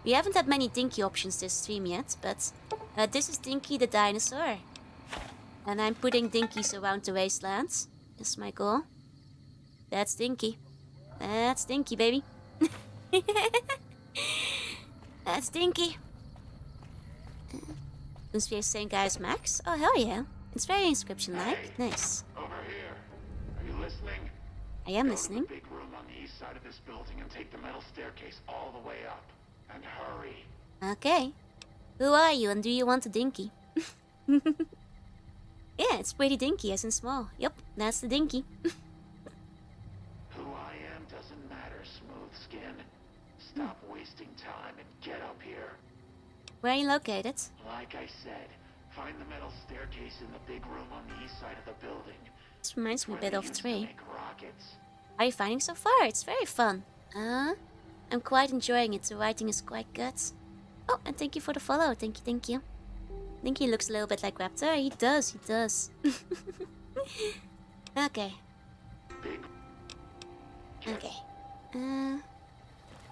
We haven't had many Dinky options this stream yet, but this is Dinky the dinosaur. And I'm putting Dinkies around the wastelands. That's my goal. That's Dinky. That's Dinky, baby. That's Dinky. This is same guy as Max. Oh, hell yeah. It's very inscription-like. Nice. Over here. Are you listening? I am listening. Go to the big room on the east side of this building and take the metal staircase all the way up. And hurry. Okay. Who are you and do you want a Dinky? Yeah, it's pretty dinky as in small. Yep, that's the Dinky. Who I am doesn't matter, Smooth Skin. Stop wasting time and get up here. Where are you located? Like I said, Find the metal staircase in the big room on the east side of the building. This reminds me a bit of 3. Make rockets. How are you finding so far? It's very fun. I'm quite enjoying it. The writing is quite good. Oh, and thank you for the follow. Thank you, thank you. I think he looks a little bit like Raptor. He does, he does. Okay. Big. Okay.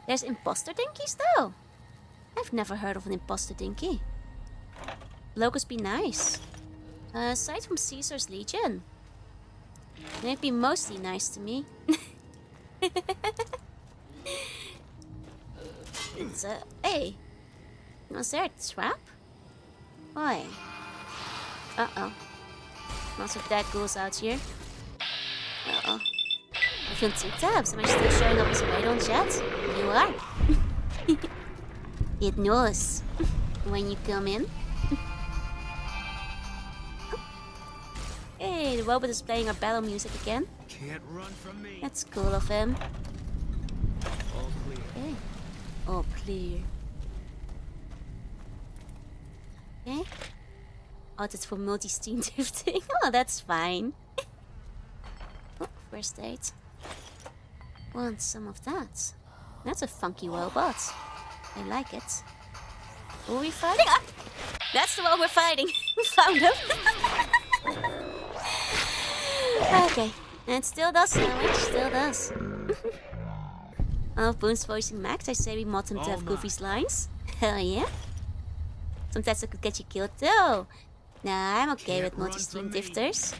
There's imposter dinkies though. I've never heard of an imposter dinky. Locust be nice. Aside from Caesar's Legion. They'd be mostly nice to me. It's hey. Was there a trap? Why? Uh-oh. Lots of dead ghouls out here. Uh-oh. I feel 2 tabs. Am I still showing up as a radon chat? You are. It knows when you come in. Hey, the robot is playing our battle music again. Can't run from me. That's cool of him. All clear. Okay. All clear. Okay. Oh, that's for multi-stream drifting. Oh, that's fine. Oh, first aid. Want some of that. That's a funky robot. I like it. Who are we fighting? Ah! That's the one we're fighting. We found him. Okay. And it still does damage. Still does. I love Boone's voicing Max. I say we mod him to have Goofy's lines. Hell yeah. Sometimes I could get you killed too. Nah, I'm okay with multi-stream drifters.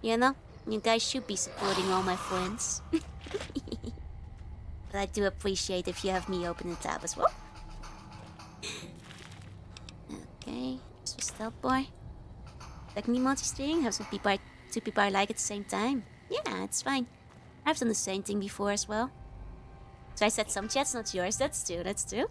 You know, you guys should be supporting all my friends. But I do appreciate if you have me open the tab as well. Okay, so stealth boy. Like me multi-stream, have 2 people I like at the same time. Yeah, it's fine. I've done the same thing before as well. So I said some chats, not yours. That's true, that's true.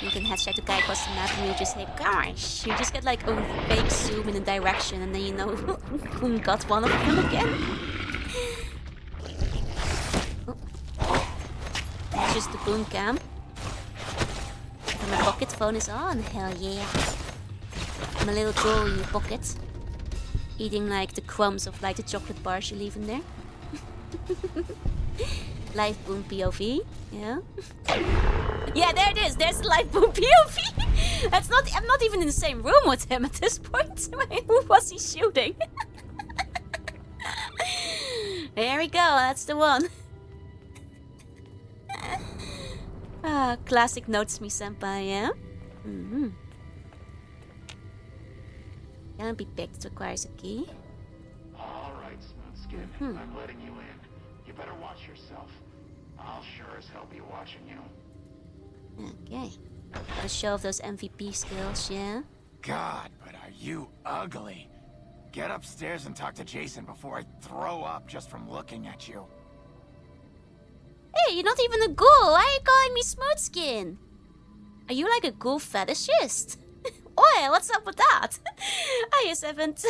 You can headshot the guy across the map and you just hit gosh. You just get like a fake zoom in a direction and then you know who got one of them again. Oh. That's just the boom cam. And my pocket phone is on, hell yeah. My little girl in your pocket. Eating like the crumbs of like the chocolate bars you leave in there. Live boom POV, yeah. Yeah, there it is. There's the live boom POV. That's not. I'm not even in the same room with him at this point. Who was he shooting? There we go. That's the one. Ah, classic notes me senpai, yeah. Can't be picked. It requires a key. All right, Smoothskin. I'm letting you in. You better watch yourself. I'll sure as hell be watching you. Okay. A show of those MVP skills, yeah? God, but are you ugly. Get upstairs and talk to Jason before I throw up just from looking at you. Hey, you're not even a ghoul. Why are you calling me Smoothskin? Are you like a ghoul fetishist? Oi, what's up with that? I just haven't...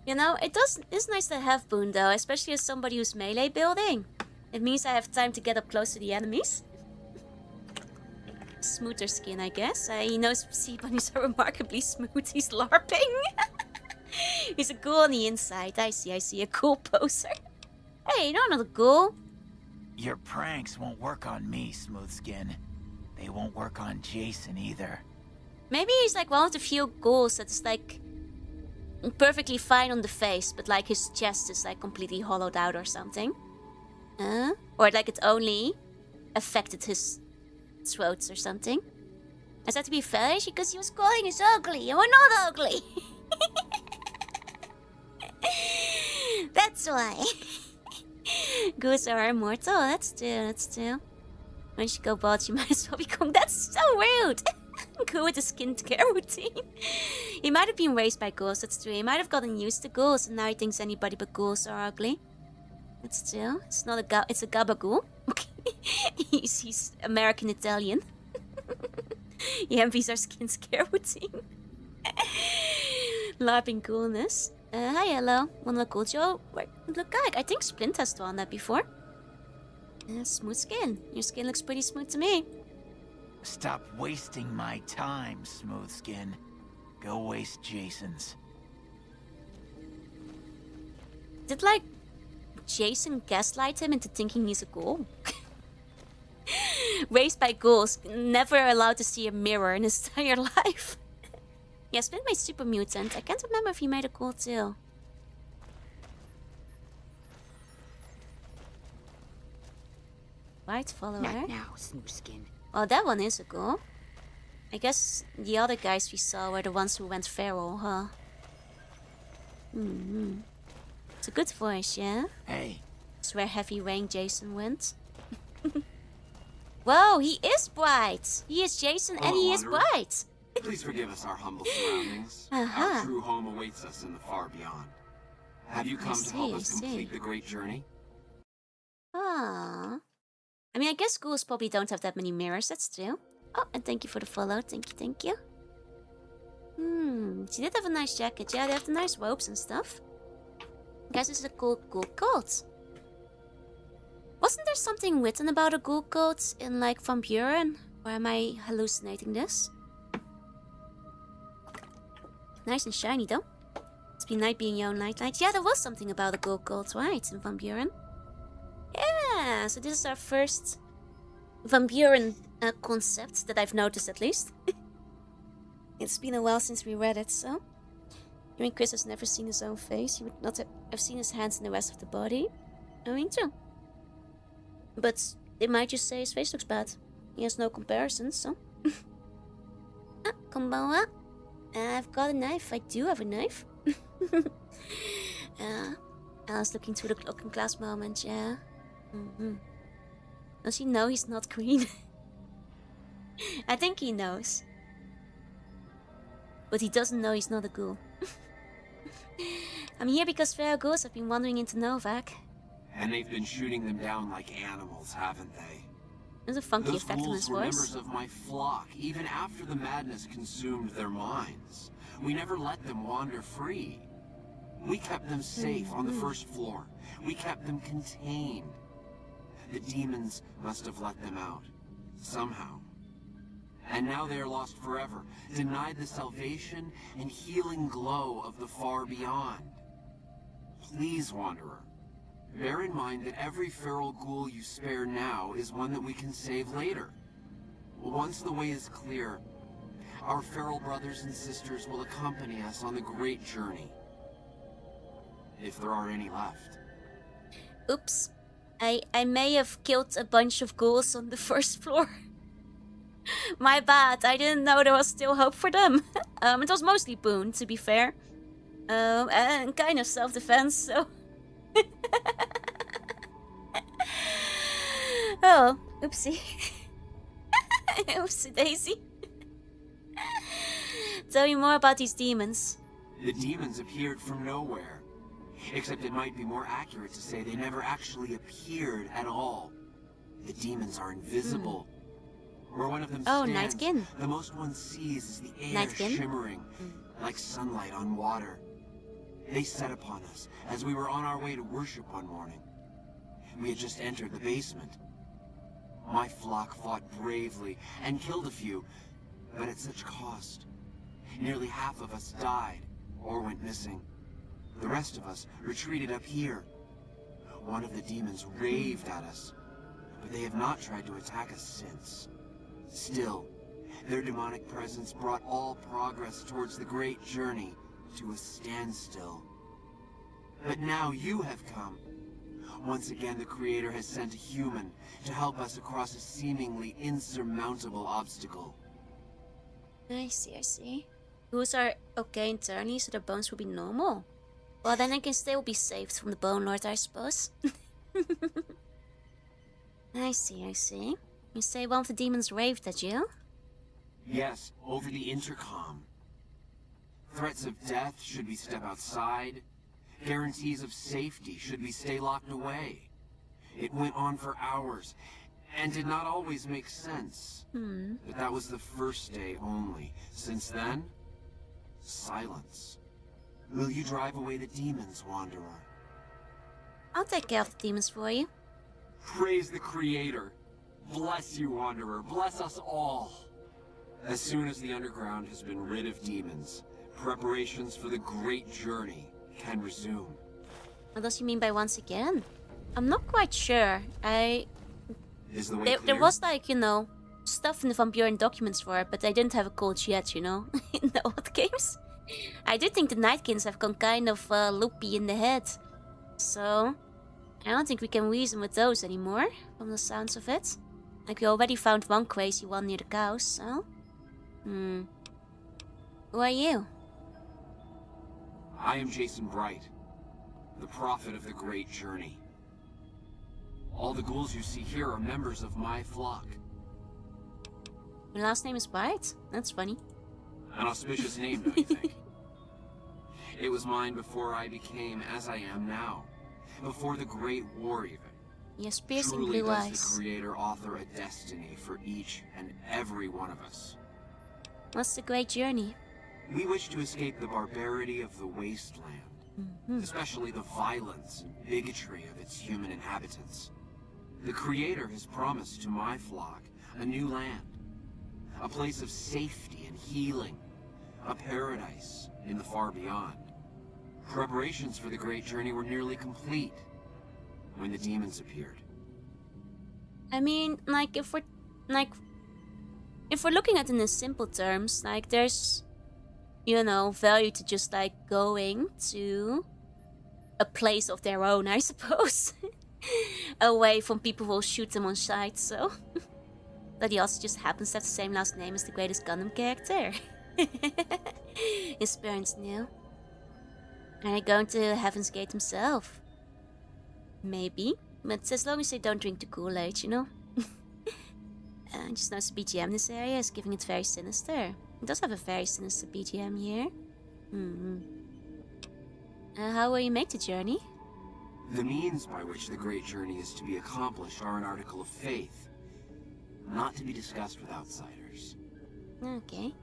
You know, it's nice to have Boone though, especially as somebody who's melee building. It means I have time to get up close to the enemies. Smoother skin, I guess. He knows sea bunnies are remarkably smooth. He's LARPing. He's a ghoul on the inside. I see a ghoul poser. Hey, no, not a ghoul. Your pranks won't work on me, Smoothskin. They won't work on Jason either. Maybe he's like one of the few ghouls that's like perfectly fine on the face, but like his chest is like completely hollowed out or something. Or like it only affected his throats or something. Is that to be fetish? Because he was calling us ugly and we're not ugly. That's why. Ghouls are immortal. That's true. When you go bald, you might as well become. That's so rude. Go with a skincare routine. He might have been raised by ghouls, that's true. He might have gotten used to ghouls and now he thinks anybody but ghouls are ugly. That's true. It's not it's a gabagool. He's American Italian. He envies our skincare routine. LARPing coolness. Hi, hello. Wanna look cool, Joe? Look, I think Splint has done that before. Smooth skin. Your skin looks pretty smooth to me. Stop wasting my time, Smooth Skin. Go waste Jason's. Did, like, Jason gaslight him into thinking he's a ghoul? Raised by ghouls, never allowed to see a mirror in his entire life. Yeah, Spin made Super Mutant. I can't remember if he made a ghoul too. Right, follower. Not now, Smooth Skin. Oh, that one is a ghoul. I guess the other guys we saw were the ones who went feral, huh? It's a good voice, yeah? Hey. It's where Heavy Rain Jason went. Whoa, he is bright! He is Jason and he is bright! Please forgive us our humble surroundings. Our true home awaits us in the far beyond. Have you come to help us complete the great journey? Ah. I mean, I guess ghouls probably don't have that many mirrors, that's true. Oh, and thank you for the follow. Thank you. She did have a nice jacket. Yeah, they have the nice robes and stuff. Guys, this is a cool cult. Wasn't there something written about a ghoul cult in, like, Van Buren? Or am I hallucinating this? Nice and shiny, though. It's been nice being your own nightlight. Yeah, there was something about a ghoul cult, right, in Van Buren. Yeah, so this is our first Van Buren concept that I've noticed, at least. It's been a while since we read it, so... I mean, Chris has never seen his own face. He would not have seen his hands and the rest of the body. I mean, true. But they might just say his face looks bad. He has no comparison, so... Konbanwa. I've got a knife. I do have a knife. I was looking through the looking glass moment, yeah. Does he know he's not green? I think he knows. But he doesn't know he's not a ghoul. I'm here because feral ghouls have been wandering into Novak. And they've been shooting them down like animals, haven't they? There's a funky Those effect on his ghouls were voice. members of my flock, even after the madness consumed their minds. We never let them wander free. We kept them safe on the first floor. We kept them contained. The demons must have let them out. Somehow. And now they are lost forever, denied the salvation and healing glow of the far beyond. Please, Wanderer, bear in mind that every feral ghoul you spare now is one that we can save later. Once the way is clear, our feral brothers and sisters will accompany us on the great journey. If there are any left. Oops. I may have killed a bunch of ghouls on the first floor. My bad. I didn't know there was still hope for them. It was mostly Boone, to be fair. And kind of self-defense, so... Oh, oopsie. Oopsie daisy. Tell me more about these demons. The demons appeared from nowhere. Except it might be more accurate to say they never actually appeared at all. The demons are invisible. Where one of them stands, Nightkin. the most one sees is the air shimmering, like sunlight on water. They set upon us as we were on our way to worship one morning. We had just entered the basement. My flock fought bravely and killed a few, but at such cost. Nearly half of us died or went missing. The rest of us retreated up here. One of the demons raved at us, but they have not tried to attack us since. Still, their demonic presence brought all progress towards the great journey to a standstill. But now you have come. Once again, the Creator has sent a human to help us across a seemingly insurmountable obstacle. I see. Ghouls are okay internally, so their bones will be normal. Well, then I can still be saved from the Bone Lord, I suppose. I see. You say one of the demons raved at you? Yes, over the intercom. Threats of death should we step outside. Guarantees of safety should we stay locked away. It went on for hours, and did not always make sense. But that was the first day only. Since then, silence. Will you drive away the demons, Wanderer? I'll take care of the demons for you. Praise the Creator. Bless you, Wanderer. Bless us all. As soon as the underground has been rid of demons, preparations for the great journey can resume. What does he mean by once again? I'm not quite sure. Is the way There clear? was like, you know, stuff in the Van Buren documents for it, but I didn't have a cold yet, you know, in the old games. I do think the Nightkins have gone kind of loopy in the head. So, I don't think we can reason with those anymore, from the sounds of it. Like, we already found one crazy one near the cows, so... Who are you? I am Jason Bright, the prophet of the great journey. All the ghouls you see here are members of my flock. Your last name is Bright? That's funny. An auspicious name, don't you think? It was mine before I became as I am now. Before the Great War, even. Yes, piercing Truly blue does eyes. the Creator author a destiny for each and every one of us. What's the great journey? We wish to escape the barbarity of the wasteland, especially the violence and bigotry of its human inhabitants. The Creator has promised to my flock a new land, a place of safety and healing, a paradise in the far beyond. Preparations for the great journey were nearly complete when the demons appeared. I mean, like, if we're looking at it in simple terms, like, there's, you know, value to just, like, going to a place of their own, I suppose. Away from people who will shoot them on sight, so... But he also just happens to have the same last name as the greatest Gundam character. His parents knew. Are they going to Heaven's Gate himself? Maybe. But as long as they don't drink the Kool-Aid, you know? I just noticed the BGM in this area is giving it very sinister. It does have a very sinister BGM here. How will you make the journey? The means by which the great journey is to be accomplished are an article of faith, not to be discussed with outsiders. Okay.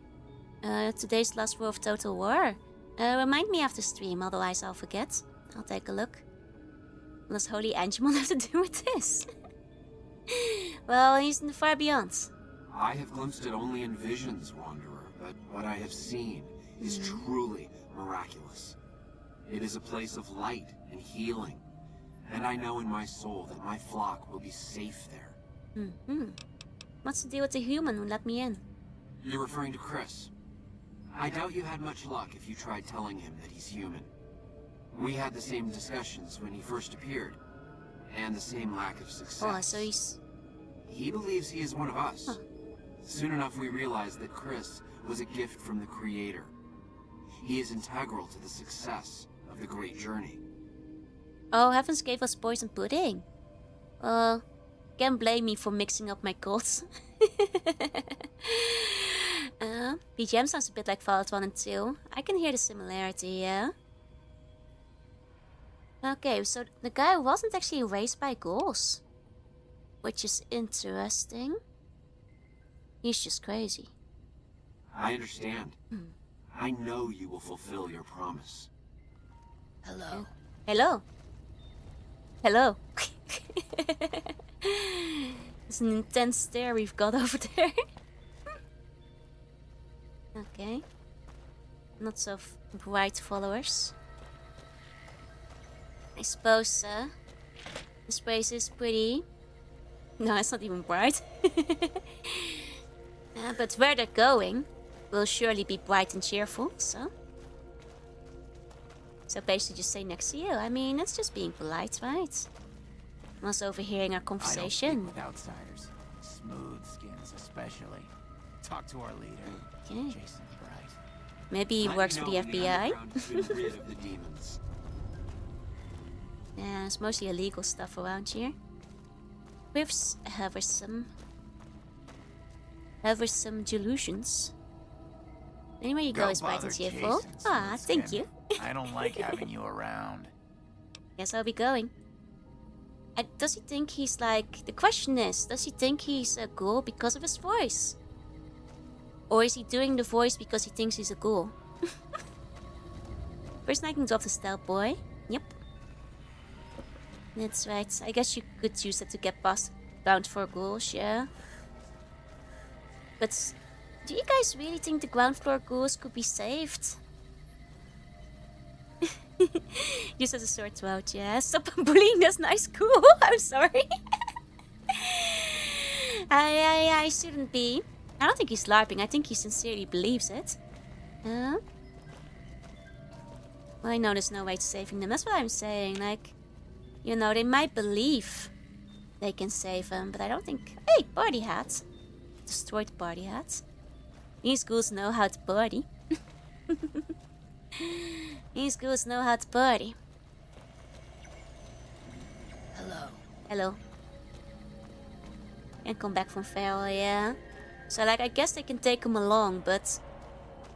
Today's last war of Total War. Remind me after stream, otherwise I'll forget. I'll take a look. What does Holy Angemon have to do with this? Well, he's in the far beyond. I have glimpsed it only in visions, Wanderer, but what I have seen is truly miraculous. It is a place of light and healing, and I know in my soul that my flock will be safe there. What's the deal with the human who let me in? You're referring to Chris. I doubt you had much luck if you tried telling him that he's human. We had the same discussions when he first appeared, and the same lack of success. Oh, so he's... He believes he is one of us. Huh. Soon enough we realized that Chris was a gift from the Creator. He is integral to the success of the great journey. Oh, Heavens gave us poison pudding. Can't blame me for mixing up my cults. BGM sounds a bit like Fallout 1 and 2. I can hear the similarity, yeah. Okay, so the guy wasn't actually raised by ghouls. Which is interesting. He's just crazy. I understand. I know you will fulfill your promise. Hello. Hello. Hello. It's an intense stare we've got over there. Okay. Not so bright followers. I suppose this place is pretty... No, it's not even bright. But where they're going will surely be bright and cheerful, so... So basically just stay next to you. I mean, it's just being polite, right? I was overhearing our conversation. I don't speak with outsiders. Smooth skins especially. Talk to our leader, Okay. Jason Bright. Maybe he works for the FBI. Rid of the demons. Yeah, it's mostly illegal stuff around here. With some delusions. Anywhere you go is bright and cheerful. Jason, Ah, thank Smoothskin. you. I don't like having you around. Guess I'll be going. Does he think he's like... The question is, does he think he's a ghoul because of his voice? Or is he doing the voice because he thinks he's a ghoul? First I can drop the stealth boy. Yep. That's right. I guess you could use it to get past ground floor ghouls, yeah. But do you guys really think the ground floor ghouls could be saved? Use as a sword throat, yeah. Stop bullying this nice ghoul. I'm sorry. I shouldn't be. I don't think he's LARPing. I think he sincerely believes it. Well, I know there's no way to saving them. That's what I'm saying. Like, you know, they might believe they can save him, but I don't think... Hey, party hat. Destroyed the party hat. These ghouls know how to party. These ghouls know how to party. Hello. Hello. And come back from Feral, yeah. So, like, I guess they can take him along, but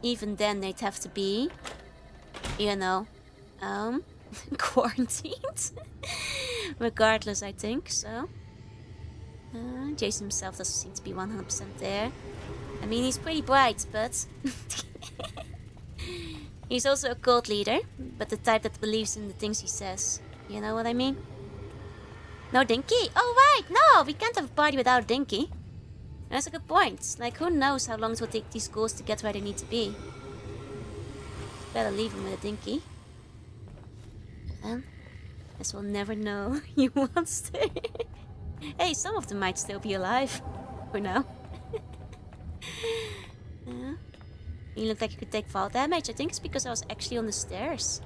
even then they'd have to be, you know, quarantined. Regardless, I think, so. Jason himself doesn't seem to be 100% there. I mean, he's pretty bright, but... he's also a cult leader, but the type that believes in the things he says. You know what I mean? No Dinky? Oh, right! No! We can't have a party without a Dinky. That's a good point. Like, who knows how long it will take these ghouls to get where they need to be. Better leave him with a Dinky. And guess we'll never know. He wants to. Hey, some of them might still be alive. For now. You look like you could take fall damage. I think it's because I was actually on the stairs.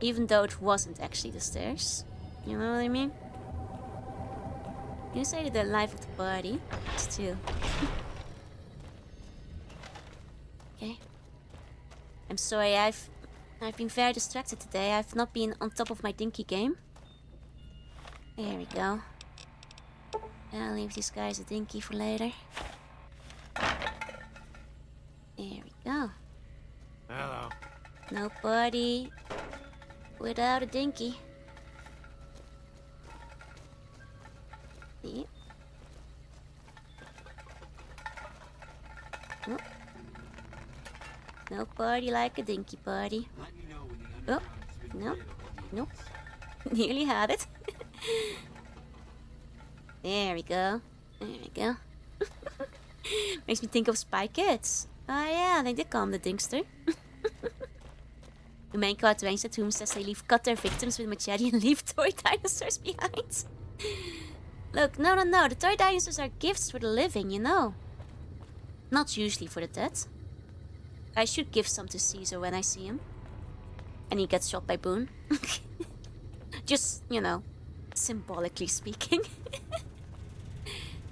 Even though it wasn't actually the stairs. You know what I mean? You say that they're life of the party. It's true. Okay. I'm sorry, I've been very distracted today. I've not been on top of my Dinky game. There we go. And I'll leave these guys a Dinky for later. There we go. Hello. No party without a Dinky. See? Oh. No party like a Dinky party. Oh, no, nope. Nearly had it. There we go. There we go. Makes me think of Spy Kids. Oh yeah, they did call him the Dinkster. The main card range at whom says they cut their victims with machete and leave toy dinosaurs behind. Look, no. The toy dinosaurs are gifts for the living, you know. Not usually for the dead. I should give some to Caesar when I see him. And he gets shot by Boone. Just, you know, symbolically speaking.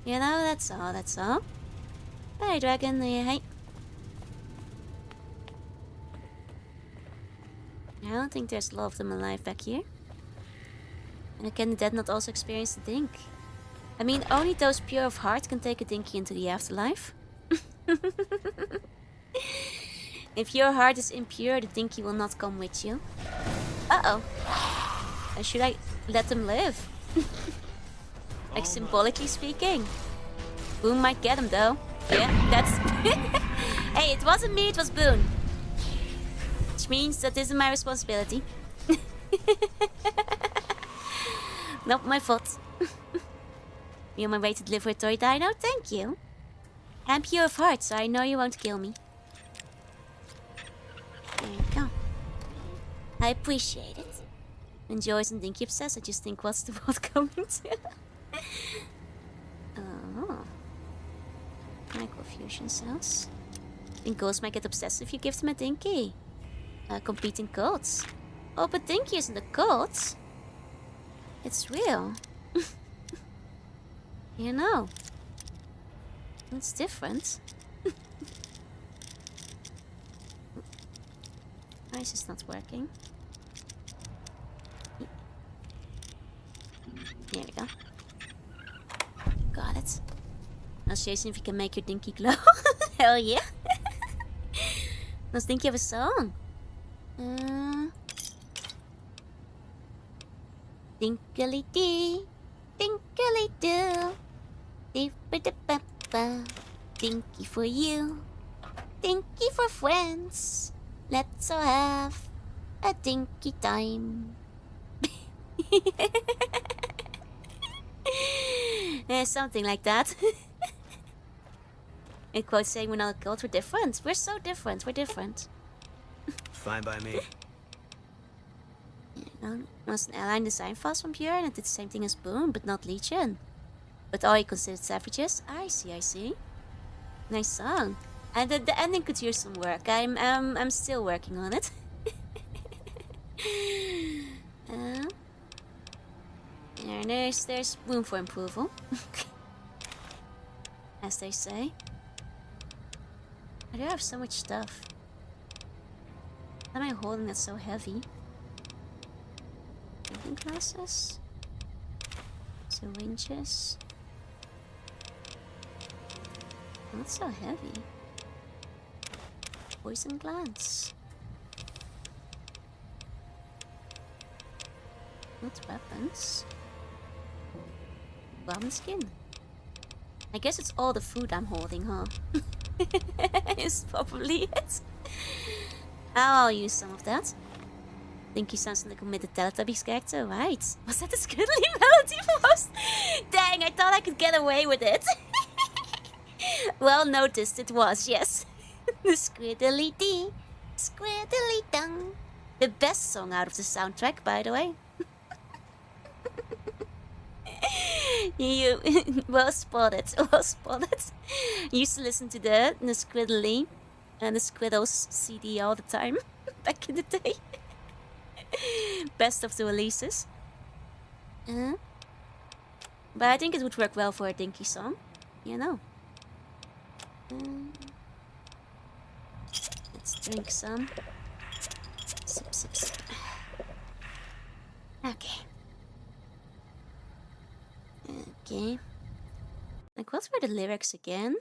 You know, that's all. Hey, dragon, hey. I don't think there's a lot of them alive back here. And can the dead not also experience the dink? I mean, only those pure of heart can take a dinky into the afterlife. If your heart is impure, the dinky will not come with you. Uh-oh. Should I let them live? Like, symbolically speaking. Boone might get him, though. Yeah, that's... Hey, it wasn't me, it was Boone. Which means that isn't my responsibility. Not my fault. Be on my way to deliver a toy dino? Thank you. I'm pure of heart, so I know you won't kill me. There you go. I appreciate it. And Joyce and Dinky obsessed, I just think, what's the world coming to? Oh. Microfusion cells. I think ghosts might get obsessed if you give them a Dinky. Competing cults. Oh, but Dinky isn't a cult. It's real. You know. It's different. Why is this not working? There we go. Got it. Now Jason, if you can make your Dinky glow. Hell yeah. Let's Dinky have a song. Dinkly dee, dinkly doo, dee-ba-da-ba-ba. Dinky for you, Dinky for friends. Let's all have a dinky time. Something like that. In quotes saying we're not a cult, we're different. We're so different, we're different. Fine by me. Was an ally design fast from Björn and did the same thing as Boone, but not Legion. But all he considered savages? I see. Nice song. And the ending could use some work. I'm still working on it. There's room for improvement. As they say. I do have so much stuff. Why am I holding that so heavy? Drinking glasses? Syringes? Not so heavy. Poison glands. Not weapons. Ramen skin. I guess it's all the food I'm holding, huh? Is probably it. I'll use some of that. Dinky sounds like a committed Teletubbies character, right? Was that a Scriddly melody voice? Dang, I thought I could get away with it. Well noticed, it was, yes. The Squiddly Dee, Squiddly Dung. The best song out of the soundtrack, by the way. You well spotted. Used to listen to the Squiddly and the Squiddles CD all the time back in the day. Best of the releases. But I think it would work well for a Dinky song, you know. Let's drink some. Sip, sip, sip. Okay. Like, what were the lyrics again?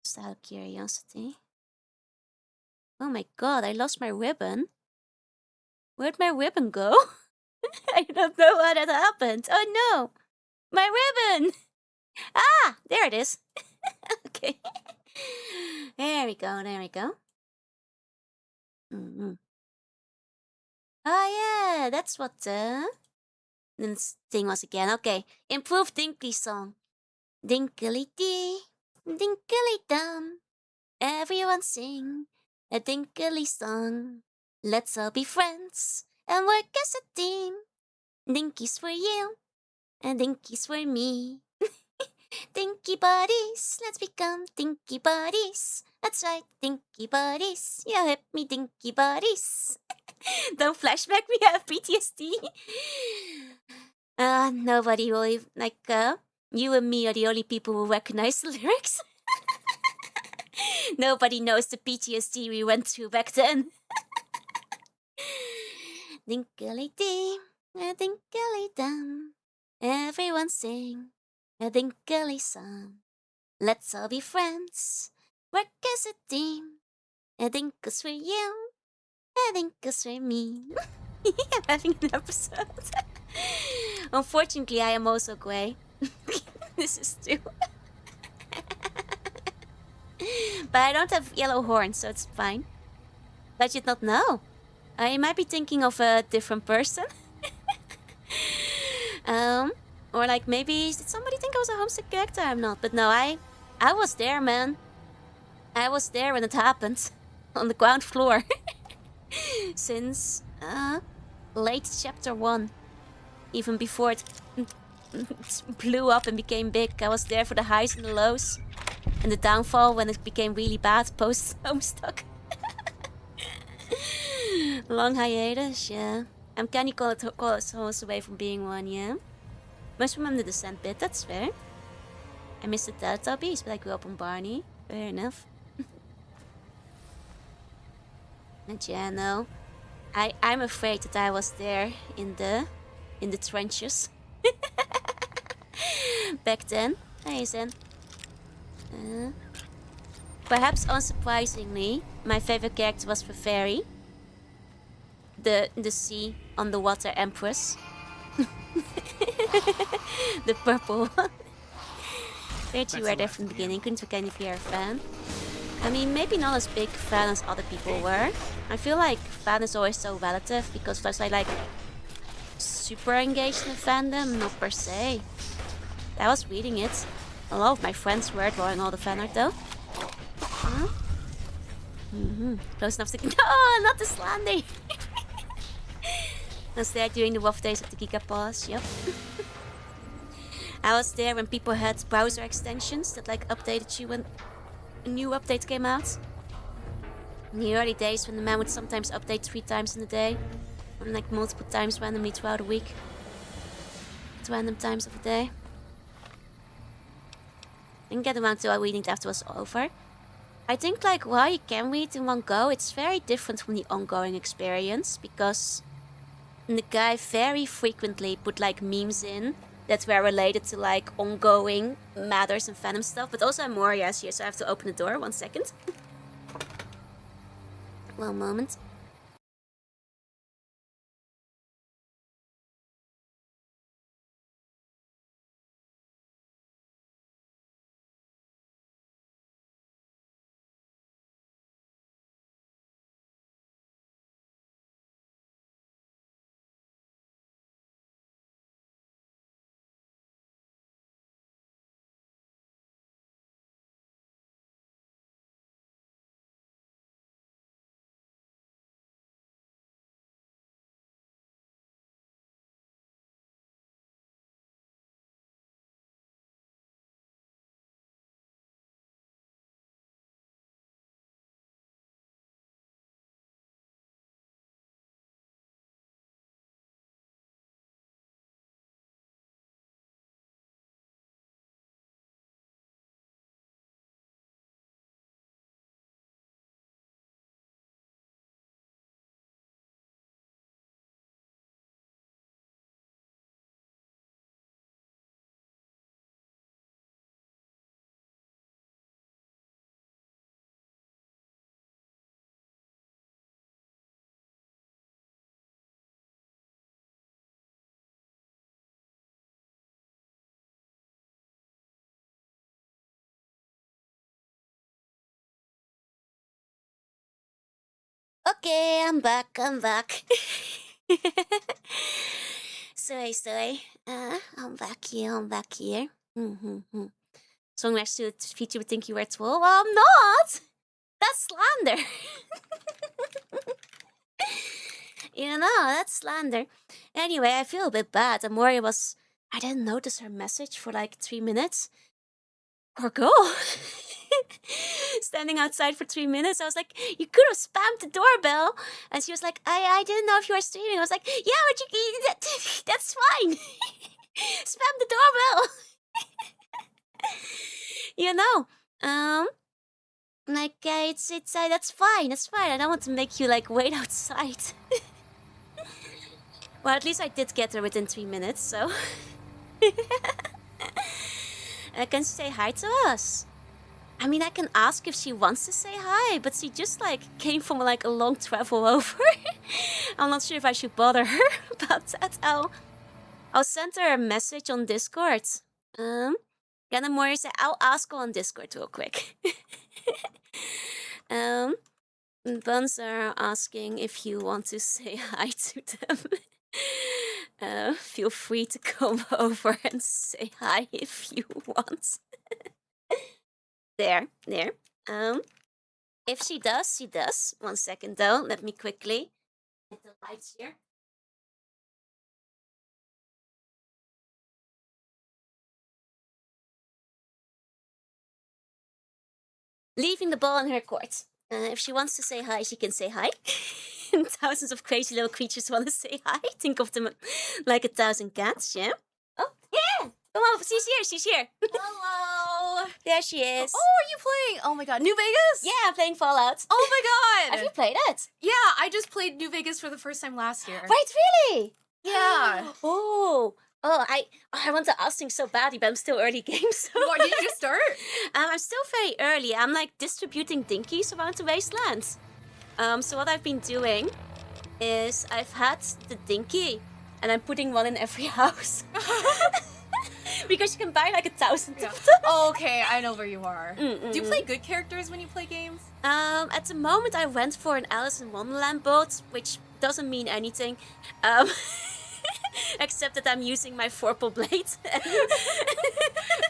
Just out of curiosity. Oh my god, I lost my ribbon. Where'd my ribbon go? I don't know how that happened. Oh no! My ribbon! Ah! There it is. Okay. There we go. Oh yeah, that's what the thing was again. Okay, improved Dinky song. Dinkly dee, dinkly dum. Everyone sing a Dinkly song. Let's all be friends and work as a team. Dinkies for you and dinkies for me. Dinky buddies, let's become dinky buddies. That's right, dinky buddies. You hit me, dinky buddies. Don't flashback, we have PTSD. Nobody will even, you and me are the only people who recognize the lyrics. Nobody knows the PTSD we went through back then. Dinkly dee, a dinkly dum. Everyone sing a dinkly song. Let's all be friends, work as a team. A dinkus for you, a dinkus for me. I'm having an episode. Unfortunately, I am also grey. This is true. But I don't have yellow horns, so it's fine. But you'd not know. I might be thinking of a different person. Or like maybe did somebody think I was a homesick character? I'm not, but no, I was there, man. I was there when it happened, on the ground floor, since late chapter 1, even before it blew up and became big. I was there for the highs and the lows, and the downfall when it became really bad post Homestuck. Long hiatus, yeah. I'm kinda call it almost away from being one, yeah. Most remember the descent bit, that's fair. I missed the Teletubbies, but I grew up on Barney. Fair enough. And yeah, no. I'm afraid that I was there in the trenches. Back then. Hey Zen. Perhaps unsurprisingly, my favorite character was the fairy. The sea underwater empress. The purple one. Thought you were there from the beginning, couldn't forget if you're a fan. I mean, maybe not as big fan as other people were. I feel like fan is always so relative because was I like super engaged in fandom? Not per se. I was reading it. A lot of my friends were drawing all the fan art though. Huh? Close enough to... No, not the slander! I was there during the rough days of the Giga Palace, yep. I was there when people had browser extensions that like updated you when a new update came out. In the early days when the man would sometimes update 3 times in a day. Or like multiple times randomly throughout a week. At random times of the day. Didn't get around to reading it after it was over. I think like while you can read in one go, it's very different from the ongoing experience because the guy very frequently put like memes in that were related to like ongoing matters and fandom stuff, but also Moria is here, so I have to open the door. 1 second. One moment. Okay, I'm back. sorry. I'm back here. Song next to the feature would think you were 12. Well, I'm not! That's slander! That's slander. Anyway, I feel a bit bad. Amoria was... I didn't notice her message for like 3 minutes. Poor girl. Standing outside for 3 minutes. I was like, you could have spammed the doorbell. And she was like, I didn't know if you were streaming. I was like, yeah, but that's fine. Spam the doorbell. Like, that's fine. I don't want to make you like wait outside. Well, at least I did get her within 3 minutes, so. Can she say hi to us? I mean, I can ask if she wants to say hi, but she just like came from like a long travel over. I'm not sure if I should bother her about that. I'll send her a message on Discord. Gonna more say I'll ask her on Discord real quick. Buns are asking if you want to say hi to them. Feel free to come over and say hi if you want. There. If she does, she does. 1 second though, let me quickly get the lights here. Leaving the ball in her court. If she wants to say hi, she can say hi. And thousands of crazy little creatures want to say hi. Think of them like 1,000 cats, yeah? Oh, yeah! Come on, she's here. Hello. There she is. Oh, are you playing? Oh my god, New Vegas? Yeah, I'm playing Fallout. Oh my god. Have you played it? Yeah, I just played New Vegas for the first time last year. Right, really? Yeah. Oh, I want to ask things so badly, but I'm still early game, so... What, did you just start? I'm still very early. I'm like distributing dinkies around the wasteland. So what I've been doing is I've had the dinky and I'm putting one in every house. Because you can buy like 1,000 Yeah. of them. Oh, okay, I know where you are. Mm-mm. Do you play good characters when you play games? At the moment, I went for an Alice in Wonderland build, which doesn't mean anything. Um, except that I'm using my Vorpal blade.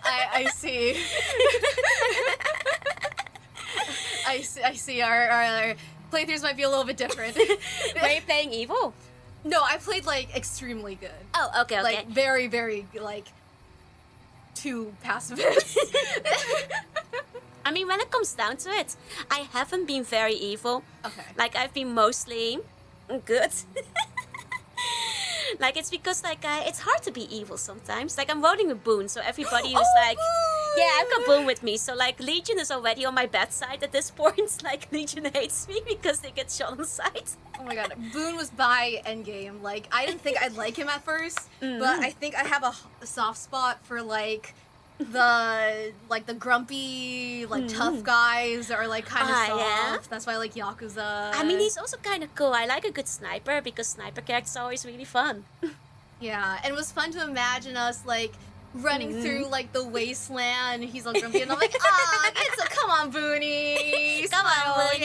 I see. I see. Our playthroughs might be a little bit different. Were you playing evil? No, I played like extremely good. Oh, okay, okay. Like very, very like too pacifist. I mean, when it comes down to it, I haven't been very evil. Okay. Like, I've been mostly good. Like, it's because, like, it's hard to be evil sometimes. Like, I'm rolling with Boone, so everybody was like... Boone! Yeah, I've got Boone with me. So, like, Legion is already on my bad side at this point. Like, Legion hates me because they get shot on sight. Oh my god, Boone was by endgame. Like, I didn't think I'd like him at first, but I think I have a soft spot for, like, the grumpy, like, tough guys that are, like, kind of soft. Yeah? That's why I like Yakuza. I mean, he's also kind of cool. I like a good sniper because sniper characters are always really fun. Yeah, and it was fun to imagine us, like, running through, like, the wasteland. He's all grumpy, and I'm like, come on, Booney! Come on, Smile, Booney.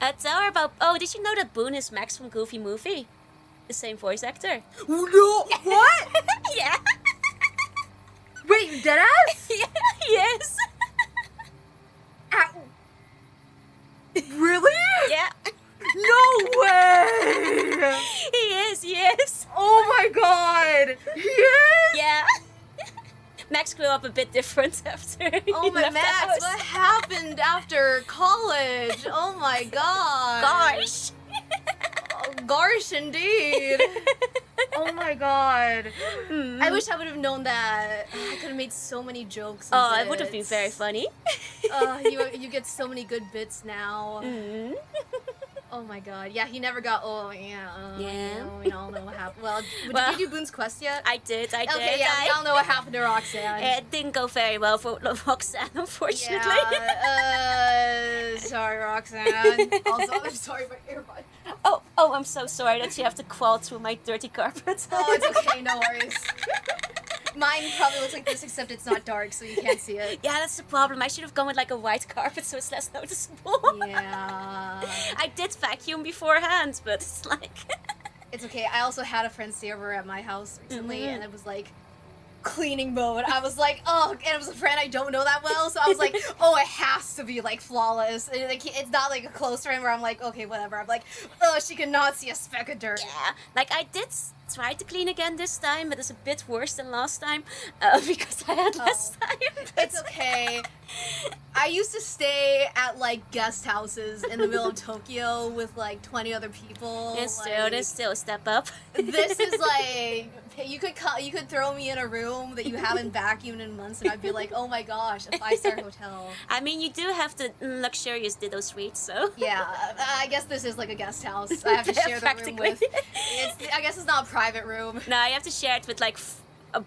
Yeah. Tell her about... Oh, did you know that Boone is Max from Goofy Movie? The same voice actor. No! What? Yeah. Wait, deadass? Yeah, yes. Really? Yeah. No way! He is. Oh my god! He is? Yeah. Max grew up a bit different after Oh he my left the Max, house. what happened after college? Oh my god. Gosh. Oh, gosh, indeed. Oh my god. I wish I would have known that. I could have made so many jokes. Oh, it would have been very funny. You get so many good bits now. Oh my god. Yeah, he never got. Oh yeah. Yeah. We all know what happened. Well, Well, did you do Boone's Quest yet? I did. Okay, yeah, we all know what happened to Roxanne. It didn't go very well for Roxanne, unfortunately. Yeah, sorry, Roxanne. Also, I'm sorry, my earbud. Oh, I'm so sorry that you have to crawl through my dirty carpet. Oh, it's okay, no worries. Mine probably looks like this, except it's not dark, so you can't see it. Yeah, that's the problem. I should have gone with like a white carpet so it's less noticeable. Yeah. I did vacuum beforehand, but it's like... It's okay. I also had a friend stay over at my house recently, and it was like cleaning mode. I was like, oh, and it was a friend I don't know that well, so I was like, oh, it has to be like flawless. And, like, it's not like a close friend where I'm like, okay, whatever. I'm like, oh, she cannot see a speck of dirt. Yeah, like I did try to clean again this time, but it's a bit worse than last time because I had less time. It's okay. I used to stay at like guest houses in the middle of Tokyo with like 20 other people. It's like, still a step up. This is like you could throw me in a room that you haven't vacuumed in months, and I'd be like, oh my gosh, a 5-star hotel. I mean, you do have the luxurious Ditto suite, so. Yeah, I guess this is like a guest house. I have to share the room with. I guess it's not a private room. No, you have to share it with like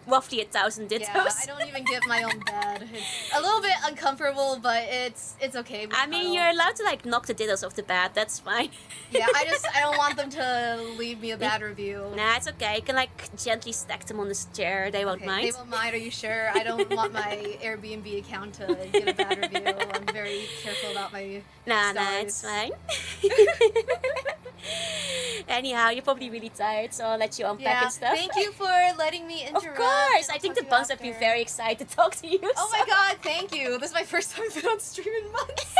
roughly 1,000 Dittos. Yeah, I don't even get my own bed. It's a little bit uncomfortable, but it's okay. I mean, you're allowed to like knock the Dittos off the bed. That's fine. Yeah, I don't want them to leave me a bad review. Nah, it's okay. You can like gently stack them on the chair. They won't mind. They won't mind. Are you sure? I don't want my Airbnb account to get a bad review. I'm very careful about my Nah, stars. it's fine. Anyhow, you're probably really tired, so I'll let you unpack and stuff. Thank you for letting me interrupt. Of course! and I think I'll the talk buns to have you been after. very excited to talk to you. Oh my god, thank you. This is my first time I've been on stream in months.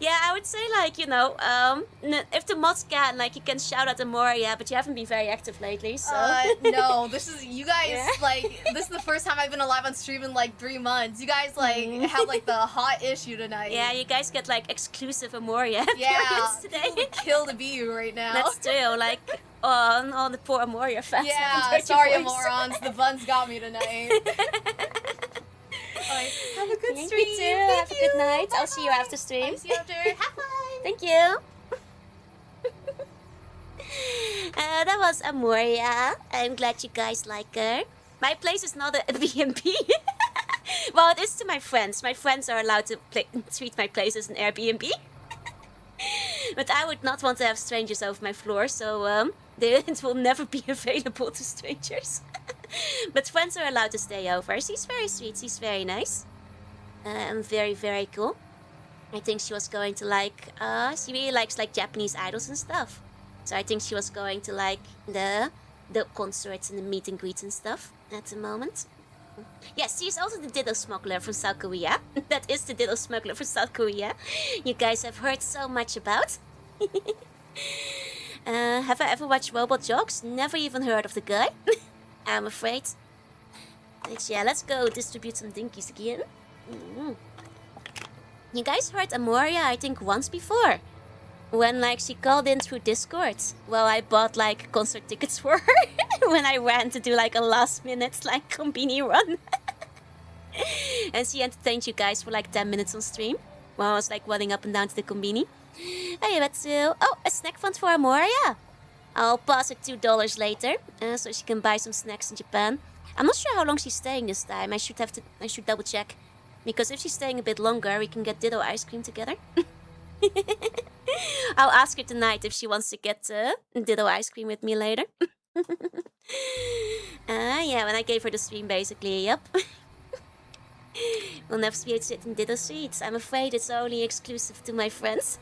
Yeah, I would say like, you know, if the mods can, like you can shout out Amoria, but you haven't been very active lately, so. No, this is, you guys, Yeah. like, this is the first time I've been alive on stream in like 3 months. You guys, like, have like the hot issue tonight. Yeah, you guys get like exclusive Amoria Yeah, appearance today. people would kill to be you right now. That's true, like, all the poor Amoria fans. Yeah, haven't heard your sorry, voice. morons. The buns got me tonight. Alright, have a good Thank stream. you too. Thank Have a you. good night. I'll Bye-bye. see you after stream. I'll see you after. Have fun. Thank you. That was Amoria. I'm glad you guys like her. My place is not a B&B. Well, it is to my friends. My friends are allowed to treat my place as an Airbnb. But I would not want to have strangers over my floor, so it will never be available to strangers. But friends are allowed to stay over. She's very sweet. She's very nice. And very, very cool. I think she was going to like... she really likes like Japanese idols and stuff. So I think she was going to like the concerts and the meet and greets and stuff at the moment. Yes, she's also the Ditto smuggler from South Korea. That is the Ditto smuggler from South Korea. You guys have heard so much about. Have I ever watched Robot Jocks? Never even heard of the guy. I'm afraid. But yeah, let's go distribute some dinkies again. You guys heard Amoria, I think, once before. When, like, she called in through Discord. Well, I bought, like, concert tickets for her. When I ran to do, like, a last-minute, like, Combini run. And she entertained you guys for, like, 10 minutes on stream. While I was, like, running up and down to the Combini. Hey, but, oh, a snack fund for Amoria. I'll pass her $2 later. So she can buy some snacks in Japan. I'm not sure how long she's staying this time. I should double check. Because if she's staying a bit longer, we can get Ditto ice cream together. I'll ask her tonight if she wants to get Ditto ice cream with me later. Yeah, when I gave her the stream, basically, yep. We'll never be sitting Ditto sweets. I'm afraid it's only exclusive to my friends.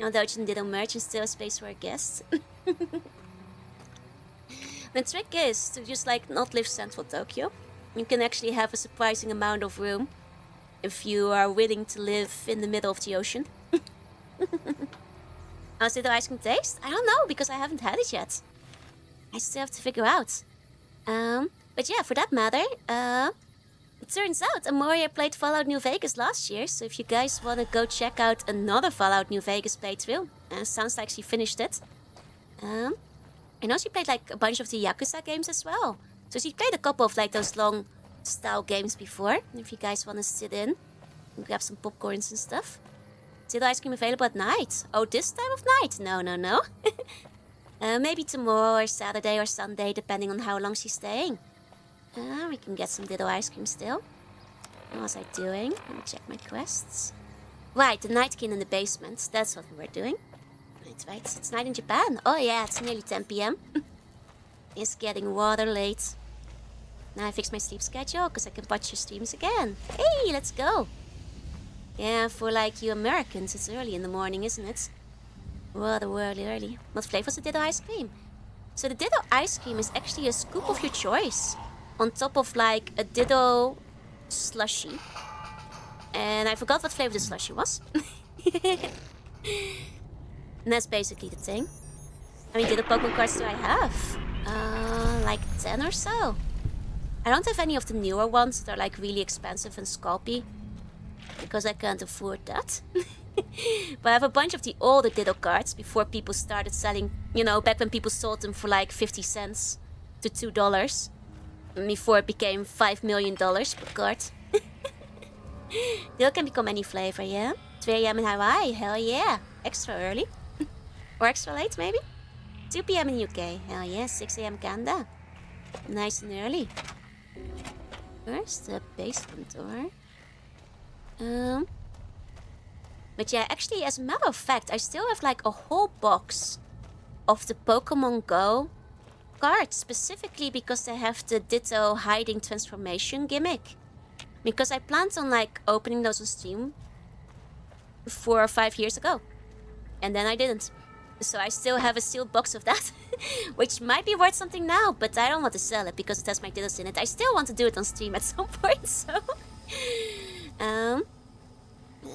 Although it's in Ditto merch and still a space for a guest. The trick is to just like not live central Tokyo. You can actually have a surprising amount of room if you are willing to live in the middle of the ocean. How's Ditto ice cream taste? I don't know, because I haven't had it yet. I still have to figure out. But yeah, for that matter, it turns out Amoria played Fallout New Vegas last year, so if you guys want to go check out another Fallout New Vegas playthrough, sounds like she finished it. I know she played like a bunch of the Yakuza games as well. So she played a couple of like those long style games before. If you guys want to sit in and grab some popcorns and stuff. Ditto ice cream available at night? Oh, this time of night? No. Maybe tomorrow or Saturday or Sunday, depending on how long she's staying. We can get some Ditto ice cream still. What was I doing? Let me check my quests. Right, the nightkin in the basement. That's what we were doing. Right. It's night in Japan. Oh yeah, it's nearly 10 p.m. It's getting rather late. Now I fixed my sleep schedule, because I can watch your streams again. Hey, let's go. Yeah, for like you Americans, it's early in the morning, isn't it? Rather early. What flavor's the Ditto ice cream? So the Ditto ice cream is actually a scoop of your choice. On top of like a Ditto slushy. And I forgot what flavor the slushy was. And that's basically the thing. How many Ditto Pokemon cards do I have? Like 10 or so. I don't have any of the newer ones that are like really expensive and scalpy. Because I can't afford that. But I have a bunch of the older Ditto cards before people started selling, you know, back when people sold them for like 50 cents to $2. Before it became $5 million per card. Ditto can become any flavor, yeah? 2 a.m. in Hawaii, hell yeah. Extra early. Or extra late, maybe? 2 p.m. in UK. Hell yeah, 6 a.m. Canada. Nice and early. Where's the basement door? But yeah, actually, as a matter of fact, I still have like a whole box of the Pokemon Go cards. Specifically because they have the Ditto hiding transformation gimmick. Because I planned on like opening those on stream 4 or 5 years ago. And then I didn't. So I still have a sealed box of that. Which might be worth something now, but I don't want to sell it because it has my Dittos in it. I still want to do it on stream at some point, so...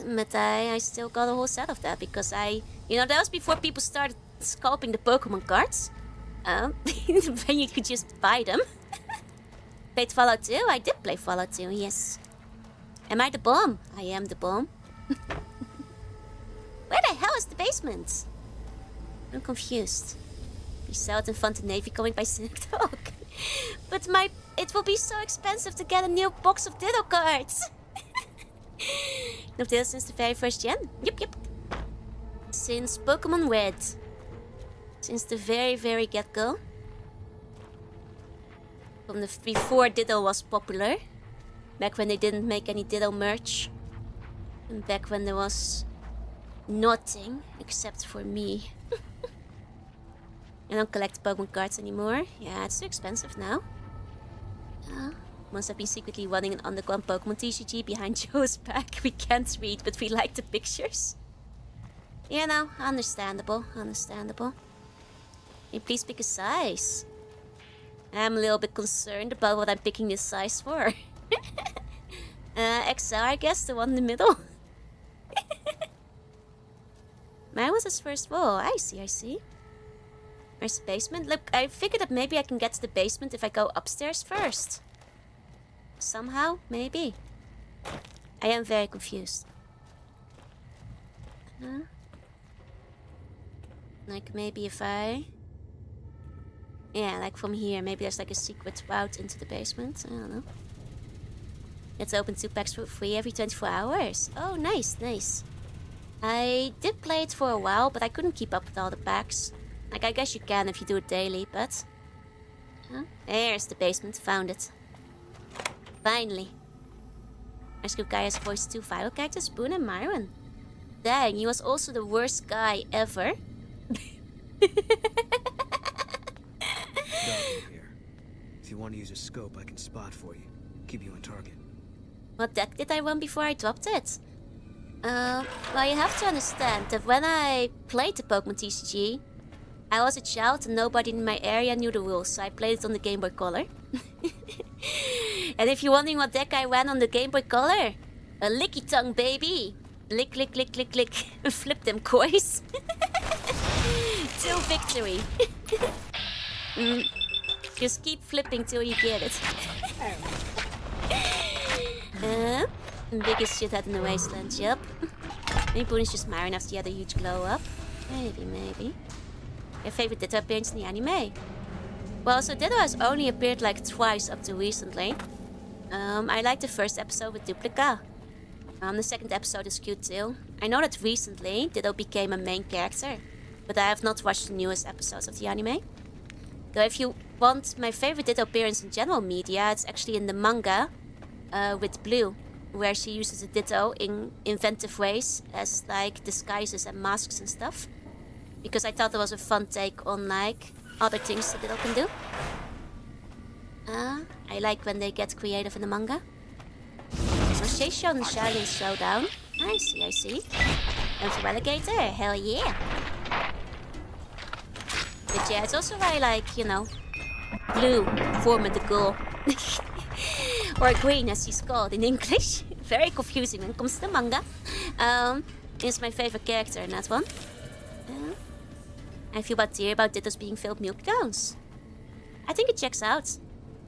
But I still got a whole set of that because you know, that was before people started scalping the Pokemon cards. When you could just buy them. Played Fallout 2? I did play Fallout 2, yes. Am I the bomb? I am the bomb. Where the hell is the basement? I'm confused. Peace out and fun to Navy coming by Cynic Dog. But it will be so expensive to get a new box of Ditto cards. No Ditto since the very first gen? Yep. Since Pokemon Red. Since the very, very get-go. From before Ditto was popular. Back when they didn't make any Ditto merch. And back when there was nothing except for me. I don't collect Pokemon cards anymore. Yeah, it's too expensive now. Must have been secretly running an underground Pokemon TCG behind Joe's back. We can't read, but we like the pictures. You know, understandable, understandable. Hey, please pick a size. I'm a little bit concerned about what I'm picking this size for. XR, I guess, the one in the middle. Mine was his first wall. I see, I see. Where's the basement? Look, I figured that maybe I can get to the basement if I go upstairs first. Somehow, maybe. I am very confused. Like, maybe if I... Yeah, like from here. Maybe there's like a secret route into the basement. I don't know. It's open 2 packs for free every 24 hours. Oh, nice, nice. I did play it for a while, but I couldn't keep up with all the packs. Like, I guess you can if you do it daily, but... There's the basement. Found it. Finally. Ice Cream Guy has voiced 2 vital characters, Boone and Myron. Dang, he was also the worst guy ever. Here. If you want to use a scope, I can spot for you. Keep you on target. What deck did I run before I dropped it? Well, you have to understand that when I played the Pokemon TCG, I was a child and nobody in my area knew the rules, so I played it on the Game Boy Color. And if you're wondering what deck I ran on the Game Boy Color, a licky tongue, baby! Lick, lick, lick, lick, lick. Flip them coins. Till victory. Just keep flipping till you get it. Biggest shithead in the wasteland, yup. Maybe Boone is just Myron after he had a huge glow up. Maybe, maybe. Your favorite Ditto appearance in the anime? Well, so Ditto has only appeared like twice up to recently. I liked the first episode with Duplica. The second episode is cute too. I know that recently Ditto became a main character, but I have not watched the newest episodes of the anime. Though if you want my favorite Ditto appearance in general media, it's actually in the manga with Blue, where she uses a Ditto in inventive ways as like disguises and masks and stuff. Because I thought it was a fun take on like other things that Ditto can do. I like when they get creative in the manga. So Chase shown the Stallion Showdown. I see, I see. And for Relegator, hell yeah. But yeah, it's also very like, you know, blue, formidable. Or green as he's called in English. Very confusing when it comes to the manga. Is my favorite character in that one. I feel about Ditto's being filled milk gowns. I think it checks out.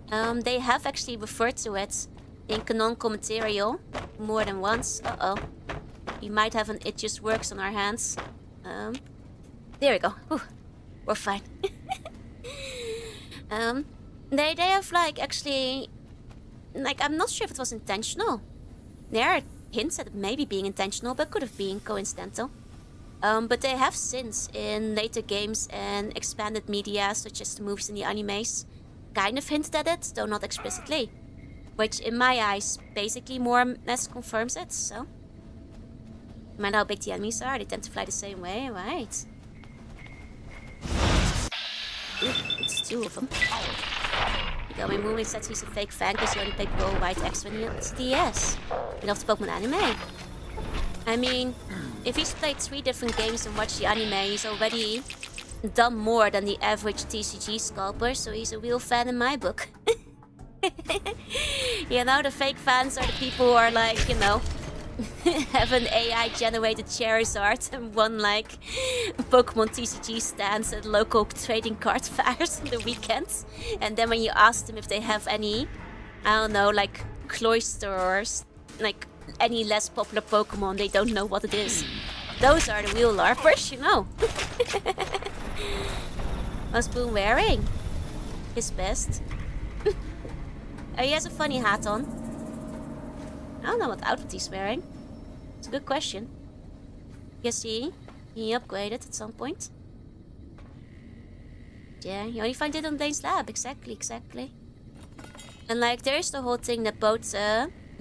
They have actually referred to it in canon commentarial more than once. Uh-oh. We might have an It Just Works on our hands. There we go. Whew. We're fine. They have like actually... Like, I'm not sure if it was intentional. There are hints at it maybe being intentional, but could have been coincidental. But they have since, in later games and expanded media, such as the movies and the animes, kind of hinted at it, though not explicitly. Which, in my eyes, basically more or less confirms it, so... No matter how big the enemies are, they tend to fly the same way, right? Ooh, it's 2 of them. My movie says he's a fake fan because he only played Pro White X when he was DS. He loves the Pokemon anime. I mean, if he's played 3 different games and watched the anime, he's already done more than the average TCG scalper, so he's a real fan in my book. You know, the fake fans are the people who are like, you know, have an AI-generated Charizard and won like Pokemon TCG stands at local trading card fairs on the weekends. And then when you ask them if they have any, I don't know, like Cloyster or like any less popular Pokemon, they don't know what it is. Those are the real LARPers, you know. What's Boone wearing? His best. Oh, he has a funny hat on. I don't know what outfit he's wearing. It's a good question. Guess he upgraded at some point. Yeah, you only find it on Dane's lab. Exactly. And like, there is the whole thing that both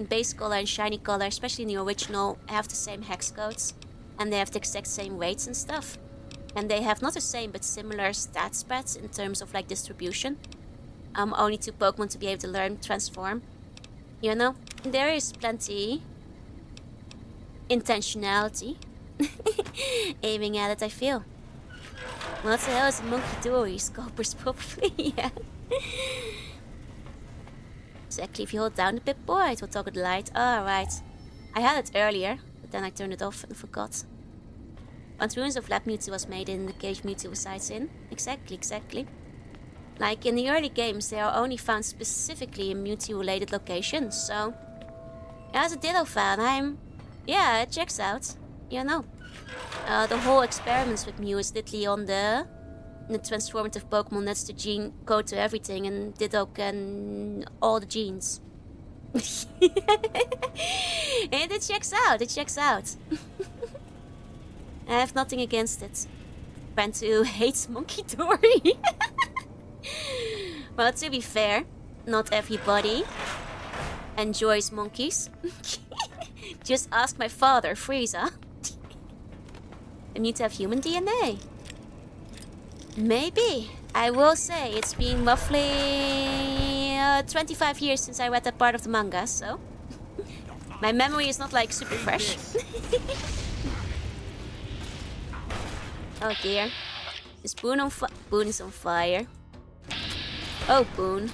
base color and shiny color, especially in the original, have the same hex codes. And they have the exact same weights and stuff. And they have not the same, but similar stat spreads in terms of like distribution. only 2 Pokemon to be able to learn Transform. You know, there is plenty intentionality aiming at it, I feel. What the hell is a monkey dory? Scalpers probably, yeah. Exactly, if you hold down the Pip-Boy, it will talk with the light. Alright. I had it earlier, but then I turned it off and forgot. Once Ruins of Lab Mewtwo was made in the cave Mewtwo resides in. Exactly. Like, in the early games, they are only found specifically in Mewtwo-related locations, so... Yeah, as a Ditto fan, yeah, it checks out. You know. The whole experiments with Mew is literally on the transformative Pokemon. That's the gene code to everything, and Ditto can all the genes. And it checks out. I have nothing against it. Friend who hates Monkey Dory. Well, to be fair, not everybody enjoys monkeys. Just ask my father, Frieza. I need to have human DNA. Maybe. I will say it's been roughly 25 years since I read that part of the manga, so my memory is not like super fresh. Oh dear. Is Boone on fire? Boone is on fire. Oh, Boone.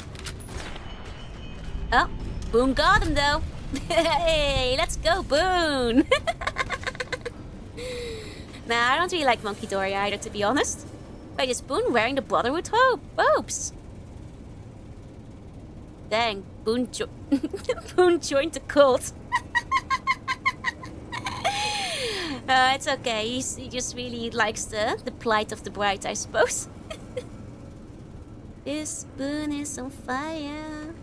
Oh, Boone got him though. Hey, let's go, Boone. Nah, I don't really like Monkey Dory either, to be honest. Wait, is Boone wearing the Brotherhood robes? Dang, Boone joined the cult. It's okay. He just really likes the plight of the bride, I suppose. This Boone is on fire.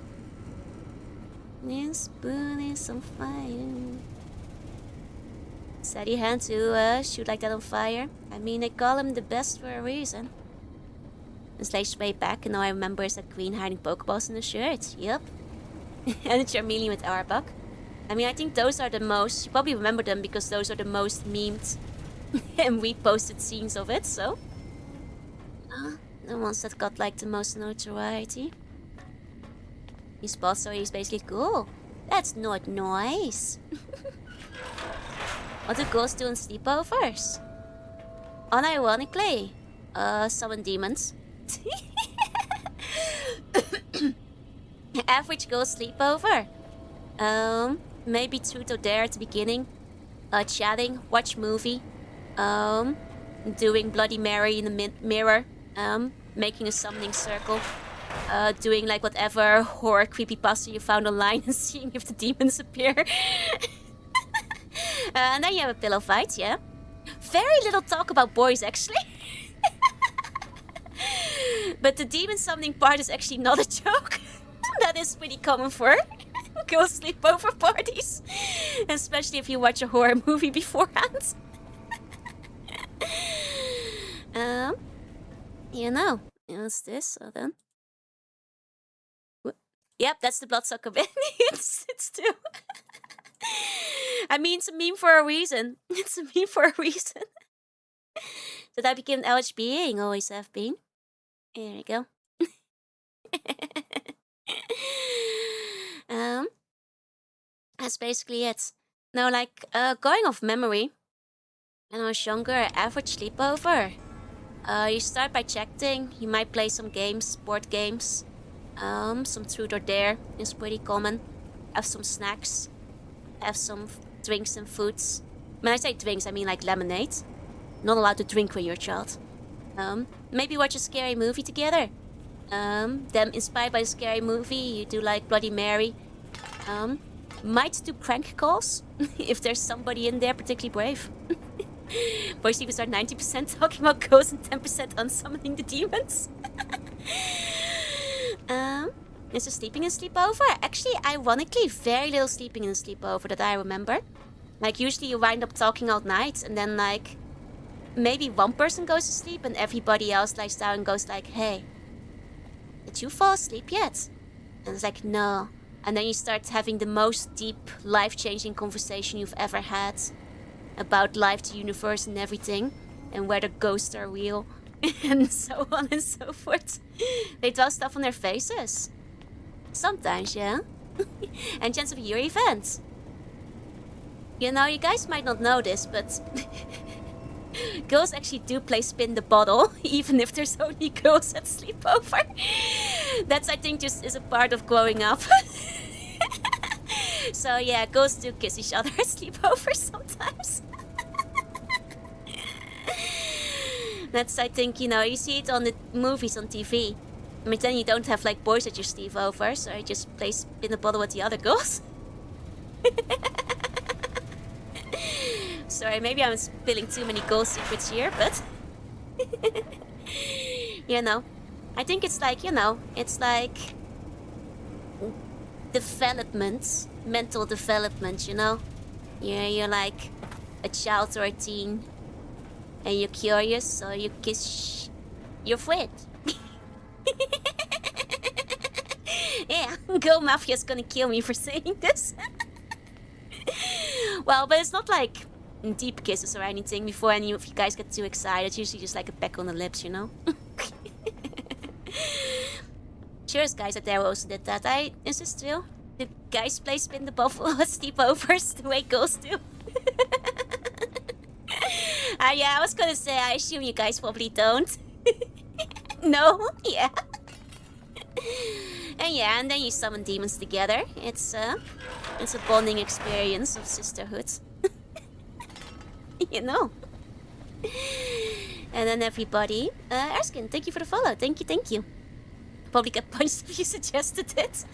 This Boone is on fire. Steady hand to shoot like that on fire. I mean, they call him the best for a reason. And Slash way back, and all I remember is that Queen hiding Pokeballs in the shirt. Yep. And the Charmeleon with Arbok. I mean, I think those are the most... You probably remember them because those are the most memed and reposted scenes of it, so... the ones that got, like, the most notoriety. His boss story is basically cool. That's not nice. What do girls do in sleepovers? Unironically, summon demons. Average girl sleepover. Maybe truth or dare at the beginning. Chatting, watch movie. Doing Bloody Mary in the mirror. Making a summoning circle. Doing like whatever horror creepypasta you found online and seeing if the demons appear. And then you have a pillow fight, yeah. Very little talk about boys, actually. But the demon summoning part is actually not a joke. That is pretty common for girl sleepover parties. Especially if you watch a horror movie beforehand. You know. What's this? So then. Yep, that's the bloodsucker bit. It's two. I mean, it's a meme for a reason. It's a meme for a reason. So that became LH being, always have been. There we go. That's basically it. Now, like, going off memory, when I was younger, average sleepover. You start by chatting. You might play some games, board games. Some truth or dare is pretty common. Have some snacks. Have some drinks and foods. When I say drinks, I mean like lemonade. Not allowed to drink when you're a child. Maybe watch a scary movie together. Then inspired by a scary movie, you do like Bloody Mary. Might do prank calls if there's somebody in there particularly brave. Boy Sleepers are 90% talking about ghosts and 10% on summoning the demons. Is there sleeping in sleepover? Actually, ironically, very little sleeping in sleepover that I remember. Like, usually you wind up talking all night, and then, like, maybe one person goes to sleep, and everybody else lies down and goes like, hey, did you fall asleep yet? And it's like, no. And then you start having the most deep, life-changing conversation you've ever had about life, the universe, and everything, and whether ghosts are real. and so on and so forth. They draw stuff on their faces. Sometimes, yeah. And chance of your events. You know, you guys might not know this, but girls actually do play spin the bottle, even if there's only girls at sleepover. That's, I think, just is a part of growing up. So yeah, girls do kiss each other at sleepover sometimes. That's, I think, you know, you see it on the movies on TV. I mean, then you don't have like boys at your sleepover, so you just play spin the bottle with the other girls. Sorry, maybe I'm spilling too many girl secrets here, but you know, I think it's like, you know, it's like development, mental development, you know? You're like a child or a teen, and you're curious, so you kiss your friend. Yeah, Girl Mafia's gonna kill me for saying this. Well, but it's not like deep kisses or anything before any of you guys get too excited. It's usually just like a peck on the lips, you know? Cheers, guys out there who also did that. Is this true? The guys play spin the bottle at sleepovers the way girls do? Yeah, I was gonna say, I assume you guys probably don't. No? Yeah. And then you summon demons together. It's a bonding experience of sisterhood. You know. And then everybody, Erskine, thank you for the follow. Thank you. Probably get punched if you suggested it.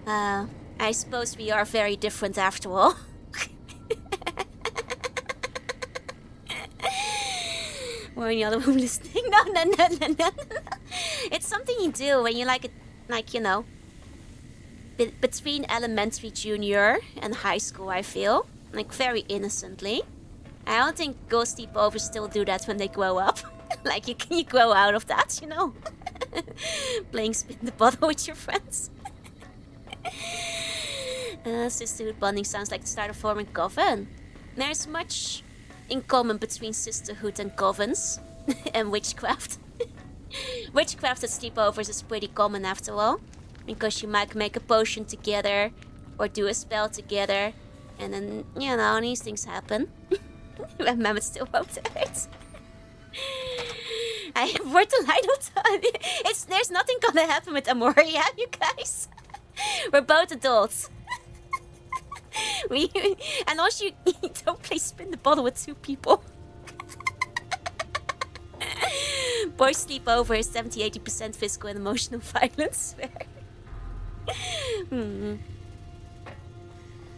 I suppose we are very different after all. Or any other one listening? No. It's something you do when you like you know, between elementary, junior, and high school, I feel. Like, very innocently. I don't think girl sleepovers still do that when they grow up. Like, you grow out of that, you know? Playing spin the bottle with your friends. Sisterhood bonding sounds like the start of forming coven. There's much in common between sisterhood and covens. And witchcraft. Witchcraft at sleepovers is pretty common after all. Because you might make a potion together. Or do a spell together. And then, you know, these things happen. When Mammoth still won't hurt. I have worked a lot. There's nothing gonna happen with Amoria, you guys. We're both adults. And also, you don't play spin the bottle with two people. Boys sleepover is 70-80% physical and emotional violence.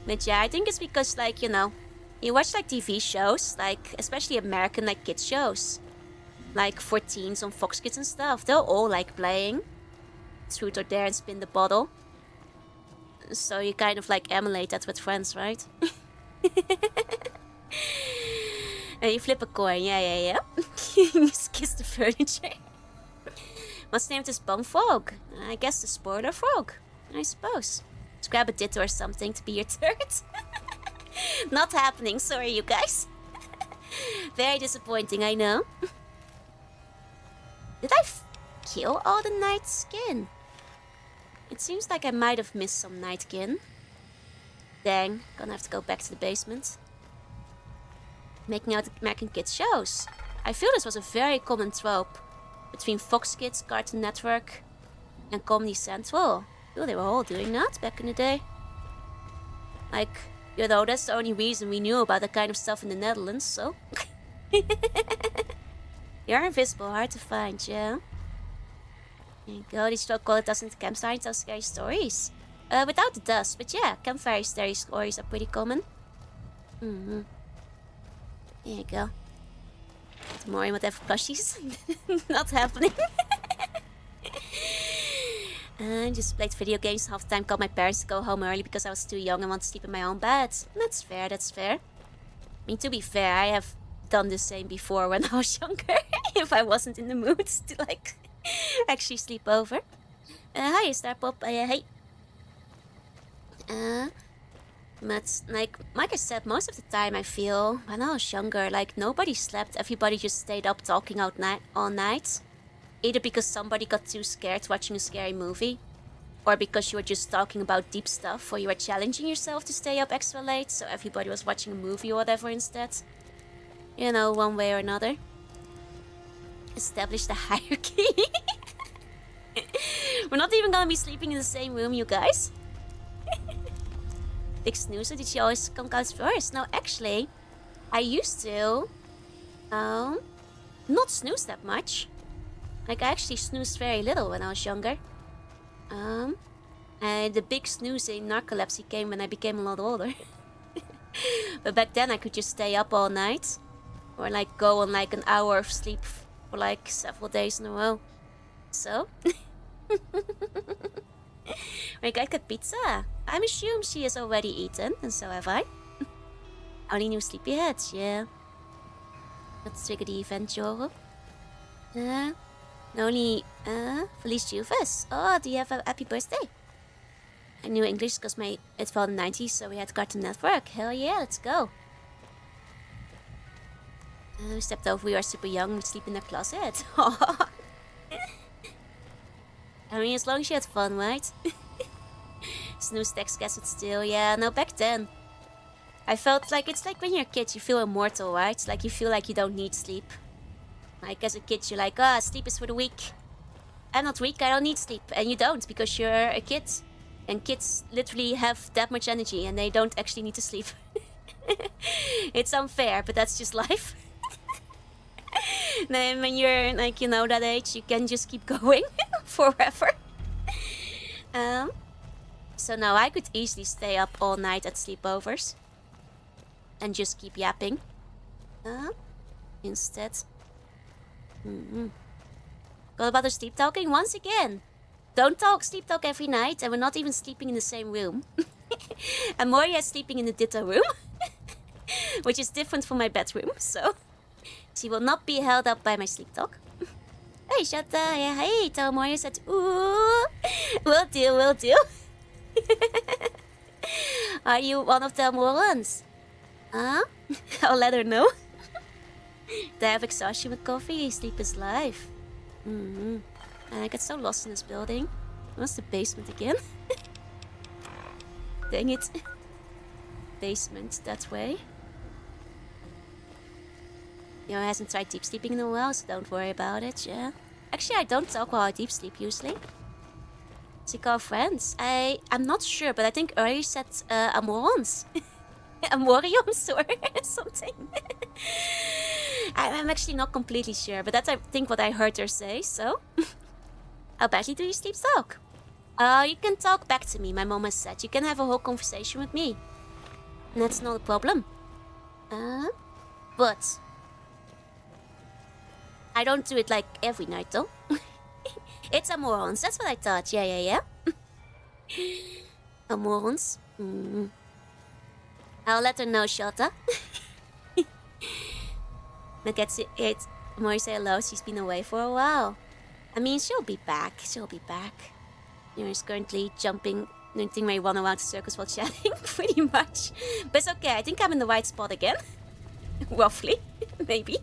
But yeah, I think it's because, like, you know, you watch like TV shows, like especially American like kids shows, like for teens on Fox Kids and stuff. They'll all like playing Truth or Dare and Spin the Bottle. So you kind of like emulate that with friends, right? And you flip a coin, yeah. You just kiss the furniture. What's named as Bone Frog? I guess the spoiler frog, I suppose. Just grab a ditto or something to be your third. Not happening, sorry you guys. Very disappointing, I know. Did I kill all the night skin? It seems like I might have missed some nightkin. Dang, gonna have to go back to the basement. Making out the American Kids shows. I feel this was a very common trope between Fox Kids, Cartoon Network, and Comedy Central. I feel they were all doing that back in the day. Like, you know, that's the only reason we knew about that kind of stuff in the Netherlands, so. You're invisible, hard to find, yeah. There you go, these still call it doesn't campfire and tell scary stories. Without the dust, but yeah, campfire scary stories are pretty common. There you go. Tomorrow, whatever plushies. Not happening. I just played video games half the time, called my parents to go home early because I was too young and wanted to sleep in my own bed. That's fair, that's fair. I mean, to be fair, I have done the same before when I was younger. If I wasn't in the mood to, like, actually sleep over. Hi, Star Pop. Hey. But like I said, most of the time I feel when I was younger, like nobody slept. Everybody just stayed up talking out all night. Either because somebody got too scared watching a scary movie, or because you were just talking about deep stuff, or you were challenging yourself to stay up extra late, so everybody was watching a movie or whatever instead. You know, one way or another. Establish the hierarchy. We're not even gonna be sleeping in the same room, you guys. Big snoozer, did she always conk out first? No, actually, I used to not snooze that much. Like, I actually snoozed very little when I was younger. And the big snoozing narcolepsy came when I became a lot older. But back then I could just stay up all night. Or like go on like an hour of sleep for like several days in a row. So... We got pizza. I'm assumed she has already eaten, and so have I. Only new sleepyheads, yeah. Let's trigger the event, Joro. Only, Feliz Juvas. Oh, do you have a happy birthday? I knew English because it fell in the 90s, so we had Cartoon Network. Hell yeah, let's go. We stepped over, we are super young, we sleep in the closet. I mean, as long as you had fun, right? Snooze text gets it still. Yeah, no, back then. I felt like, it's like when you're a kid, you feel immortal, right? Like you feel like you don't need sleep. Like as a kid, you're like, sleep is for the weak. I'm not weak, I don't need sleep. And you don't, because you're a kid. And kids literally have that much energy and they don't actually need to sleep. It's unfair, but that's just life. Then when you're like, you know, that age, you can just keep going forever. So now I could easily stay up all night at sleepovers. And just keep yapping. Instead. What about the sleep talking? Once again. Don't sleep talk every night, and we're not even sleeping in the same room. And Moria is sleeping in the Ditto room. Which is different from my bedroom, so... She will not be held up by my sleep talk. Hey, Shatta. Yeah, hey, tell Moria said, ooh. Will do. Are you one of the morons? Huh? I'll let her know. They have exhaustion with coffee. Sleep is life. And I get so lost in this building. What's the basement again? Dang it. Basement, that way. Yo, hasn't tried deep sleeping in a while, so don't worry about it, yeah. Actually, I don't talk while I deep sleep usually. Does he call friends? I'm not sure, but I think earlier said Amorons. Amorions or something. I'm actually not completely sure, but that's I think what I heard her say, so... How badly do you sleep talk? You can talk back to me, my mom has said. You can have a whole conversation with me. And that's not a problem. But... I don't do it like every night though. It's Amorons, that's what I thought. Yeah. Amorons. I'll let her know, Shota. Look at it. Mori say hello, she's been away for a while. I mean, she'll be back. She's currently jumping, doing my run around the circus while chatting, pretty much. But it's okay, I think I'm in the right spot again. Roughly, maybe.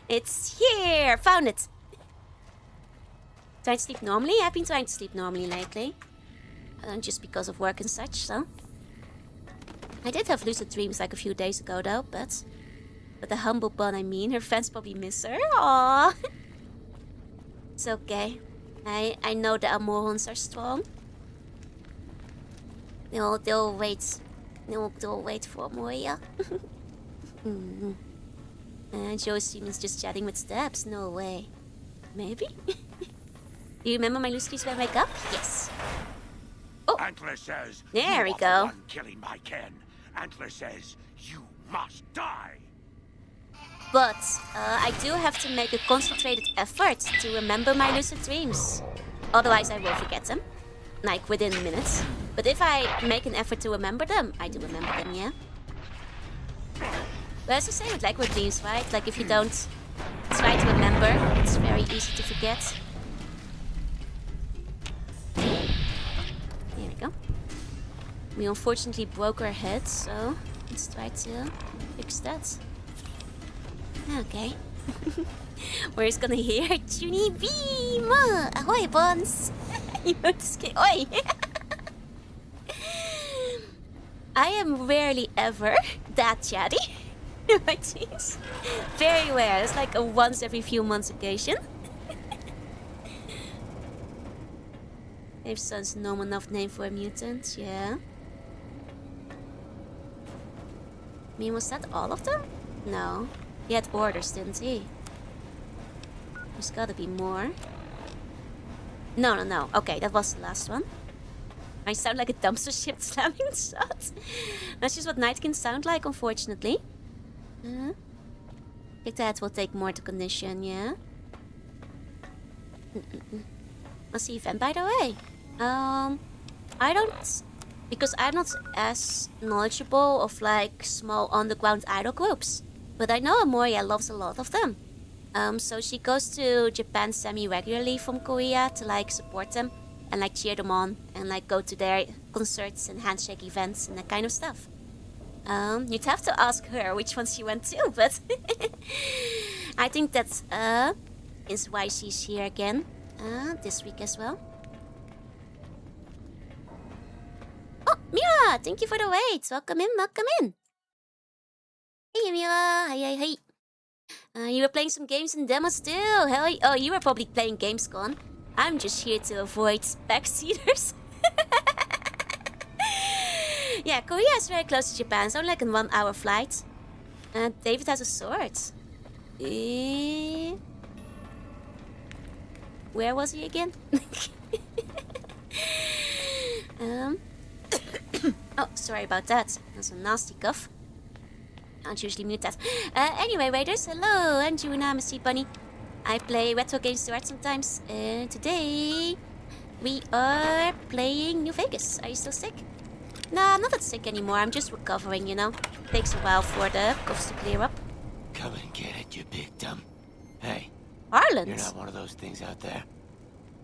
It's here! Found it! Trying to sleep normally? I've been trying to sleep normally lately. Just because of work and such, so... I did have lucid dreams like a few days ago though, but... But the humble bun, I mean, her fans probably miss her. Aww! It's okay. I know the Amorons are strong. They'll wait. They'll wait for Moria. And Joe Siemens just chatting with Stabs? No way. Maybe? Do you remember my lucid dreams when I wake up? Yes. Oh! Antler says, there we you are go. the one killing my kin. Antler says, you must die. But I do have to make a concentrated effort to remember my lucid dreams. Otherwise I will forget them. Like within minutes. But if I make an effort to remember them, I do remember them, yeah? But it's the same with like with dreams, right? Like if you don't try to remember, it's very easy to forget. Here we go. We unfortunately broke our head, so let's try to fix that. Okay. We're just gonna hear Junie Beam! Ahoy, Buns! You know this game. Oi! I am rarely ever that chatty. My jeez. Very rare. It's like a once every few months occasion. If son's a normal enough name for a mutant, yeah. I mean, was that all of them? No. He had orders, didn't he? There's gotta be more. No. Okay, that was the last one. I sound like a dumpster ship slamming shot. That's just what Nightkin sound like, unfortunately. I think that will take more to condition, yeah? I'll see event, by the way. I don't... Because I'm not as knowledgeable of, like, small underground idol groups. But I know Amoria loves a lot of them. So she goes to Japan semi-regularly from Korea to, like, support them. And, like, cheer them on. And, like, go to their concerts and handshake events and that kind of stuff. You'd have to ask her which one she went to, but... I think that, is why she's here again. This week as well. Oh, Mira! Thank you for the wait! Welcome in! Hey, Mira! Hey. You were playing some games and demos too! Hell, oh, you were probably playing Gamescom. I'm just here to avoid backseaters. Yeah, Korea is very close to Japan. It's only like a 1 hour flight. David has a sword. Where was he again? Oh, sorry about that. That's a nasty cough. I don't usually mute that. Anyway, Raiders, hello. I'm Jorunna, Mr. Bunny. I play retro games to art sometimes. Today, we are playing New Vegas. Are you still sick? No, I'm not that sick anymore. I'm just recovering, you know. Takes a while for the coughs to clear up. Come and get it, you big dumb. Hey. Harland? You're not one of those things out there.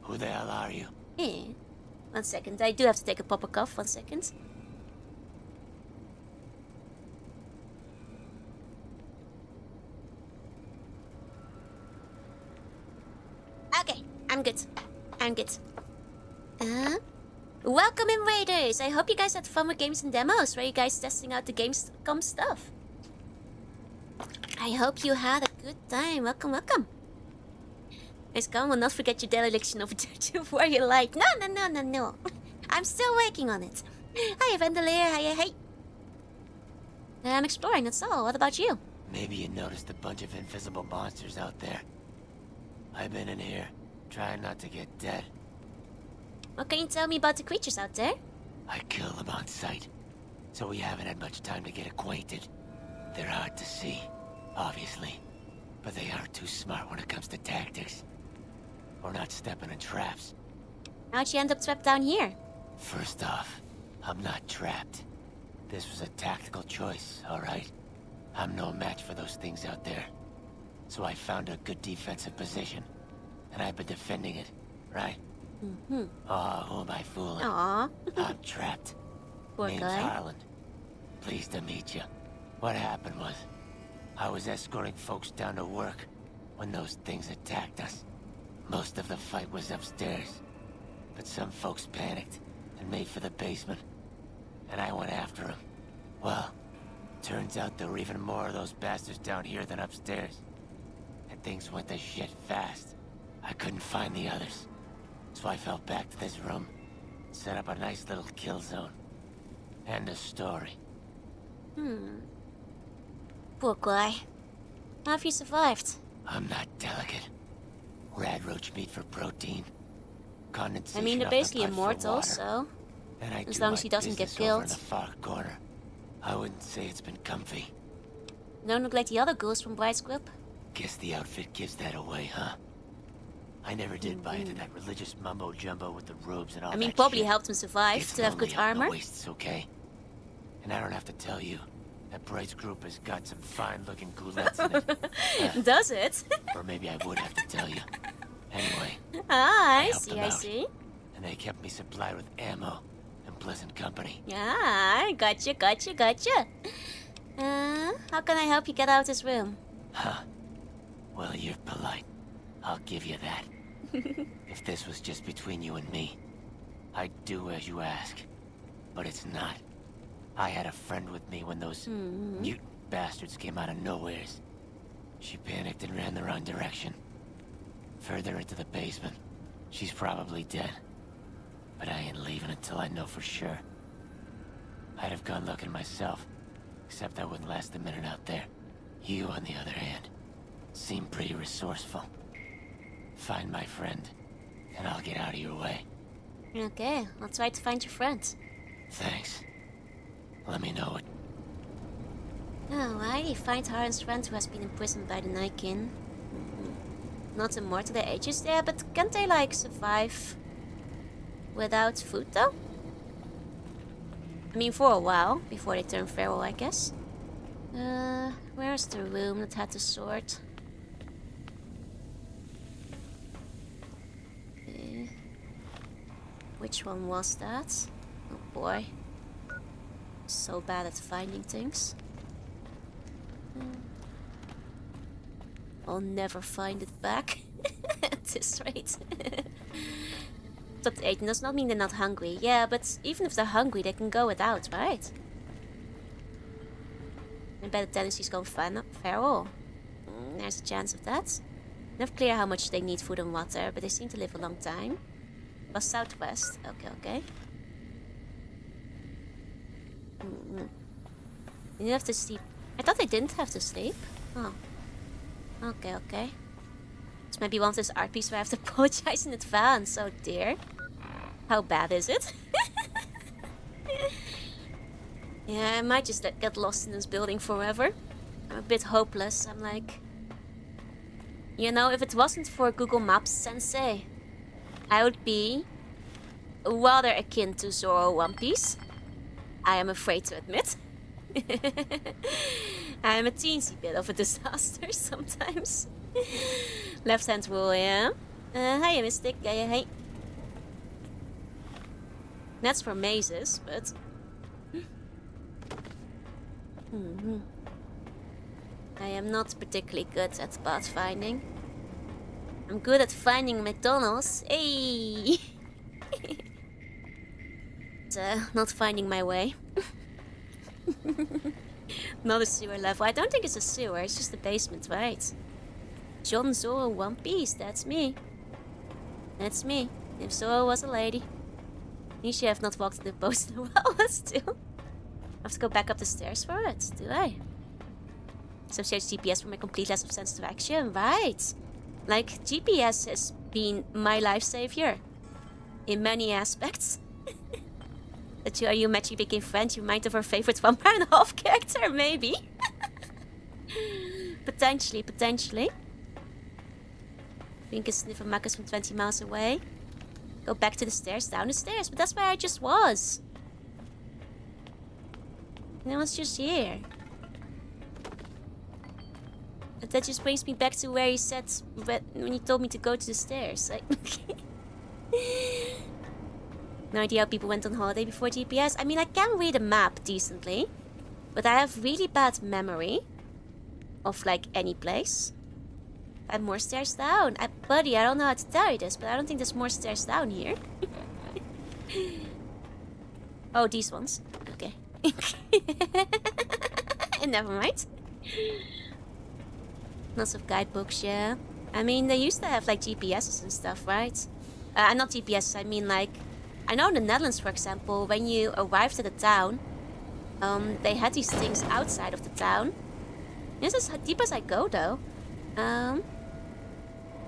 Who the hell are you? 1 second. I do have to take a proper cough. 1 second. Okay, I'm good. Welcome in, Raiders! I hope you guys had fun with games and demos. Were you guys testing out the Gamescom stuff? I hope you had a good time. Welcome. Gamescom will not forget your dereliction of Virtue Warrior Light. No. I'm still working on it. Hi, Vandalier. Hey. I'm exploring, that's all. What about you? Maybe you noticed a bunch of invisible monsters out there. I've been in here, trying not to get dead. What can you tell me about the creatures out there? I kill them on sight, so we haven't had much time to get acquainted. They're hard to see, obviously, but they aren't too smart when it comes to tactics. Or not stepping in traps. How'd you end up trapped down here? First off, I'm not trapped. This was a tactical choice, alright? I'm no match for those things out there. So I found a good defensive position, and I've been defending it, right? Oh, who am I fooling? Aww. I'm trapped. Poor Name's guy. Harland. Pleased to meet you. What happened was, I was escorting folks down to work when those things attacked us. Most of the fight was upstairs, but some folks panicked and made for the basement, and I went after them. Well, turns out there were even more of those bastards down here than upstairs. And things went to shit fast. I couldn't find the others. So I fell back to this room, set up a nice little kill zone. End of story. Poor guy. How have you survived? I'm not delicate. Rad roach meat for protein. Condensation. I mean, they're off the basically blood for immortal, water. so... And I as do long my as he doesn't get business over in killed. the far corner. I wouldn't say it's been comfy. Don't look like the other ghouls from Bright's group. Guess the outfit gives that away, huh? I never did buy into that religious mumbo-jumbo with the robes and all that I mean, probably shit. helped him survive It's to have lonely good out in the armor. wastes, okay? And I don't have to tell you, that Bright's group has got some fine-looking goulettes in it. Does it? Or maybe I would have to tell you. Anyway. Ah, I helped see, them I out, see. And they kept me supplied with ammo and unpleasant company. Yeah, gotcha. How can I help you get out of this room? Huh. Well, you're polite. I'll give you that. If this was just between you and me, I'd do as you ask. But it's not. I had a friend with me when those mutant bastards came out of nowheres. She panicked and ran the wrong direction. Further into the basement. She's probably dead. But I ain't leaving until I know for sure. I'd have gone looking myself, except I wouldn't last a minute out there. You, on the other hand, seem pretty resourceful. Find my friend, and I'll get out of your way. Okay, I'll try to find your friend. Thanks. Let me know it. Oh, I find Harren's friend who has been imprisoned by the Night King. Not immortal to their ages there, but can't they, like, survive without food, though? I mean, for a while, before they turn feral, I guess. Where's the room that had the sword? Which one was that? Oh boy. So bad at finding things. I'll never find it back at this rate. Top 8 does not mean they're not hungry. Yeah, but even if they're hungry, they can go without, right? I bet the tendency's gone feral. There's a chance of that. Not clear how much they need food and water, but they seem to live a long time. Was southwest. Okay. You have to sleep. I thought they didn't have to sleep. Oh. Okay. It's maybe one of those art pieces where I have to apologize in advance. Oh dear. How bad is it? Yeah, I might just get lost in this building forever. I'm a bit hopeless. I'm like... You know, if it wasn't for Google Maps Sensei, I would be rather akin to Zoro One Piece. I am afraid to admit. I am a teensy bit of a disaster sometimes. Left hand rule, yeah. Hiya, Mystic. Hey. That's for mazes, but... I am not particularly good at pathfinding. I'm good at finding McDonald's. Hey! But, not finding my way. Not a sewer level. I don't think it's a sewer, it's just a basement, right? John Zoro One Piece, that's me. That's me. If Zoro was a lady. He should have not walked in the post in a while, still. I have to go back up the stairs for it, do I? Associate GPS for my complete lack of sense of action, right? Like, GPS has been my life savior. In many aspects. That you Magic became friends, you remind of our favorite 1.5 character, maybe? Potentially. We can sniff a Marcus from 20 miles away. Go back to the stairs, down the stairs, but that's where I just was. And I was just here. And that just brings me back to where he said, when he told me to go to the stairs. Like, no idea how people went on holiday before GPS. I mean, I can read a map decently, but I have really bad memory of, like, any place. And more stairs down. Buddy, I don't know how to tell you this, but I don't think there's more stairs down here. Oh, these ones. Okay. Never mind. Lots of guidebooks, yeah. I mean, they used to have, like, GPSs and stuff, right? Not GPSs, I mean, like... I know in the Netherlands, for example, when you arrived at a town, they had these things outside of the town. This is as deep as I go, though.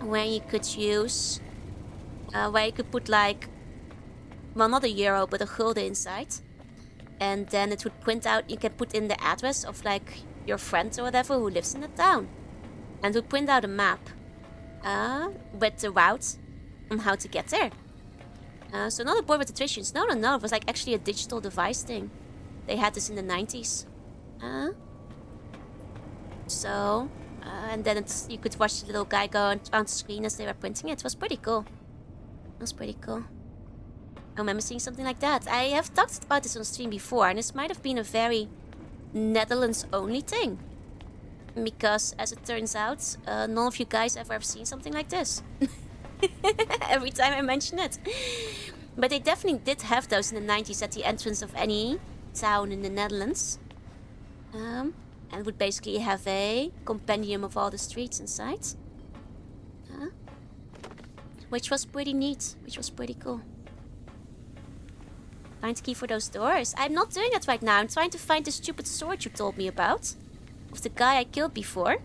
Where you could use... where you could put, like... Well, not a euro, but a gulden inside. And then it would print out... You can put in the address of, like, your friend or whatever who lives in the town. And it would print out a map. With the route on how to get there. So not a board with attritions. No. It was, like, actually a digital device thing. They had this in the 90s. And then you could watch the little guy go on the screen as they were printing it. It was pretty cool. I remember seeing something like that. I have talked about this on stream before, and this might have been a very Netherlands-only thing. Because, as it turns out, none of you guys ever have seen something like this. Every time I mention it. But they definitely did have those in the 90s at the entrance of any town in the Netherlands. And would basically have a compendium of all the streets inside. Which was pretty neat. Which was pretty cool. Find the key for those doors. I'm not doing that right now. I'm trying to find the stupid sword you told me about. Of the guy I killed before.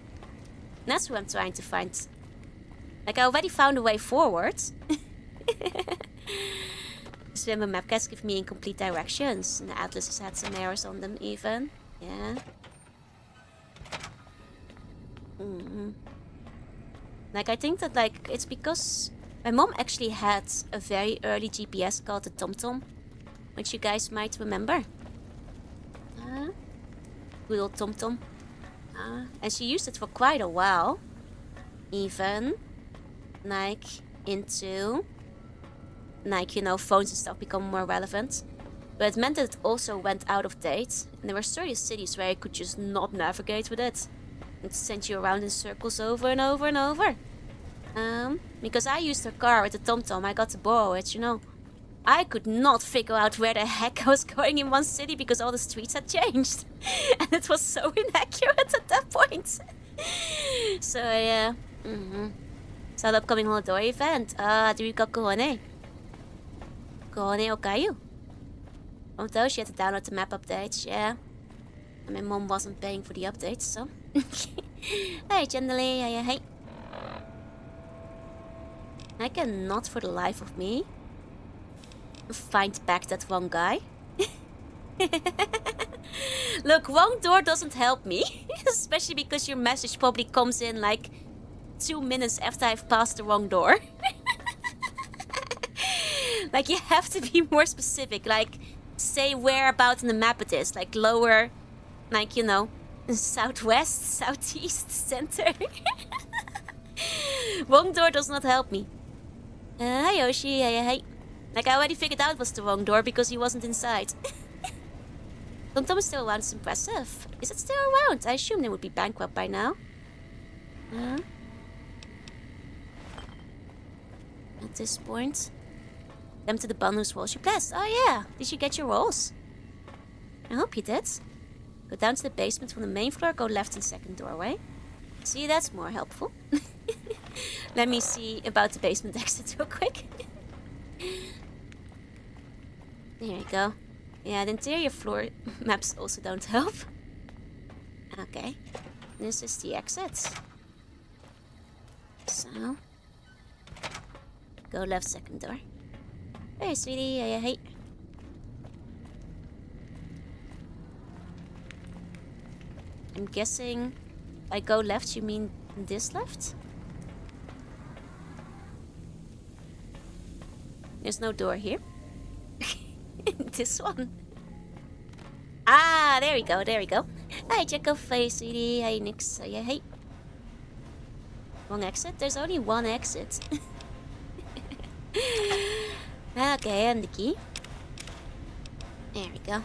That's what I'm trying to find. Like, I already found a way forward. Swimmer map guys give me incomplete directions. And the atlas has had some errors on them even. Yeah. Like, I think that, like, it's because my mom actually had a very early GPS called the TomTom. Which you guys might remember. Good old TomTom. And she used it for quite a while. Even, like, into, like, you know, phones and stuff become more relevant. But it meant that it also went out of date. And there were certain cities where you could just not navigate with it. It sent you around in circles over and over and over. Because I used her car with the TomTom, I got to borrow it, you know. I could not figure out where the heck I was going in one city because all the streets had changed. And it was so inaccurate at that point. So, yeah. So, the upcoming holiday event. Do we got Corone? Corone Okayu? Although she had to download the map updates, yeah. And my mom wasn't paying for the updates, so. Hey, Chandali, hey. I cannot for the life of me find back that one guy. Look, wrong door doesn't help me. Especially because your message probably comes in like 2 minutes after I've passed the wrong door. Like, you have to be more specific. Like, say whereabouts in the map it is. Like, lower, like, you know, southwest, southeast, center. Wrong door does not help me. Hi, Yoshi. Hey. Like, I already figured out it was the wrong door because he wasn't inside. TomTom is still around, it's impressive. Is it still around? I assume they would be bankrupt by now. At this point. Them to the bun whose rolls you blessed. Oh yeah, did you get your rolls? I hope you did. Go down to the basement from the main floor, go left in second doorway. See, that's more helpful. Let me see about the basement exit real quick. There you go. Yeah, the interior floor maps also don't help. Okay. This is the exit. So. Go left second door. Hey, sweetie. Hey. I'm guessing I go left, you mean this left? There's no door here. This one. Ah, there we go. Hi, Jacko, hey, sweetie. Hey, Nix. Hey. Wrong exit? There's only one exit. Okay, and the key. There we go.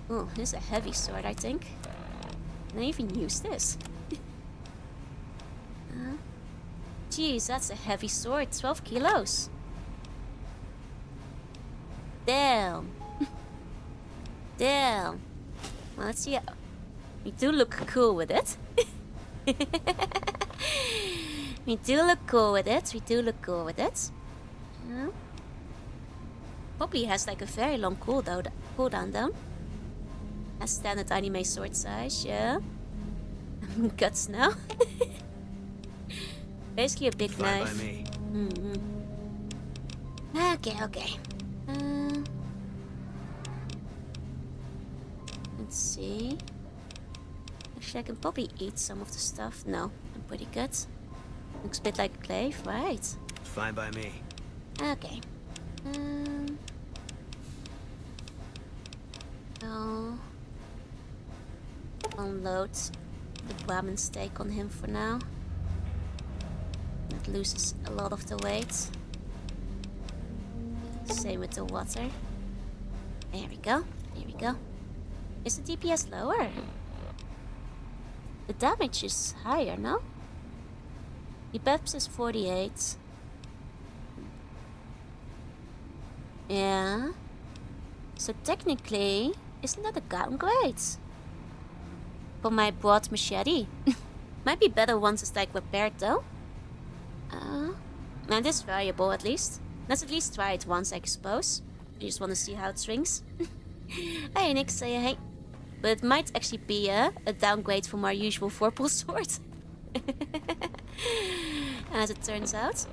Oh, this is a heavy sword, I think. Can I even use this? Jeez, that's a heavy sword. 12 kilos. Damn. Well, let's see. We do look cool with it. We do look cool with it. Probably has like a very long cooldown though. As standard anime sword size, yeah. Guts now. Basically a big Fine knife. by me. Okay. Let's see. Actually, I can probably eat some of the stuff. No, I'm pretty good. Looks a bit like a glaive, right? Fine by me. Okay. I'll unload the ramen steak on him for now. That loses a lot of the weight. Same with the water. There we go. There we go. Is the DPS lower? The damage is higher, no? The Peps is 48. Yeah. So technically, isn't that a downgrade? For my broad machete. Might be better once it's like repaired though. And this variable at least. Let's at least try it once, I suppose. I just want to see how it swings. Hey Nick, say hey. But it might actually be a downgrade from our usual 4-pull sword. As it turns out.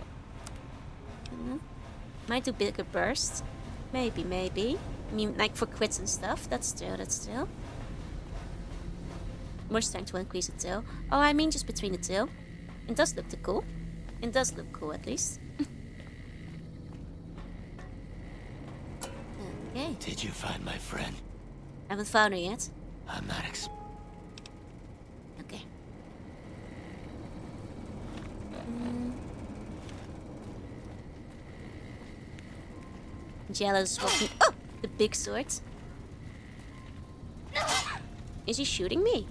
Might do bigger burst. Maybe, maybe. I mean, like for crits and stuff. That's true. More strength will increase the tail. Oh, I mean just between the tail. It does look cool. It does look cool at least. Okay. Did you find my friend? I haven't found her yet. I'm not Okay. Jello's walking. Oh! The big sword. Is he shooting me?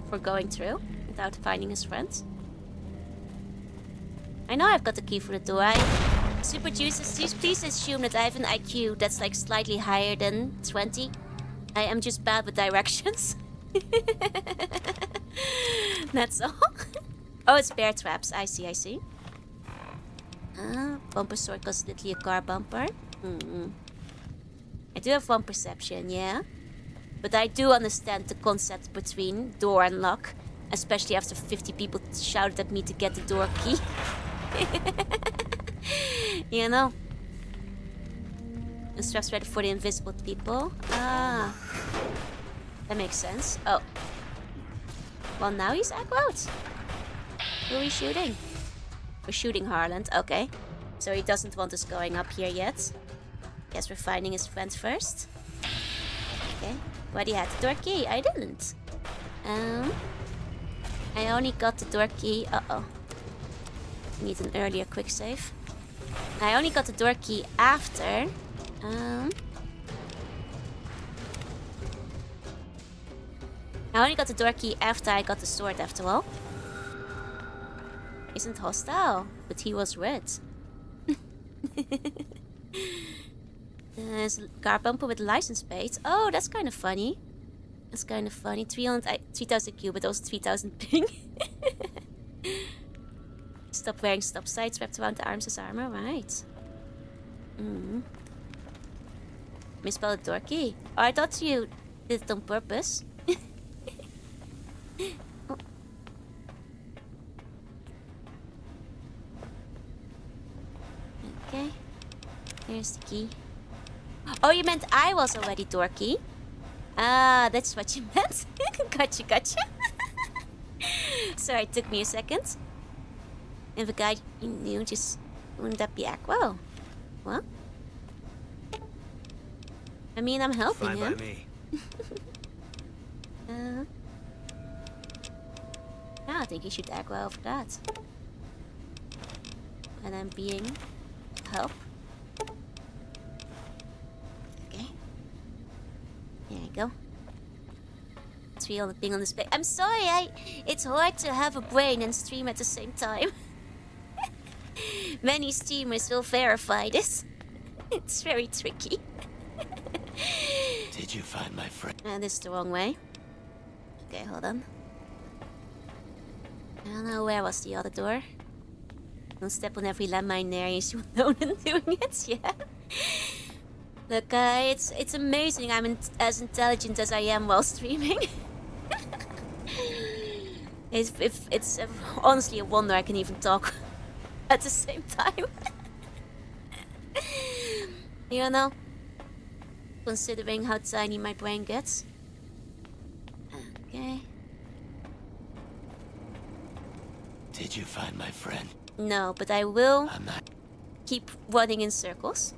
For going through without finding his friends? I know I've got the key for the door. Super Juices, please assume that I have an IQ that's like slightly higher than 20. I am just bad with directions. That's all. Oh, it's bear traps. I see. Bumper sword costs literally a car bumper. I do have one perception, yeah. But I do understand the concept between door and lock. Especially after 50 people shouted at me to get the door key. You know. The straps ready for the invisible people. Ah. That makes sense. Oh. Well, now he's aggroed. Who are we shooting? We're shooting Harland. Okay. So he doesn't want us going up here yet. Guess we're finding his friends first. Okay. Why do you have the door key? I didn't. I only got the door key. Uh-oh. Need an earlier quick save. I only got the door key after. I only got the door key after I got the sword, after all. Isn't hostile, but he was red. There's a car bumper with license plate. Oh, that's kind of funny. 3000 Q, but also 3000 ping. Stop wearing stop sights wrapped around the arms as armor, right? Misspelled the door key. Oh, I thought you did it on purpose. Oh. Okay. Here's the key. Oh, you meant I was already door key? Ah, that's what you meant. Gotcha. Sorry, it took me a second. If a guy you knew, just wouldn't that be Aqua? What? I mean, I'm helping Fine him. by me. I think he should Aqua over that. And I'm being help. Okay. There you go. 300 ping on the space. I'm sorry, it's hard to have a brain and stream at the same time. Many streamers will verify this. It's very tricky. Did you find my friend? This is the wrong way. Okay, hold on. I don't know, where was the other door? Don't step on every landmine there, you should know them doing it, yeah. Look, it's amazing I'm as intelligent as I am while streaming. It's honestly a wonder I can even talk at the same time. You know, considering how tiny my brain gets. Okay. Did you find my friend? No, but I will I'm not. keep running in circles.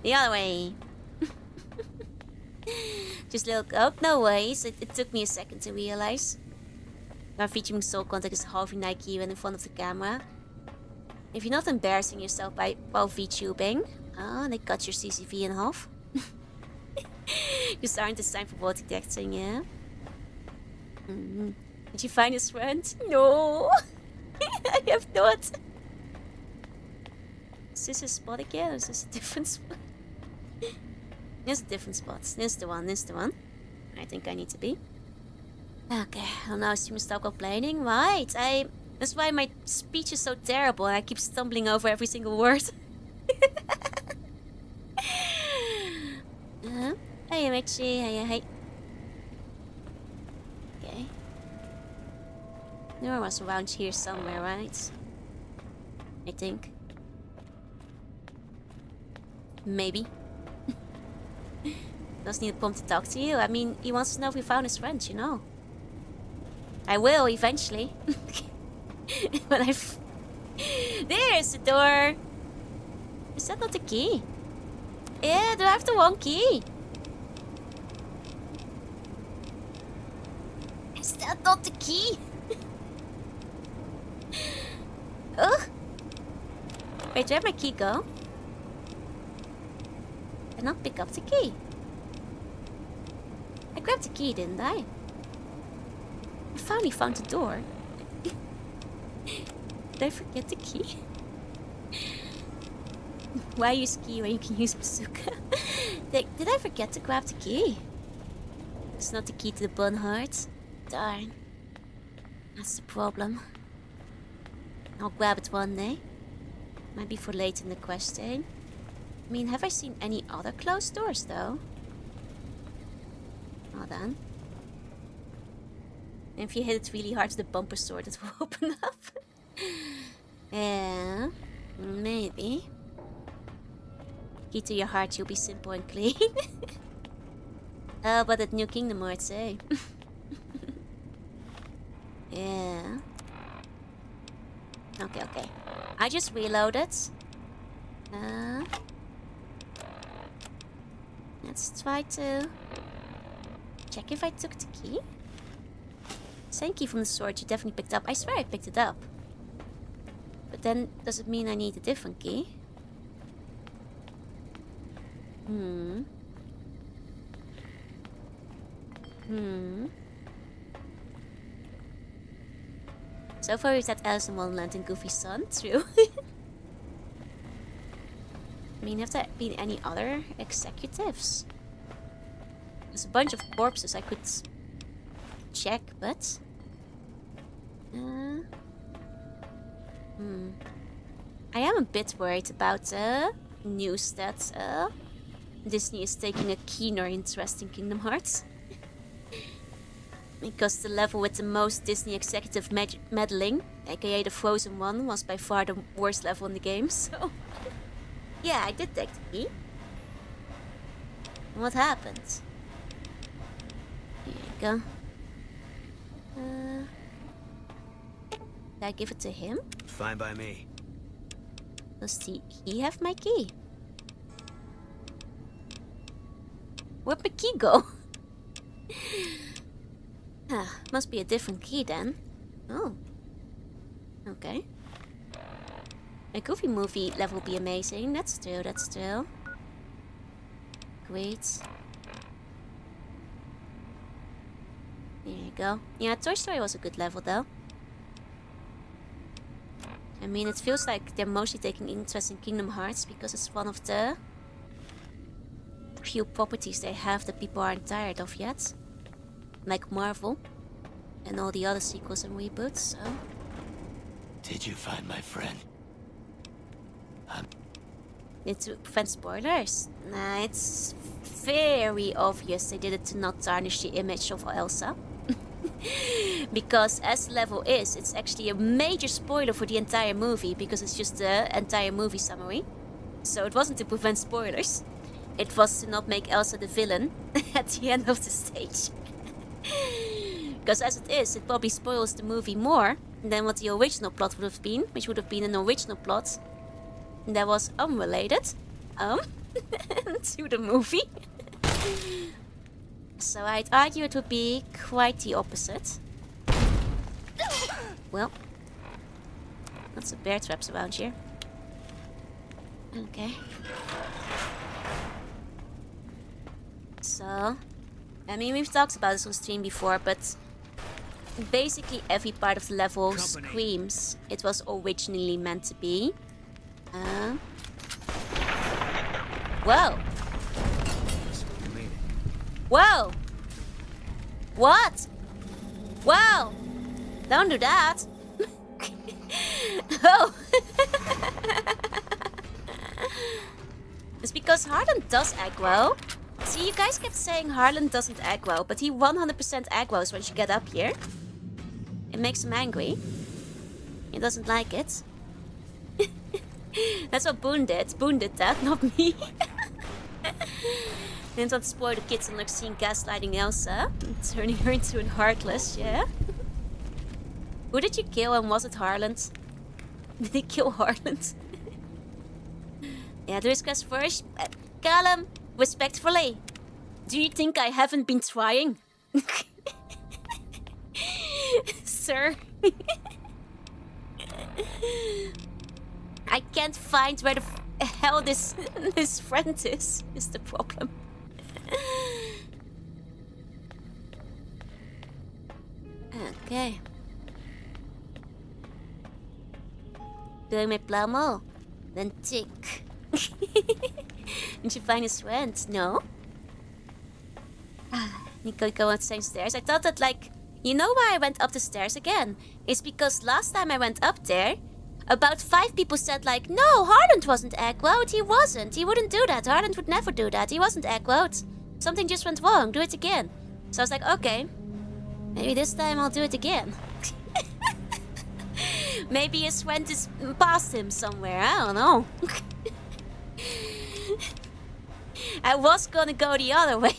The other way. Just look up. No worries. It took me a second to realize. While featuring soul contact is halving Nike when in front of the camera. If you're not embarrassing yourself while VTubing, they cut your CCV in half. You aren't designed for water detecting, yeah? Did you find his friend? No! I have not! Is this a spot again, or is this a different spot? There's a different spot. This is the one. I think I need to be. Okay, well now you must stop complaining. Right, that's why my speech is so terrible and I keep stumbling over every single word. Hey, Richie. Hey. Okay. Nora was around here somewhere, right? I think. Maybe. Does need a pump to talk to you. I mean, he wants to know if we found his friend, you know. I will, eventually. When There's the door! Is that not the key? Yeah, do I have the wrong key? Is that not the key? Ugh! Wait, where'd my key go? I did not pick up the key. I grabbed the key, didn't I? I finally found the door. Did I forget the key? Why use key when you can use bazooka? Did I forget to grab the key? It's not the key to the bun heart. Darn. That's the problem. I'll grab it one day. Might be for late in the questing. I mean, have I seen any other closed doors though? Hold on. And if you hit it really hard to the bumper sword, it will open up. Yeah, maybe. Key to your heart, you'll be simple and clean. Oh, but at New Kingdom Hearts, eh? Yeah. Okay. I just reloaded. Let's try to check if I took the key. Same key from the sword you definitely picked up. I swear I picked it up. But then, does it mean I need a different key? So far we've had Alice in Wonderland and Goofy's son, true. I mean, have there been any other executives? There's a bunch of corpses I could check, but... I am a bit worried about news that Disney is taking a keener interest in Kingdom Hearts. Because the level with the most Disney executive meddling, aka the Frozen one, was by far the worst level in the game, so... Yeah, I did take the key. What happened? Here you go. Did I give it to him? Fine by me. Does he have my key? Where'd my key go? Must be a different key then. Oh. Okay. A Goofy movie level will be amazing. That's true. Great. There you go. Yeah, Toy Story was a good level though. I mean, it feels like they're mostly taking interest in Kingdom Hearts because it's one of the few properties they have that people aren't tired of yet. Like Marvel and all the other sequels and reboots, so... Did you find my friend? To prevent spoilers? Nah, it's very obvious they did it to not tarnish the image of Elsa. Because as the level is, it's actually a major spoiler for the entire movie because it's just the entire movie summary. So it wasn't to prevent spoilers. It was to not make Elsa the villain at the end of the stage. Because as it is, it probably spoils the movie more than what the original plot would have been, which would have been an original plot that was unrelated to the movie. So I'd argue it would be quite the opposite. well. Lots of bear traps around here. Okay. So, I mean, we've talked about this on stream before, but basically every part of the level screams it was originally meant to be. Whoa. Whoa. What? Whoa. Don't do that. Oh. It's because Harlan does aggro. See, you guys kept saying Harlan doesn't aggro, but he 100% aggros once you get up here. It makes him angry. He doesn't like it. That's what Boone did. Boone did that, not me. Didn't want to spoil the kids and like seeing gaslighting Elsa. Turning her into a heartless, yeah? Who did you kill and was it Harlan? Did he kill Harlan? Yeah, do his quest first. Callum, respectfully. Do you think I haven't been trying? Sir? I can't find where the hell this friend is the problem. Okay. Doing my plamo? Then tick. Did you find his friend? No? Nico, go up the same stairs. I thought that, like, you know why I went up the stairs again? It's because last time I went up there, about 5 people said, like, no, Harlan wasn't aggroed. He wasn't. He wouldn't do that. Harlan would never do that. He wasn't aggroed. Something just went wrong. Do it again. So I was like, okay. Maybe this time I'll do it again. Maybe his friend is past him somewhere. I don't know. I was gonna go the other way.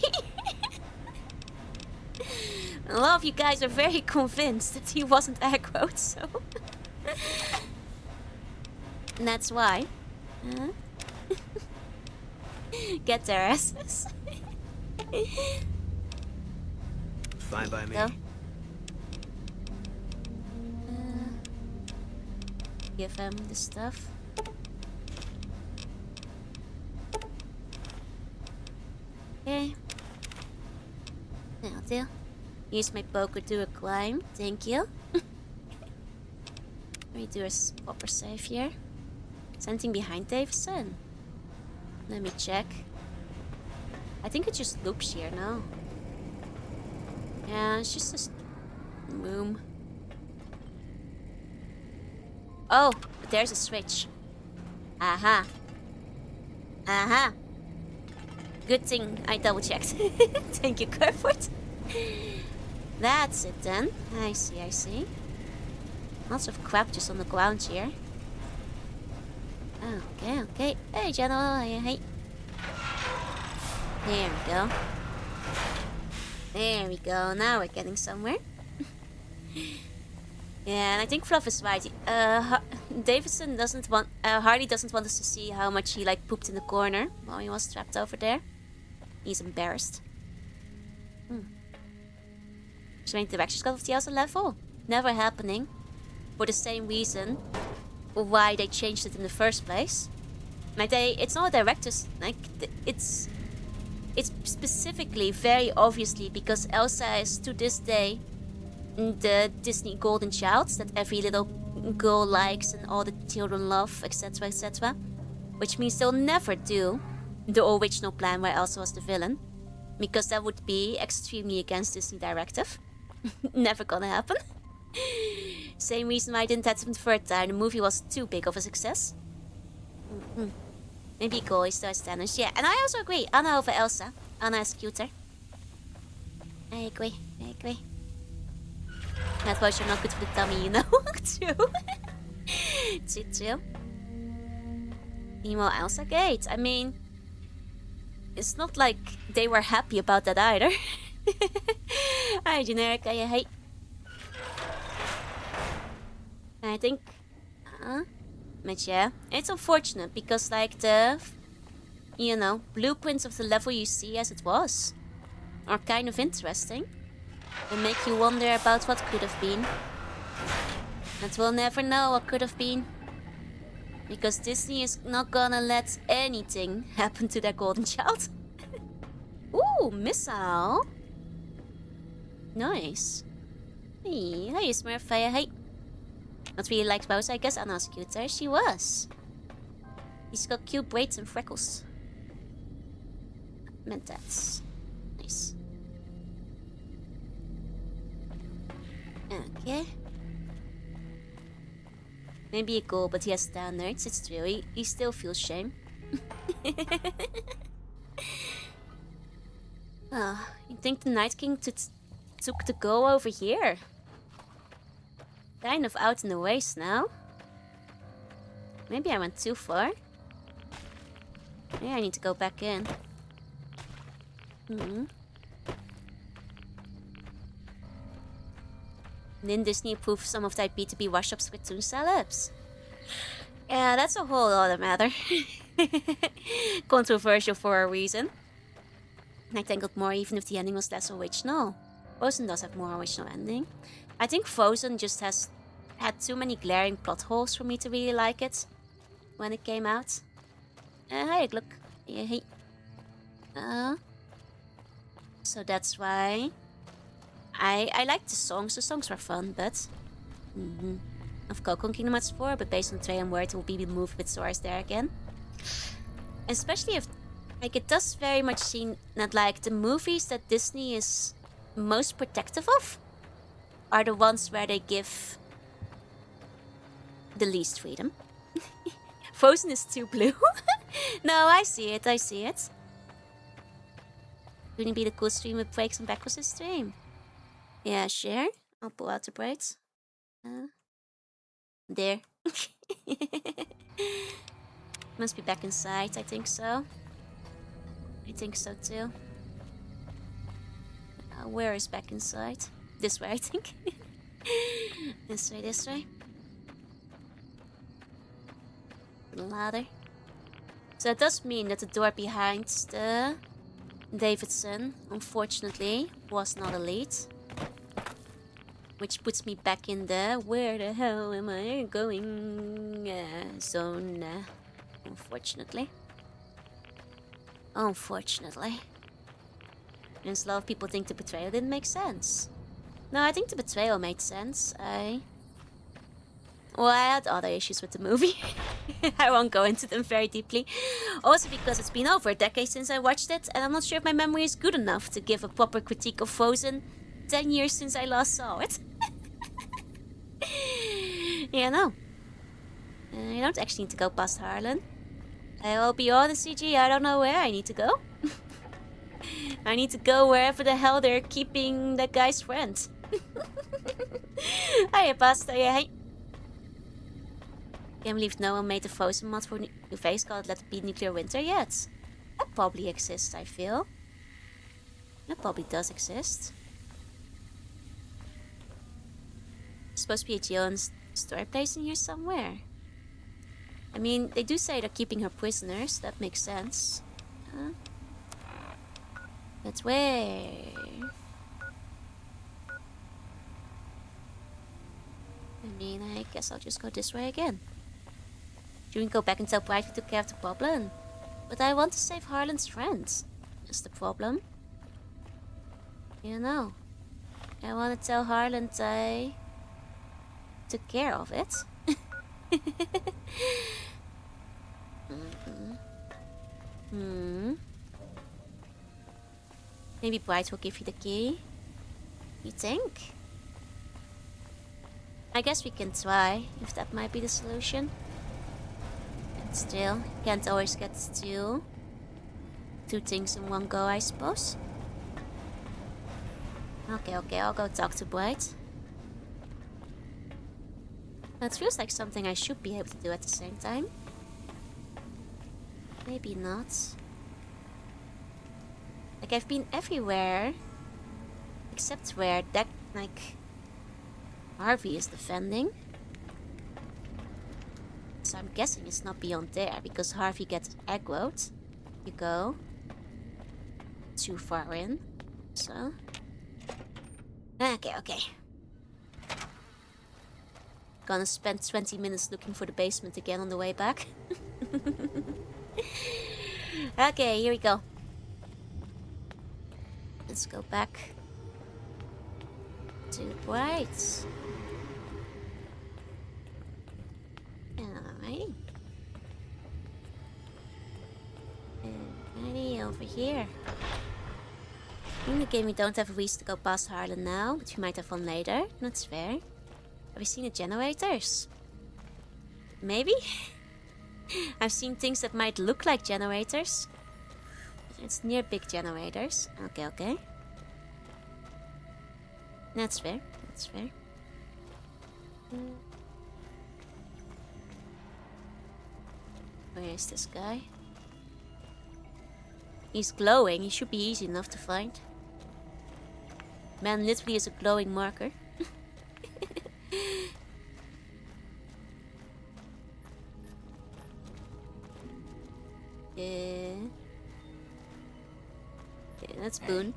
A lot of you guys are very convinced that he wasn't aggroed, so... And that's why. Get their asses. Fine by me. Go. Give him the stuff. Okay. That'll do. Use my poker to a climb. Thank you. Let me do a proper save here. Something behind Davison. Let me check. I think it just loops here now. Yeah, it's just a room. Oh, but there's a switch. Aha. Aha. Good thing I double checked. Thank you, Kerfoot. That's it then. I see, I see. Lots of crap just on the ground here. Okay, okay. Hey, General. Hey. There we go. There we go. Now we're getting somewhere. Yeah, and I think Fluff is right. Davison doesn't want... Hardy doesn't want us to see how much he, like, pooped in the corner while he was trapped over there. He's embarrassed. Change directions cut of the other level. Never happening. For the same reason why they changed it in the first place. Like, it's not a director's... Like, it's specifically, very obviously, because Elsa is, to this day, the Disney golden child that every little girl likes and all the children love, etc, etc. Which means they'll never do the original plan where Elsa was the villain. Because that would be extremely against Disney directive. Never gonna happen. Same reason why I didn't have it the third time. The movie was too big of a success. Maybe Goy starts standards. Yeah, and I also agree. Anna over Elsa. Anna is cuter. I agree. I agree. That was not good for the tummy, you know? True. True. Emo Elsa Gate. I mean, it's not like they were happy about that either. Hi, Generic. Hey. I think... But yeah, it's unfortunate because, like, the... You know, blueprints of the level you see as it was are kind of interesting. And make you wonder about what could have been. But we'll never know what could have been. Because Disney is not gonna let anything happen to their golden child. Ooh, missile. Nice. Hey, Smurfaya, hey. Not really liked Bowser, I guess Anna's cuter. She was. He's got cute braids and freckles. Meant that. Nice. Okay. Maybe a goal, but he has standards. It's true. He still feels shame. Oh, you think the Night King took the goal over here? Kind of out in the waste now. Maybe I went too far. Maybe I need to go back in. Then Disney approved some of the IP to be wash-ups with Toon celebs. Yeah, that's a whole other matter. Controversial for a reason. I tangled more even if the ending was less original. Frozen does have more original ending. I think Frozen just has had too many glaring plot holes for me to really like it when it came out. Hey, look. Hey. So that's why I liked the songs. The songs were fun, but of Coco and Kingdom Hearts 4, but based on Trey and Word, it will be the movie with Sora's there again. Especially if, like, it does very much seem that, like, the movies that Disney is most protective of are the ones where they give the least freedom. Frozen is too blue. No, I see it. Wouldn't it be the cool stream with breaks and backwards stream? Yeah, sure. I'll pull out the braids. There. Must be back inside, I think so. I think so too. Where is back inside? This way, I think. This way. Ladder. So it does mean that the door behind the Davidson, unfortunately, was not elite. Which puts me back in the where the hell am I going zone. Unfortunately. Because a lot of people think the betrayal didn't make sense. No, I think the betrayal made sense. I had other issues with the movie. I won't go into them very deeply. Also because it's been over a decade since I watched it, and I'm not sure if my memory is good enough to give a proper critique of Frozen 10 years since I last saw it. Yeah, no. I don't actually need to go past Harlan. I'll be honest, CG, I don't know where I need to go. I need to go wherever the hell they're keeping that guy's friend. Hiya, Pasta, hey. Can't believe no one made the Frozen mod for New Face called Let It Be Nuclear Winter yet. That probably exists, I feel. That probably does exist. There's supposed to be a Jillian's story place in here somewhere. I mean, they do say they're keeping her prisoners. That makes sense. But where? I mean, I guess I'll just go this way again. Shouldn't go back and tell Bright we took care of the problem. But I want to save Harlan's friends. That's the problem. You know. I want to tell Harlan I took care of it. Maybe Bright will give you the key. You think? I guess we can try, if that might be the solution. And still, you can't always get two things in one go, I suppose. Okay, I'll go talk to Bright. That feels like something I should be able to do at the same time. Maybe not. Like, I've been everywhere. Except where that, like, Harvey is defending. So I'm guessing it's not beyond there, because Harvey gets aggroed. You go too far in. So. Okay. Gonna spend 20 minutes looking for the basement again on the way back. Okay, here we go. Let's go back to the right. Alrighty. Alrighty, over here. In the game we don't have a reason to go past Harlan now, but we might have one later. That's fair. Have we seen the generators? Maybe? I've seen things that might look like generators. It's near big generators. Okay, okay. That's fair. That's fair. Where is this guy? He's glowing. He should be easy enough to find. Man literally is a glowing marker. Yeah, that's Boone.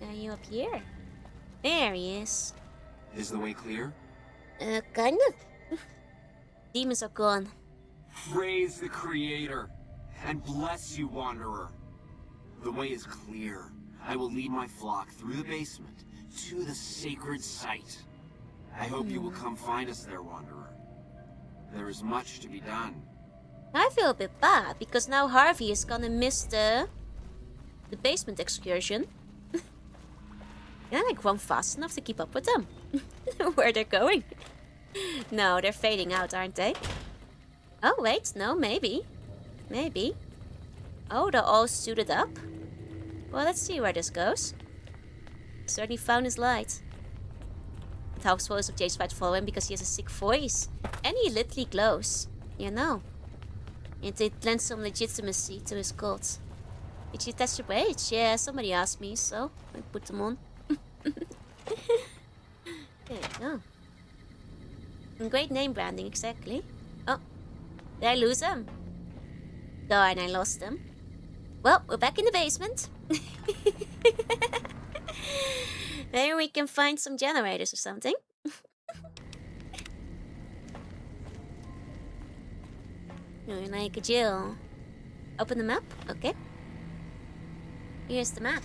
Are you up here? There he is. Is the way clear? Kind of. Demons are gone. Praise the Creator, and bless you, Wanderer. The way is clear. I will lead my flock through the basement to the sacred site. I hope you will come find us there, Wanderer. There is much to be done. I feel a bit bad because now Harvey is gonna miss the basement excursion. Can I run fast enough to keep up with them? Where they're going? No, they're fading out, aren't they? Oh wait, no, maybe. Maybe. Oh, they're all suited up? Well, let's see where this goes. Certainly found his light. It helps photos of James might follow him because he has a sick voice. And he literally glows. You know. And it lends some legitimacy to his cult. Did you test your weight? Yeah, somebody asked me, so I put them on. There you go. And great name branding, exactly. Oh, did I lose him? Darn, I lost him. Well, we're back in the basement. Maybe we can find some generators or something. Like a Jill. Open the map? Okay. Here's the map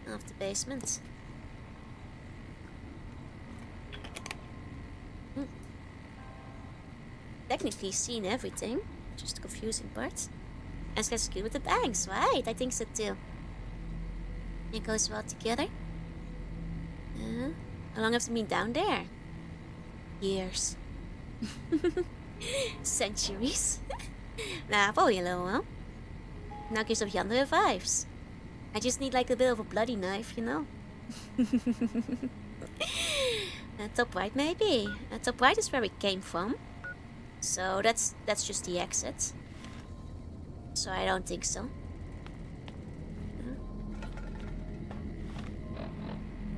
of the basement. Technically seen everything. Just the confusing part. And it's good with the bangs, right? I think so too. It goes well together. How long have you been down there? Years. Centuries. Nah, probably a little while. Now gives some Yandere vibes. I just need like a bit of a bloody knife, you know? Top right maybe. Top right is where we came from. So that's just the exit. So I don't think so.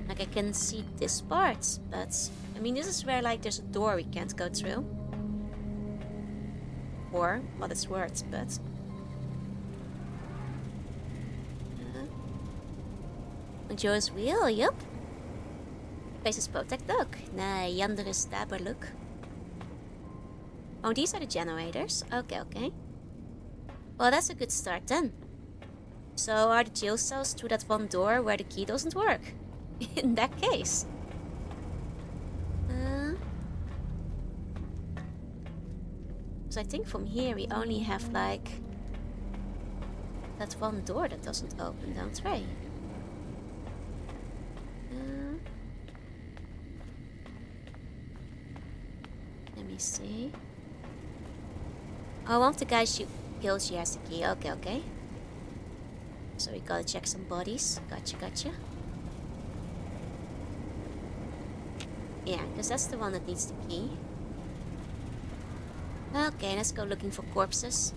Like I can see this part, but I mean this is where like there's a door we can't go through. Or what it's worth, but Joe's wheel, yup. Place is protect look. Nee, Yandere stabber look. Oh, these are the generators. Okay, okay. Well, that's a good start then. So are the jail cells through that one door where the key doesn't work? In that case. So I think from here we only have like that one door that doesn't open, don't we? Let me see. Oh, one of the guys you killed, she has the key. Okay, okay. So we gotta check some bodies. Gotcha, gotcha. Yeah, because that's the one that needs the key. Okay, let's go looking for corpses.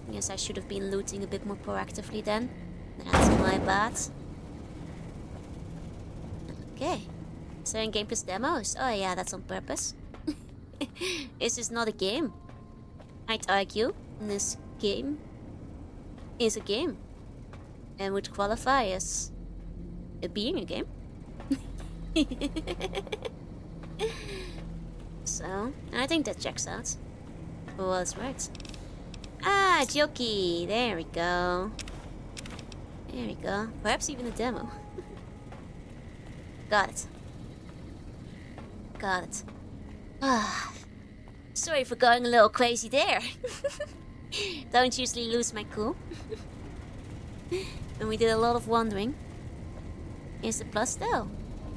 I guess I should have been looting a bit more proactively then. That's my bad. Okay. Is there in-game plus demos? Oh yeah, that's on purpose. Is this not a game? I'd argue this game is a game. and would qualify as it being a game. So, I think that checks out. Who was right? Ah, Joki! There we go. There we go. Perhaps even a demo. Got it. Got it. Ah, sorry for going a little crazy there. Don't usually lose my cool. And we did a lot of wandering. Here's the plus though.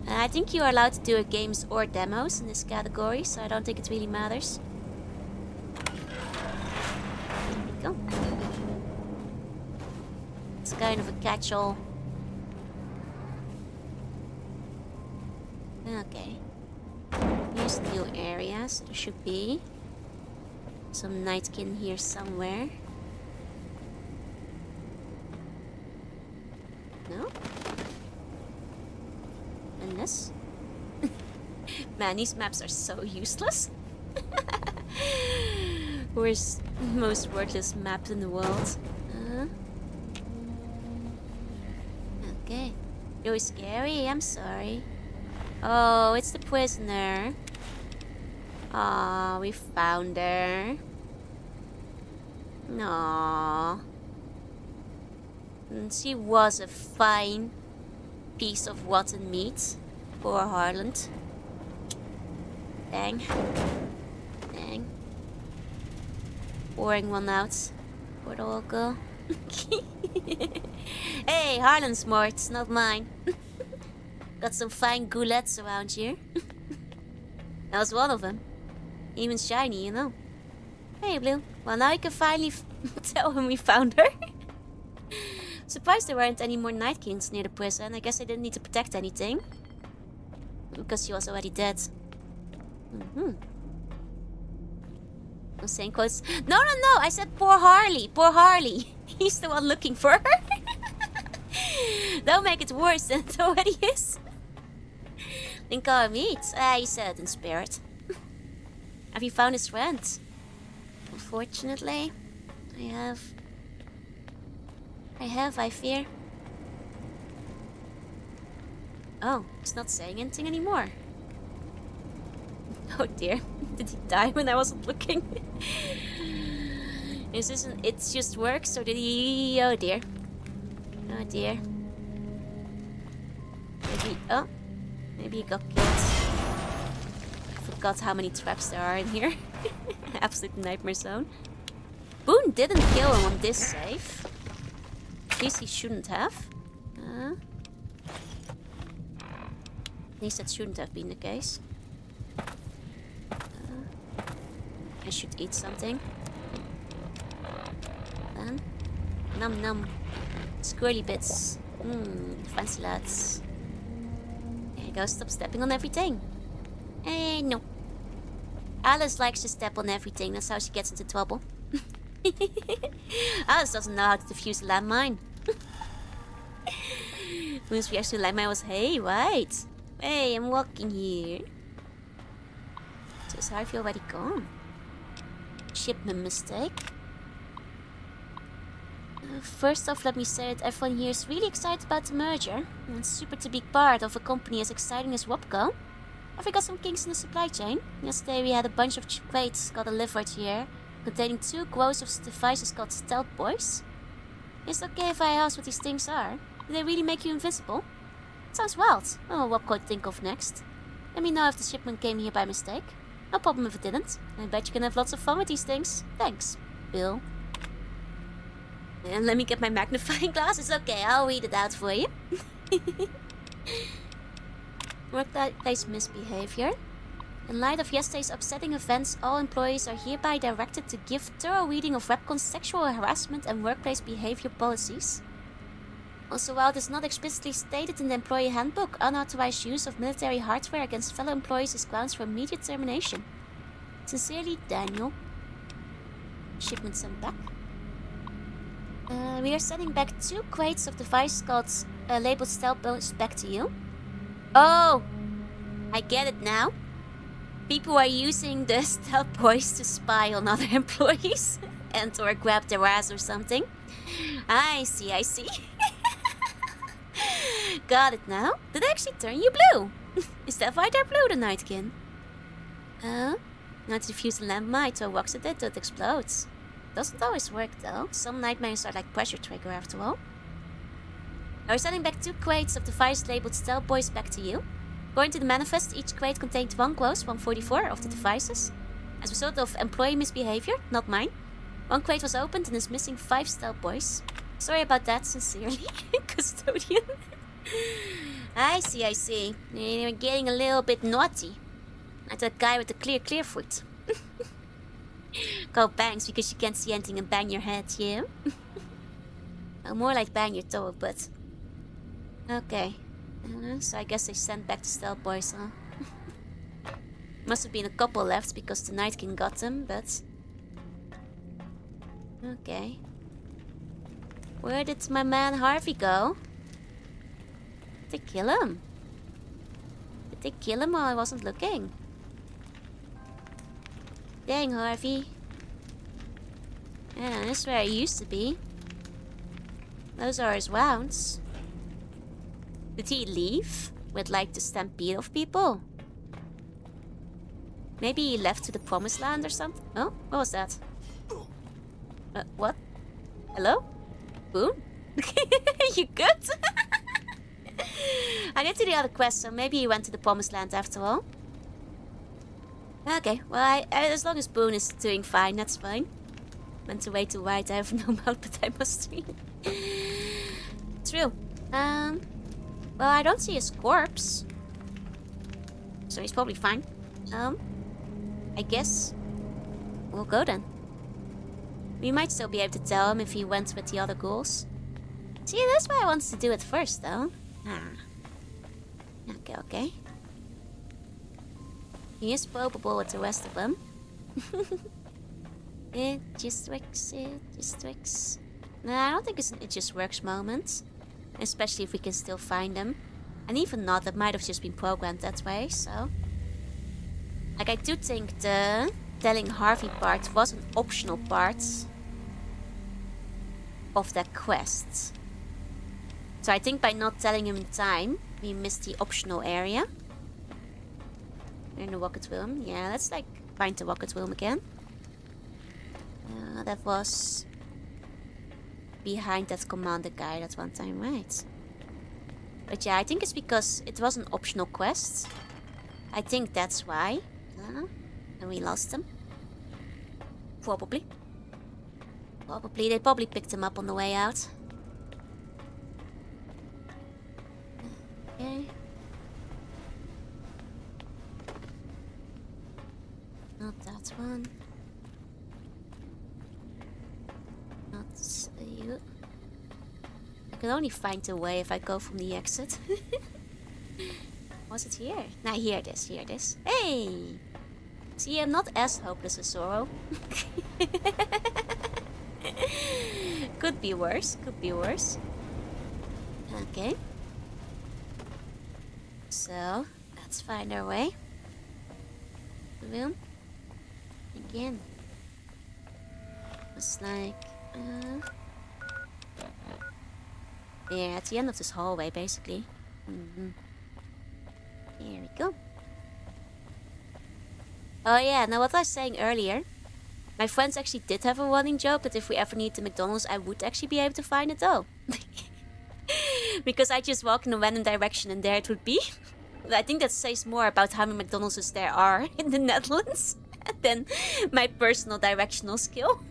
I think you are allowed to do games or demos in this category, so I don't think it really matters. There we go. It's kind of a catch-all. Okay. Here's the new area, so there should be some nightkin here somewhere. No? Unless... Man, these maps are so useless. Where's the most worthless map in the world? Okay. You're scary, I'm sorry. Oh, it's the prisoner. Aw, we found her. Aww. And she was a fine piece of rotten meat. Poor Harland. Dang. Dang. Pouring one out. Poor little girl. Hey, Harland's smart, not mine. Got some fine goulettes around here. That was one of them. Even shiny, you know. Hey, Blue. Well, now I can finally tell him we found her. Surprised there weren't any more Nightkings near the prison. I guess I didn't need to protect anything. Because she was already dead. I'm saying quotes. No, I said poor Harley. Poor Harley. He's the one looking for her. Don't make it worse than it already is. Think I'll meet. He said in spirit. Have you found his friend? Unfortunately, I have, I fear. Oh, he's not saying anything anymore. Oh dear, did he die when I wasn't looking? Is this an It's Just Works, or did he... Oh dear. Oh dear. Maybe... Oh. Maybe he got killed. I forgot how many traps there are in here. Absolute nightmare zone. Boone didn't kill him on this save. At least he shouldn't have. At least that shouldn't have been the case. I should eat something. Then, num num. Squirrely bits. Fancy lads. There you go, stop stepping on everything. No. Alice likes to step on everything, that's how she gets into trouble. Alice doesn't know how to defuse a landmine. Whose reaction to landmine was, hey, wait. Hey, I'm walking here. So is Harvey already gone? Shipment mistake. First off, let me say that everyone here is really excited about the merger. And it's super to be part of a company as exciting as Wapco. Have we got some kinks in the supply chain? Yesterday we had a bunch of crates got delivered here, containing 2 gross of devices called Stealth Boys. Is it okay if I ask what these things are? Do they really make you invisible? It sounds wild. Oh, what could I think of next? Let me know if the shipment came here by mistake. No problem if it didn't. I bet you can have lots of fun with these things. Thanks, Bill. And let me get my magnifying glass. It's okay, I'll read it out for you. Workplace misbehavior. In light of yesterday's upsetting events, all employees are hereby directed to give thorough reading of Webcon's sexual harassment and workplace behavior policies. Also, while it is not explicitly stated in the employee handbook, unauthorized use of military hardware against fellow employees is grounds for immediate termination. Sincerely, Daniel. Shipment sent back. We are sending back 2 crates of devices called labeled Stealth Boys back to you. Oh! I get it now. People are using the Stealth Boys to spy on other employees and or grab their ass or something. I see. Got it now. Did they actually turn you blue? Is that why they're blue, the Nightkin? Oh? Now to defuse the lamp might throw rocks at it till it explodes. Doesn't always work though. Some nightmares are like pressure trigger after all. We're sending back 2 crates of devices labeled Stealth Boys back to you. According to the manifest, each crate contained 1 close, 144 of the devices. As a result of employee misbehavior, not mine. 1 crate was opened and is missing 5 Stealth Boys. Sorry about that, sincerely. Custodian. I see. You're getting a little bit naughty. Like that guy with the clear foot. Go bangs because you can't see anything and bang your head, yeah? Oh, more like bang your toe, but... Okay. So I guess they sent back the Stealth Boys, huh? Must have been a couple left because the Night King got them, but... Okay. Where did my man Harvey go? Did they kill him? Did they kill him while I wasn't looking? Dang, Harvey. Yeah, that's where he used to be. Those are his wounds. Did he leave with like the stampede of people? Maybe he left to the promised land or something? Oh, what was that? What? Hello? Boone? You good? I did do the other quest, so maybe he went to the promised land after all. Okay, well, as long as Boone is doing fine, that's fine. Went to way too wide, I have no mouth, but I must read. True. Well, I don't see his corpse. So he's probably fine. I guess we'll go then. We might still be able to tell him if he went with the other ghouls. See, that's why I wanted to do it first, though. Okay. He is probable with the rest of them. It just works. Nah, I don't think it's an it just works moment. Especially if we can still find them. And even not, it might have just been programmed that way, so... Like, I do think the telling Harvey part was an optional part of that quest. So I think by not telling him in time, we missed the optional area. In the rocket room. Yeah, let's like find the rocket room again. That was behind that commander guy that one time, right? But yeah, I think it's because it was an optional quest. I think that's why. And we lost him. Probably. They probably picked him up on the way out. Okay. Not that one. Not you. I can only find a way if I go from the exit. Was it here? Nah, here it is. Hey! See, I'm not as hopeless as Zoro. Could be worse. Okay. So, let's find our way. The room. Again. It's like... yeah, at the end of this hallway, basically. Here we go. Oh yeah, now what I was saying earlier. My friends actually did have a running joke that if we ever need the McDonald's, I would actually be able to find it though. Because I just walk in a random direction and there it would be. I think that says more about how many McDonald's there are in the Netherlands than my personal directional skill.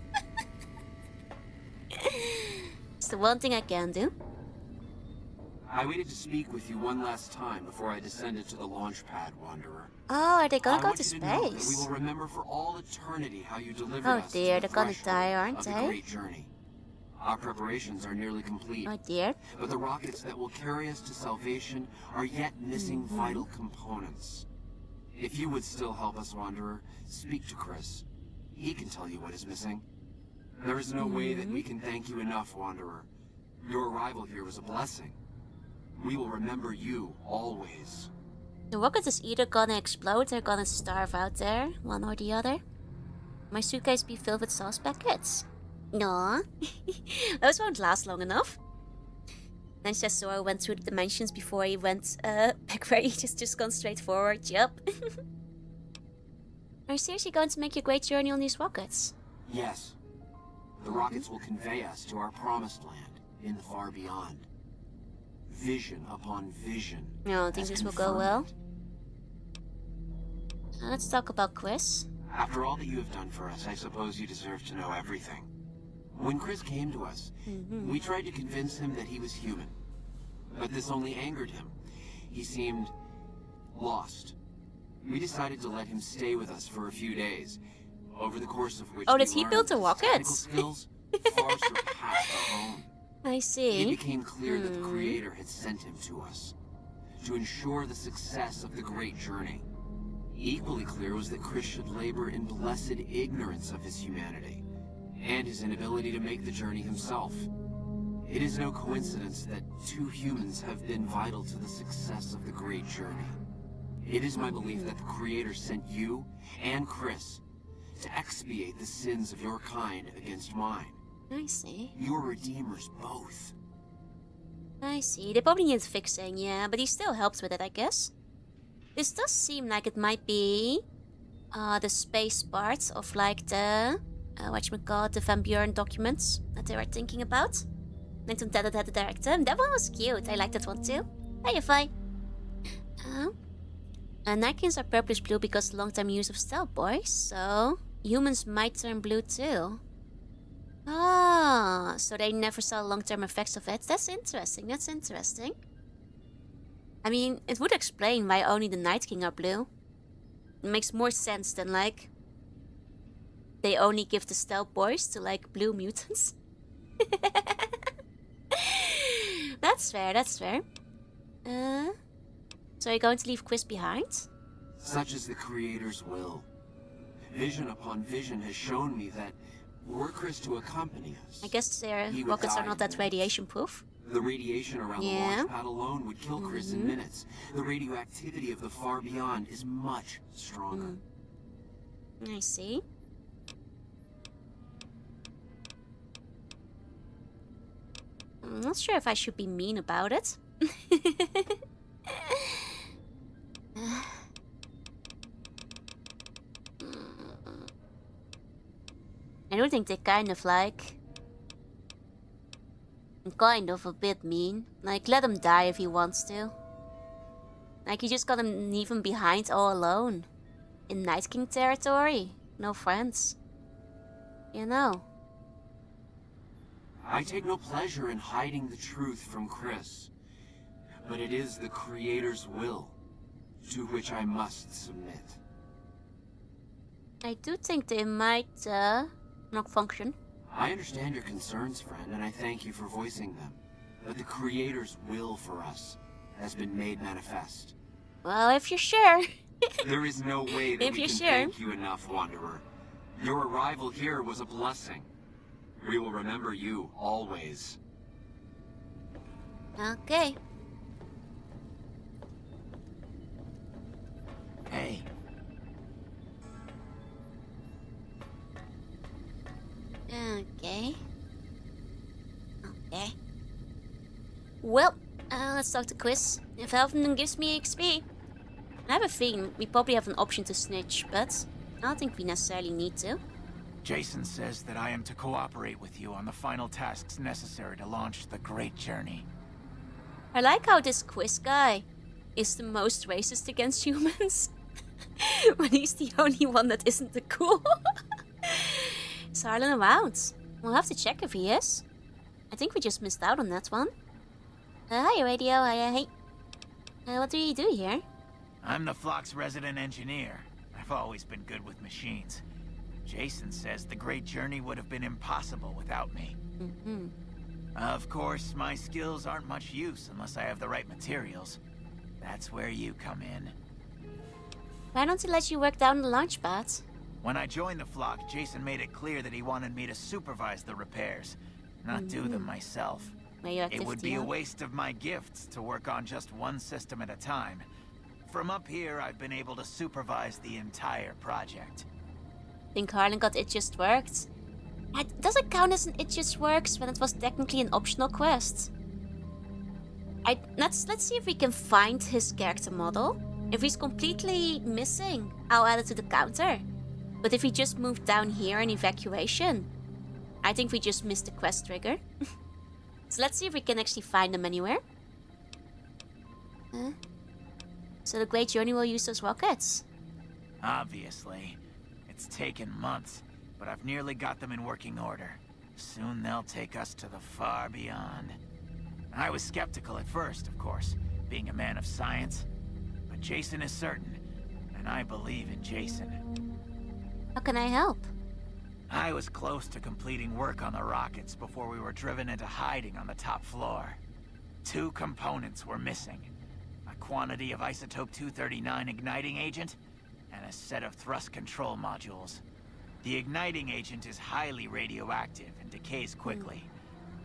It's the one thing I can do. I waited to speak with you one last time before I descended to the launch pad, Wanderer. Oh, are they gonna go to To know that we space? will remember for all eternity how you delivered Oh us dear, to they're the gonna threshold die, aren't of the they? great journey. Our preparations are nearly complete. Oh dear. But the rockets that will carry us to salvation are yet missing vital components. If you would still help us, Wanderer, speak to Chris. He can tell you what is missing. There is no way that we can thank you enough, Wanderer. Your arrival here was a blessing. We will remember you always. The rocket is either gonna explode or gonna starve out there, one or the other. My suitcase be filled with sauce packets. No, those won't last long enough. And Sasora went through the dimensions before he went back where he just gone straight forward. Yup. Are you seriously going to make your great journey on these rockets? Yes. The rockets will convey us to our promised land in the far beyond. Vision upon vision. I don't think this will go well. Let's talk about Chris. After all that you have done for us, I suppose you deserve to know everything. When Chris came to us, we tried to convince him that he was human. But this only angered him. He seemed lost. We decided to let him stay with us for a few days, over the course of which did he build the rockets? skills far surpassed our own. I see. It became clear that the Creator had sent him to us to ensure the success of the great journey. Equally clear was that Chris should labor in blessed ignorance of his humanity and his inability to make the journey himself. It is no coincidence that two humans have been vital to the success of the great journey. It is my belief that the Creator sent you and Chris to expiate the sins of your kind against mine. I see. Your redeemers both. I see. They probably need fixing, yeah, but he still helps with it, I guess. This does seem like it might be the space part of like the the Van Buren documents that they were thinking about. Nathan Tedded had the director. That one was cute. I like that one too. Hey, Fi. Nikins are purplish blue because long-time use of stealth boys, so humans might turn blue too. Ah, so they never saw long-term effects of it. That's interesting. That's interesting. I mean, it would explain why only the Night King are blue. It makes more sense than like they only give the stealth boys to like blue mutants. That's fair. That's fair. So you're going to leave Chris behind? Such is the Creator's will. Vision upon vision has shown me that were Chris to accompany us, I guess their rockets are not that radiation proof. The radiation around the launch pad alone would kill Chris in minutes. The radioactivity of the far beyond is much stronger. I see. I'm not sure if I should be mean about it. I do think they kind of a bit mean. Like, let him die if he wants to. Like, you just got him leave him behind all alone. In Night King territory. No friends. You know. I take no pleasure in hiding the truth from Chris. But it is the Creator's will, to which I must submit. I do think they might, not function. I understand your concerns, friend, and I thank you for voicing them. But the Creator's will for us has been made manifest. Well, if you're sure. There is no way that we can thank you enough, Wanderer. Your arrival here was a blessing. We will remember you always. Okay. Hey. Okay. Okay. Well, let's talk to Chris. If Elvin gives me XP. I have a feeling we probably have an option to snitch, but I don't think we necessarily need to. Jason says that I am to cooperate with you on the final tasks necessary to launch the Great Journey. I like how this Quiz guy is the most racist against humans. When he's the only one that isn't the cool. Is Harlan around? We'll have to check if he is. I think we just missed out on that one. Hi, Radio. Hey. What do you do here? I'm the flock's resident engineer. I've always been good with machines. Jason says the Great Journey would have been impossible without me. Of course, my skills aren't much use unless I have the right materials. That's where you come in. Why don't he let you work down the launch pad? When I joined the flock, Jason made it clear that he wanted me to supervise the repairs, not do them myself. It would be a waste of my gifts to work on just one system at a time. From up here, I've been able to supervise the entire project. Think Harlan got It Just Worked? Does it count as an It Just Works when it was technically an optional quest? Let's see if we can find his character model. If he's completely missing, I'll add it to the counter. But if he just moved down here in evacuation, I think we just missed the quest trigger. So let's see if we can actually find him anywhere. So the Great Journey will use those rockets. Obviously. It's taken months, but I've nearly got them in working order. Soon they'll take us to the far beyond. I was skeptical at first, of course, being a man of science. But Jason is certain, and I believe in Jason. How can I help? I was close to completing work on the rockets before we were driven into hiding on the top floor. 2 components were missing. A quantity of isotope 239 igniting agent, and a set of thrust control modules. The igniting agent is highly radioactive and decays quickly.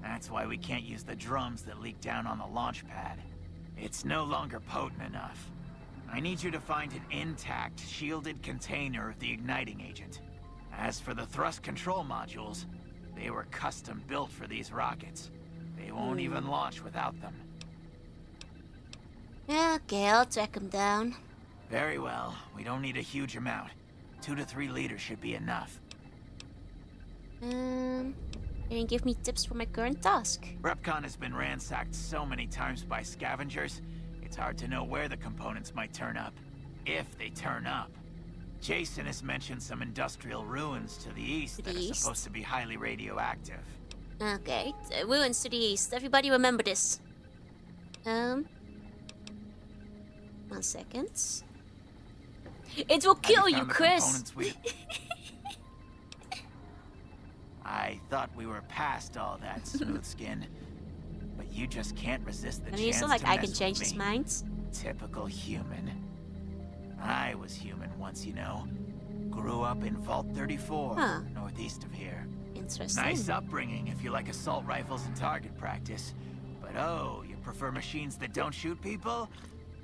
That's why we can't use the drums that leak down on the launch pad. It's no longer potent enough. I need you to find an intact, shielded container of the igniting agent. As for the thrust control modules, they were custom built for these rockets. They won't even launch without them. Okay, I'll track him down. Very well. We don't need a huge amount. 2 to 3 liters should be enough. Can you give me tips for my current task? Repcon has been ransacked so many times by scavengers, it's hard to know where the components might turn up. If they turn up. Jason has mentioned some industrial ruins to the east that are supposed to be highly radioactive. Okay, ruins to the east. Everybody remember this. 1 second. It will kill you, Chris! I thought we were past all that, Smooth Skin. But you just can't resist the chance to it's not like I can change his mind. Typical human. I was human once, you know. Grew up in Vault 34, northeast of here. Interesting. Nice upbringing if you like assault rifles and target practice. But oh, you prefer machines that don't shoot people?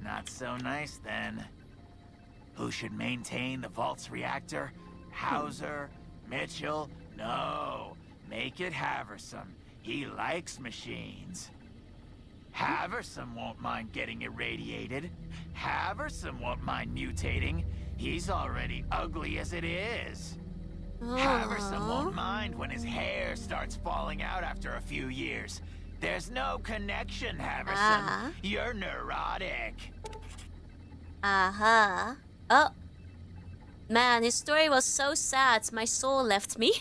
Not so nice then. Who should maintain the Vault's reactor? Hauser? Mitchell? No. Make it Haversam. He likes machines. Haversam won't mind getting irradiated. Haversam won't mind mutating. He's already ugly as it is. Haversam won't mind when his hair starts falling out after a few years. There's no connection, Haversam. You're neurotic. Oh. Man, his story was so sad. My soul left me.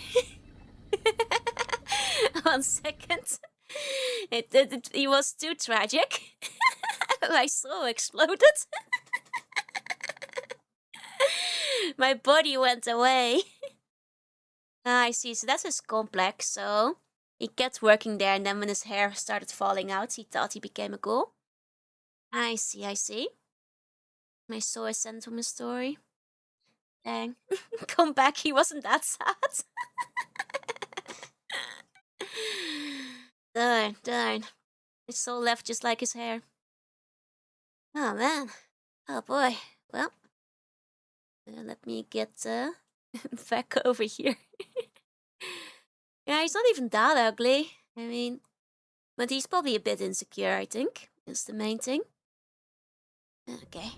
1 second. It was too tragic. My soul exploded. My body went away. I see. So that's his complex. So he kept working there, and then when his hair started falling out, he thought he became a ghoul. I see. My soul is sent from his story. Dang. Come back, he wasn't that sad. Darn. His soul left just like his hair. Oh man. Oh boy. Well. Let me get back over here. Yeah, he's not even that ugly. I mean, but he's probably a bit insecure, I think. That's the main thing. Okay.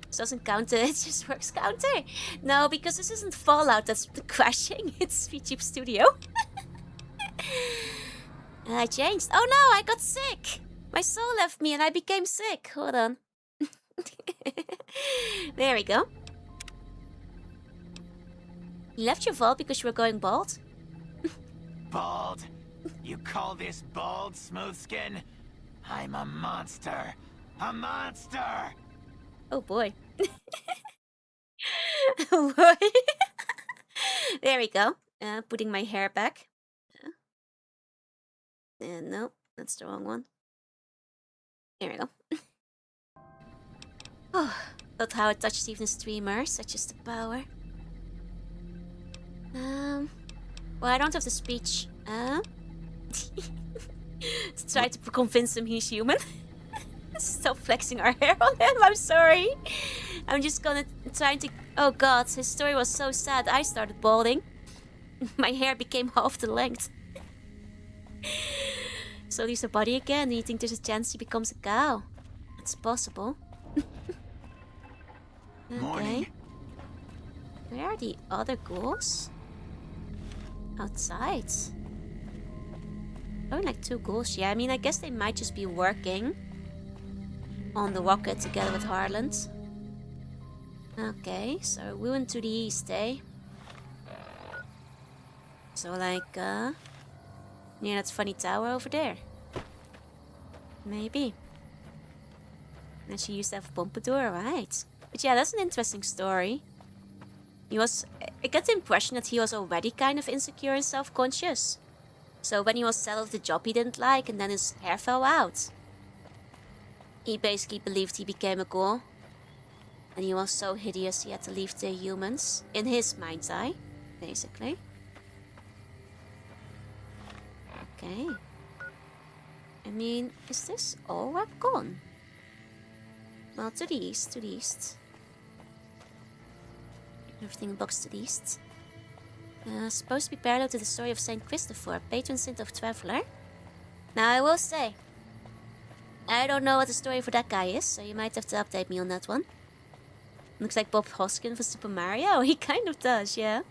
This doesn't count, it just works counter. No, because this isn't Fallout that's crashing. It's Vtuber Studio. I changed. Oh no, I got sick. My soul left me and I became sick. Hold on. There we go. You left your vault because you were going bald? Bald? You call this bald, Smoothskin? I'm a monster. A monster! Oh boy. Oh boy. There we go. Putting my hair back. No, that's the wrong one. There we go. Oh, thought how it touched even a streamer, such as the power. Well, I don't have the speech. Try to convince him he's human. Stop flexing our hair on him, I'm sorry. I'm just gonna try to... Oh god, his story was so sad, I started balding. My hair became half the length. So leaves her body again. Do you think there's a chance he becomes a cow? It's possible. Okay. Morning. Where are the other ghouls? Outside. Oh, like 2 ghouls. Yeah, I mean, I guess they might just be working on the rocket together with Harland. Okay, so we went to the east, eh? So, like, near that funny tower over there. Maybe. And she used to have a pompadour, right? But yeah, that's an interesting story. I get the impression that he was already kind of insecure and self-conscious. So when he was settled the job he didn't like and then his hair fell out, he basically believed he became a ghoul. And he was so hideous he had to leave the humans, in his mind's eye, basically. Okay. I mean, is this all web gone? Well, to the east, to the east. Everything box to the east. Supposed to be parallel to the story of Saint Christopher, patron saint of traveler. Now, I will say, I don't know what the story for that guy is, so you might have to update me on that one. Looks like Bob Hoskins for Super Mario. He kind of does, yeah.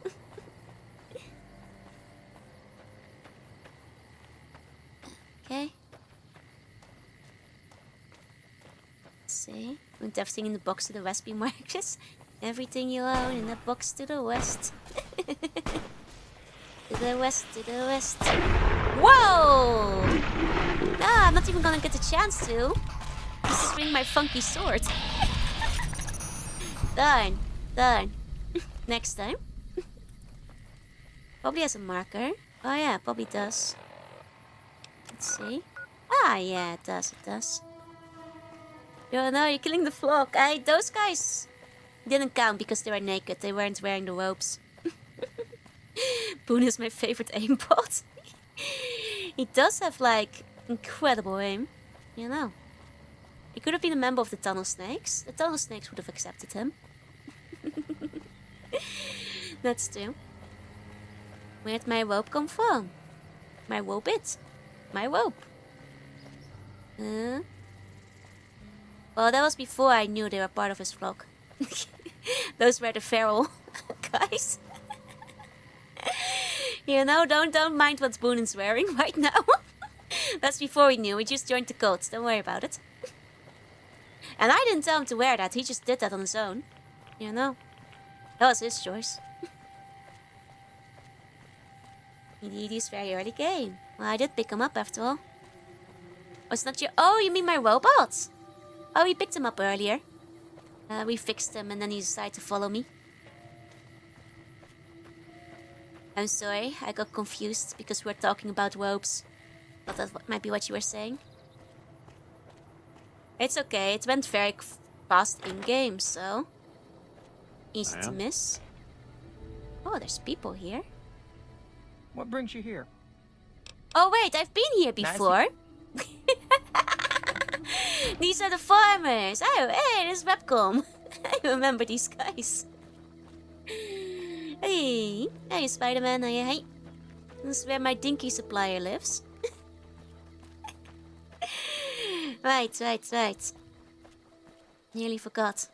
Okay. Let's see. Moved everything in the box to the west, be Marcus. Everything you own in the box to the west. To the west, to the west. Whoa! Ah, I'm not even gonna get a chance to. Just swing my funky sword. Darn, darn. Next time. Probably has a marker. Oh yeah, probably does. Let's see. Ah, yeah, it does, it does. Oh no, you're killing the flock. Those guys didn't count because they were naked. They weren't wearing the robes. Boone is my favorite aimbot. He does have, like, incredible aim. You know. He could have been a member of the Tunnel Snakes. The Tunnel Snakes would have accepted him. That's true. Where'd my rope come from? My rope it? My rope. Well, that was before I knew they were part of his flock. Those were the feral guys. You know, don't mind what Boone is wearing right now. That's before we knew. We just joined the cult. Don't worry about it. And I didn't tell him to wear that. He just did that on his own. You know. That was his choice. Indeed, he's very early game. Well, I did pick him up after all. Oh, it's not your... Oh, you mean my robot? Oh, we picked him up earlier. We fixed him and then he decided to follow me. I'm sorry, I got confused because we're talking about robes. But that might be what you were saying. It's okay, it went very fast in-game, so... Easy to miss. Oh, there's people here. What brings you here? Oh wait, I've been here before. These are the farmers. Oh, hey, there's Webcom. I remember these guys. Hey, hey, Spider-Man. Hey, this is where my dinky supplier lives. Right. Nearly forgot.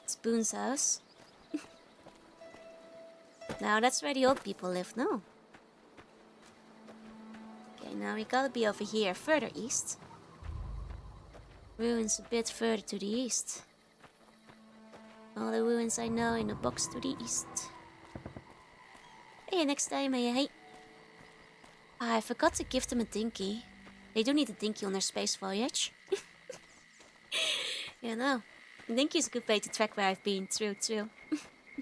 It's Boone's house. Now that's where the old people live, no? Okay, now we gotta be over here, further east. Ruins a bit further to the east. All the ruins I know in a box to the east. Hey, next time, hey. I forgot to give them a dinky. They do need a dinky on their space voyage. You know, a dinky is a good way to track where I've been. True.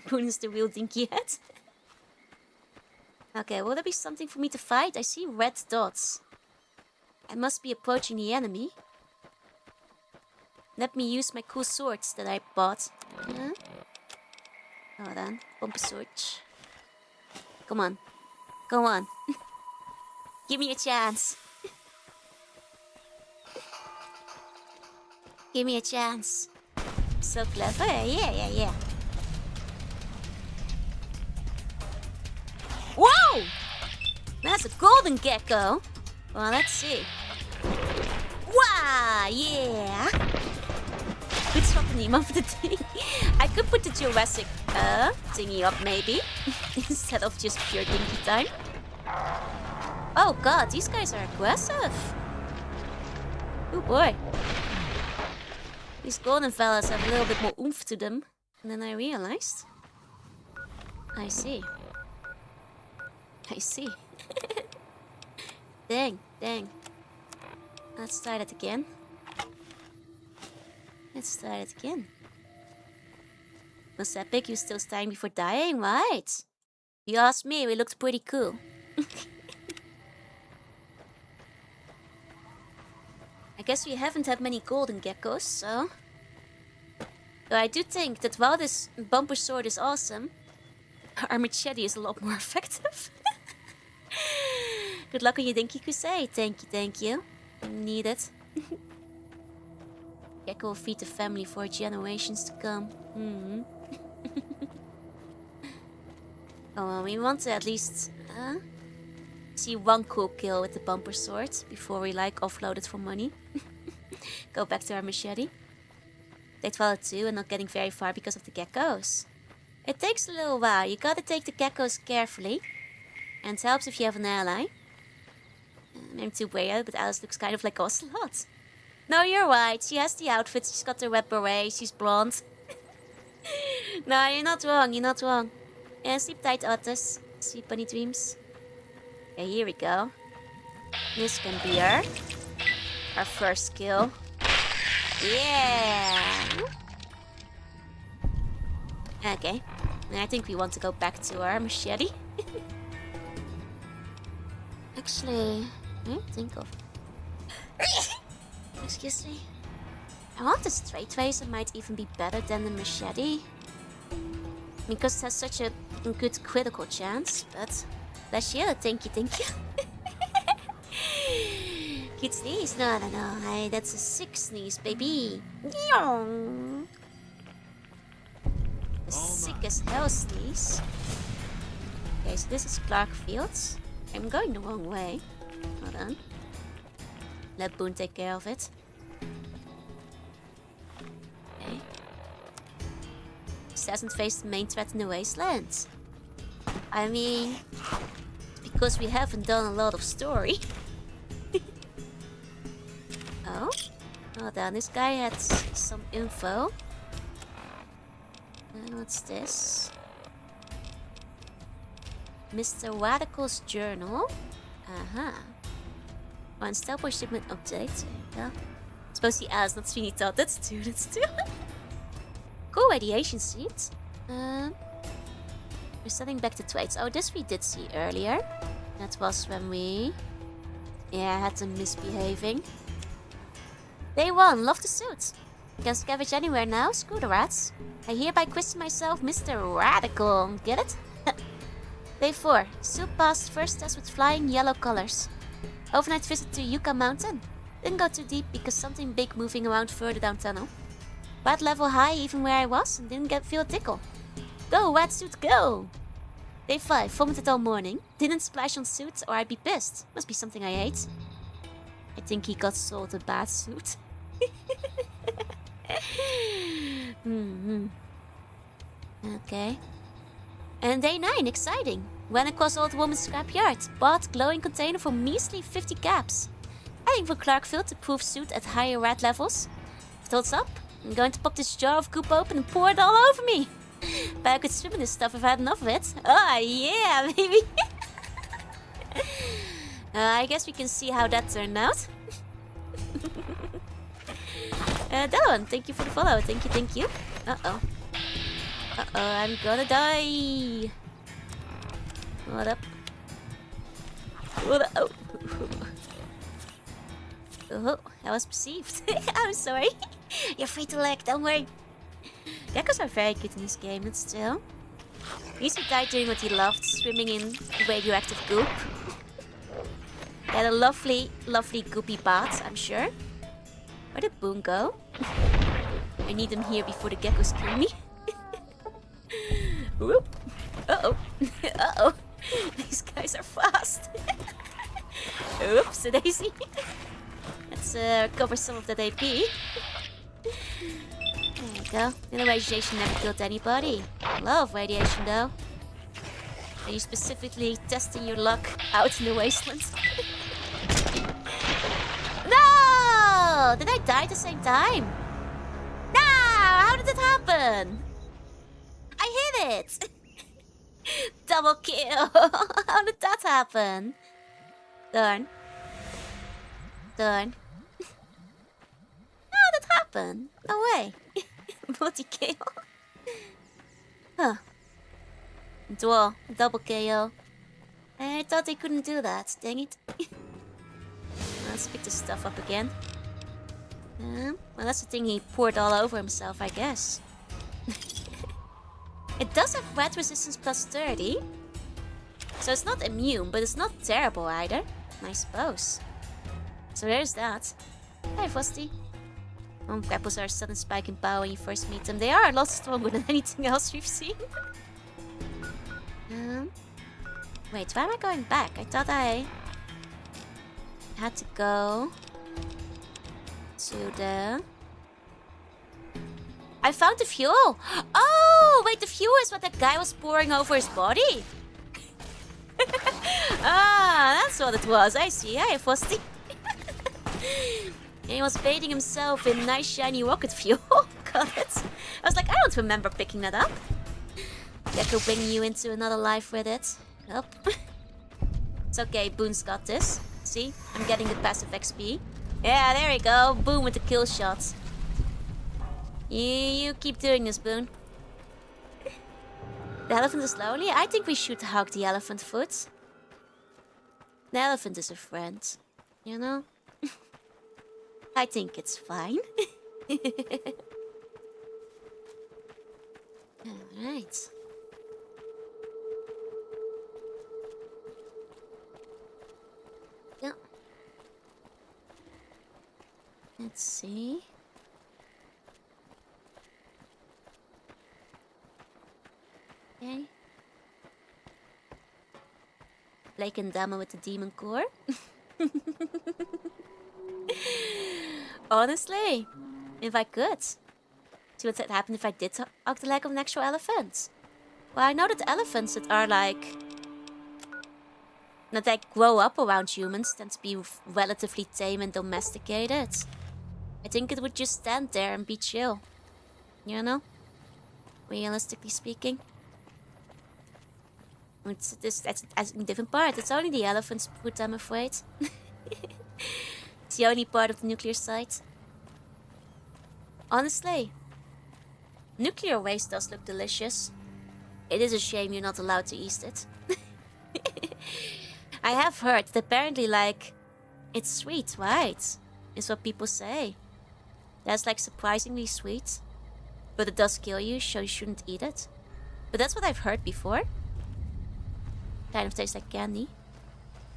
Boone is the real dinky head. Okay, will there be something for me to fight? I see red dots. I must be approaching the enemy. Let me use my cool swords that I bought. Huh? Hold on. Bump a sword. Come on. Go on. Give me a chance. Give me a chance. So clever. Yeah. Whoa! That's a golden gecko. Well, let's see. Wow, yeah. Good swap the name of the thing. I could put the Jurassic thingy up maybe. Instead of just pure dinky time. Oh god, these guys are aggressive. Oh boy. These golden fellas have a little bit more oomph to them than I realized. I see. I see. Dang, dang. Let's try that again. Let's try it again. Was epic, you still dying before dying, right? You asked me, we looked pretty cool. I guess we haven't had many golden geckos, so... Though I do think that while this bumper sword is awesome, our machete is a lot more effective. Good luck on your dinky crusade. Thank you, thank you. Need it. Gecko will feed the family for generations to come. Oh well, we want to at least see one cool kill with the bumper sword before we like offload it for money. Go back to our machete. They followed too and not getting very far because of the geckos. It takes a little while. You gotta take the geckos carefully. And it helps if you have an ally. Maybe too weird, but Alice looks kind of like Ocelot. No, you're right. She has the outfit. She's got the red beret. She's blonde. No, you're not wrong. You're not wrong. Yeah, sleep tight, otters. Sweet bunny dreams. Okay, here we go. This can be our first kill. Yeah! Okay. And I think we want to go back to our machete. Actually, think of... Excuse me. I want the straight razor might even be better than the machete. Because it has such a good critical chance, but... Bless you, thank you, thank you. Cute sneeze? No, that's a 6 sneeze, baby. The sick as hell sneeze. Okay, so this is Clark Fields. I'm going the wrong way. Hold on. Let Boone take care of it. Okay. This hasn't faced the main threat in the wasteland. I mean, because we haven't done a lot of story. Oh? Hold on, this guy had some info. What's this? Mr. Radical's journal. One step or shipment update. Yeah. Supposed to be Alice, not Sweeney Todd. That's two. Cool radiation seat. We're setting back to Thwaites. Oh, this we did see earlier. That was when we... had them misbehaving. Day 1, love the suit. Can scavenge anywhere now, screw the rats. I hereby christen myself Mr. Radical. Get it? Day 4, suit passed first test with flying yellow colors. Overnight visit to Yucca Mountain. Didn't go too deep because something big moving around further down tunnel. Rat level high even where I was and didn't feel a tickle. Go, rat suit, go! Day 5, vomited all morning. Didn't splash on suit or I'd be pissed. Must be something I ate. I think he got sold a bad suit. Okay. And day 9, exciting. Went across old woman's scrapyard. Bought glowing container for measly 50 caps. Heading for Clarkfield to prove suit at higher rat levels. Thoughts up? I'm going to pop this jar of goop open and pour it all over me. But I could swim in this stuff if I had enough of it. Oh yeah, baby. I guess we can see how that turned out. Dylan, thank you for the follow. Thank you. Uh-oh, I'm gonna die. What up? Oh. Oh, I was perceived. I'm sorry. You're free to lag, don't worry. Geckos are very good in this game, but still. He used to die doing what he loved, swimming in radioactive goop. He had a lovely goopy bath, I'm sure. Where did Boone go? I need him here before the geckos kill me. Whoop. Uh-oh. Uh-oh. These guys are fast. Oops, daisy. Let's recover some of that AP. There you go. The radiation never killed anybody. Love radiation though. Are you specifically testing your luck out in the wasteland? No! Did I die at the same time? No! How did it happen? I hit it! Double kill! How did that happen? Darn. Darn. How did that happen? No way. Multi-kill. Huh. Dwell. Double KO. I thought they couldn't do that. Dang it. Let's pick this stuff up again. Well, that's the thing he poured all over himself, I guess. It does have rat resistance plus 30. So it's not immune, but it's not terrible either. I suppose. So there's that. Hey, Frosty. Apples are a sudden spike in power when you first meet them. They are a lot stronger than anything else we've seen. Wait, why am I going back? I thought I had to go to the... I found the fuel! Oh, wait, the fuel is what that guy was pouring over his body? Ah, that's what it was. I see. Hey, Frosty. He was bathing himself in nice shiny rocket fuel. Got it. I was like, I don't remember picking that up. Gecko bringing you into another life with it. Yup. It's okay, Boone's got this. See? I'm getting the passive XP. Yeah, there we go. Boom with the kill shot. You keep doing this, Boone. The elephant is lonely? I think we should hug the elephant foot. The elephant is a friend. You know? I think it's fine. Alright. Yeah. Let's see. Okay. Blake and Dama with the demon core. Honestly, if I could. See what would happen if I did hug the leg of an actual elephant. Well, I know that elephants that are like... that they grow up around humans tend to be relatively tame and domesticated. I think it would just stand there and be chill. You know? Realistically speaking. That's a different part. It's only the elephants' food, I'm afraid. It's the only part of the nuclear site. Honestly, nuclear waste does look delicious. It is a shame you're not allowed to eat it. I have heard that apparently, like, it's sweet, right? Is what people say. That's like surprisingly sweet. But it does kill you, so you shouldn't eat it. But that's what I've heard before. Kind of tastes like candy.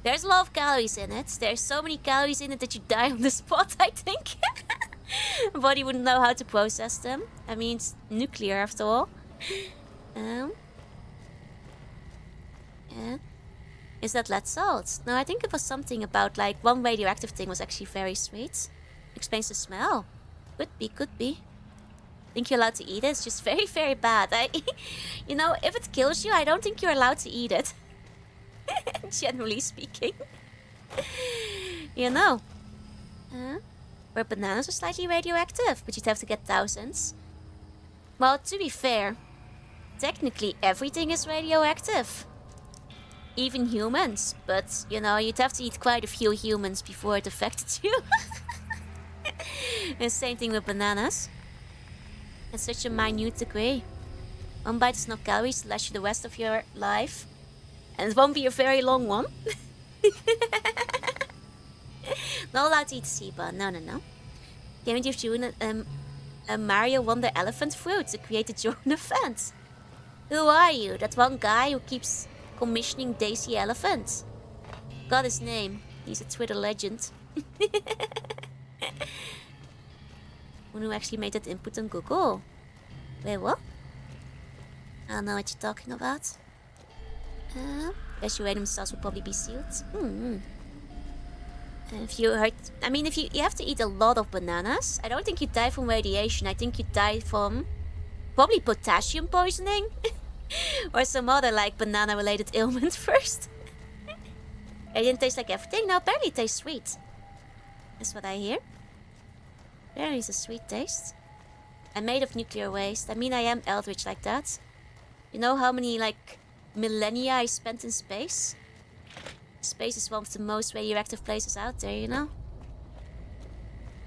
There's a lot of calories in it. There's so many calories in it that you die on the spot, I think. Body wouldn't know how to process them. I mean, it's nuclear after all. Yeah. Is that lead salt? No, I think it was something about like one radioactive thing was actually very sweet. Explains the smell. Could be, could be. Think you're allowed to eat it? It's just very, very bad. You know, if it kills you, I don't think you're allowed to eat it. Generally speaking. You know. Where bananas are slightly radioactive, but you'd have to get thousands. Well, to be fair, technically everything is radioactive. Even humans, but, you know, you'd have to eat quite a few humans before it affected you. And same thing with bananas. At such a minute degree. One bite is no calories to last you the rest of your life. And it won't be a very long one. Not allowed to eat Zebra. No, no, no. Game gives you a Mario Wonder elephant fruit to create the Jorunna fence. Who are you? That one guy who keeps commissioning Daisy elephants? Got his name. He's a Twitter legend. Who actually made that input on Google? Wait, what? I don't know what you're talking about. Guess your random cells will probably be sealed. If you hurt, I mean, if you have to eat a lot of bananas, I don't think you die from radiation. I think you die from probably potassium poisoning or some other like banana-related ailment first. It didn't taste like everything. No, apparently it tastes sweet. That's what I hear. Apparently it's a sweet taste. I'm made of nuclear waste. I mean, I am eldritch like that. You know how many like millennia I spent in space? Space is one of the most radioactive places out there, you know?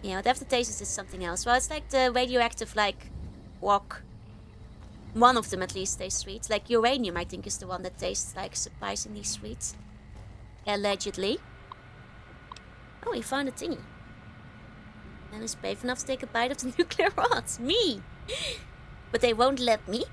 Yeah, whatever the taste is something else. Well, it's like the radioactive, like, rock. One of them at least tastes sweet. Like uranium, I think, is the one that tastes, like, surprisingly sweet. Allegedly. Oh, we found a thingy. And it's brave enough to take a bite of the nuclear rods. Me! But they won't let me.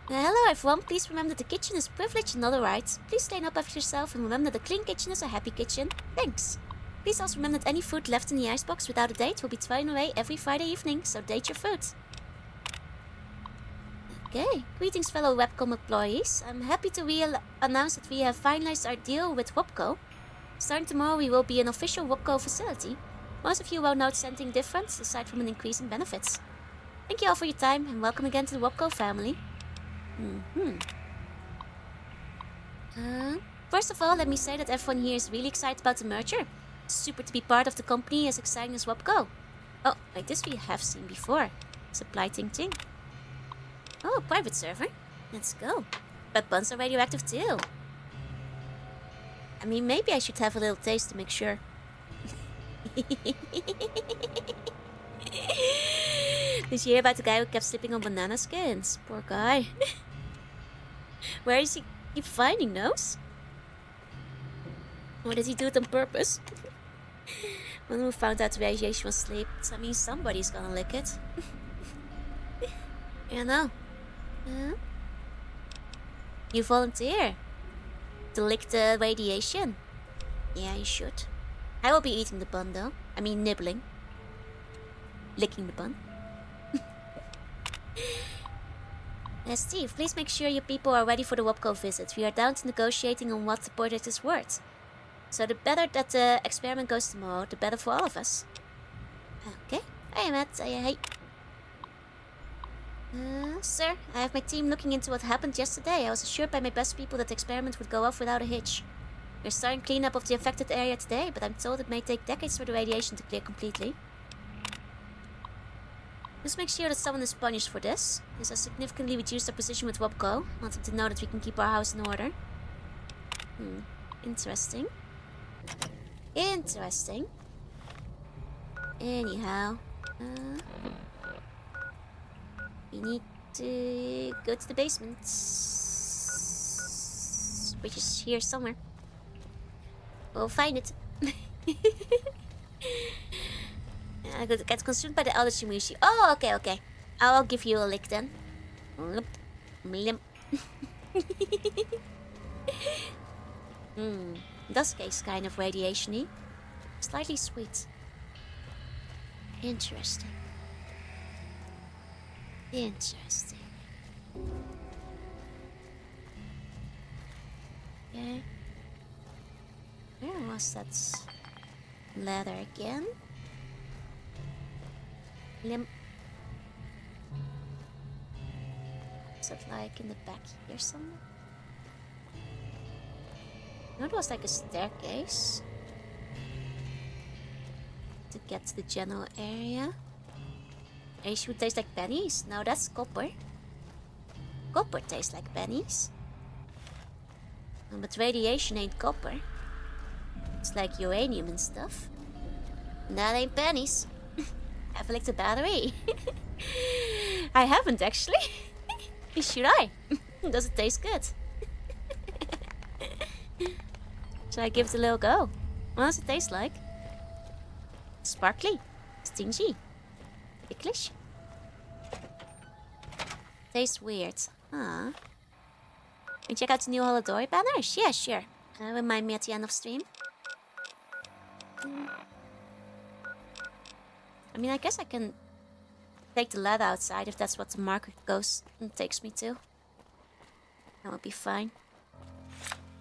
Hello everyone, please remember that the kitchen is privilege and not a right. Please clean up after yourself and remember that a clean kitchen is a happy kitchen. Thanks. Please also remember that any food left in the icebox without a date will be thrown away every Friday evening, so date your food. Okay, greetings fellow Webcom employees. I'm happy to announce that we have finalized our deal with Wopco. Starting tomorrow we will be an official Wopco facility. Most of you won't notice anything different, aside from an increase in benefits. Thank you all for your time and welcome again to the Wopco family. First of all, let me say that everyone here is really excited about the merger. Super to be part of the company as exciting as Wopco. Oh, like this we have seen before. Supply ting ting. Oh, private server. Let's go. But buns are radioactive too. I mean, maybe I should have a little taste to make sure. Did you hear about the guy who kept slipping on banana skins? Poor guy. Where does he keep finding those? Or does he do it on purpose? When we found out the radiation was leaked, I mean somebody's gonna lick it. You know. You volunteer to lick the radiation? Yeah, you should. I will be eating the bun though. I mean nibbling. Licking the bun. Steve, please make sure your people are ready for the Wopco visit. We are down to negotiating on what the project is worth. So the better that the experiment goes tomorrow, the better for all of us. Okay. Hey Matt, hey. Sir, I have my team looking into what happened yesterday. I was assured by my best people that the experiment would go off without a hitch. We're starting cleanup of the affected area today, but I'm told it may take decades for the radiation to clear completely. Just make sure that someone is punished for this. This has significantly reduced our position with Wopco. Want them to know that we can keep our house in order. Interesting. Interesting. Anyhow. We need to go to the basement. Which is here somewhere. We'll find it. I get consumed by the elder Shimushi. Oh, okay, okay. I'll give you a lick then. Does taste kind of radiation-y. Slightly sweet. Interesting. Interesting. Okay. Where was that ladder again? Is it like in the back here somewhere? No, it was like a staircase to get to the general area. Ace would taste like pennies. No, that's copper. Copper tastes like pennies. But radiation ain't copper. It's like uranium and stuff. That ain't pennies. Have a lick the battery. I haven't actually. Should I? Does it taste good? Should I give it a little go? What does it taste like? Sparkly. Stingy. Ticklish. Tastes weird. Can you check out the new Holodori banners? Yeah, sure. Remind me at the end of stream. I mean, I guess I can take the ladder outside if that's what the market goes and takes me to. That would be fine.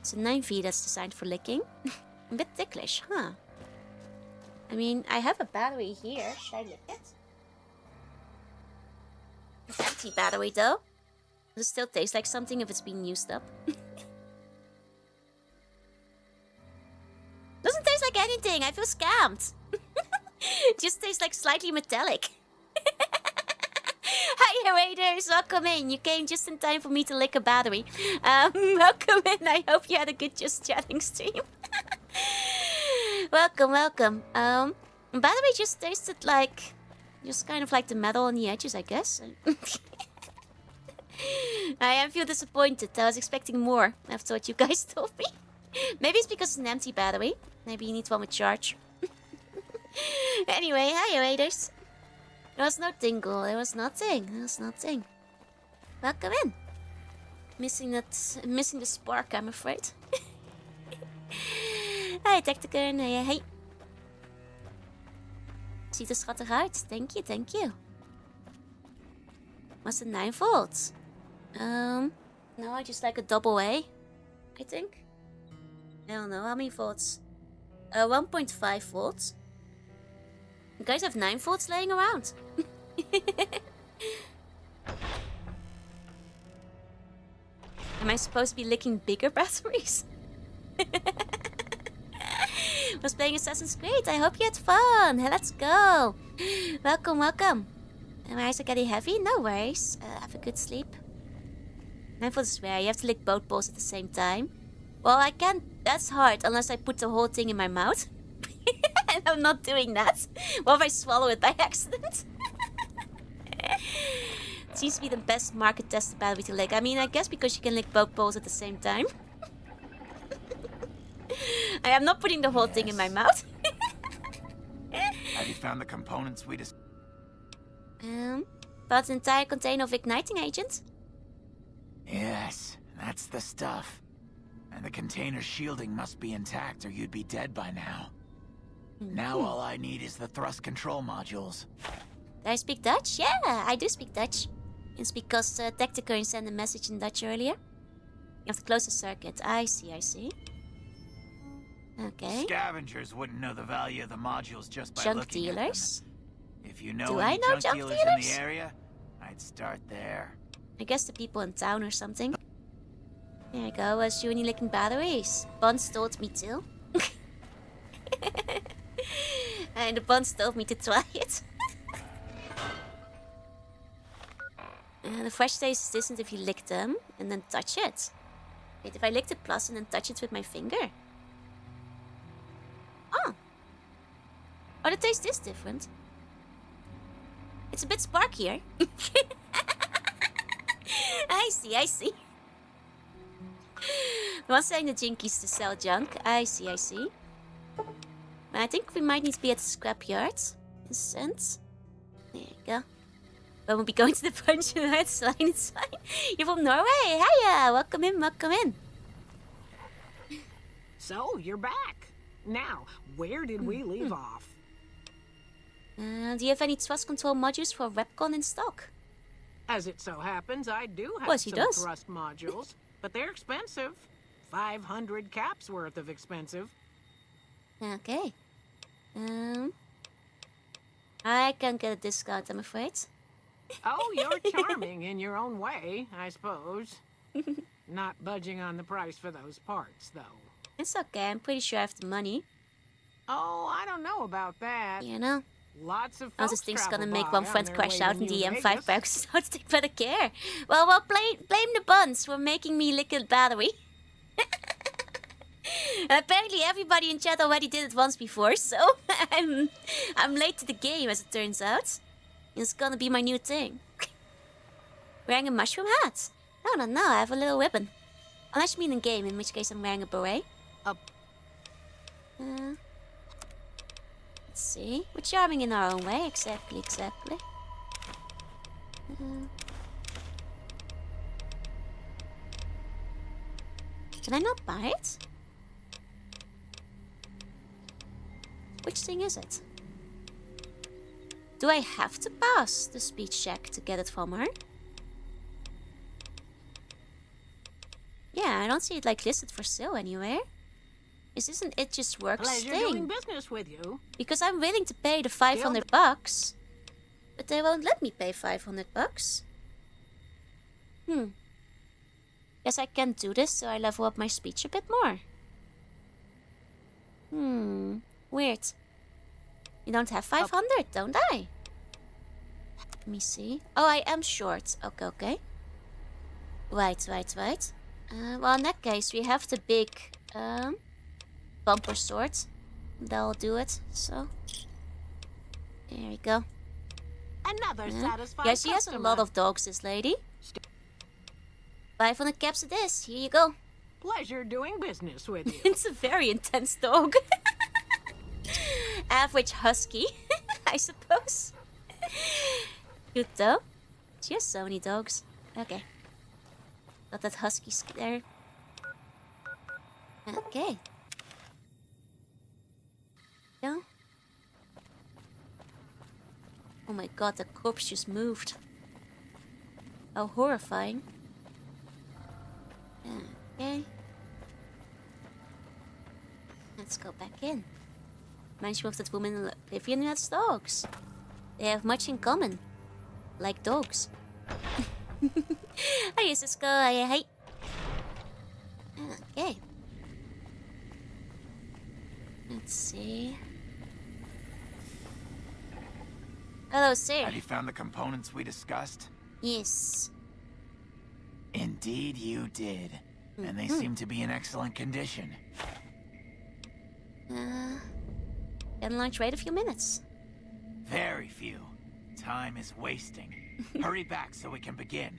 It's a 9V that's designed for licking. A bit ticklish, huh? I mean, I have a battery here. Should I lick it? It's empty battery though. Does it still taste like something if it's being used up? Doesn't taste like anything. I feel scammed. Just tastes like slightly metallic. Hi, Raiders. Welcome in. You came just in time for me to lick a battery. Welcome in. I hope you had a good Just Chatting stream. Welcome, welcome. Battery just tasted like... just kind of like the metal on the edges, I guess. I feel disappointed. I was expecting more after what you guys told me. Maybe it's because it's an empty battery. Maybe you need one with charge. Anyway, hi, Raiders. There was no tingle. There was nothing. There was nothing. Welcome in. Missing the spark, I'm afraid. Hi, Tacticum. Hey, hey. Ziet er schattig uit. Thank you, thank you. Was it 9 volts? No, I just like a double A, I think. I don't know, how many volts? 1.5 volts. You guys have 9 volts laying around. Am I supposed to be licking bigger batteries? Was playing Assassin's Creed. I hope you had fun. Let's go. Welcome, welcome. My eyes are getting heavy. No worries. Have a good sleep. 9 volts is rare. You have to lick both balls at the same time. Well, I can't. That's hard unless I put the whole thing in my mouth. And I'm not doing that. What if I swallow it by accident? It seems to be the best market tested battery to lick. I mean, I guess because you can lick both balls at the same time. I am not putting the whole thing in my mouth. Have you found the components we just... Bought an entire container of igniting agent? Yes, that's the stuff. And the container's shielding must be intact or you'd be dead by now. Now all I need is the thrust control modules. Do I speak Dutch? Yeah, I do speak Dutch. It's because Tacticum sent a message in Dutch earlier. You have to close the circuit. I see, I see. Okay. Scavengers wouldn't know the value of the modules just by Junk looking dealers? at them. If you know Do any I know junk junk dealers dealers? in the area, I'd start there. I guess the people in town or something. There you go, was Juni licking batteries. Buns told me to. And the Buns told me to try it. The fresh taste is distant if you lick them and then touch it. Wait, if I lick the plus and then touch it with my finger? Oh. Oh, the taste is different. It's a bit sparkier. I see, I see. The one saying the jinkies to sell junk. I see, I see. I think we might need to be at the scrapyard. In a sense. There you go. But we'll be going to the punch and it's fine, it's fine. You're from Norway? Hiya! Welcome in, welcome in. So, you're back. Now, where did we leave off? Do you have any thrust control modules for Webcon in stock? As it so happens, I do have Well, she some does. thrust modules, but they're expensive. 500 caps worth of expensive. Okay. I can't get a discount, I'm afraid. Oh, you're charming in your own way, I suppose. Not budging on the price for those parts, though. It's okay, I'm pretty sure I have the money. Oh, I don't know about that. You know. Lots of Now folks this thing's travel gonna make by one on friend their crash way out to in the New M5 Vegas. box. So to take better care. Well, blame the Buns for making me lick a battery. Apparently everybody in chat already did it once before, so I'm late to the game as it turns out. It's gonna be my new thing. Wearing a mushroom hat? No, I have a little ribbon. Unless you mean in game, in which case I'm wearing a beret. Let's see. We're charming in our own way, exactly. Can I not buy it? Which thing is it? Do I have to pass the speech check to get it from her? Yeah, I don't see it like listed for sale anywhere. Isn't it just works Pleasure thing? doing business with you. Because I'm willing to pay the 500 bucks. But they won't let me pay 500 bucks. Guess I can't do this, so I level up my speech a bit more. Weird. You don't have 500, don't I? Let me see. Oh, I am short. Okay. Right. Well, in that case, we have the big bumper sword. That'll do it. So, there we go. Another satisfied Yeah, she has a customer. lot of dogs, this lady. 500 caps it is. Here you go. Pleasure doing business with you. It's a very intense dog. Average husky, I suppose. Good though. She has so many dogs. Okay. Got that husky there. Okay. Yeah. Oh my god, the corpse just moved. How horrifying. Okay. Let's go back in. Reminds me of that woman in Oblivion who has dogs. They have much in common. Like dogs. Hi, Cisco. Hi. Okay. Let's see. Hello, sir. Have you found the components we discussed? Yes. Indeed you did. And they seem to be in excellent condition. Can launch wait a few minutes. Very few. Time is wasting. Hurry back so we can begin.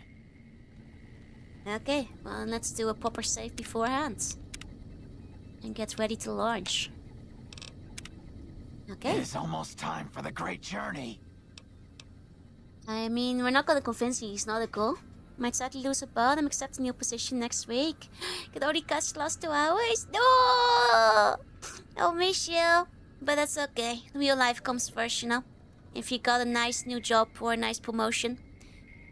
Okay, well, let's do a proper save beforehand. And get ready to launch. Okay. It is almost time for the great journey. I mean, we're not gonna convince you he's not a goal. Might sadly lose a bot and accept a new position next week. Could only catch the last 2 hours. No! I'll miss you. But that's okay. Real life comes first, you know. If you got a nice new job or a nice promotion,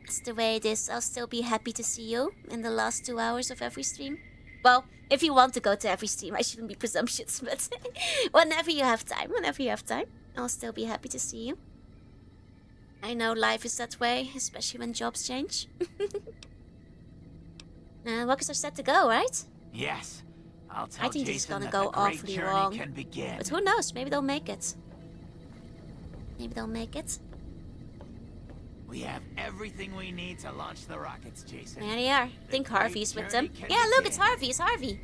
that's the way it is. I'll still be happy to see you in the last 2 hours of every stream. Well, if you want to go to every stream, I shouldn't be presumptuous, but whenever you have time, I'll still be happy to see you. I know life is that way, especially when jobs change. Workers are set to go, right? Yes. I'll tell I think this is Jason gonna that go the great awfully journey wrong. can begin. But who knows? Maybe they'll make it. We have everything we need to launch the rockets, Jason. There they are. I think Harvey's with them. Yeah, look, it's Harvey.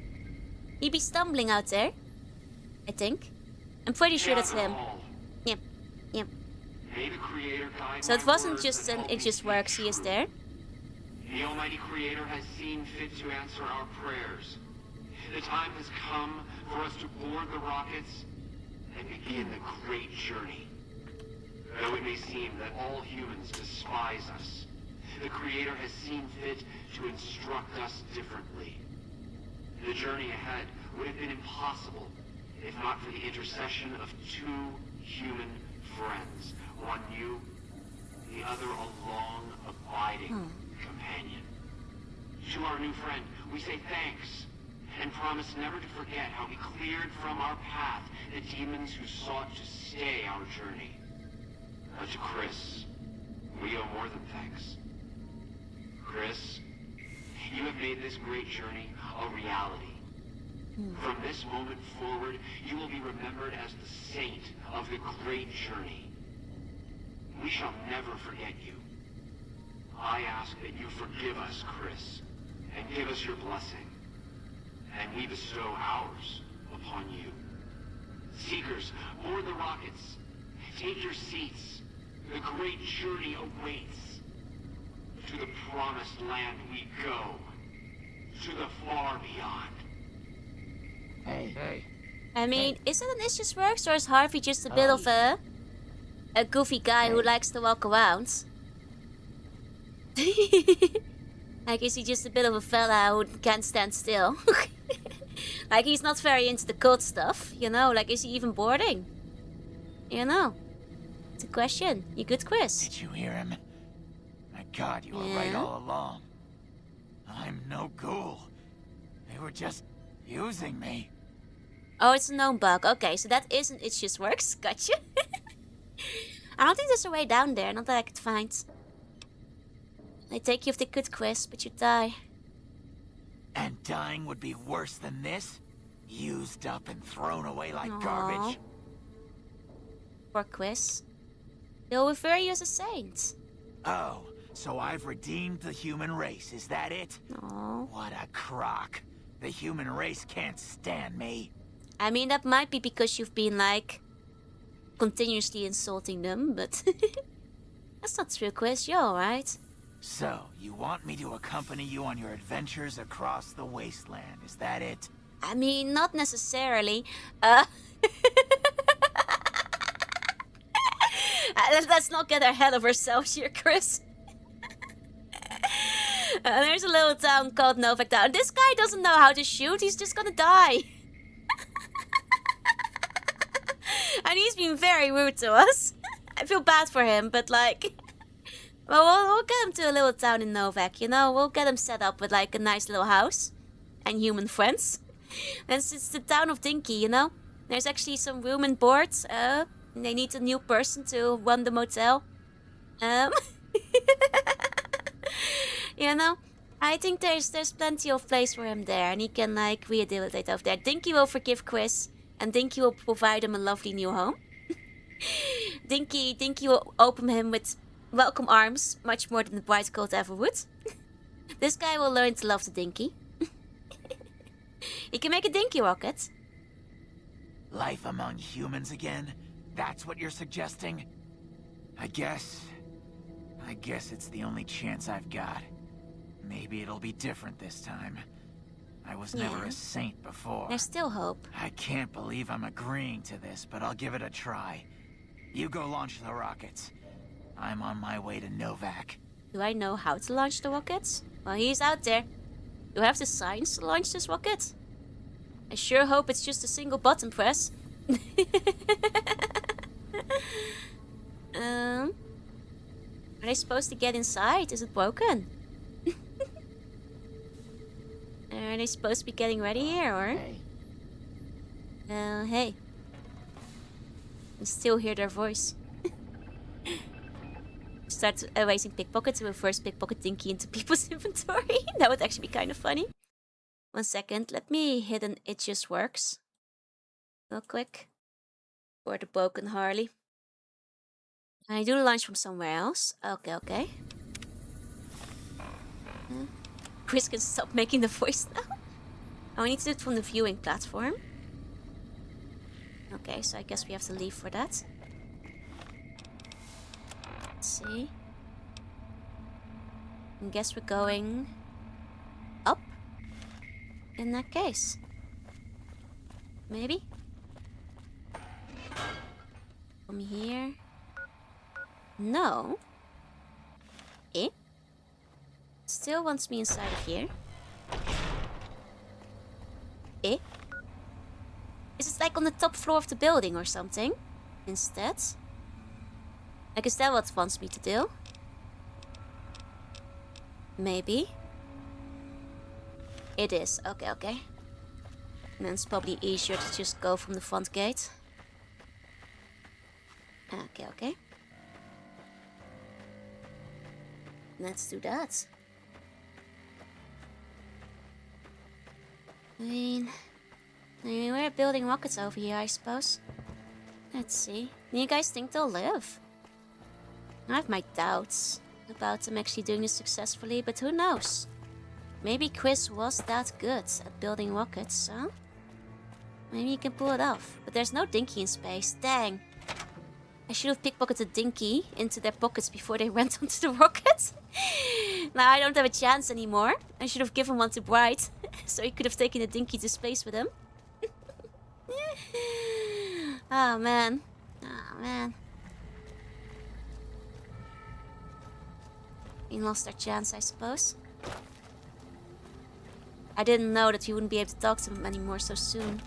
He'd be stumbling out there. I think. I'm pretty sure that's him. Yep. May the Creator guide So it my wasn't words just and an help it me just speak works, he is truth. there. The Almighty Creator has seen fit to answer our prayers. The time has come for us to board the rockets and begin the great journey. Though it may seem that all humans despise us, the Creator has seen fit to instruct us differently. The journey ahead would have been impossible if not for the intercession of 2 human friends. One new, the other a long, abiding companion. To our new friend, we say thanks, and promise never to forget how he cleared from our path the demons who sought to stay our journey. But to Chris, we owe more than thanks. Chris, you have made this great journey a reality. From this moment forward, you will be remembered as the saint of the great journey. We shall never forget you. I ask that you forgive us, Chris, and give us your blessing. And we bestow ours upon you. Seekers, board the rockets. Take your seats. The great journey awaits. To the promised land we go. To the far beyond. Hey. I mean, is it an It Just Works, or is Harvey just a bit of a goofy guy who likes to walk around? Like, is he just a bit of a fella who can't stand still? Like, he's not very into the cult stuff, you know? Like, is he even boarding? You know? It's a question. You good, Chris? Did you hear him? My God, you were right all along. I'm no ghoul. They were just using me. Oh, it's a known bug. Okay, so that isn't It Just Works. Gotcha. I don't think there's a way down there, not that I could find. They take you if they could, Quiz, but you die. And dying would be worse than this? Used up and thrown away like Aww. garbage. Poor Quiz. They'll refer you as a saint. Oh, so I've redeemed the human race, is that it? Aww. What a crock. The human race can't stand me. I mean, that might be because you've been, like, continuously insulting them, but... That's not true, Quiz. You're alright. So, you want me to accompany you on your adventures across the wasteland, is that it? I mean, not necessarily. Let's not get ahead of ourselves here, Chris. There's a little town called Novak Town. This guy doesn't know how to shoot. He's just gonna die. And he's been very rude to us. I feel bad for him, but like... Well, we'll get him to a little town in Novak, you know? We'll get him set up with like a nice little house. And human friends. And it's the town of Dinky, you know? There's actually some room and board. They need a new person to run the motel. You know? I think there's plenty of place for him there. And he can like rehabilitate over there. Dinky will forgive Chris. And Dinky will provide him a lovely new home. Dinky will open him with welcome arms. Much more than the Bright Cold ever would. This guy will learn to love the Dinky. He can make a Dinky rocket. Life among humans again? That's what you're suggesting? I guess it's the only chance I've got. Maybe it'll be different this time. I was never a saint before. There's still hope. I can't believe I'm agreeing to this, but I'll give it a try. You go launch the rockets. I'm on my way to Novak. Do I know how to launch the rockets? Well, he's out there. Do I have the science to launch this rocket? I sure hope it's just a single button press. Are they supposed to get inside? Is it broken? Are they supposed to be getting ready here, or? Hey. I still hear their voice. Start erasing pickpockets and reverse pickpocket Dinky into people's inventory. That would actually be kind of funny. 1 second, let me hit an It Just Works. Real quick. For the broken Harley. Can I do the launch from somewhere else? Okay. Chris can stop making the voice now. Oh, we need to do it from the viewing platform. Okay, so I guess we have to leave for that. Let's see. I guess we're going up. In that case. Maybe? From here. No. Still wants me inside of here. Is it like on the top floor of the building or something? Instead? Like, is that what it wants me to do? Maybe. It is. Okay. And then it's probably easier to just go from the front gate. Okay. Let's do that. I mean, we're building rockets over here, I suppose. Let's see. Do you guys think they'll live? I have my doubts about them actually doing this successfully, but who knows? Maybe Chris was that good at building rockets, so... Maybe he can pull it off. But there's no Dinky in space. Dang. I should have pickpocketed Dinky into their pockets before they went onto the rocket. Now I don't have a chance anymore. I should have given one to Bright. So he could have taken the Dinky to space with him. Oh man. We lost our chance, I suppose. I didn't know that we wouldn't be able to talk to him anymore so soon.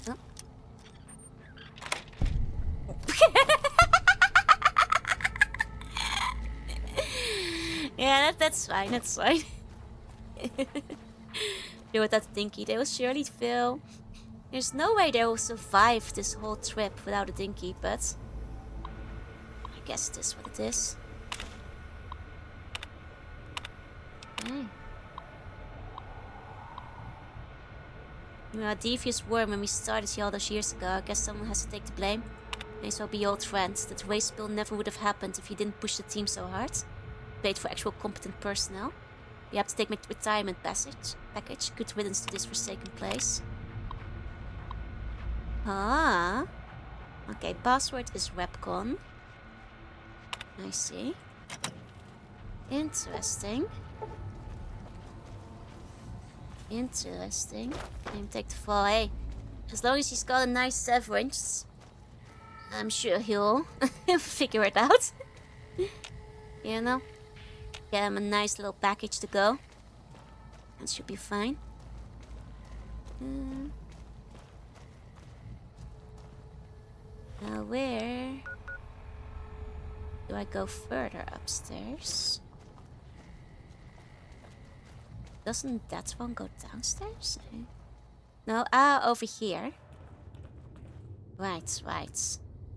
Oh. Yeah, that's fine. They with that dinky, they will surely fail. There's no way they will survive this whole trip without a dinky, but I guess it is what it is. Okay. We were a devious worm when we started here all those years ago. I guess someone has to take the blame. May as well be old friends. That waste spill never would have happened if you didn't push the team so hard. Paid for actual competent personnel. You have to take my retirement package. Good riddance to this forsaken place. Ah. Okay, password is webcon. I see. Interesting. Interesting. Let him take the fall, hey. As long as he's got a nice severance, I'm sure he'll figure it out. You know? Get him a nice little package to go. That should be fine. Now where do I go further upstairs? Doesn't that one go downstairs? No, over here. Right.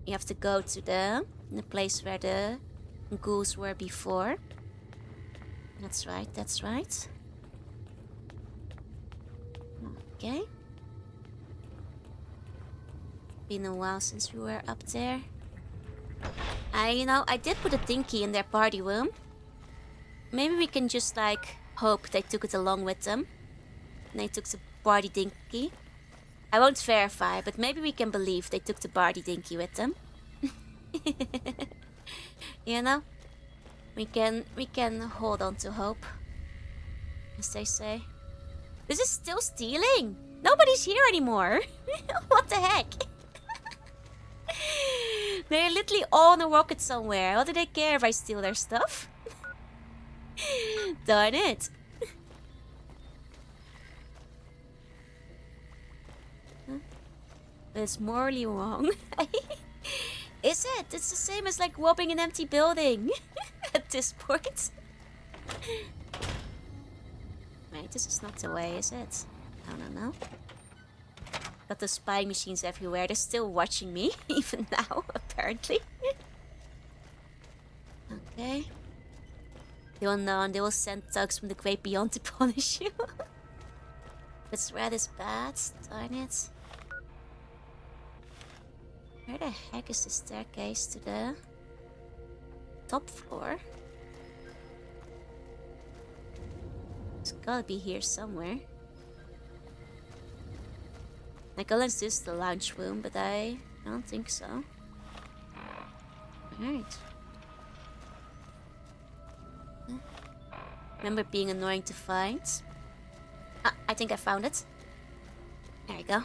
You have to go to the place where the ghouls were before. That's right. Okay. Been a while since we were up there. I did put a dinky in their party room. Maybe we can just hope they took it along with them. And they took the party dinky. I won't verify, but maybe we can believe they took the party dinky with them. You know? We can hold on to hope. As they say. This is still stealing! Nobody's here anymore! What the heck? They're literally all on a rocket somewhere. What do they care if I steal their stuff? Darn it. But it's morally wrong. Is it? It's the same as robbing an empty building. At this point. Wait, this is not the way, is it? I don't know. Got the spying machines everywhere. They're still watching me, even now, apparently. Okay. They will know and they will send thugs from the great beyond to punish you. But red is bad, darn it. Where the heck is the staircase to the top floor? It's gotta be here somewhere. Unless this is the lounge room, but I don't think so. Alright. Remember being annoying to find? I think I found it. There we go.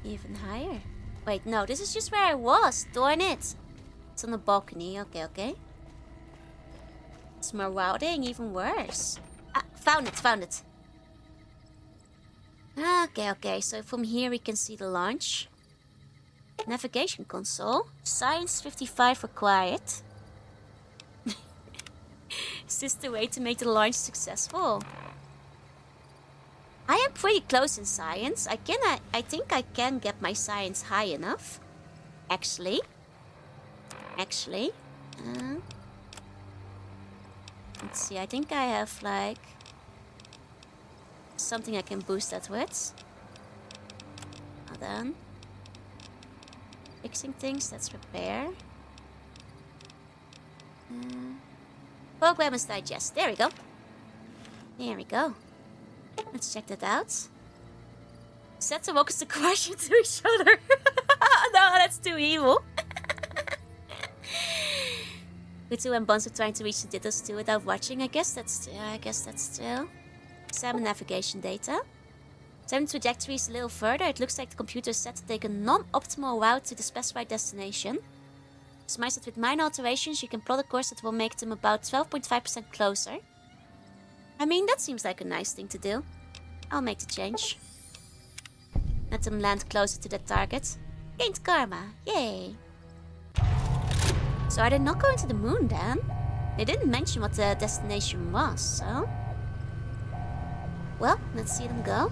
Even higher. Wait, no, this is just where I was. Darn it. It's on the balcony. Okay. It's marauding, even worse. Found it. Okay, so from here we can see the launch. Navigation console. Science 55 required. Is this the way to make the launch successful? I am pretty close in science. I think I can get my science high enough. Actually. Let's see, I think I have something I can boost that with. Hold on. Fixing things, that's repair. Program is digest. There we go. Let's check that out. Set the rockets to crash into each other. No, that's too evil. Kutu and Buns are trying to reach the Dittos too without watching. I guess that's true. Examine navigation data. Examine trajectories a little further. It looks like the computer is set to take a non-optimal route to the specified destination. Surmise that with minor alterations, you can plot a course that will make them about 12.5% closer. I mean, that seems like a nice thing to do. I'll make the change. Let them land closer to their target. Gained karma. Yay. So are they not going to the moon then? They didn't mention what the destination was, so... well, let's see them go.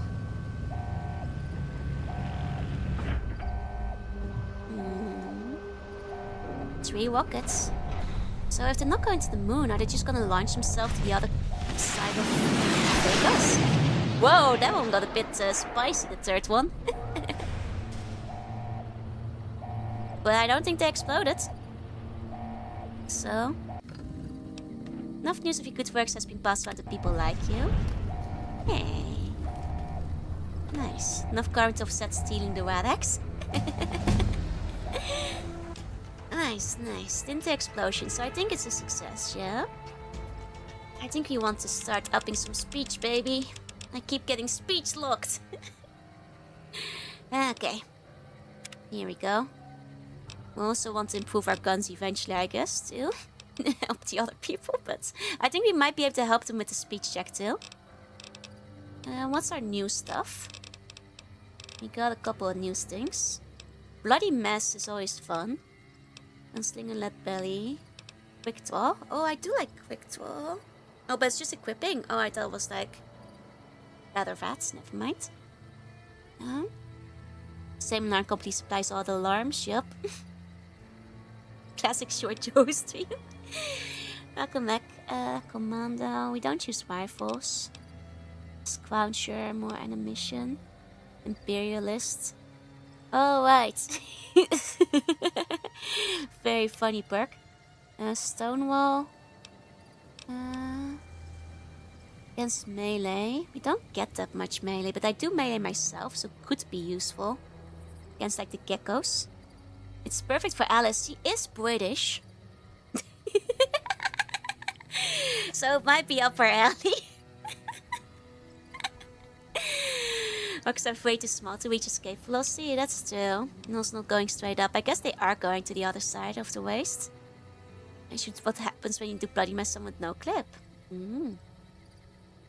Hmm. 3 rockets. So if they're not going to the moon, are they just gonna launch themselves to the other side of Vegas? Whoa, that one got a bit spicy, the third one. But I don't think they exploded. So... enough news of your good works has been passed on to people like you. Hey. Nice. Enough current to offset stealing the Radax. Nice, nice. Didn't the explosion, so I think it's a success, yeah? I think we want to start upping some speech, baby. I keep getting speech locked. Okay. Here we go. We also want to improve our guns eventually, I guess, too. Help the other people, but I think we might be able to help them with the speech check, too. What's our new stuff? We got a couple of new things. Bloody Mess is always fun. Gunslinger Lead Belly. Quick Draw. Oh, I do like Quick Draw. Oh, but it's just equipping. Oh, I thought it was like... Leather Vats. Never mind. Same alarm company supplies all the alarms. Yup. Classic short Joe stream. Welcome back. Commando. We don't use rifles. Squancher. More animation. Imperialist. Oh, right. Very funny perk. Stonewall. Against melee. We don't get that much melee, but I do melee myself, so could be useful. Against like the geckos. It's perfect for Alice. She is British. So it might be up her alley. Because I'm way too small to reach escape velocity. That's true. And also not going straight up. I guess they are going to the other side of the waste. I shoot what happens when you do Bloody Mess with no clip.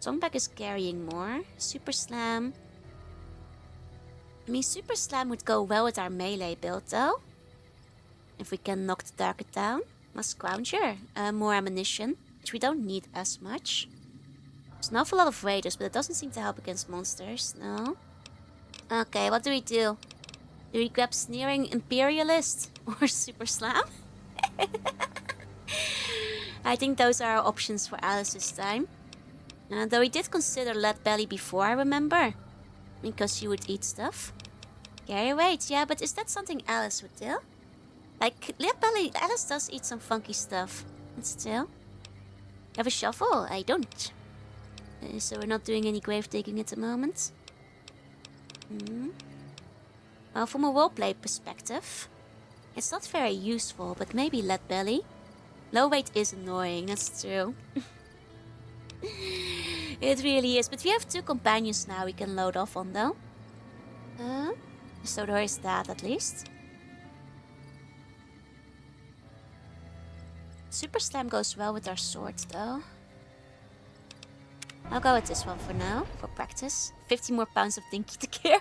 Songback is carrying more. Super Slam. I mean, Super Slam would go well with our melee build, though. If we can knock the target down. Muscrounger. More ammunition, which we don't need as much. There's an awful lot of raiders, but it doesn't seem to help against monsters, no. Okay, what do? Do we grab Sneering Imperialist or Super Slam? I think those are our options for Alice this time. Though we did consider Lead Belly before, I remember. Because she would eat stuff. Carry weight, yeah, but is that something Alice would do? Like, Lead Belly, Alice does eat some funky stuff. But still. Have a shovel? I don't. So we're not doing any grave digging at the moment. Well, from a roleplay perspective, it's not very useful, but maybe Lead Belly. Low weight is annoying, that's true. It really is, but we have 2 companions now we can load off on, though. So there is that, at least. Super Slam goes well with our swords, though. I'll go with this one for now, for practice. 50 more pounds of dinky to carry.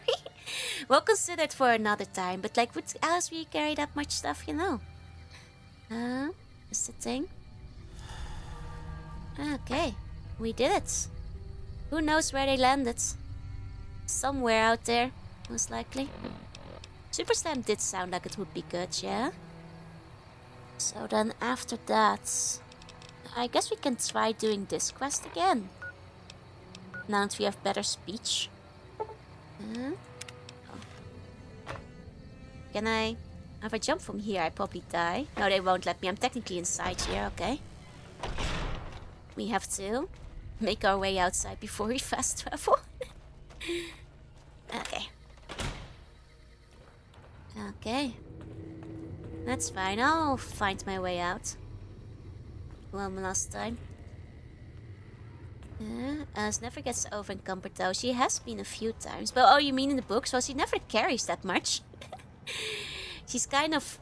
We'll consider it for another time, but like, would Alice really carry that much stuff, you know? Is the thing? Okay, we did it. Who knows where they landed? Somewhere out there, most likely. Super Slam did sound like it would be good, yeah? So then after that, I guess we can try doing this quest again. Now that we have better speech. Can I... If I jump from here, I probably die. No, they won't let me. I'm technically inside here, okay. We have to make our way outside before we fast travel. Okay. Okay. That's fine. I'll find my way out. One last time. Alice never gets over encumbered though. She has been a few times. But oh, you mean in the books? Well, she never carries that much. She's kind of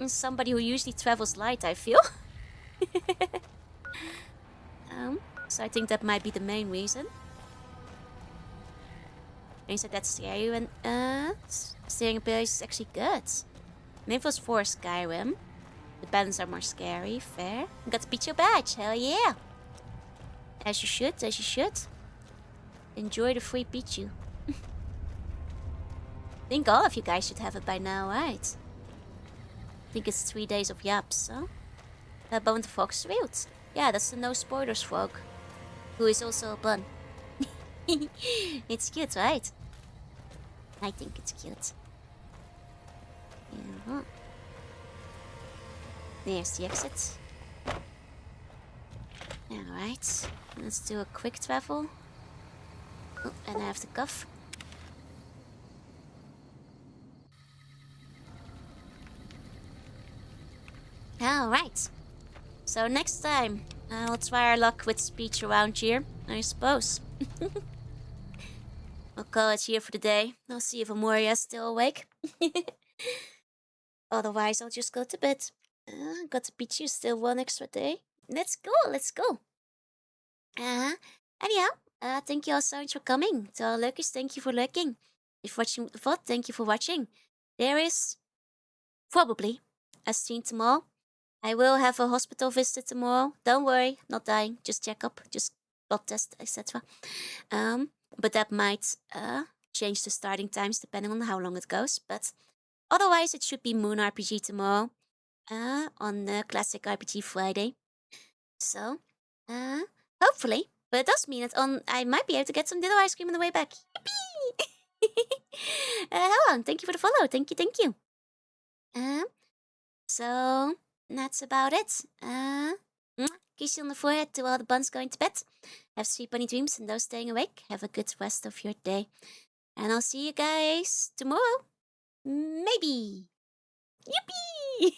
somebody who usually travels light, I feel. So I think that might be the main reason. Things like that scare you, and steering ability is actually good. Maybe it was for Skyrim. The balance are more scary, fair. You got the Picho badge, hell yeah! As you should, as you should. Enjoy the free Pichu. Think all of you guys should have it by now, right? I think it's 3 days of yaps, huh? Bone the Fox Wild. Yeah, that's the no spoilers frog. Who is also a bun. It's cute, right? I think it's cute. Yeah. There's the exit. Alright, let's do a quick travel. Oh, and I have the cuff. Alright. So next time, we'll try our luck with speech around here, I suppose. I'll call it here for the day. I'll see if Amoria's still awake. Otherwise, I'll just go to bed. Got to beat you still 1 extra day. Let's go, let's go. Anyhow, thank you all so much for coming. To all lurkers, thank you for lurking. If watching the VOD, thank you for watching. There is probably a stream tomorrow. I will have a hospital visit tomorrow. Don't worry, not dying. Just check up, just blood test, etc. But that might change the starting times depending on how long it goes. But otherwise, it should be Moon RPG tomorrow. On the Classic RPG Friday. So, hopefully. But it does mean that I might be able to get some ditto ice cream on the way back. Yippee! Hello, thank you for the follow. Thank you, thank you. So, that's about it. Kiss you on the forehead to all the buns going to bed. Have sweet bunny dreams, and those staying awake, have a good rest of your day. And I'll see you guys tomorrow. Maybe. Yippee!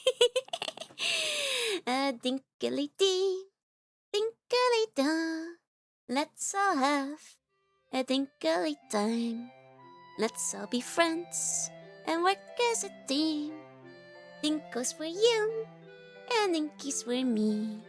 Dinkly-dee, dinkly-da. Let's all have a dinkly time. Let's all be friends and work as a team. Dinkles for you and dinkies for me.